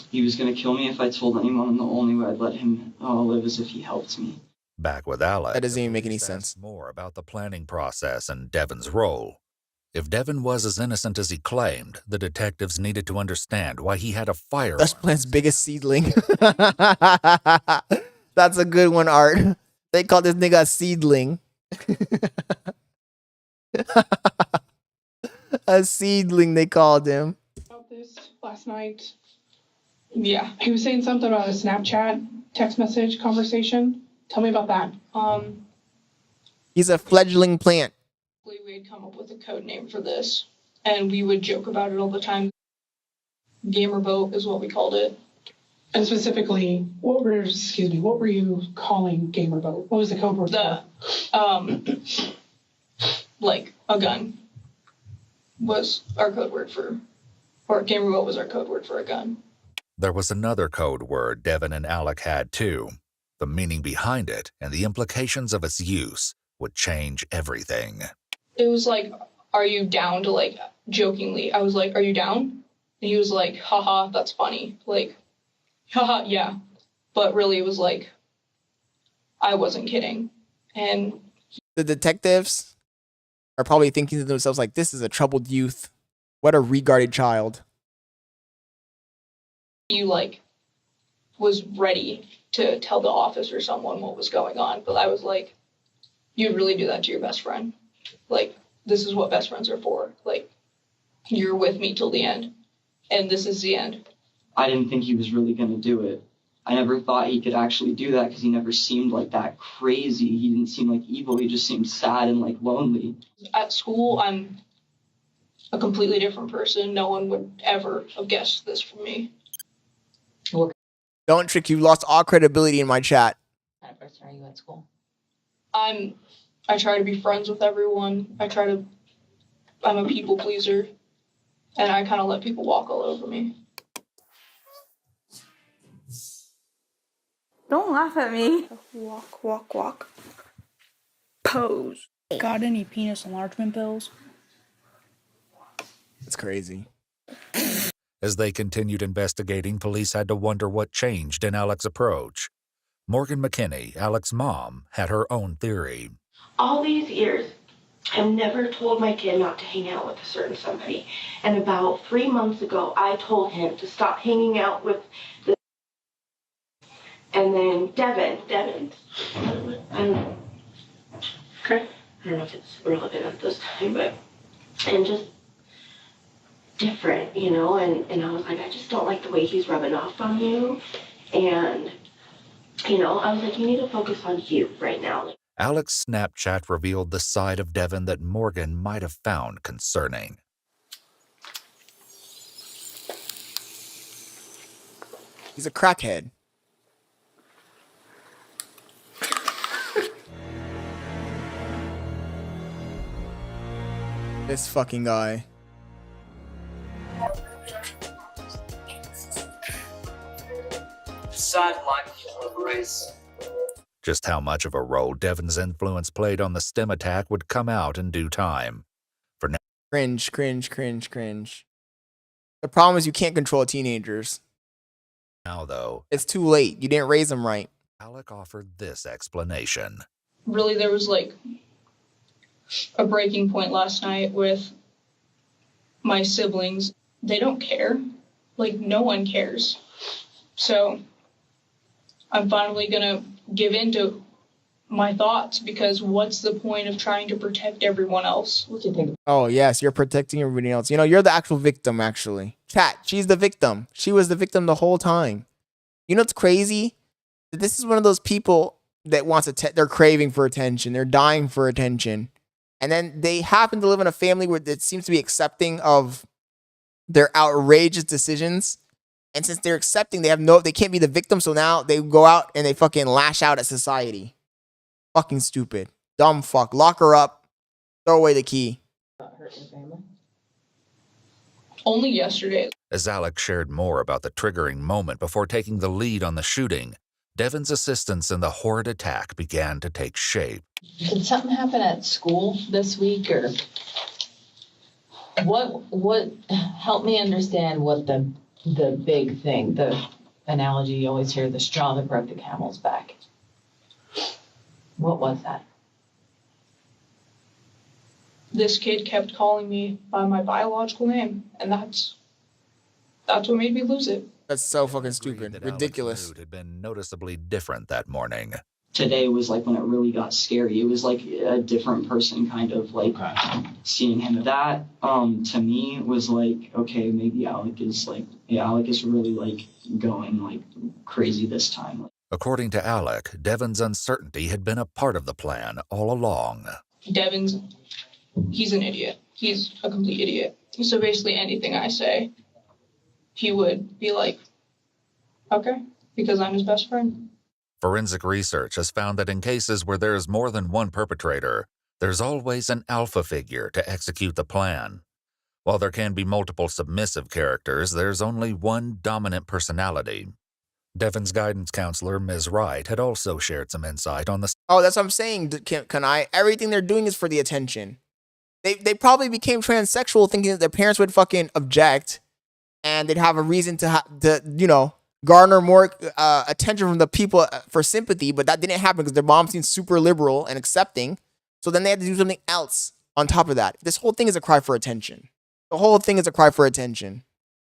he was going to kill me if I told anyone, and the only way I'd let him live is if he helped me. Back with Alex. That doesn't even make any sense. More about the planning process and Devin's role. If Devin was as innocent as he claimed, the detectives needed to understand why he had a firearm. Dutch plant's biggest seedling. That's a good one, Art. They call this nigga a seedling. A seedling, they called him. About this last night. Yeah, he was saying something about a Snapchat text message conversation. Tell me about that. He's a fledgling plant. We had come up with a code name for this, and we would joke about it all the time. Gamer boat is what we called it. And specifically, what were you calling gamer boat? What was the code word? Like a gun was our code word for, or gamer boat was our code word for a gun. There was another code word Devin and Alec had too. The meaning behind it and the implications of its use would change everything. It was like, are you down to, like, jokingly, I was like, are you down? And he was like, haha, that's funny. Like, haha, yeah. But really it was like, I wasn't kidding. And the detectives are probably thinking to themselves like, this is a troubled youth. What a regarded child. You, like, was ready to tell the office or someone what was going on. But I was like, you'd really do that to your best friend. Like, this is what best friends are for. Like, you're with me till the end. And this is the end. I didn't think he was really going to do it. I never thought he could actually do that because he never seemed like that crazy. He didn't seem like evil. He just seemed sad and, like, lonely. At school, I'm a completely different person. No one would ever have guessed this from me. Don't trick, you lost all credibility in my chat. What kind of person are you at school? I try to be friends with everyone. I'm a people pleaser. And I kind of let people walk all over me. Don't laugh at me. Walk, walk, walk. Pose. Got any penis enlargement pills? It's crazy. As they continued investigating, police had to wonder what changed in Alec's approach. Morgan McKinney, Alec's mom, had her own theory. All these years, I've never told my kid not to hang out with a certain somebody. And about 3 months ago, I told him to stop hanging out with the... And then Devin, okay. I don't know if it's relevant at this time, but, and just different, you know, and I was like, I just don't like the way he's rubbing off on you. And, you know, I was like, you need to focus on you right now. Alec's Snapchat revealed the side of Devin that Morgan might have found concerning. He's a crackhead. This fucking guy. Just how much of a role Devon's influence played on the STEM attack would come out in due time. For now, Cringe, cringe, cringe, cringe. The problem is you can't control teenagers. now though, It's too late. You didn't raise them right. Alec offered this explanation. Really, there was like a breaking point last night with my siblings. They don't care. Like, no one cares. So I'm finally gonna give in to my thoughts, because what's the point of trying to protect everyone else? What do you think? Oh, yes, you're protecting everybody else. You know, you're the actual victim, actually. Chat, she's the victim. She was the victim the whole time. You know what's crazy? This is one of those people that wants they're craving for attention. They're dying for attention. And then they happen to live in a family where it seems to be accepting of their outrageous decisions. And since they're accepting, they can't be the victim. So now they go out and they fucking lash out at society. Fucking stupid. Dumb fuck. Lock her up. Throw away the key. Only yesterday. As Alec shared more about the triggering moment before taking the lead on the shooting, Devon's assistance in the horrid attack began to take shape. Did something happen at school this week, or what help me understand what the big thing, the analogy you always hear, the straw that broke the camel's back. What was that? This kid kept calling me by my biological name, and that's what made me lose it. That's so fucking stupid. Ridiculous. Alec's mood had been noticeably different that morning. Today was like when it really got scary. It was like a different person, kind of like seeing him. That to me was like, okay, maybe Alec is really like going like crazy this time. According to Alec, Devon's uncertainty had been a part of the plan all along. He's an idiot. He's a complete idiot. So basically anything I say, he would be like, okay, because I'm his best friend. Forensic research has found that in cases where there is more than one perpetrator, there's always an alpha figure to execute the plan. While there can be multiple submissive characters, there's only one dominant personality. Devon's guidance counselor, Ms. Wright, had also shared some insight on the... Oh, that's what I'm saying, can I? Everything they're doing is for the attention. They probably became transsexual thinking that their parents would fucking object and they'd have a reason to garner more attention from the people for sympathy, but that didn't happen because their mom seems super liberal and accepting. So then they had to do something else on top of that. This whole thing is a cry for attention. The whole thing is a cry for attention.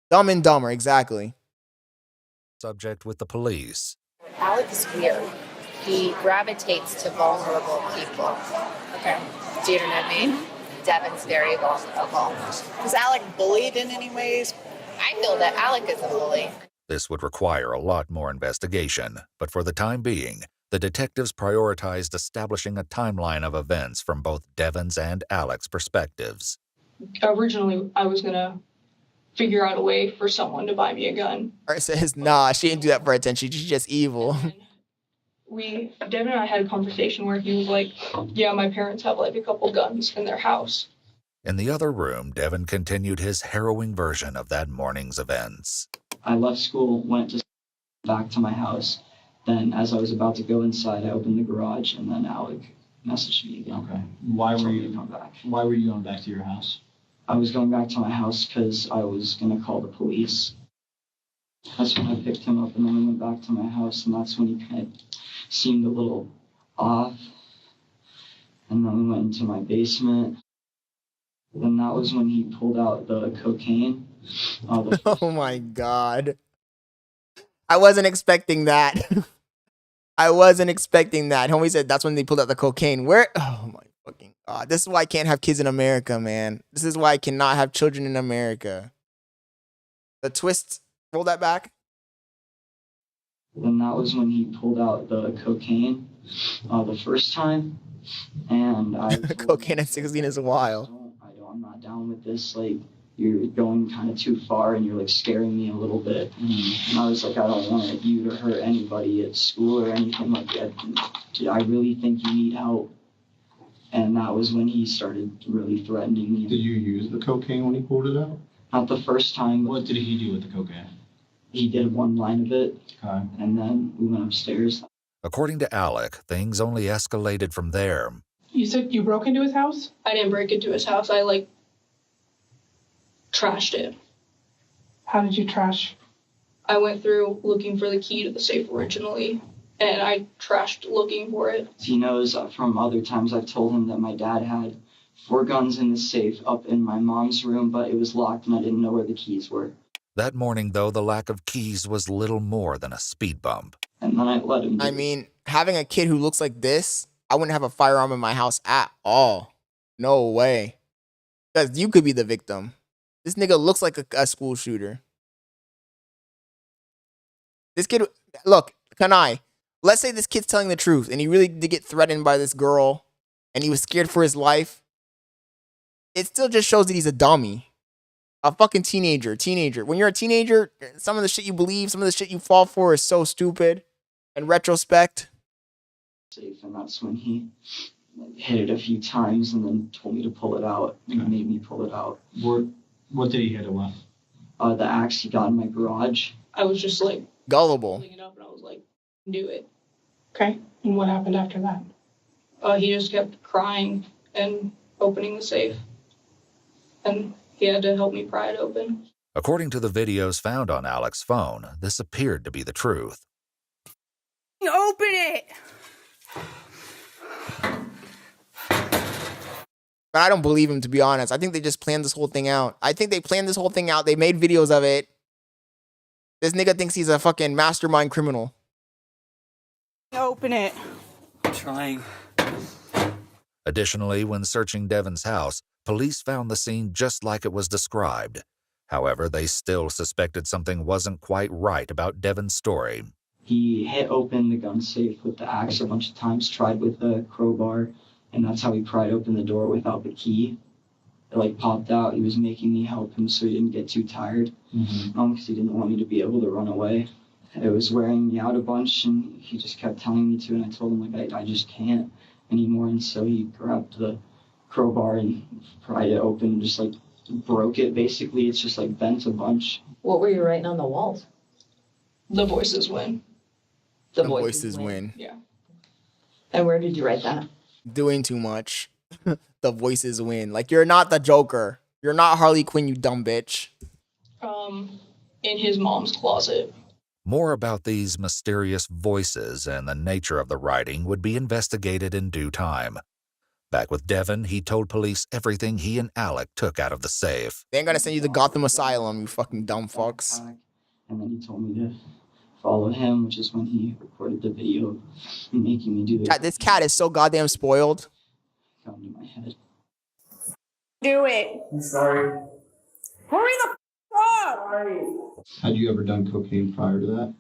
Dumb and dumber, exactly. Subject with the police. Alec is weird. He gravitates to vulnerable people. Okay. Do you know what I mean? Devon's very vulnerable. Was Alec bullied in any ways? I feel that Alec is a bully. This would require a lot more investigation, but for the time being, the detectives prioritized establishing a timeline of events from both Devon's and Alec's perspectives. Originally, I was going to figure out a way for someone to buy me a gun. Art says, nah, she didn't do that for attention. She's just evil. Devon and I had a conversation where he was like, yeah, my parents have like a couple guns in their house. In the other room, Devon continued his harrowing version of that morning's events. I left school, went back to my house. Then as I was about to go inside, I opened the garage, and then Alec messaged me again. Okay. Why were you going back to your house? I was going back to my house because I was going to call the police. That's when I picked him up, and then we went back to my house, and that's when he kind of seemed a little off. And then we went into my basement. And that was when he pulled out the cocaine. Oh my God. I wasn't expecting that. I wasn't expecting that. Homie said that's when they pulled out the cocaine. Where? Oh my fucking God. This is why I can't have kids in America, man. This is why I cannot have children in America. The twist. Roll that back. And that was when he pulled out the cocaine the first time. And I cocaine at 16 is wild. I'm not down with this. Like, you're going kind of too far, and you're like scaring me a little bit. And I was like, I don't want you to hurt anybody at school or anything like that. I really think you need help. And that was when he started really threatening me. Did you use the cocaine when he pulled it out? Not the first time. What did he do with the cocaine? He did one line of it, Okay. and then we went upstairs. According to Alec, things only escalated from there. You said you broke into his house? I didn't break into his house. I like trashed it. How did you trash? I went through looking for the key to the safe originally, and I trashed looking for it. He knows from other times I've told him that my dad had 4 guns in the safe up in my mom's room, but it was locked and I didn't know where the keys were. That morning, though, the lack of keys was little more than a speed bump. And then I let him do I mean, having a kid who looks like this, I wouldn't have a firearm in my house at all. No way. Because you could be the victim. This nigga looks like a school shooter. This kid, look, let's say this kid's telling the truth and he really did get threatened by this girl and he was scared for his life. It still just shows that he's a dummy. A fucking teenager. When you're a teenager, some of the shit you believe, some of the shit you fall for is so stupid. In retrospect. safe, and that's when he hit it a few times and then told me to pull it out and made me pull it out. What did he hit it with? The axe he got in my garage. I was just like gullible. Pulling it up and I was like, do it. Okay. And what happened after that? He just kept crying and opening the safe. And he had to help me pry it open. According to the videos found on Alec's phone, this appeared to be the truth. Open it! But I don't believe him, to be honest. I think they just planned this whole thing out. They made videos of it. This nigga thinks he's a fucking mastermind criminal. Open it. Trying. Additionally, when searching Devin's house, police found the scene just like it was described. However, they still suspected something wasn't quite right about Devin's story. He hit open the gun safe with the axe a bunch of times, tried with the crowbar, and that's how he pried open the door without the key. It popped out. He was making me help him so he didn't get too tired, because he didn't want me to be able to run away. It was wearing me out a bunch, and he just kept telling me to, and I told him, I just can't anymore, and so he grabbed the crowbar and pried it open and just, broke it, basically. It's just, bent a bunch. What were you writing on the walls? The voices win. The voices win. Yeah. And where did you write that? Doing too much. The voices win. You're not the Joker. You're not Harley Quinn, you dumb bitch. In his mom's closet. More about these mysterious voices and the nature of the writing would be investigated in due time. Back with Devin, he told police everything he and Alec took out of the safe. They ain't gonna send you to Gotham Asylum, you fucking dumb fucks. And then he told me to follow him, which is when he recorded the video of making me do this. This cat is so goddamn spoiled. Got into my head. Do it. I'm sorry. Hurry the f up! Had you ever done cocaine prior to that?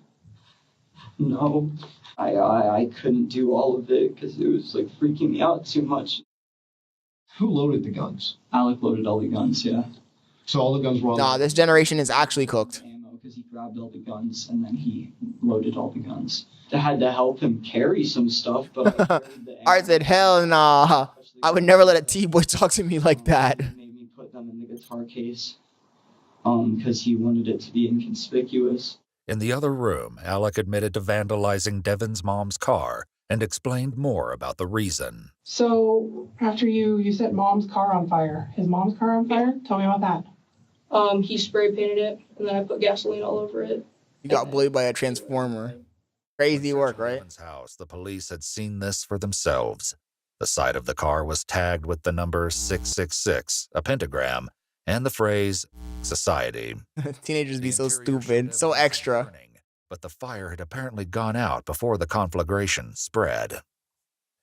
No, I couldn't do all of it because it was freaking me out too much. Who loaded the guns? Alec loaded all the guns, yeah. So all the guns were all... Nah, this generation is actually cooked. Because he grabbed all the guns and then he loaded all the guns. I had to help him carry some stuff, but I said, hell nah. I would never let a T-boy talk to me like that. Made me put them in the guitar case because he wanted it to be inconspicuous. In the other room, Alec admitted to vandalizing Devin's mom's car and explained more about the reason. So after you set mom's car on fire, his mom's car on fire? Tell me about that. He spray painted it, and then I put gasoline all over it. You got bullied by a transformer. Crazy work, right? Devin's house, the police had seen this for themselves. The side of the car was tagged with the number 666, a pentagram, and the phrase, society. Teenagers be so stupid, so extra. But the fire had apparently gone out before the conflagration spread.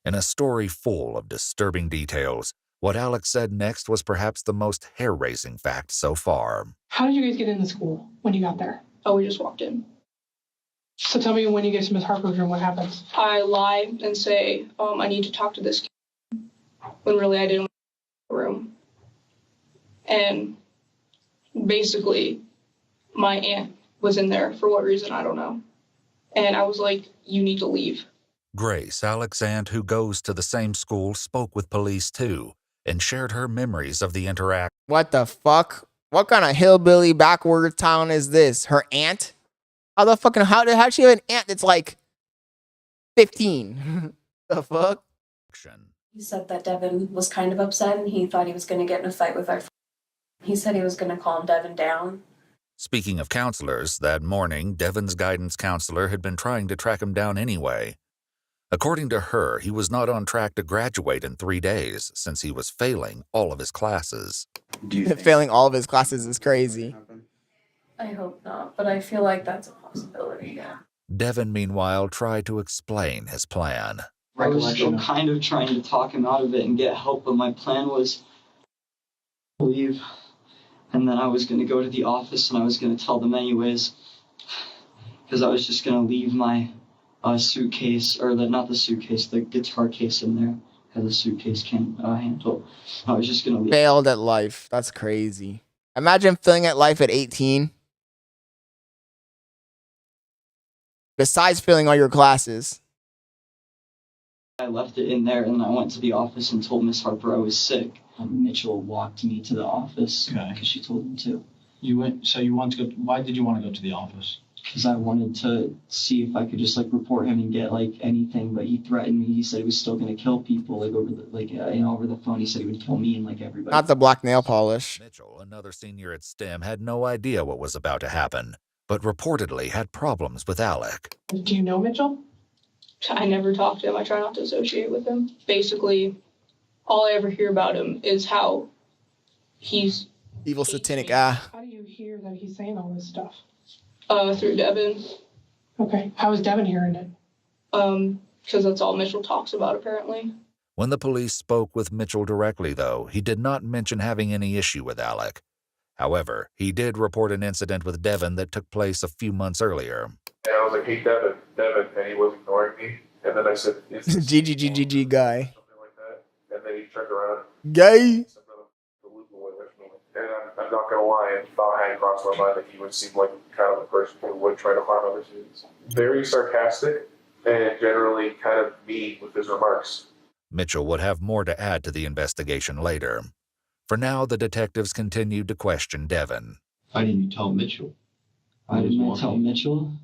In a story full of disturbing details, what Alex said next was perhaps the most hair-raising fact so far. How did you guys get into school when you got there? Oh, we just walked in. So tell me when you get to Miss Harper's room, what happens? I lie and say, I need to talk to this kid, when really I didn't want to go to the room. And basically, my aunt was in there for what reason, I don't know. And I was like, you need to leave. Grace, Alec's aunt, who goes to the same school, spoke with police too and shared her memories of the interaction. What the fuck? What kind of hillbilly backward town is this? Her aunt? How the fucking how'd she have an aunt that's like 15? The fuck? He said that Devin was kind of upset and he thought he was going to get in a fight with our friend. He said he was going to calm Devin down. Speaking of counselors, that morning, Devin's guidance counselor had been trying to track him down anyway. According to her, he was not on track to graduate in 3 days since he was failing all of his classes. Failing all of his classes is crazy. I hope not, but I feel like that's a possibility, yeah. Devin, meanwhile, tried to explain his plan. I was still kind of trying to talk him out of it and get help, but my plan was to leave. And then I was going to go to the office and I was going to tell them anyways. Because I was just going to leave my suitcase, or not the suitcase, the guitar case in there. Has a suitcase handle. I was just going to leave. Failed at life. That's crazy. Imagine failing at life at 18. Besides failing all your classes. I left it in there and I went to the office and told Miss Harper I was sick. Mitchell walked me to the office because she told him to. You went. So you want to go? Why did you want to go to the office? Because I wanted to see if I could just like report him and get like anything. But he threatened me. He said he was still going to kill people like over the over the phone. He said he would kill me and like everybody. Not the black nail polish. Mitchell, another senior at STEM, had no idea what was about to happen, but reportedly had problems with Alec. Do you know Mitchell? I never talk to him. I try not to associate with him. Basically, all I ever hear about him is how he's evil satanic guy. How do you hear that he's saying all this stuff? Through Devin. Okay. How is Devin hearing it? Because that's all Mitchell talks about, apparently. When the police spoke with Mitchell directly, though, he did not mention having any issue with Alec. However, he did report an incident with Devin that took place a few months earlier. And I was like, hey, Devin, and he was ignoring me. And then I said, GGGGG guy. something like that. And then he turned around. Gay. And I'm not going to lie, and thought I had crossed my mind that he would seem like kind of a person who would try to harm other students. Very sarcastic and generally kind of mean with his remarks. Mitchell would have more to add to the investigation later. For now, the detectives continued to question Devin. Why didn't you tell Mitchell? I didn't tell Mitchell.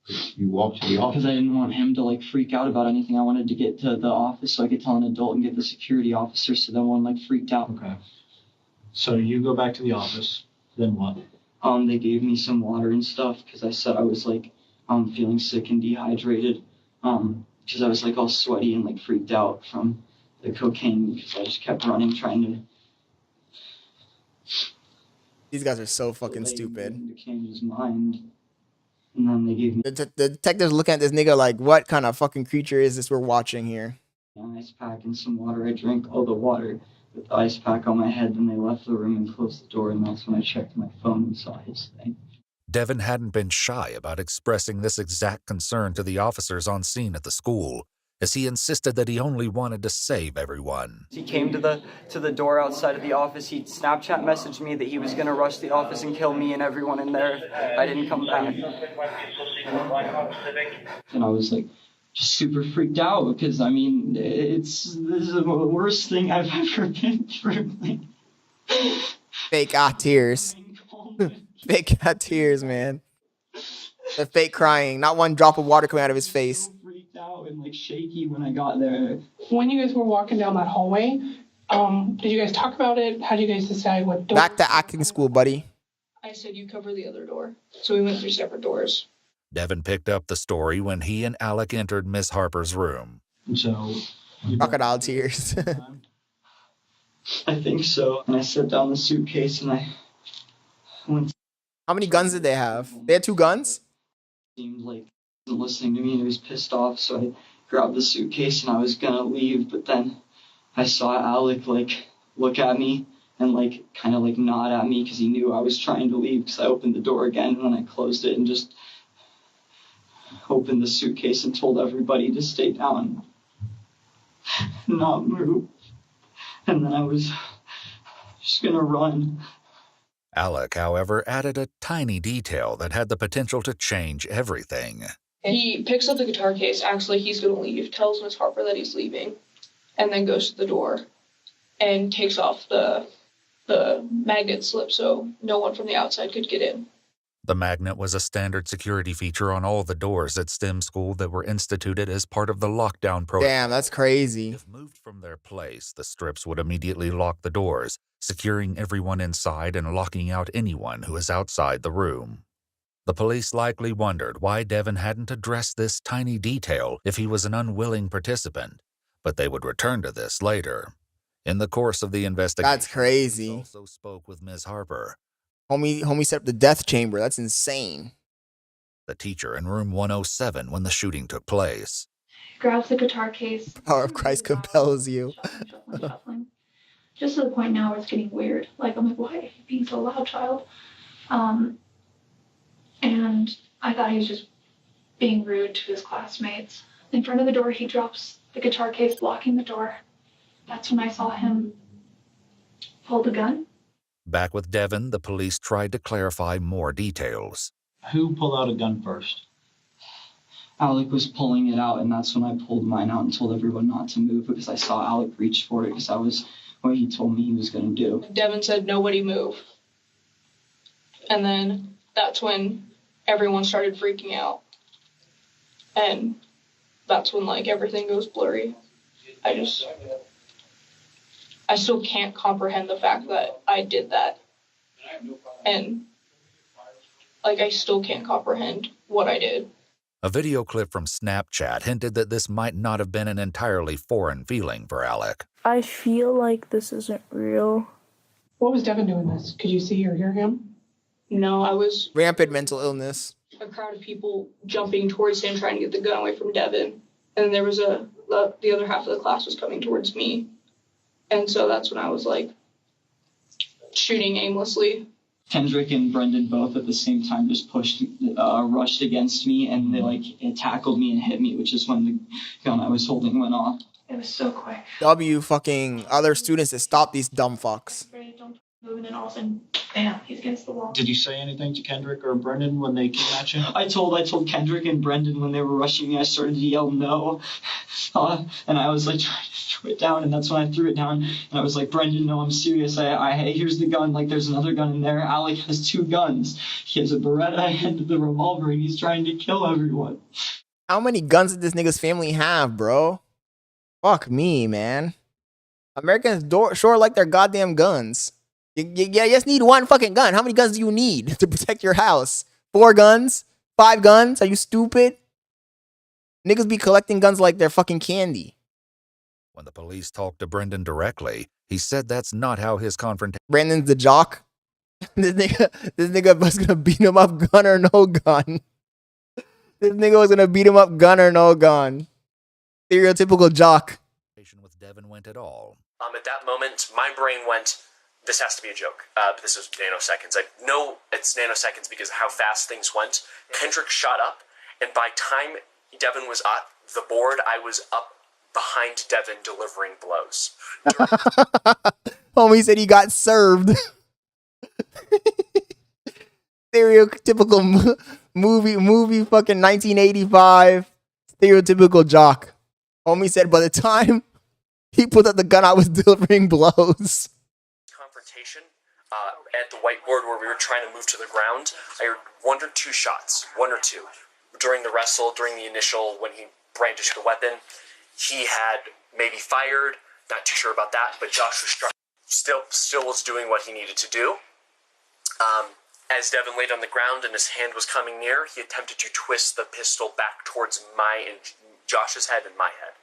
You walked to the office. Because I didn't want him to like freak out about anything. I wanted to get to the office so I could tell an adult and get the security officer so no one like freaked out. Okay. So you go back to the office. Then what? They gave me some water and stuff because I said I was like feeling sick and dehydrated. Because I was like all sweaty and like freaked out from the cocaine because I just kept running trying to. These guys are so fucking stupid. Became his mind. And then they gave me the detectives looking at this nigga like, what kind of fucking creature is this we're watching here? an ice pack and some water. I drank all the water with the ice pack on my head. Then they left the room and closed the door, and that's when I checked my phone and saw his thing. Devin hadn't been shy about expressing this exact concern to the officers on scene at the school, as he insisted that he only wanted to save everyone. He came to the door outside of the office. He Snapchat messaged me that he was going to rush the office and kill me and everyone in there. I didn't come back. And I was like, just super freaked out because, I mean, this is the worst thing I've ever been through. Fake tears. Fake tears, man. The fake crying. Not one drop of water coming out of his face. Freaked out and like shaky when I got there. When you guys were walking down that hallway, did you guys talk about it? How did you guys decide what door? Back to acting school, buddy. I said you cover the other door. So we went through separate doors. Devin picked up the story when he and Alec entered Miss Harper's room. So, crocodile tears. I think so. And I set down the suitcase and I went. How many guns did they have? They had 2 guns? Seemed like he wasn't listening to me and he was pissed off, so I grabbed the suitcase and I was gonna leave, but then I saw Alec like look at me and like kind of like nod at me because he knew I was trying to leave, because I opened the door again and then I closed it and just opened the suitcase and told everybody to stay down, not move. And then I was just gonna run. Alec, however, added a tiny detail that had the potential to change everything. He picks up the guitar case, acts like he's gonna leave, tells Miss Harper that he's leaving, and then goes to the door and takes off the magnet slip so no one from the outside could get in. The magnet was a standard security feature on all the doors at STEM school that were instituted as part of the lockdown protocol. Damn, that's crazy. If moved from their place, the strips would immediately lock the doors, securing everyone inside and locking out anyone who is outside the room. The police likely wondered why Devin hadn't addressed this tiny detail if he was an unwilling participant, but they would return to this later. In the course of the investigation, That's crazy. police also spoke with Ms. Harper, Homie set up the death chamber. That's insane. the teacher in room 107 when the shooting took place. Grabs the guitar case. Power of Christ compels you. Shuffling. Just to the point now where it's getting weird. Like, I'm like, why are you being so loud, child? And I thought he was just being rude to his classmates. In front of the door, he drops the guitar case, blocking the door. That's when I saw him pull the gun. Back with Devin, the police tried to clarify more details. Who pulled out a gun first? Alec was pulling it out, and that's when I pulled mine out and told everyone not to move because I saw Alec reach for it because that was what he told me he was going to do. Devin said, nobody move. And then that's when everyone started freaking out. And that's when, like, everything goes blurry. I still can't comprehend the fact that I did that. And, like, I still can't comprehend what I did. A video clip from Snapchat hinted that this might not have been an entirely foreign feeling for Alec. I feel like this isn't real. What was Devin doing this? Could you see or hear him? No, I was Rampant mental illness. a crowd of people jumping towards him, trying to get the gun away from Devin. And there was the other half of the class was coming towards me. And so that's when I was, like, shooting aimlessly. Kendrick and Brendan both at the same time just rushed against me, and they, like, it tackled me and hit me, which is when the gun I was holding went off. It was so quick. W fucking other students to stop these dumb fucks. Don't move, and then all of a sudden, bam, he's against the wall. Did you say anything to Kendrick or Brendan when they came at you? I told Kendrick and Brendan when they were rushing me, I started to yell no. And I was like trying to throw it down, and that's when I threw it down. And I was like, Brendan, no, I'm serious. Hey, here's the gun. Like, there's another gun in there. Alec has 2 guns. He has a Beretta and the revolver, and he's trying to kill everyone. How many guns did this nigga's family have, bro? Fuck me, man. Americans sure like their goddamn guns. You just need one fucking gun. How many guns do you need to protect your house? 4 guns? 5 guns? Are you stupid? Niggas be collecting guns like they're fucking candy. When the police talked to Brendan directly, he said that's not how his confrontation. Brandon's the jock. This nigga was gonna beat him up, gun or no gun. This nigga was gonna beat him up, gun or no gun. Stereotypical jock. With Devin went at all. At that moment, my brain went, this has to be a joke. This was nanoseconds. I know it's nanoseconds because of how fast things went. Kendrick shot up, and by time Devin was at the board, I was up behind Devin delivering blows. Homie said he got served. Stereotypical movie fucking 1985. Stereotypical jock. Homie said by the time he put up the gun, I was delivering blows. Confrontation at the whiteboard where we were trying to move to the ground, I heard 1 or 2 shots. 1 or 2. During the wrestle, during the initial, when he brandished the weapon, he had maybe fired, not too sure about that, but Josh was still was doing what he needed to do. As Devin laid on the ground and his hand was coming near, he attempted to twist the pistol back towards my and Josh's head and my head.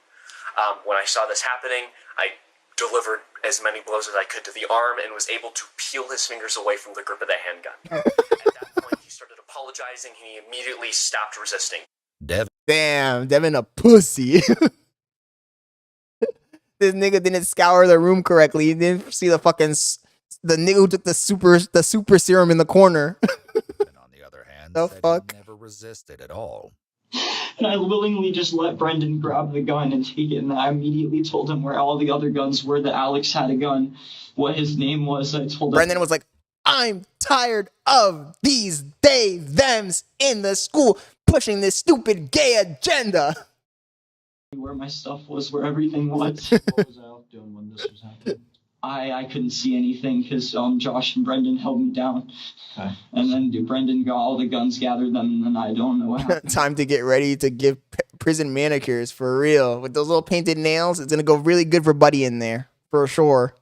When I saw this happening, I delivered as many blows as I could to the arm and was able to peel his fingers away from the grip of the handgun. At that point, he started apologizing and he immediately stopped resisting. Damn, Devin a pussy. This nigga didn't scour the room correctly. He didn't see the nigga who took the super serum in the corner. And on the other hand, the fuck? He never resisted at all. And I willingly just let Brendan grab the gun and take it, and I immediately told him where all the other guns were, that Alex had a gun, what his name was. I told him. Brendan was like, I'm tired of these they, thems in the school pushing this stupid gay agenda. Where my stuff was, where everything was. What was Alec doing when this was happening? I couldn't see anything because Josh and Brendan held me down. Okay. And then Brendan got all the guns, gathered them, and then I don't know what happened. Time to get ready to give prison manicures for real. With those little painted nails, it's gonna go really good for Buddy in there, for sure.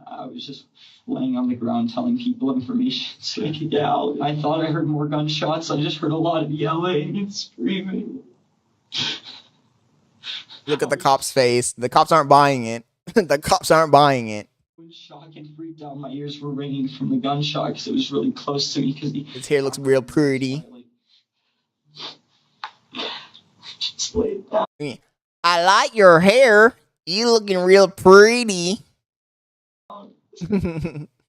I was just laying on the ground telling people information so I could get out. I thought I heard more gunshots. I just heard a lot of yelling and screaming. Look at the cop's face. The cops aren't buying it. The cops aren't buying it. I was shocked and freaked out. My ears were ringing from the gunshot because it was really close to me. His hair looks real pretty. Just laid down. I like your hair. You looking real pretty.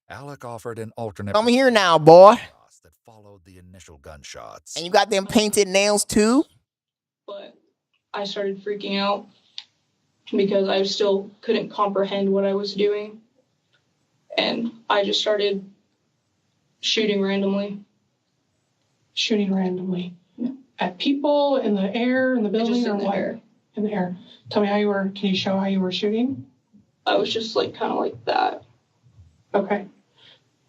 Alec offered an alternate. Come here now, boy. That followed the initial gunshots. And you got them painted nails too? But I started freaking out because I still couldn't comprehend what I was doing. And I just started shooting randomly. Shooting randomly. Yeah. At people, in the air, in the building, Just or in the what? air. In the air. Tell me how you were, can you show how you were shooting? I was just like kind of like that. Okay.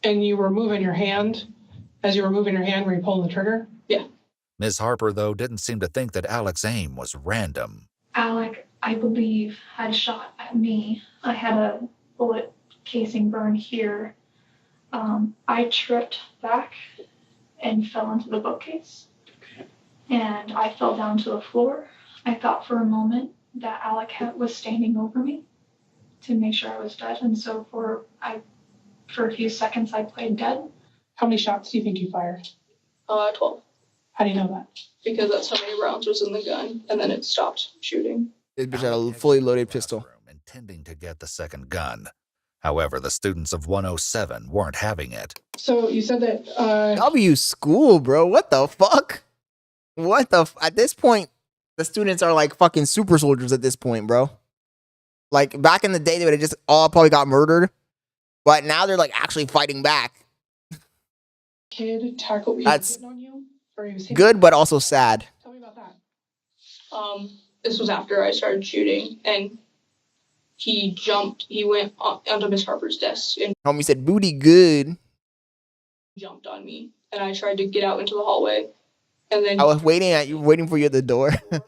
And you were moving your hand. As you were moving your hand, were you pulling the trigger? Yeah. Ms. Harper, though, didn't seem to think that Alec's aim was random. Alec, I believe, had shot at me. I had a bullet casing burn here. I tripped back and fell into the bookcase. And I fell down to the floor. I thought for a moment that Alec was standing over me to make sure I was dead. And so for a few seconds, I played dead. How many shots do you think you fired? 12. How do you know that? Because that's how many rounds was in the gun, and then it stopped shooting. This bitch had a fully loaded pistol. Intending to get the second gun. However, the students of 107 weren't having it. So you said that W school, bro. What the fuck? What the at this point, the students are like fucking super soldiers at this point, bro. Like back in the day, they would have just all probably got murdered. But now they're like actually fighting back. kid tackled you That's on you? Or he was hitting good, you? but also sad. Tell me about that. This was after I started shooting, and he went onto Miss Harper's desk and Homie said, booty good. jumped on me, and I tried to get out into the hallway, and then I was waiting for you at the door. and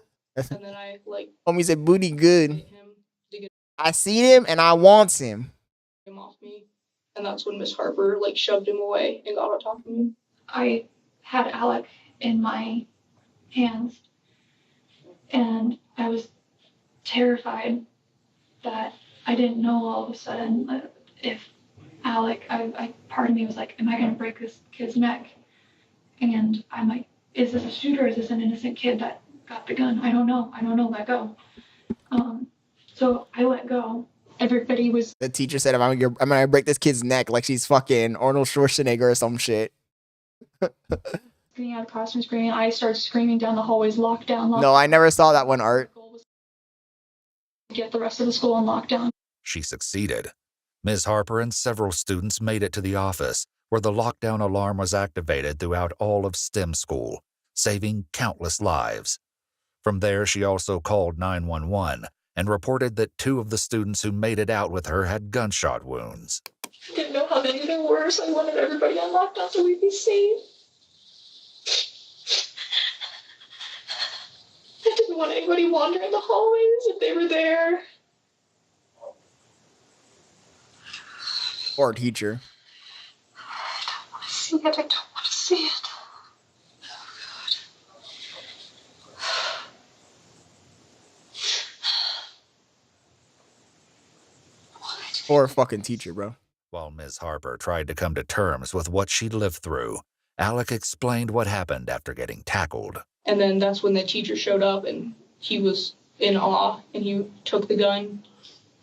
then I like Homie said, booty good. him to get I seen him and I wants him. him off me, and that's when Miss Harper like shoved him away and got on top of me. I had Alec in my hands, and I was terrified that I didn't know all of a sudden if Alec, part of me was like, am I going to break this kid's neck? And I'm like, is this a shooter? Is this an innocent kid that got the gun? I don't know. Let go. So I let go. Everybody was. The teacher said, I'm gonna break this kid's neck like she's fucking Arnold Schwarzenegger or some shit. Screaming out of costume, screaming. I started screaming down the hallways, lockdown. No, I never saw that one, Art. Get the rest of the school on lockdown. She succeeded. Ms. Harper and several students made it to the office, where the lockdown alarm was activated throughout all of STEM school, saving countless lives. From there, she also called 911 and reported that 2 of the students who made it out with her had gunshot wounds. I didn't know how many there were, so I wanted everybody on lockdown so we'd be safe. I didn't want anybody wandering the hallways if they were there. Poor teacher. I don't want to see it. Poor fucking teacher, bro. While Ms. Harper tried to come to terms with what she'd lived through, Alec explained what happened after getting tackled. And then that's when the teacher showed up, and he was in awe, and he took the gun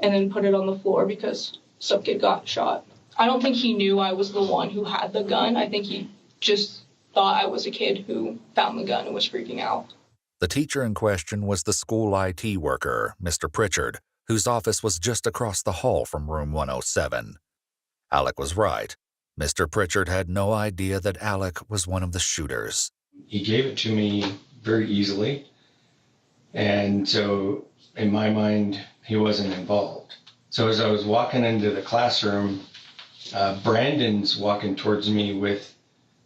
and then put it on the floor because some kid got shot. I don't think he knew I was the one who had the gun. I think he just thought I was a kid who found the gun and was freaking out. The teacher in question was the school IT worker, Mr. Pritchard, whose office was just across the hall from room 107. Alec was right. Mr. Pritchard had no idea that Alec was one of the shooters. He gave it to me very easily. And so in my mind, he wasn't involved. So as I was walking into the classroom, Brandon's walking towards me with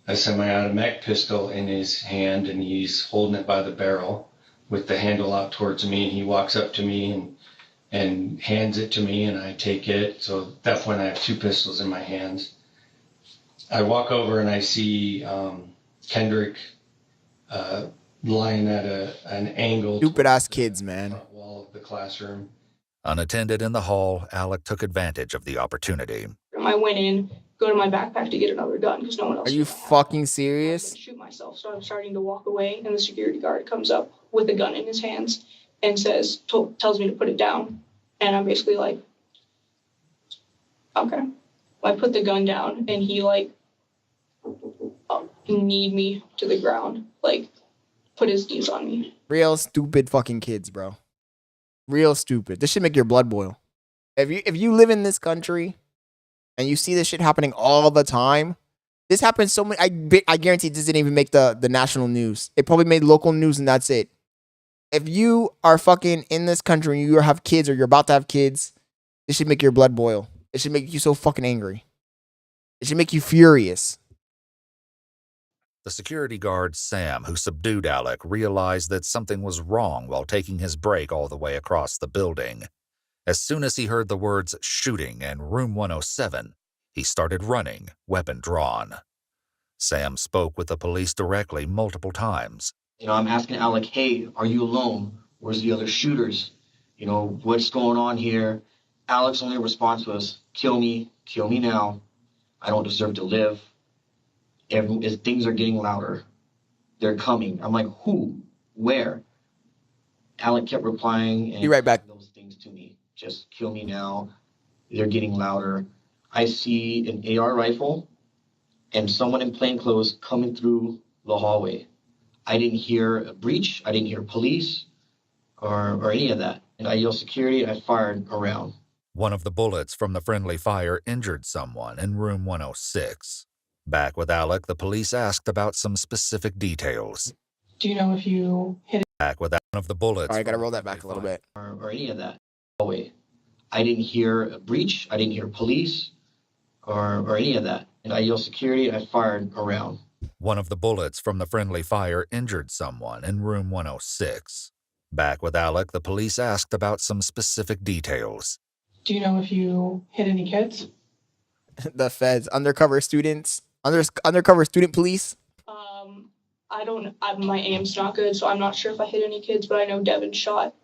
a semi-automatic pistol in his hand, and he's holding it by the barrel with the handle out towards me. And he walks up to me and hands it to me, and I take it. So at that point, I have two pistols in my hands. I walk over and I see Kendrick lying at an angle. Stupid ass kids, man. Wall of the classroom. Unattended in the hall, Alec took advantage of the opportunity. I went in, go to my backpack to get another gun because no one else. Are you fucking serious? Shoot myself, so I'm starting to walk away, and the security guard comes up with a gun in his hands and tells me to put it down, and I'm basically like, okay. I put the gun down, and he kneed me to the ground, put his knees on me. Real stupid fucking kids, bro. Real stupid. This should make your blood boil. If you live in this country and you see this shit happening all the time, this happens so many. I guarantee this didn't even make the national news. It probably made local news and that's it. If you are fucking in this country and you have kids or you're about to have kids, this should make your blood boil. It should make you so fucking angry. It should make you furious. The security guard, Sam, who subdued Alec, realized that something was wrong while taking his break all the way across the building. As soon as he heard the words shooting and room 107, he started running, weapon drawn. Sam spoke with the police directly multiple times. I'm asking Alec, hey, are you alone? Where's the other shooters? What's going on here? Alec's only response was, kill me now. I don't deserve to live. Things are getting louder. They're coming. I'm like, who? Where? Alec kept replying and be right back. Those things to me. Just kill me now. They're getting louder. I see an AR rifle and someone in plain clothes coming through the hallway. I didn't hear a breach. I didn't hear police or any of that. And I yelled security. I fired around. One of the bullets from the friendly fire injured someone in room 106. Back with Alec, the police asked about some specific details. Do you know if you hit it? Back with one of the bullets. All right, I gotta roll that back a little bit. Or any of that. Hallway. I didn't hear a breach. I didn't hear police or any of that. And I yelled security. I fired around. One of the bullets from the friendly fire injured someone in room 106. Back with Alec, the police asked about some specific details. Do you know if you hit any kids? The feds, undercover students, undercover student police. My aim's not good, so I'm not sure if I hit any kids, but I know Devin shot.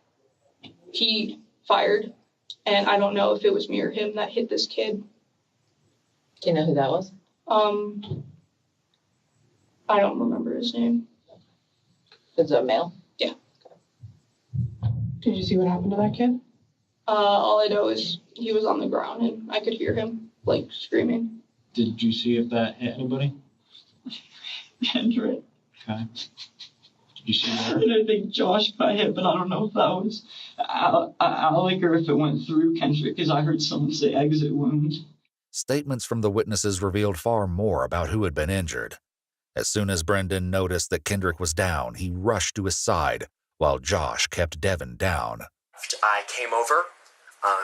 He fired, and I don't know if it was me or him that hit this kid. Do you know who that was? I don't remember his name. Is it a male? Yeah. Did you see what happened to that kid? All I know is he was on the ground, and I could hear him, screaming. Did you see if that hit anybody? Kendrick. Okay. Did you see her? And I think Josh got hit, but I don't know if that was Alec or if it went through Kendrick, because I heard someone say exit wound. Statements from the witnesses revealed far more about who had been injured. As soon as Brendan noticed that Kendrick was down, he rushed to his side, while Josh kept Devin down. I came over,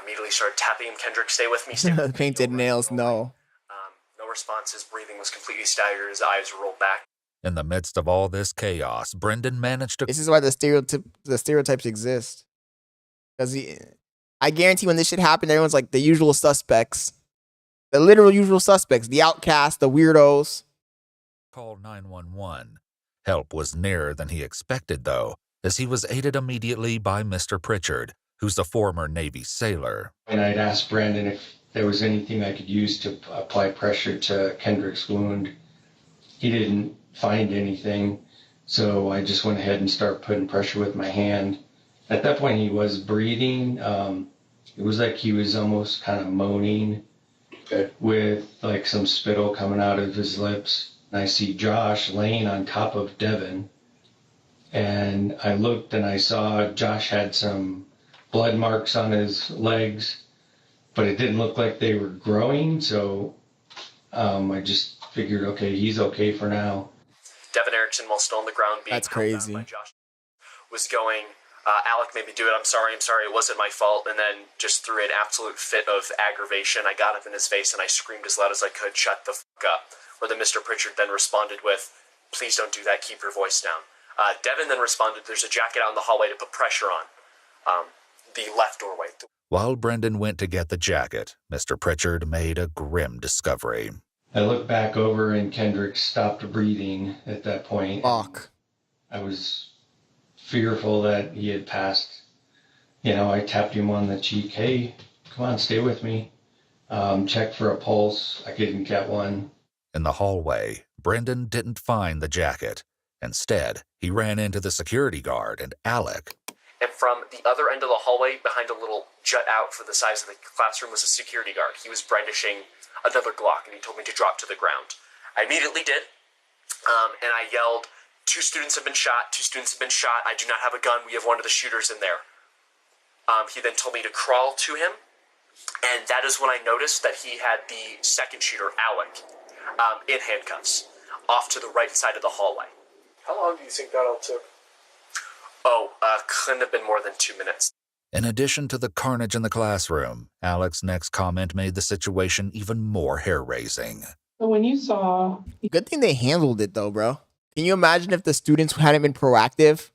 immediately started tapping him. Kendrick, stay with me. Stay with me. Painted nails, no. No response. His breathing was completely staggered. His eyes rolled back. In the midst of all this chaos, Brendan managed to... This is why the stereotypes exist. Because I guarantee when this shit happened, everyone's like the usual suspects. The literal usual suspects. The outcasts, the weirdos. Called 911. Help was nearer than he expected, though, as he was aided immediately by Mr. Pritchard, who's a former Navy sailor. And I'd asked Brandon if there was anything I could use to apply pressure to Kendrick's wound. He didn't find anything, so I just went ahead and started putting pressure with my hand. At that point, he was breathing. It was like he was almost kind of moaning with some spittle coming out of his lips. And I see Josh laying on top of Devin. And I looked and I saw Josh had some blood marks on his legs, but it didn't look like they were growing. So I just figured, okay, he's okay for now. Devin Erickson, while still on the ground, being That's held down crazy. by Josh, was going, Alec made me do it. I'm sorry. It wasn't my fault. And then just through an absolute fit of aggravation, I got up in his face and I screamed as loud as I could, "Shut the fuck up." Where the Mr. Pritchard then responded with, "Please don't do that. Keep your voice down." Devin then responded, "There's a jacket out in the hallway to put pressure on." The left doorway. While Brendan went to get the jacket, Mr. Pritchard made a grim discovery. I looked back over and Kendrick stopped breathing at that point. Fuck. I was fearful that he had passed. You know, I tapped him on the cheek. "Hey, come on, stay with me." Checked for a pulse. I couldn't get one. In the hallway, Brendan didn't find the jacket. Instead, he ran into the security guard and Alec. And from the other end of the hallway, behind a little jut out for the size of the classroom, was a security guard. He was brandishing another Glock, and he told me to drop to the ground. I immediately did, and I yelled, "Two students have been shot. Two students have been shot. I do not have a gun. We have one of the shooters in there." He then told me to crawl to him, and that is when I noticed that he had the second shooter, Alec, in handcuffs, off to the right side of the hallway. How long do you think that all took? Oh, couldn't have been more than 2 minutes. In addition to the carnage in the classroom, Alec's next comment made the situation even more hair-raising. But when you saw... Good thing they handled it, though, bro. Can you imagine if the students hadn't been proactive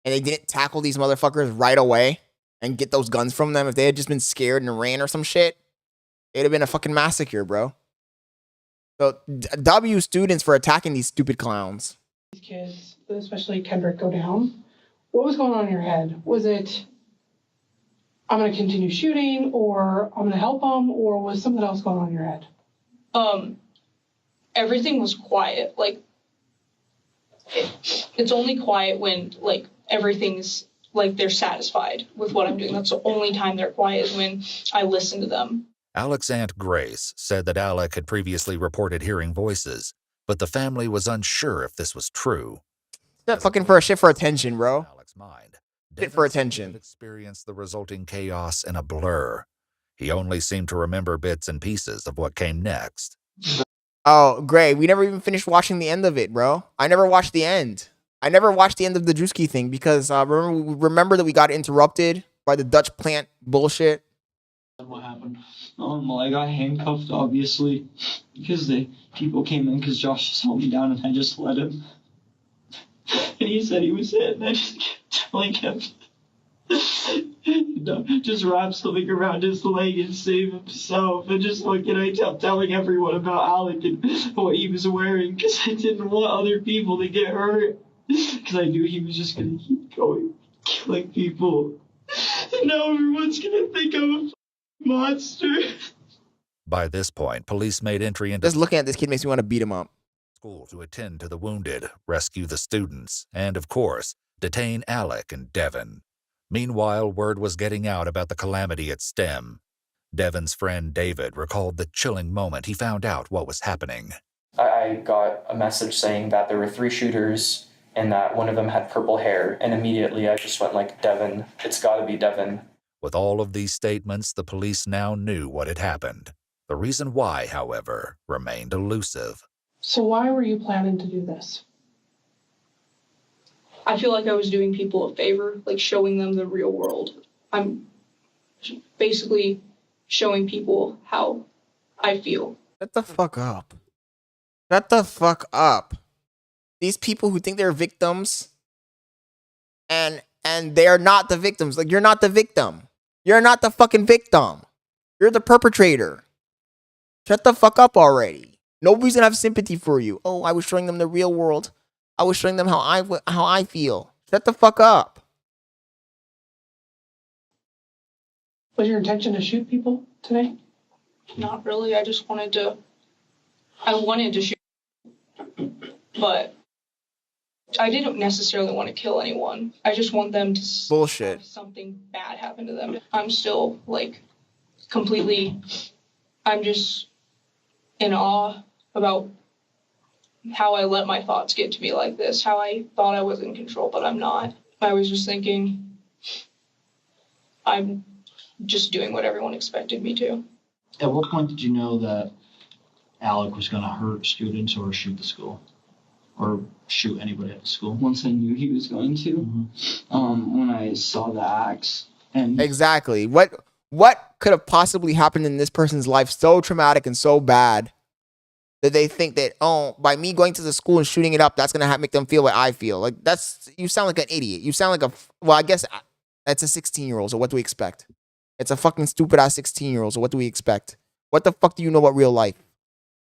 and they didn't tackle these motherfuckers right away and get those guns from them? If they had just been scared and ran or some shit, it'd have been a fucking massacre, bro. So, W students for attacking these stupid clowns. These kids, especially Kendrick, go down. What was going on in your head? Was it, I'm going to continue shooting, or I'm going to help them, or was something else going on in your head? Everything was quiet. Like, it's only quiet when, like, everything's, like, they're satisfied with what I'm doing. That's the only time they're quiet, is when I listen to them. Alec's Aunt Grace said that Alec had previously reported hearing voices, but the family was unsure if this was true. That fucking for a shit for attention, bro. Alec's mind. Shit for attention. Experienced the resulting chaos in a blur. He only seemed to remember bits and pieces of what came next. Oh, great. We never even finished watching the end of it, bro. I never watched the end. I never watched the end of the Drewski thing because remember that we got interrupted by the Dutch plant bullshit. What happened? Well, I got handcuffed, obviously, because the people came in because Josh just held me down and I just let him. And he said he was hit, and I just kept telling him, just wrap something around his leg and save himself. And just fucking, I kept telling everyone about Alec and what he was wearing because I didn't want other people to get hurt. Because I knew he was just going to keep going, killing people. And now everyone's going to think I'm a monster. By this point, police made entry into Just looking at this kid makes me want to beat him up. School to attend to the wounded, rescue the students, and, of course, detain Alec and Devin. Meanwhile, word was getting out about the calamity at STEM. Devin's friend David recalled the chilling moment he found out what was happening. I got a message saying that there were 3 shooters and that one of them had purple hair, and immediately I just went like, Devin, it's gotta be Devin. With all of these statements, the police now knew what had happened. The reason why, however, remained elusive. So why were you planning to do this? I feel like I was doing people a favor, like showing them the real world. I'm basically showing people how I feel. Shut the fuck up. Shut the fuck up. These people who think they're victims and they're not the victims. Like, you're not the victim. You're not the fucking victim. You're the perpetrator. Shut the fuck up already. Nobody's gonna have sympathy for you. Oh, I was showing them the real world. I was showing them how I feel. Shut the fuck up. Was your intention to shoot people today? Not really. I wanted to shoot, but I didn't necessarily want to kill anyone. I just want them to have something bad happen to them. I'm still, like, I'm just in awe about how I let my thoughts get to me like this, how I thought I was in control, but I'm not. I was just thinking, I'm just doing what everyone expected me to. At what point did you know that Alec was going to hurt students or shoot the school, or shoot anybody at the school? Once I knew he was going to, when I saw the axe. And exactly. What could have possibly happened in this person's life so traumatic and so bad that they think that, oh, by me going to the school and shooting it up, that's going to make them feel what I feel? Like, you sound like an idiot. You sound like well, I guess that's a 16-year-old, so what do we expect? It's a fucking stupid-ass 16-year-old, so what do we expect? What the fuck do you know about real life?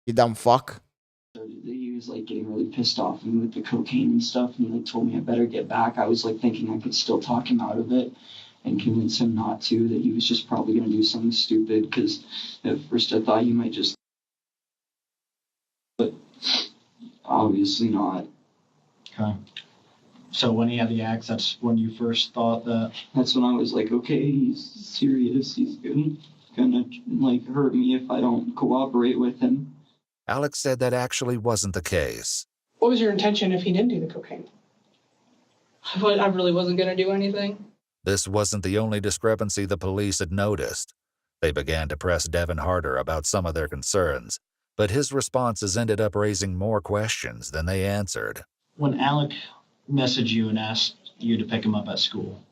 You dumb fuck. He was like getting really pissed off at me with the cocaine and stuff, and he like told me I better get back. I was like thinking I could still talk him out of it and convince him not to, that he was just probably going to do something stupid, because at first I thought he might just, but obviously not. Okay. So when he had the axe, that's when you first thought that? That's when I was like, okay, he's serious. He's gonna like hurt me if I don't cooperate with him. Alex said that actually wasn't the case. What was your intention if he didn't do the cocaine? I really wasn't going to do anything. This wasn't the only discrepancy the police had noticed. They began to press Devin harder about some of their concerns, but his responses ended up raising more questions than they answered. When Alec messaged you and asked you to pick him up at school,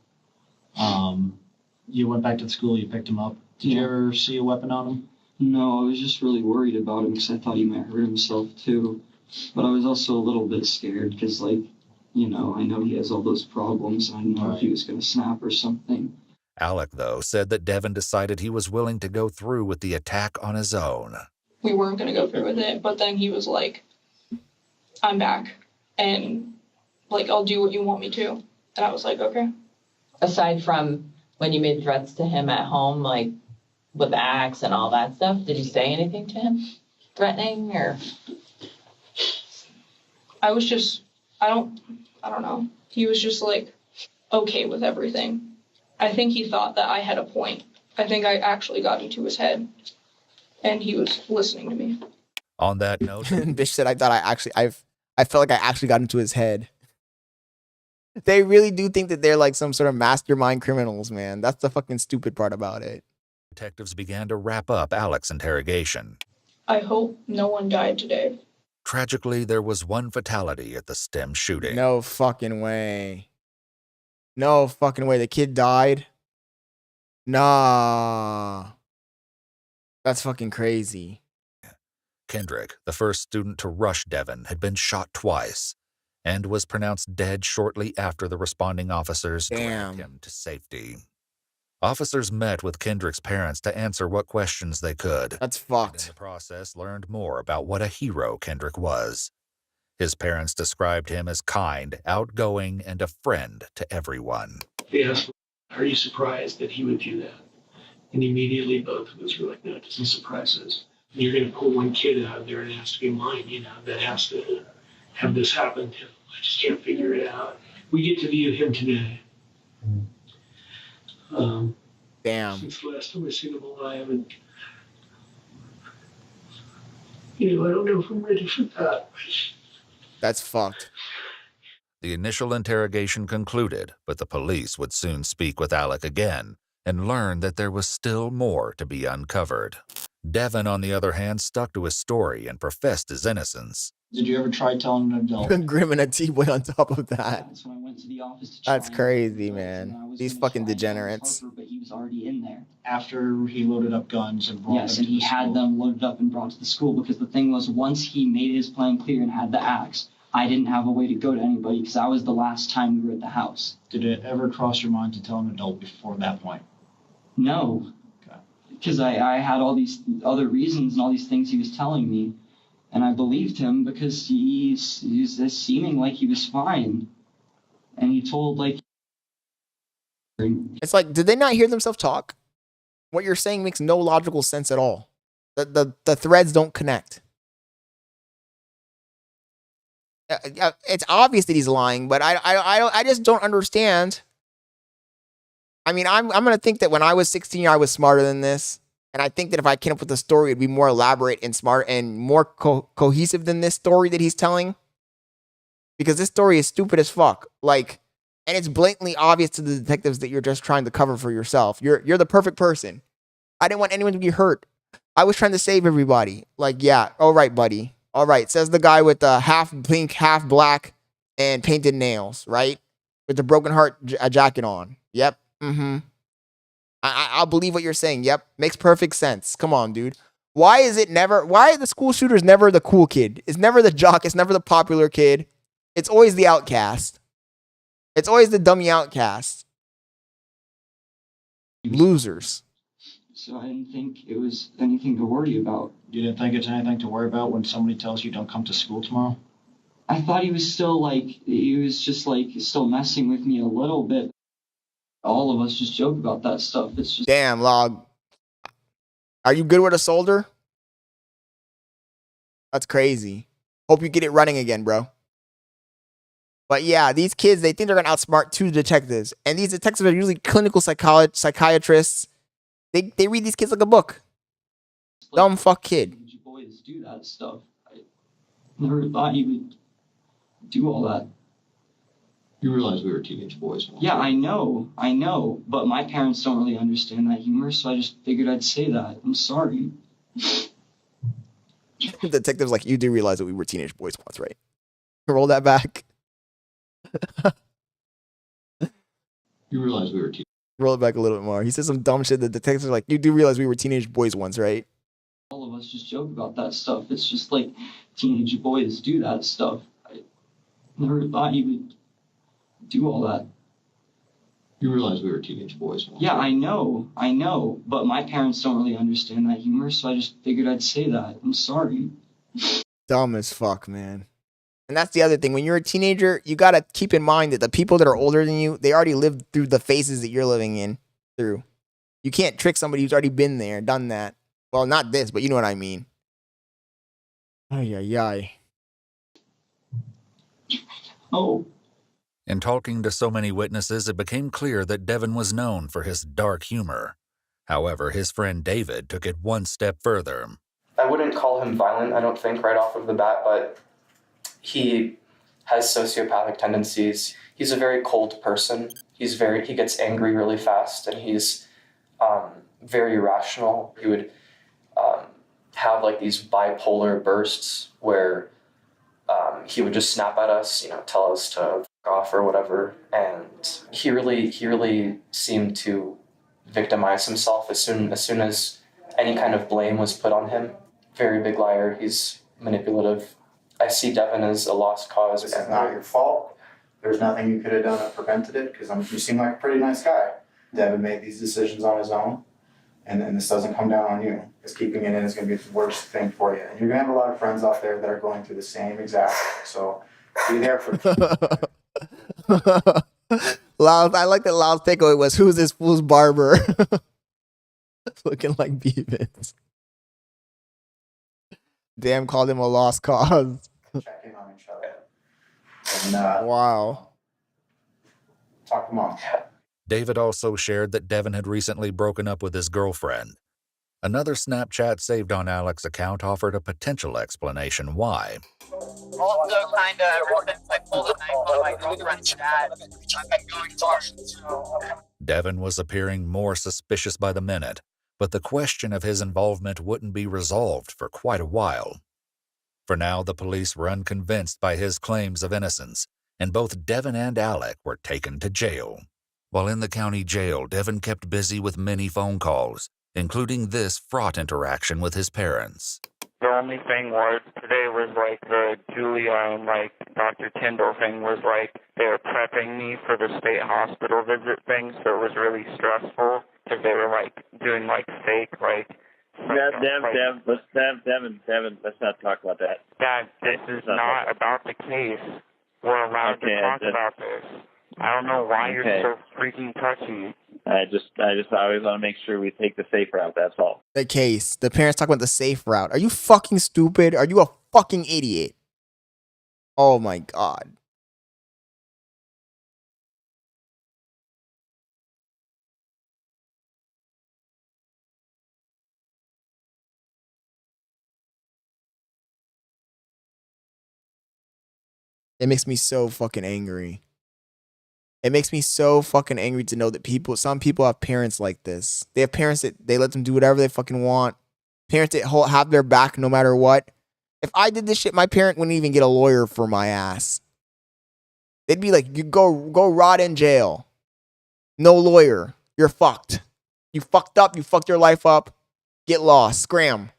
you went back to the school, you picked him up. Did you ever see a weapon on him? No, I was just really worried about him because I thought he might hurt himself too. But I was also a little bit scared because, like, you know, I know he has all those problems. I didn't know if he was going to snap or something. Alec, though, said that Devin decided he was willing to go through with the attack on his own. We weren't going to go through with it, but then he was like, I'm back, and, like, I'll do what you want me to. And I was like, okay. Aside from when you made threats to him at home, like, with the axe and all that stuff, did you say anything to him? Threatening, or? I was just, I don't know. He was just, like, okay with everything. I think he thought that I had a point. I think I actually got into his head, and he was listening to me. On that note, Bitch said, I felt like I actually got into his head. They really do think that they're like some sort of mastermind criminals, man. That's the fucking stupid part about it. Detectives began to wrap up Alec's interrogation. I hope no one died today. Tragically, there was one fatality at the STEM shooting. No fucking way. No fucking way. The kid died? Nah. That's fucking crazy. Kendrick, the first student to rush Devin, had been shot twice and was pronounced dead shortly after the responding officers dragged him to safety. Officers met with Kendrick's parents to answer what questions they could. That's fucked. And in the process, learned more about what a hero Kendrick was. His parents described him as kind, outgoing, and a friend to everyone. They asked, are you surprised that he would do that? And immediately both of us were like, no, it doesn't surprise us. And you're going to pull one kid out of there and it has to be mine, you know, that has to have this happen to him. I just can't figure it out. We get to view him today. Damn. Since the last time I seen him alive, and you know, I don't know if I'm ready for that. That's fucked. The initial interrogation concluded, but the police would soon speak with Alec again and learn that there was still more to be uncovered. Devin, on the other hand, stuck to his story and professed his innocence. Did you ever try telling an adult? Grim and a T-boy on top of that. That's when I went to the office to try. That's crazy, man. These fucking degenerates. But he was already in there. After he loaded up guns and brought Yes, them and he had them loaded up and brought to the school, because the thing was, once he made his plan clear and had the axe, I didn't have a way to go to anybody because that was the last time we were at the house. Did it ever cross your mind to tell an adult before that point? No. Because I had all these other reasons and all these things he was telling me, and I believed him because he's seeming like he was fine. And he told, like... It's like, did they not hear themselves talk? What you're saying makes no logical sense at all. The threads don't connect. It's obvious that he's lying, but I just don't understand. I mean, I'm gonna think that when I was 16, I was smarter than this, and I think that if I came up with a story, it'd be more elaborate and smart and more cohesive than this story that he's telling. Because this story is stupid as fuck. Like, and it's blatantly obvious to the detectives that you're just trying to cover for yourself. You're the perfect person. I didn't want anyone to be hurt. I was trying to save everybody. Like, yeah, all right, buddy. All right, says the guy with the half pink, half black, and painted nails, right? With the broken heart jacket on. Yep. Mm-hmm. I'll believe what you're saying. Yep. Makes perfect sense. Come on, dude. Why is it never, why are the school shooters never the cool kid? It's never the jock. It's never the popular kid. It's always the outcast. It's always the dummy outcast. Losers. So I didn't think it was anything to worry about. You didn't think it's anything to worry about when somebody tells you don't come to school tomorrow? I thought he was still like, he was just like still messing with me a little bit. All of us just joke about that stuff. It's just. Damn, Log. Are you good with a soldier? That's crazy. Hope you get it running again, bro. But yeah, these kids, they think they're going to outsmart two detectives. And these detectives are usually clinical psychiatrists. They read these kids like a book. Dumb fuck kid. Boys do that stuff. I never thought you would do all that. You realize we were teenage boys. Yeah, I know. But my parents don't really understand that humor, so I just figured I'd say that. I'm sorry. The detective's like, you do realize that we were teenage boys once, right? Roll that back. You realize we were teenage. Roll it back a little bit more. He says some dumb shit. The detective's like, you do realize we were teenage boys once, right? All of us just joke about that stuff. It's just like teenage boys do that stuff. I never thought you would do all that. You realize we were teenage boys. Yeah, I know. But my parents don't really understand that humor, so I just figured I'd say that. I'm sorry. Dumb as fuck, man. And that's the other thing. When you're a teenager, you got to keep in mind that the people that are older than you, they already lived through the phases that you're living through. You can't trick somebody who's already been there, done that. Well, not this, but you know what I mean. Ay, ay, ay. Oh. In talking to so many witnesses, it became clear that Devin was known for his dark humor. However, his friend David took it one step further. I wouldn't call him violent, I don't think, right off of the bat, but he has sociopathic tendencies. He's a very cold person. He gets angry really fast, and he's very irrational. He would have like these bipolar bursts where he would just snap at us, tell us to f*** off or whatever. And he really seemed to victimize himself as soon as any kind of blame was put on him. Very big liar. He's manipulative. I see Devin as a lost cause. This is not your fault. There's nothing you could have done that prevented it, because you seem like a pretty nice guy. Devin made these decisions on his own, and this doesn't come down on you. Because keeping it in is going to be the worst thing for you. And you're going to have a lot of friends out there that are going through the same exact thing. So be there for Loud, I like that Loud's takeaway was, who's this fool's barber? Looking like Beavis. Damn, called him a lost cause. check in on each other. And wow. Talk to mom. David also shared that Devin had recently broken up with his girlfriend. Another Snapchat saved on Alex's account offered a potential explanation why. Also, kind of, ever since I pulled a knife on my girlfriend's dad, I've been going hard. Devin was appearing more suspicious by the minute, but the question of his involvement wouldn't be resolved for quite a while. For now, the police were unconvinced by his claims of innocence, and both Devin and Alec were taken to jail. While in the county jail, Devin kept busy with many phone calls, including this fraught interaction with his parents. The only thing was, today was like the Julia and like Dr. Tyndall thing was like they were prepping me for the state hospital visit thing, so it was really stressful because they were like doing like fake like. Devin, let's not talk about that. Dad, this is not about the case. We're allowed to talk about this. I don't know why you're so freaking touchy. I always want to make sure we take the safe route, that's all. The case. The parents talk about the safe route. Are you fucking stupid? Are you a fucking idiot? Oh my god. It makes me so fucking angry. It makes me so fucking angry to know that some people have parents like this. They have parents that they let them do whatever they fucking want. Parents that have their back no matter what. If I did this shit, my parent wouldn't even get a lawyer for my ass. They'd be like, you go rot in jail. No lawyer. You're fucked. You fucked up. You fucked your life up. Get lost. Scram.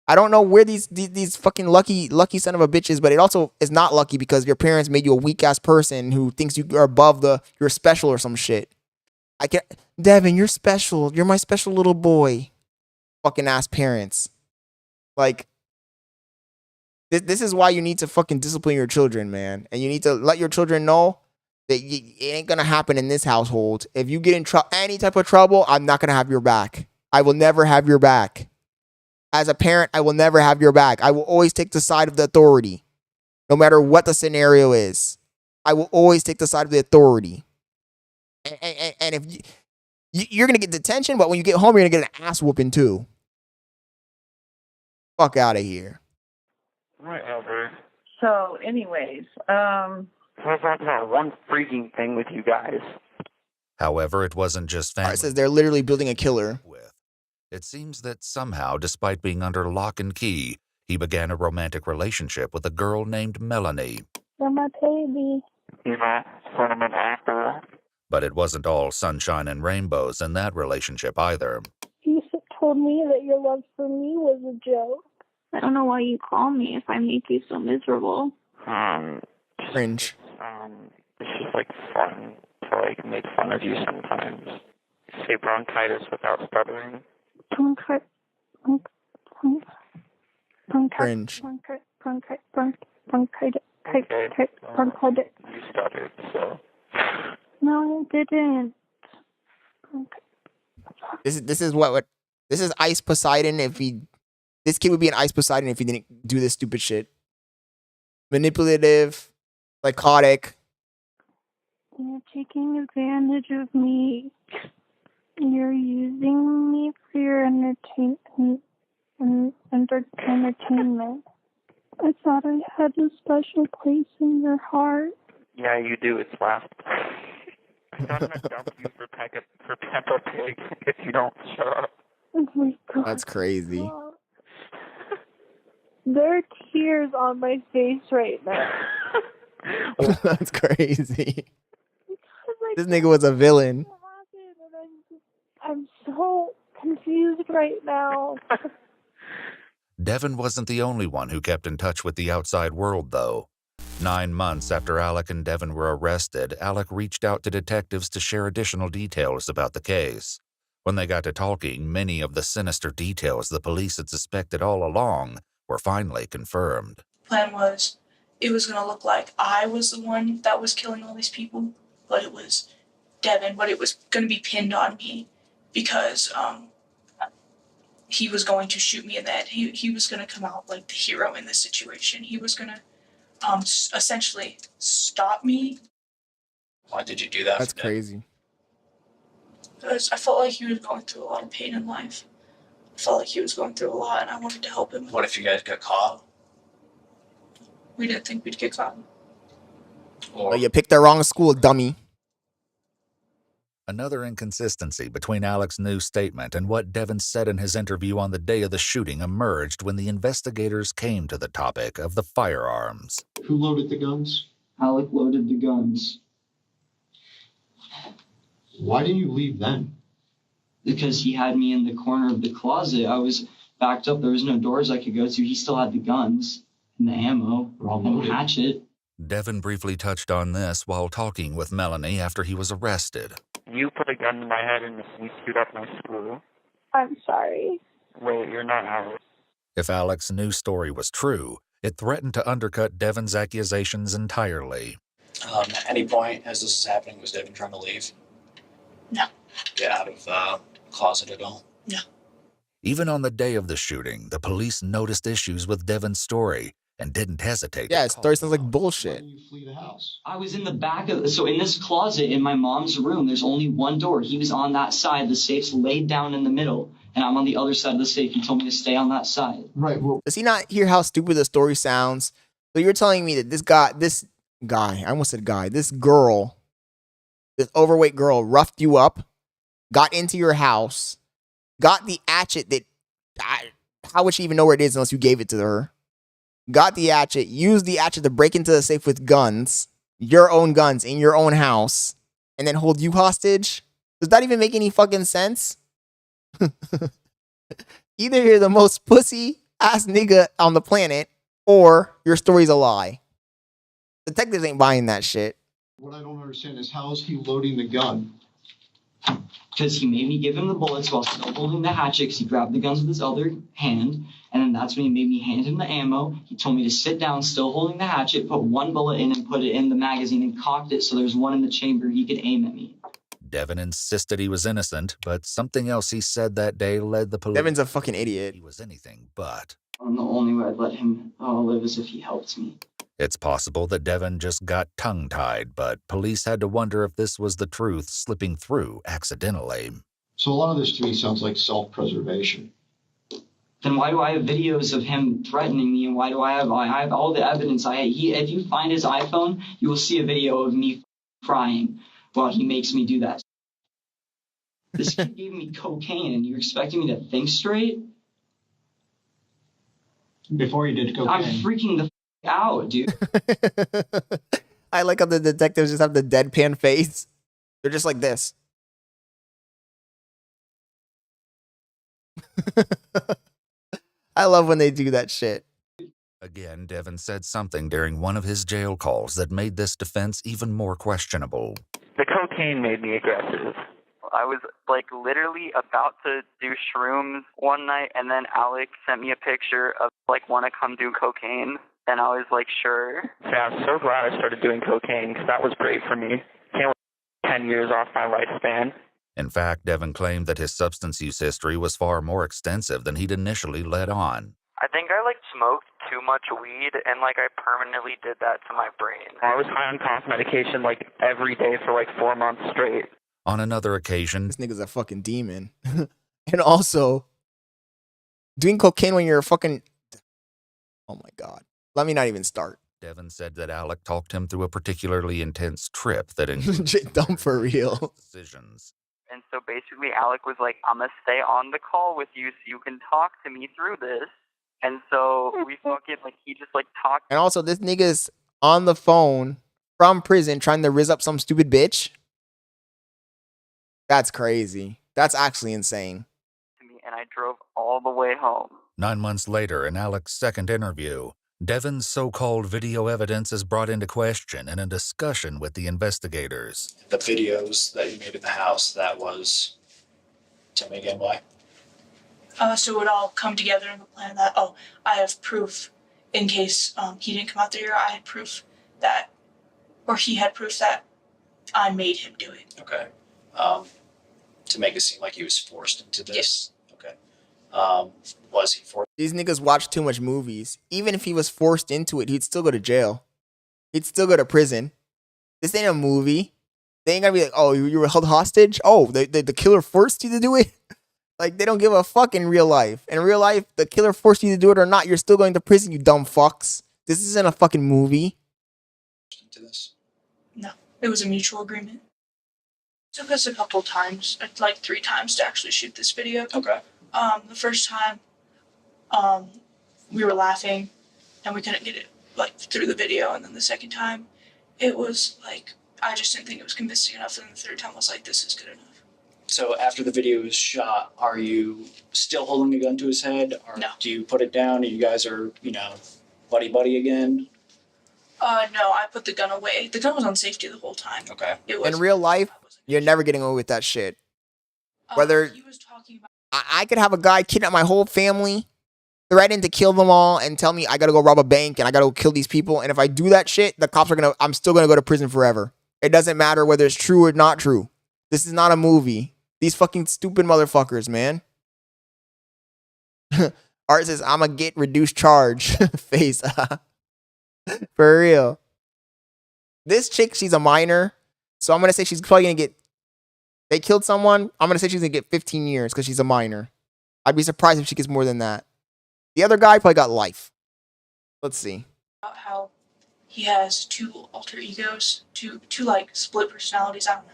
I don't know where these fucking lucky son of a bitches, but it also is not lucky because your parents made you a weak ass person who thinks you are above you're special or some shit. I can't. Devin, you're special. You're my special little boy. Fucking ass parents. Like, this is why you need to fucking discipline your children, man. And you need to let your children know that it ain't gonna happen in this household. If you get in any type of trouble, I'm not gonna have your back. I will never have your back. As a parent, I will never have your back. I will always take the side of the authority. No matter what the scenario is. I will always take the side of the authority. And if you're going to get detention, but when you get home, you're going to get an ass whooping too. Fuck out of here. Whatever. So, anyways, I've got that one freaking thing with you guys. However, it wasn't just family. It says they're literally building a killer. It seems that somehow, despite being under lock and key, he began a romantic relationship with a girl named Melanie. You're my baby. You know, cinnamon apple. But it wasn't all sunshine and rainbows in that relationship either. You told me that your love for me was a joke. I don't know why you call me if I make you so miserable. Cringe. It's just like fun to like make fun of you sometimes. Say bronchitis without stuttering. Cringe. Bronchitis. You stuttered, so. No, I didn't. This is Ice Poseidon this kid would be an Ice Poseidon if he didn't do this stupid shit. Manipulative, psychotic. You're taking advantage of me. You're using me for your entertainment. I thought I had a special place in your heart. Yeah, you do. It's last. I'm gonna dump you for Peppa Pig if you don't shut up. Oh my God. That's crazy. There are tears on my face right now. That's crazy. This nigga was a villain. I'm so confused right now. Devin wasn't the only one who kept in touch with the outside world, though. 9 months after Alec and Devin were arrested, Alec reached out to detectives to share additional details about the case. When they got to talking, many of the sinister details the police had suspected all along were finally confirmed. Plan was, it was going to look like I was the one that was killing all these people, but it was Devin, but it was going to be pinned on me because he was going to shoot me in the head. He was going to come out like the hero in this situation. He was going to essentially stop me. Why did you do that? That's crazy. Because I felt like he was going through a lot of pain in life. I felt like he was going through a lot and I wanted to help him. What if you guys got caught? We didn't think we'd get caught. Well, you picked the wrong school, dummy. Another inconsistency between Alec's new statement and what Devin said in his interview on the day of the shooting emerged when the investigators came to the topic of the firearms. Who loaded the guns? Alec loaded the guns. Why didn't you leave then? Because he had me in the corner of the closet. I was backed up. There was no doors I could go to. He still had the guns and the ammo and the hatchet. Devin briefly touched on this while talking with Melanie after he was arrested. You put a gun to my head and you shoot up my school. I'm sorry. Wait, you're not Alex. If Alec's new story was true, it threatened to undercut Devin's accusations entirely. At any point as this is happening, was Devin trying to leave? No. Get out of the closet at all? No. Even on the day of the shooting, the police noticed issues with Devin's story and didn't hesitate. Yeah, his story sounds like bullshit. I was in the back of, so in this closet in my mom's room, there's only one door. He was on that side. The safe's laid down in the middle, and I'm on the other side of the safe. He told me to stay on that side. Right. Well, does he not hear how stupid the story sounds? So you're telling me that this girl, this overweight girl roughed you up, got into your house, got the hatchet that, how would she even know where it is unless you gave it to her? Got the hatchet, used the hatchet to break into the safe with guns, your own guns in your own house, and then hold you hostage? Does that even make any fucking sense? Either you're the most pussy ass nigga on the planet, or your story's a lie. Detectives ain't buying that shit. What I don't understand is how is he loading the gun? Because he made me give him the bullets while still holding the hatchet, because he grabbed the guns with his other hand, and then that's when he made me hand him the ammo. He told me to sit down, still holding the hatchet, put one bullet in and put it in the magazine and cocked it so there's one in the chamber he could aim at me. Devin insisted he was innocent, but something else he said that day led the police. Devin's a fucking idiot. He was anything but. And the only way I'd let him live is if he helped me. It's possible that Devin just got tongue-tied, but police had to wonder if this was the truth slipping through accidentally. So a lot of this to me sounds like self-preservation. Then why do I have videos of him threatening me, and why do I have all the evidence? If you find his iPhone, you will see a video of me crying while he makes me do that. This kid gave me cocaine, and you're expecting me to think straight? Before you did cocaine. I'm freaking the out, dude. I like how the detectives just have the deadpan face. They're just like this. I love when they do that shit. Again, Devin said something during one of his jail calls that made this defense even more questionable. The cocaine made me aggressive. I was like literally about to do shrooms one night, and then Alex sent me a picture of like want to come do cocaine, and I was like, sure. Yeah, I'm so glad I started doing cocaine because that was great for me. Can't 10 years off my lifespan. In fact, Devin claimed that his substance use history was far more extensive than he'd initially let on. I think I like smoked too much weed, and like I permanently did that to my brain. I was high on cough medication like every day for like 4 months straight. On another occasion, this nigga's a fucking demon. And also, doing cocaine when you're a fucking... Oh my God. Let me not even start. Devin said that Alec talked him through a particularly intense trip that included dumb for real decisions. And so basically Alec was like, I'm going to stay on the call with you so you can talk to me through this. And so we fucking, like, he just, like, talked. And also, this nigga's on the phone from prison trying to rizz up some stupid bitch. That's crazy. That's actually insane. To me, and I drove all the way home. 9 months later, in Alec's second interview, Devin's so-called video evidence is brought into question in a discussion with the investigators. The videos that you made in the house, that was... Tell me again why. So it would all come together in the plan that, oh, I have proof in case he didn't come out there. I had proof that, or he had proof that I made him do it. Okay. To make it seem like he was forced into this? Yes. Okay. Was he forced? These niggas watch too much movies. Even if he was forced into it, he'd still go to jail. He'd still go to prison. This ain't a movie. They ain't gonna be like, oh, you were held hostage? Oh, the killer forced you to do it? Like, they don't give a fuck in real life. In real life, the killer forced you to do it or not, you're still going to prison, you dumb fucks. This isn't a fucking movie. Into this? No, it was a mutual agreement. It took us a couple times, like 3 times to actually shoot this video. Okay. The first time, we were laughing and we couldn't get it like through the video, and then the second time, it was like I just didn't think it was convincing enough, and the third time was like, this is good enough. So after the video is shot, are you still holding a gun to his head? Or no. Do you put it down and you guys are, buddy-buddy again? No, I put the gun away. The gun was on safety the whole time. Okay. It was, in real life, you're never getting away with that shit. Whether he was talking about I could have a guy kidnap my whole family, threaten to kill them all, and tell me I gotta go rob a bank and I gotta go kill these people. And if I do that shit, the cops are I'm still gonna go to prison forever. It doesn't matter whether it's true or not true. This is not a movie. These fucking stupid motherfuckers, man. Art says, I'ma get reduced charge. Face. For real. This chick, she's a minor. So I'm gonna say she's probably gonna get... They killed someone. I'm gonna say she's gonna get 15 years because she's a minor. I'd be surprised if she gets more than that. The other guy probably got life. Let's see. how he has 2 alter egos, two like split personalities, I don't know.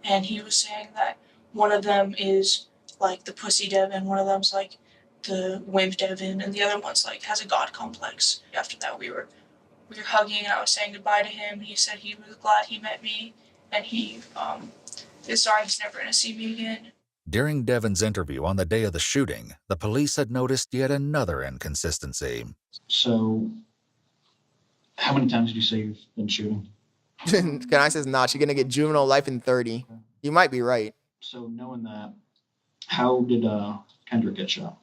And he was saying that one of them is like the pussy Devin, one of them's like the wimp Devin, and the other one's like has a god complex. After that, we were hugging, and I was saying goodbye to him. He said he was glad he met me, and he is sorry he's never gonna see me again. During Devin's interview on the day of the shooting, the police had noticed yet another inconsistency. So, how many times did you say you've been shooting? Kanai says, nah, she's gonna get juvenile life in 30. You might be right. So, knowing that, how did Kendrick get shot?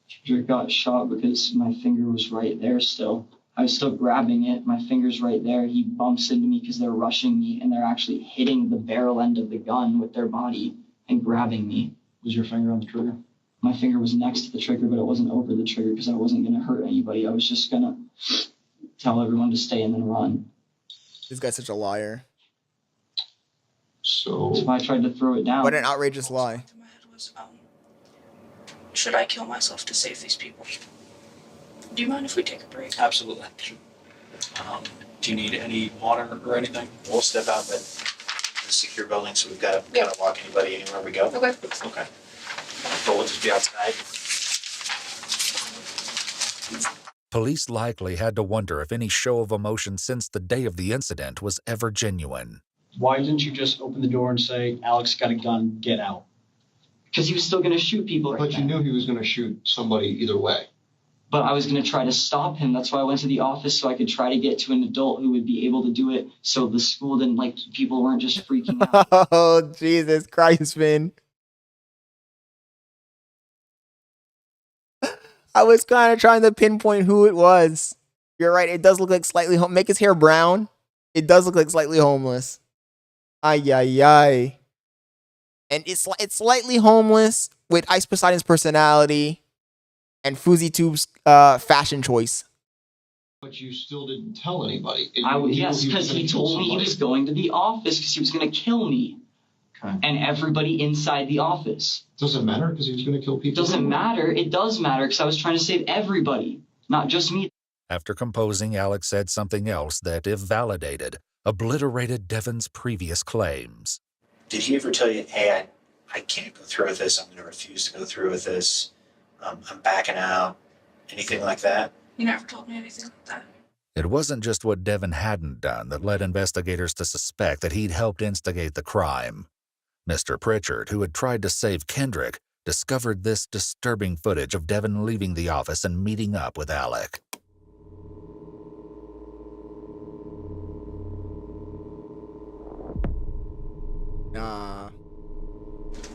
Kendrick got shot because my finger was right there still. I was still grabbing it. My finger's right there. He bumps into me because they're rushing me, and they're actually hitting the barrel end of the gun with their body and grabbing me. Was your finger on the trigger? My finger was next to the trigger, but it wasn't over the trigger because I wasn't going to hurt anybody. I was just going to tell everyone to stay and then run. This guy's such a liar. So I tried to throw it down. What an outrageous lie. My head was, should I kill myself to save these people? Do you mind if we take a break? Absolutely. Do you need any water or anything? We'll step out, but it's a secure building, so we've got to kind of walk anybody anywhere we go. Okay. Okay. But we'll just be outside. Police likely had to wonder if any show of emotion since the day of the incident was ever genuine. Why didn't you just open the door and say, Alex got a gun, get out? Because he was still going to shoot people. But you knew he was going to shoot somebody either way. But I was going to try to stop him. That's why I went to the office, so I could try to get to an adult who would be able to do it, so the school didn't, like, people weren't just freaking out. Oh, Jesus Christ, man. I was kind of trying to pinpoint who it was. You're right. It does look like slightly make his hair brown. It does look like slightly homeless. Ay, ay, ay. And it's slightly homeless with Ice Poseidon's personality and Fouseytube's fashion choice. But you still didn't tell anybody. Yes, because he told me he was going to the office because he was going to kill me. Okay. And everybody inside the office. Does it matter because he was going to kill people? Doesn't matter. It does matter because I was trying to save everybody, not just me. After composing, Alex said something else that, if validated, obliterated Devin's previous claims. Did he ever tell you, hey, I can't go through with this, I'm going to refuse to go through with this, I'm backing out, anything like that? He never told me anything like that. It wasn't just what Devin hadn't done that led investigators to suspect that he'd helped instigate the crime. Mr. Pritchard, who had tried to save Kendrick, discovered this disturbing footage of Devin leaving the office and meeting up with Alec. Nah.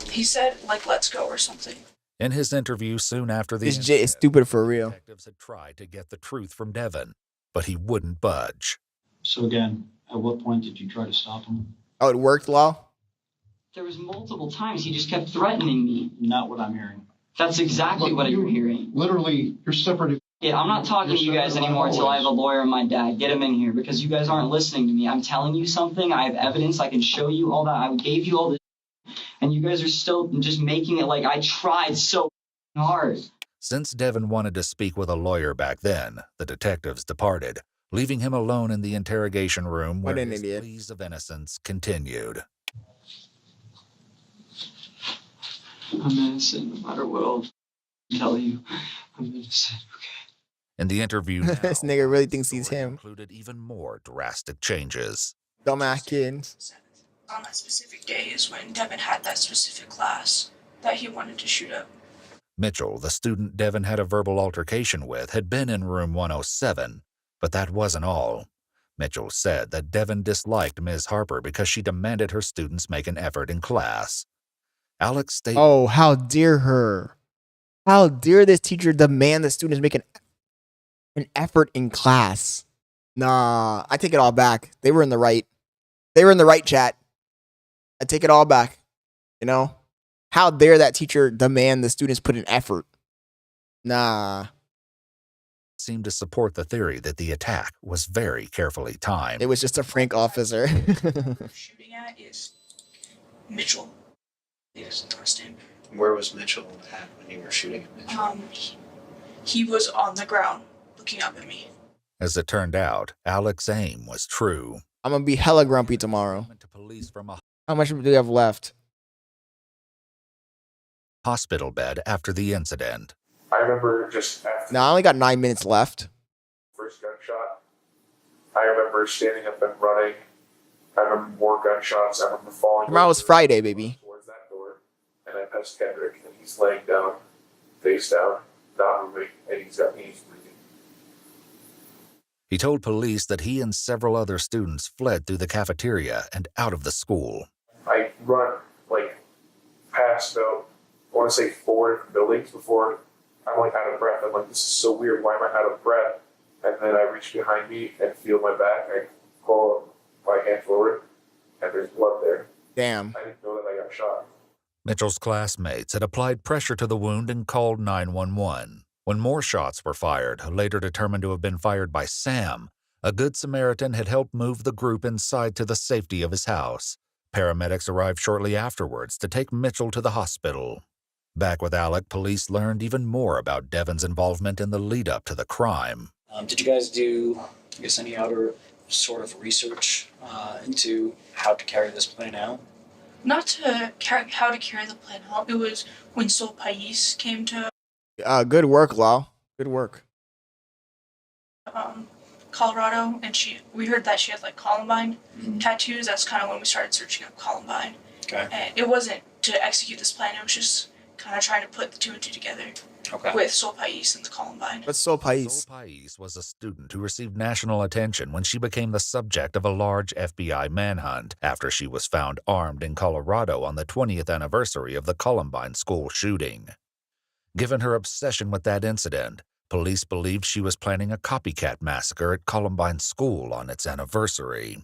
He said, like, let's go or something. In his interview soon after the This Jay is stupid for real. detectives had tried to get the truth from Devin, but he wouldn't budge. So again, at what point did you try to stop him? Oh, it worked, Law? There was multiple times he just kept threatening me. Not what I'm hearing. That's exactly what you're hearing. Literally, you're separate. Yeah, I'm not talking to you guys anymore until I have a lawyer and my dad. Get him in here because you guys aren't listening to me. I'm telling you something. I have evidence. I can show you all that. I gave you all this. And you guys are still just making it like I tried so hard. Since Devin wanted to speak with a lawyer back then, the detectives departed, leaving him alone in the interrogation room where his pleas of innocence continued. I'm innocent no matter what I'll tell you. I'm innocent, okay? In the interview now, This nigga really thinks he's him. included even more drastic changes. Dumbass kids. On that specific day is when Devin had that specific class that he wanted to shoot up. Mitchell, the student Devin had a verbal altercation with, had been in room 107, but that wasn't all. Mitchell said that Devin disliked Ms. Harper because she demanded her students make an effort in class. Alex stated, Oh, how dare her. How dare this teacher demand the students make an effort in class. Nah, I take it all back. They were in the right. They were in the right, chat. I take it all back. You know? How dare that teacher demand the students put in effort? Nah. seemed to support the theory that the attack was very carefully timed. It was just a prank officer. Shooting at is Mitchell. Yes, the last name. Where was Mitchell at when you were shooting at Mitchell? He was on the ground looking up at me. As it turned out, Alex's aim was true. I'm gonna be hella grumpy tomorrow. How much do we have left? hospital bed after the incident. I remember just after Now I only got 9 minutes left. the first gunshot, I remember standing up and running. I remember more gunshots. I remember falling Tomorrow's Friday, baby. towards that door, and I passed Kendrick, and he's laying down, face down, not moving, and he's breathing. He told police that he and several other students fled through the cafeteria and out of the school. I run like past I want to say 4 different buildings before I'm like out of breath. I'm like, this is so weird. Why am I out of breath? And then I reach behind me and feel my back. I pull my hand forward, and there's blood there. Damn. I didn't know that I got shot. Mitchell's classmates had applied pressure to the wound and called 911. When more shots were fired, later determined to have been fired by Sam, a good Samaritan had helped move the group inside to the safety of his house. Paramedics arrived shortly afterwards to take Mitchell to the hospital. Back with Alec, police learned even more about Devin's involvement in the lead-up to the crime. Did you guys do, I guess, any outer sort of research into how to carry this plan out? Not to how to carry the plan out. It was when Sol Pais came to Good work, Lau. Good work. Colorado, and we heard that she had like Columbine tattoos. That's kind of when we started searching up Columbine. Okay. And it wasn't to execute this plan. It was just kind of trying to put the 2 and 2 together. Okay. With Sol Pais and the Columbine. What's Sol Pais? Sol Pais was a student who received national attention when she became the subject of a large FBI manhunt after she was found armed in Colorado on the 20th anniversary of the Columbine school shooting. Given her obsession with that incident, police believed she was planning a copycat massacre at Columbine School on its anniversary.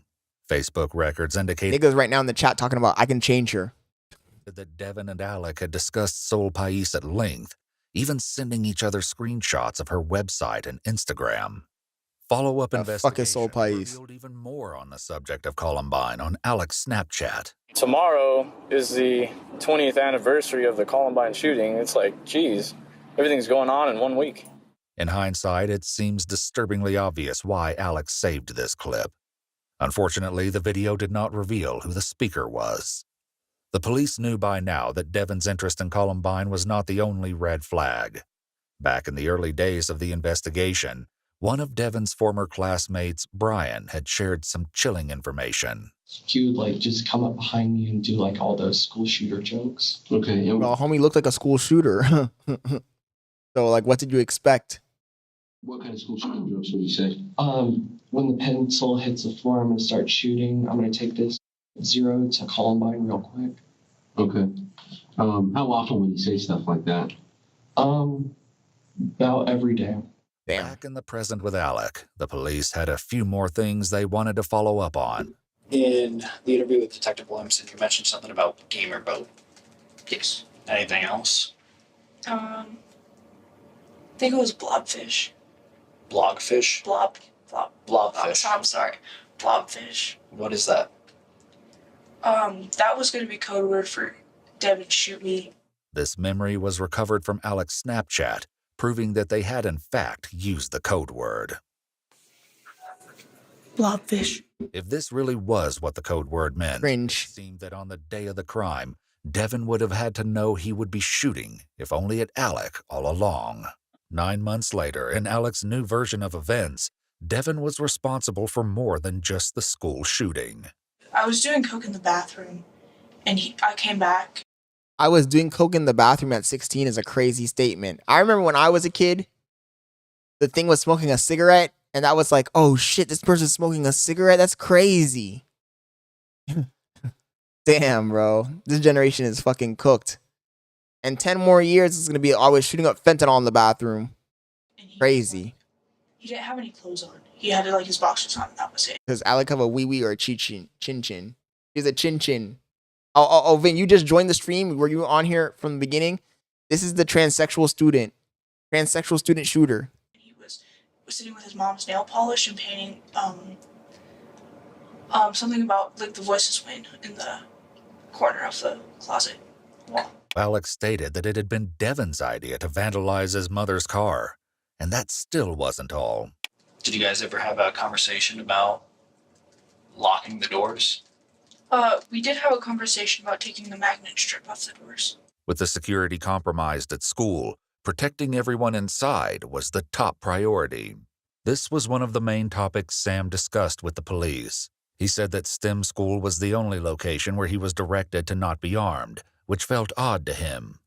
Facebook records indicate Niggas right now in the chat talking about I can change her. that Devin and Alec had discussed Sol Pais at length, even sending each other screenshots of her website and Instagram. Follow-up investigation revealed even more on the subject of Columbine on Alec's Snapchat. Tomorrow is the 20th anniversary of the Columbine shooting. It's like, geez, everything's going on in 1 week. In hindsight, it seems disturbingly obvious why Alec saved this clip. Unfortunately, the video did not reveal who the speaker was. The police knew by now that Devin's interest in Columbine was not the only red flag. Back in the early days of the investigation, one of Devin's former classmates, Brian, had shared some chilling information. He would like just come up behind me and do like all those school shooter jokes. Okay. Well, homie looked like a school shooter. So, like, what did you expect? What kind of school shooting jokes would you say? When the pencil hits the floor, I'm gonna start shooting. I'm gonna take this 0 to Columbine real quick. Okay. How often would you say stuff like that? About every day. Damn. Back in the present with Alec, the police had a few more things they wanted to follow up on. In the interview with Detective Williamson, you mentioned something about gamer boat. Yes. Anything else? I think it was blobfish. Blogfish? Blobfish. I'm sorry. Blobfish. What is that? That was going to be code word for Devin shoot me. This memory was recovered from Alec's Snapchat, proving that they had in fact used the code word. Blobfish. If this really was what the code word meant, Cringe. it seemed that on the day of the crime, Devin would have had to know he would be shooting, if only at Alec all along. 9 months later, in Alec's new version of events, Devin was responsible for more than just the school shooting. I was doing coke in the bathroom, and I came back. I was doing coke in the bathroom at 16 is a crazy statement. I remember when I was a kid, the thing was smoking a cigarette, and that was like, oh shit, this person's smoking a cigarette? That's crazy. Damn, bro. This generation is fucking cooked. And 10 more years, it's going to be always shooting up fentanyl in the bathroom. Crazy. He didn't have any clothes on. He had like his boxers on, and that was it. Does Alec have a wee-wee or a chin-chin? Chin-chin. He's a chin-chin. Oh, Vin, you just joined the stream. Were you on here from the beginning? This is the transsexual student. Transsexual student shooter. He was sitting with his mom's nail polish and painting something about like the voices win in the corner of the closet wall. Alec stated that it had been Devin's idea to vandalize his mother's car, and that still wasn't all. Did you guys ever have a conversation about locking the doors? We did have a conversation about taking the magnet strip off the doors. With the security compromised at school, protecting everyone inside was the top priority. This was one of the main topics Sam discussed with the police. He said that STEM school was the only location where he was directed to not be armed, which felt odd to him.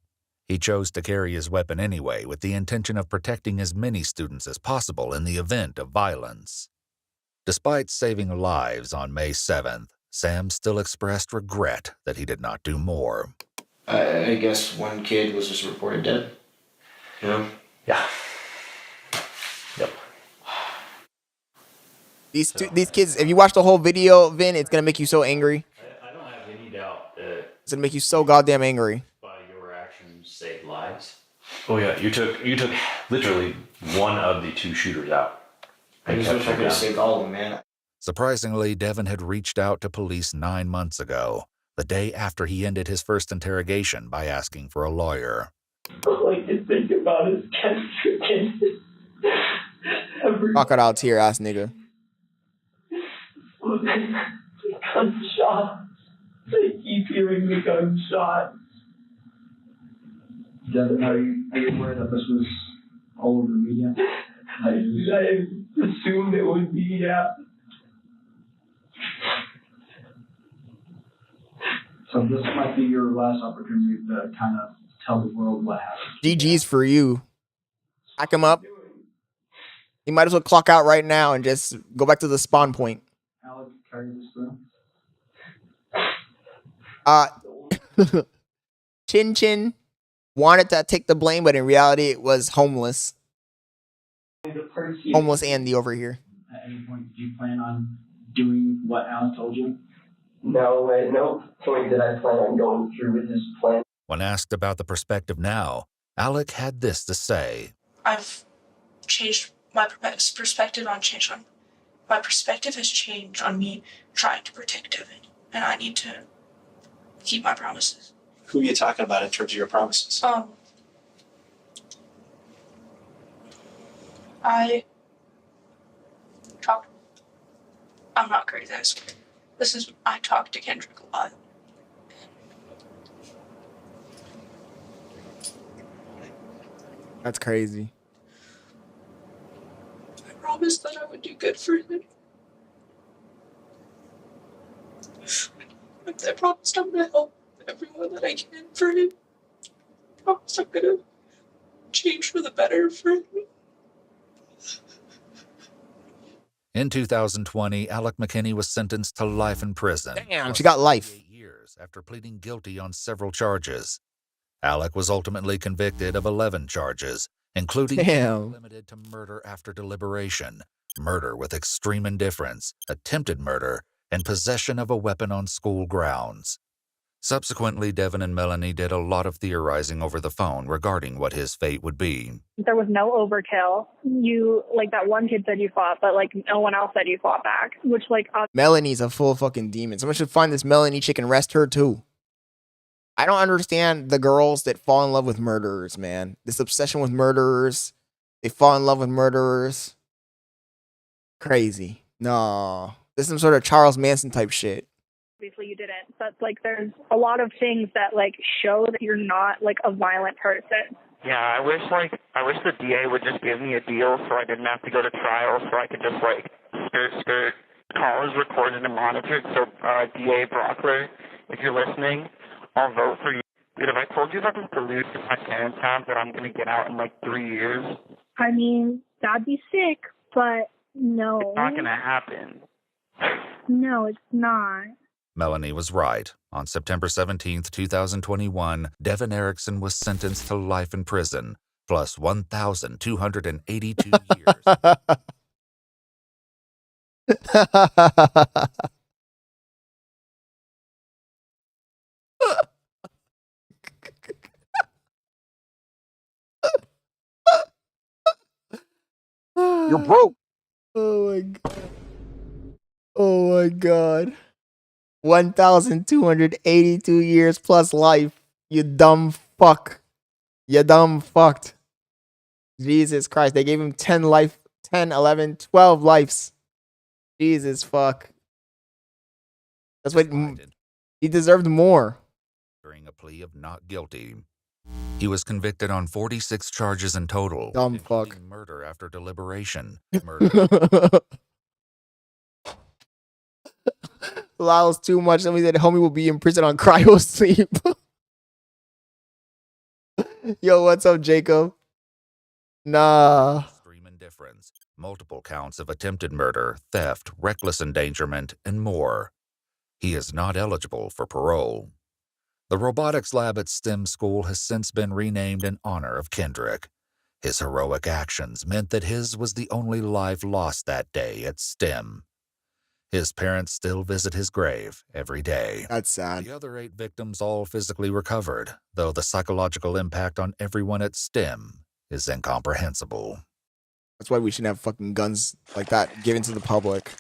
He chose to carry his weapon anyway with the intention of protecting as many students as possible in the event of violence. Despite saving lives on May 7th, Sam still expressed regret that he did not do more. I guess one kid was just reported dead. Yeah. Yeah. Yep. These kids, if you watch the whole video, Vin, it's gonna make you so angry. I don't have any doubt that It's gonna make you so goddamn angry. by your actions saved lives. Oh yeah, you took literally one of the two shooters out. I just wish I could have saved all of them, man. Surprisingly, Devin had reached out to police 9 months ago, the day after he ended his first interrogation by asking for a lawyer. All I can think about is Kendrick. Crocodile tear ass nigga. Gunshots. I keep hearing the gunshots. Devin, are you aware that this was all over the media? I assumed it would be, yeah. So this might be your last opportunity to kind of tell the world what happened. GG's for you. Hack him up. You might as well clock out right now and just go back to the spawn point. Alex, carry this through. Chin Chin wanted to take the blame, but in reality, it was Homeless. Homeless Andy over here. At any point, do you plan on doing what Alex told you? No, at no point did I plan on going through with this plan. When asked about the perspective now, Alec had this to say. I've changed my perspective on my perspective has changed on me trying to protect Devin, and I need to keep my promises. Who are you talking about in terms of your promises? I'm not crazy, I swear. I talk to Kendrick a lot. That's crazy. I promised that I would do good for him. I promised I'm gonna help everyone that I can for him. I promised I'm gonna change for the better for him. In 2020, Alec McKinney was sentenced to life in prison. Damn, she got life. 8 years after pleading guilty on several charges. Alec was ultimately convicted of 11 charges, including limited to murder after deliberation, murder with extreme indifference, attempted murder, and possession of a weapon on school grounds. Subsequently, Devin and Melanie did a lot of theorizing over the phone regarding what his fate would be. There was no overkill. You, like, that one kid said you fought, but, like, no one else said you fought back, which, like... Melanie's a full fucking demon. Someone should find this Melanie chick and arrest her, too. I don't understand the girls that fall in love with murderers, man. This obsession with murderers. They fall in love with murderers. Crazy. No. This is some sort of Charles Manson type shit. Obviously you didn't. But, like, there's a lot of things that, like, show that you're not, like, a violent person. Yeah, I wish the DA would just give me a deal so I didn't have to go to trial, so I could just, like, skirt. Call is recorded and monitored, so, DA Brockler, if you're listening, I'll vote for you. Dude, if I told you about this delusion my parents have that I'm gonna get out in, like, 3 years? I mean, that'd be sick, but no. It's not gonna happen. No, it's not. Melanie was right. On September 17th, 2021, Devin Erickson was sentenced to life in prison, plus 1,282 years. You're broke. Oh my god. Oh my god. 1,282 years plus life. You dumb fuck. You dumb fucked. Jesus Christ. They gave him 10 life, 10, 11, 12 lives. Jesus fuck. That's what he deserved more. a plea of not guilty. He was convicted on 46 charges in total, Dumb fuck. including murder after deliberation, murder. Lyle's too much. Somebody said homie will be in prison on cryo sleep. Yo, what's up, Jacob? Nah. Extreme indifference, multiple counts of attempted murder, theft, reckless endangerment, and more. He is not eligible for parole. The robotics lab at STEM school has since been renamed in honor of Kendrick. His heroic actions meant that his was the only life lost that day at STEM. His parents still visit his grave every day. That's sad. The other 8 victims all physically recovered, though the psychological impact on everyone at STEM is incomprehensible. That's why we shouldn't have fucking guns like that given to the public.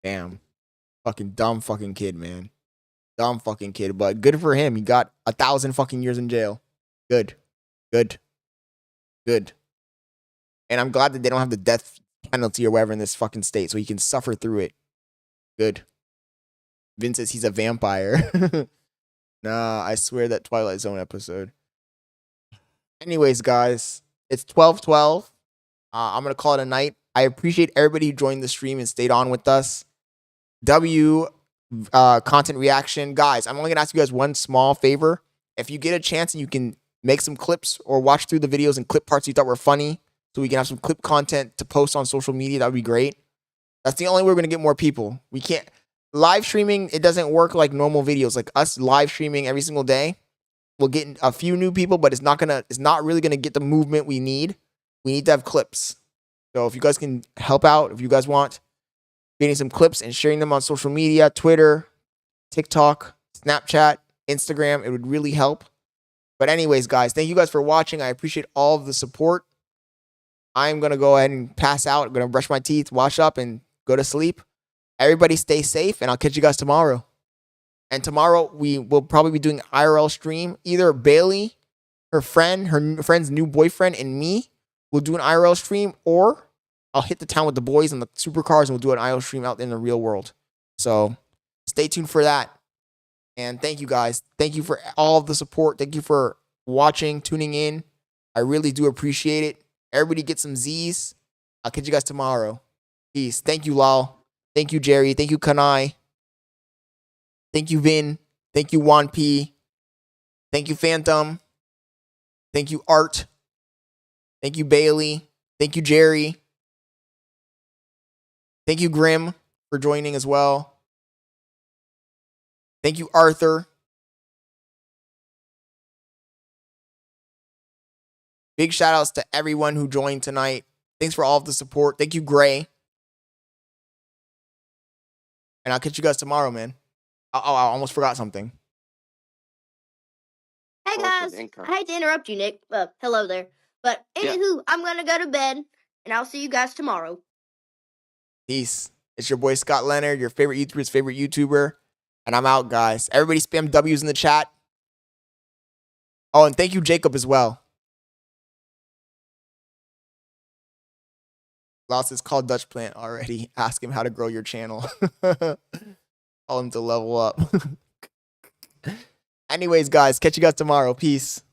Damn. Fucking dumb fucking kid, man. Dumb fucking kid. But good for him. He got 1,000 fucking years in jail. Good. Good. Good. And I'm glad that they don't have the death penalty or whatever in this fucking state, so he can suffer through it. Good. Vince says he's a vampire. Nah, I swear that Twilight Zone episode. Anyways, guys, it's 12:12. I'm gonna call it a night. I appreciate everybody who joined the stream and stayed on with us. Content reaction. Guys, I'm only gonna ask you guys one small favor. If you get a chance and you can make some clips or watch through the videos and clip parts you thought were funny, so we can have some clip content to post on social media, that would be great. That's the only way we're going to get more people. We can't... Live streaming, it doesn't work like normal videos. Like us live streaming every single day, we'll get a few new people, but it's not really going to get the movement we need. We need to have clips. So if you guys can help out, if you guys want, getting some clips and sharing them on social media, Twitter, TikTok, Snapchat, Instagram, it would really help. But anyways, guys, thank you guys for watching. I appreciate all of the support. I'm going to go ahead and pass out. I'm going to brush my teeth, wash up, and go to sleep. Everybody stay safe, and I'll catch you guys tomorrow. And tomorrow, we will probably be doing IRL stream. Either Bailey, her friend's new boyfriend, and me will do an IRL stream, or I'll hit the town with the boys and the supercars, and we'll do an IRL stream out in the real world. So stay tuned for that. And thank you, guys. Thank you for all of the support. Thank you for watching, tuning in. I really do appreciate it. Everybody get some Z's. I'll catch you guys tomorrow. Peace. Thank you, Lal. Thank you, Jerry. Thank you, Kanai. Thank you, Vin. Thank you, Juan P. Thank you, Phantom. Thank you, Art. Thank you, Bailey. Thank you, Jerry. Thank you, Grim, for joining as well. Thank you, Arthur. Big shout outs to everyone who joined tonight. Thanks for all of the support. Thank you, Gray. And I'll catch you guys tomorrow, man. I almost forgot something. Hey guys, I hate to interrupt you, Nick. Hello there. But anywho, I'm gonna go to bed, and I'll see you guys tomorrow. Peace. It's your boy Scott Leonard, your favorite YouTuber's favorite YouTuber. And I'm out, guys. Everybody spam W's in the chat. Oh, and thank you, Jacob, as well. Lost is called Dutch Plant already. Ask him how to grow your channel. Tell him to level up. Anyways, guys, catch you guys tomorrow. Peace.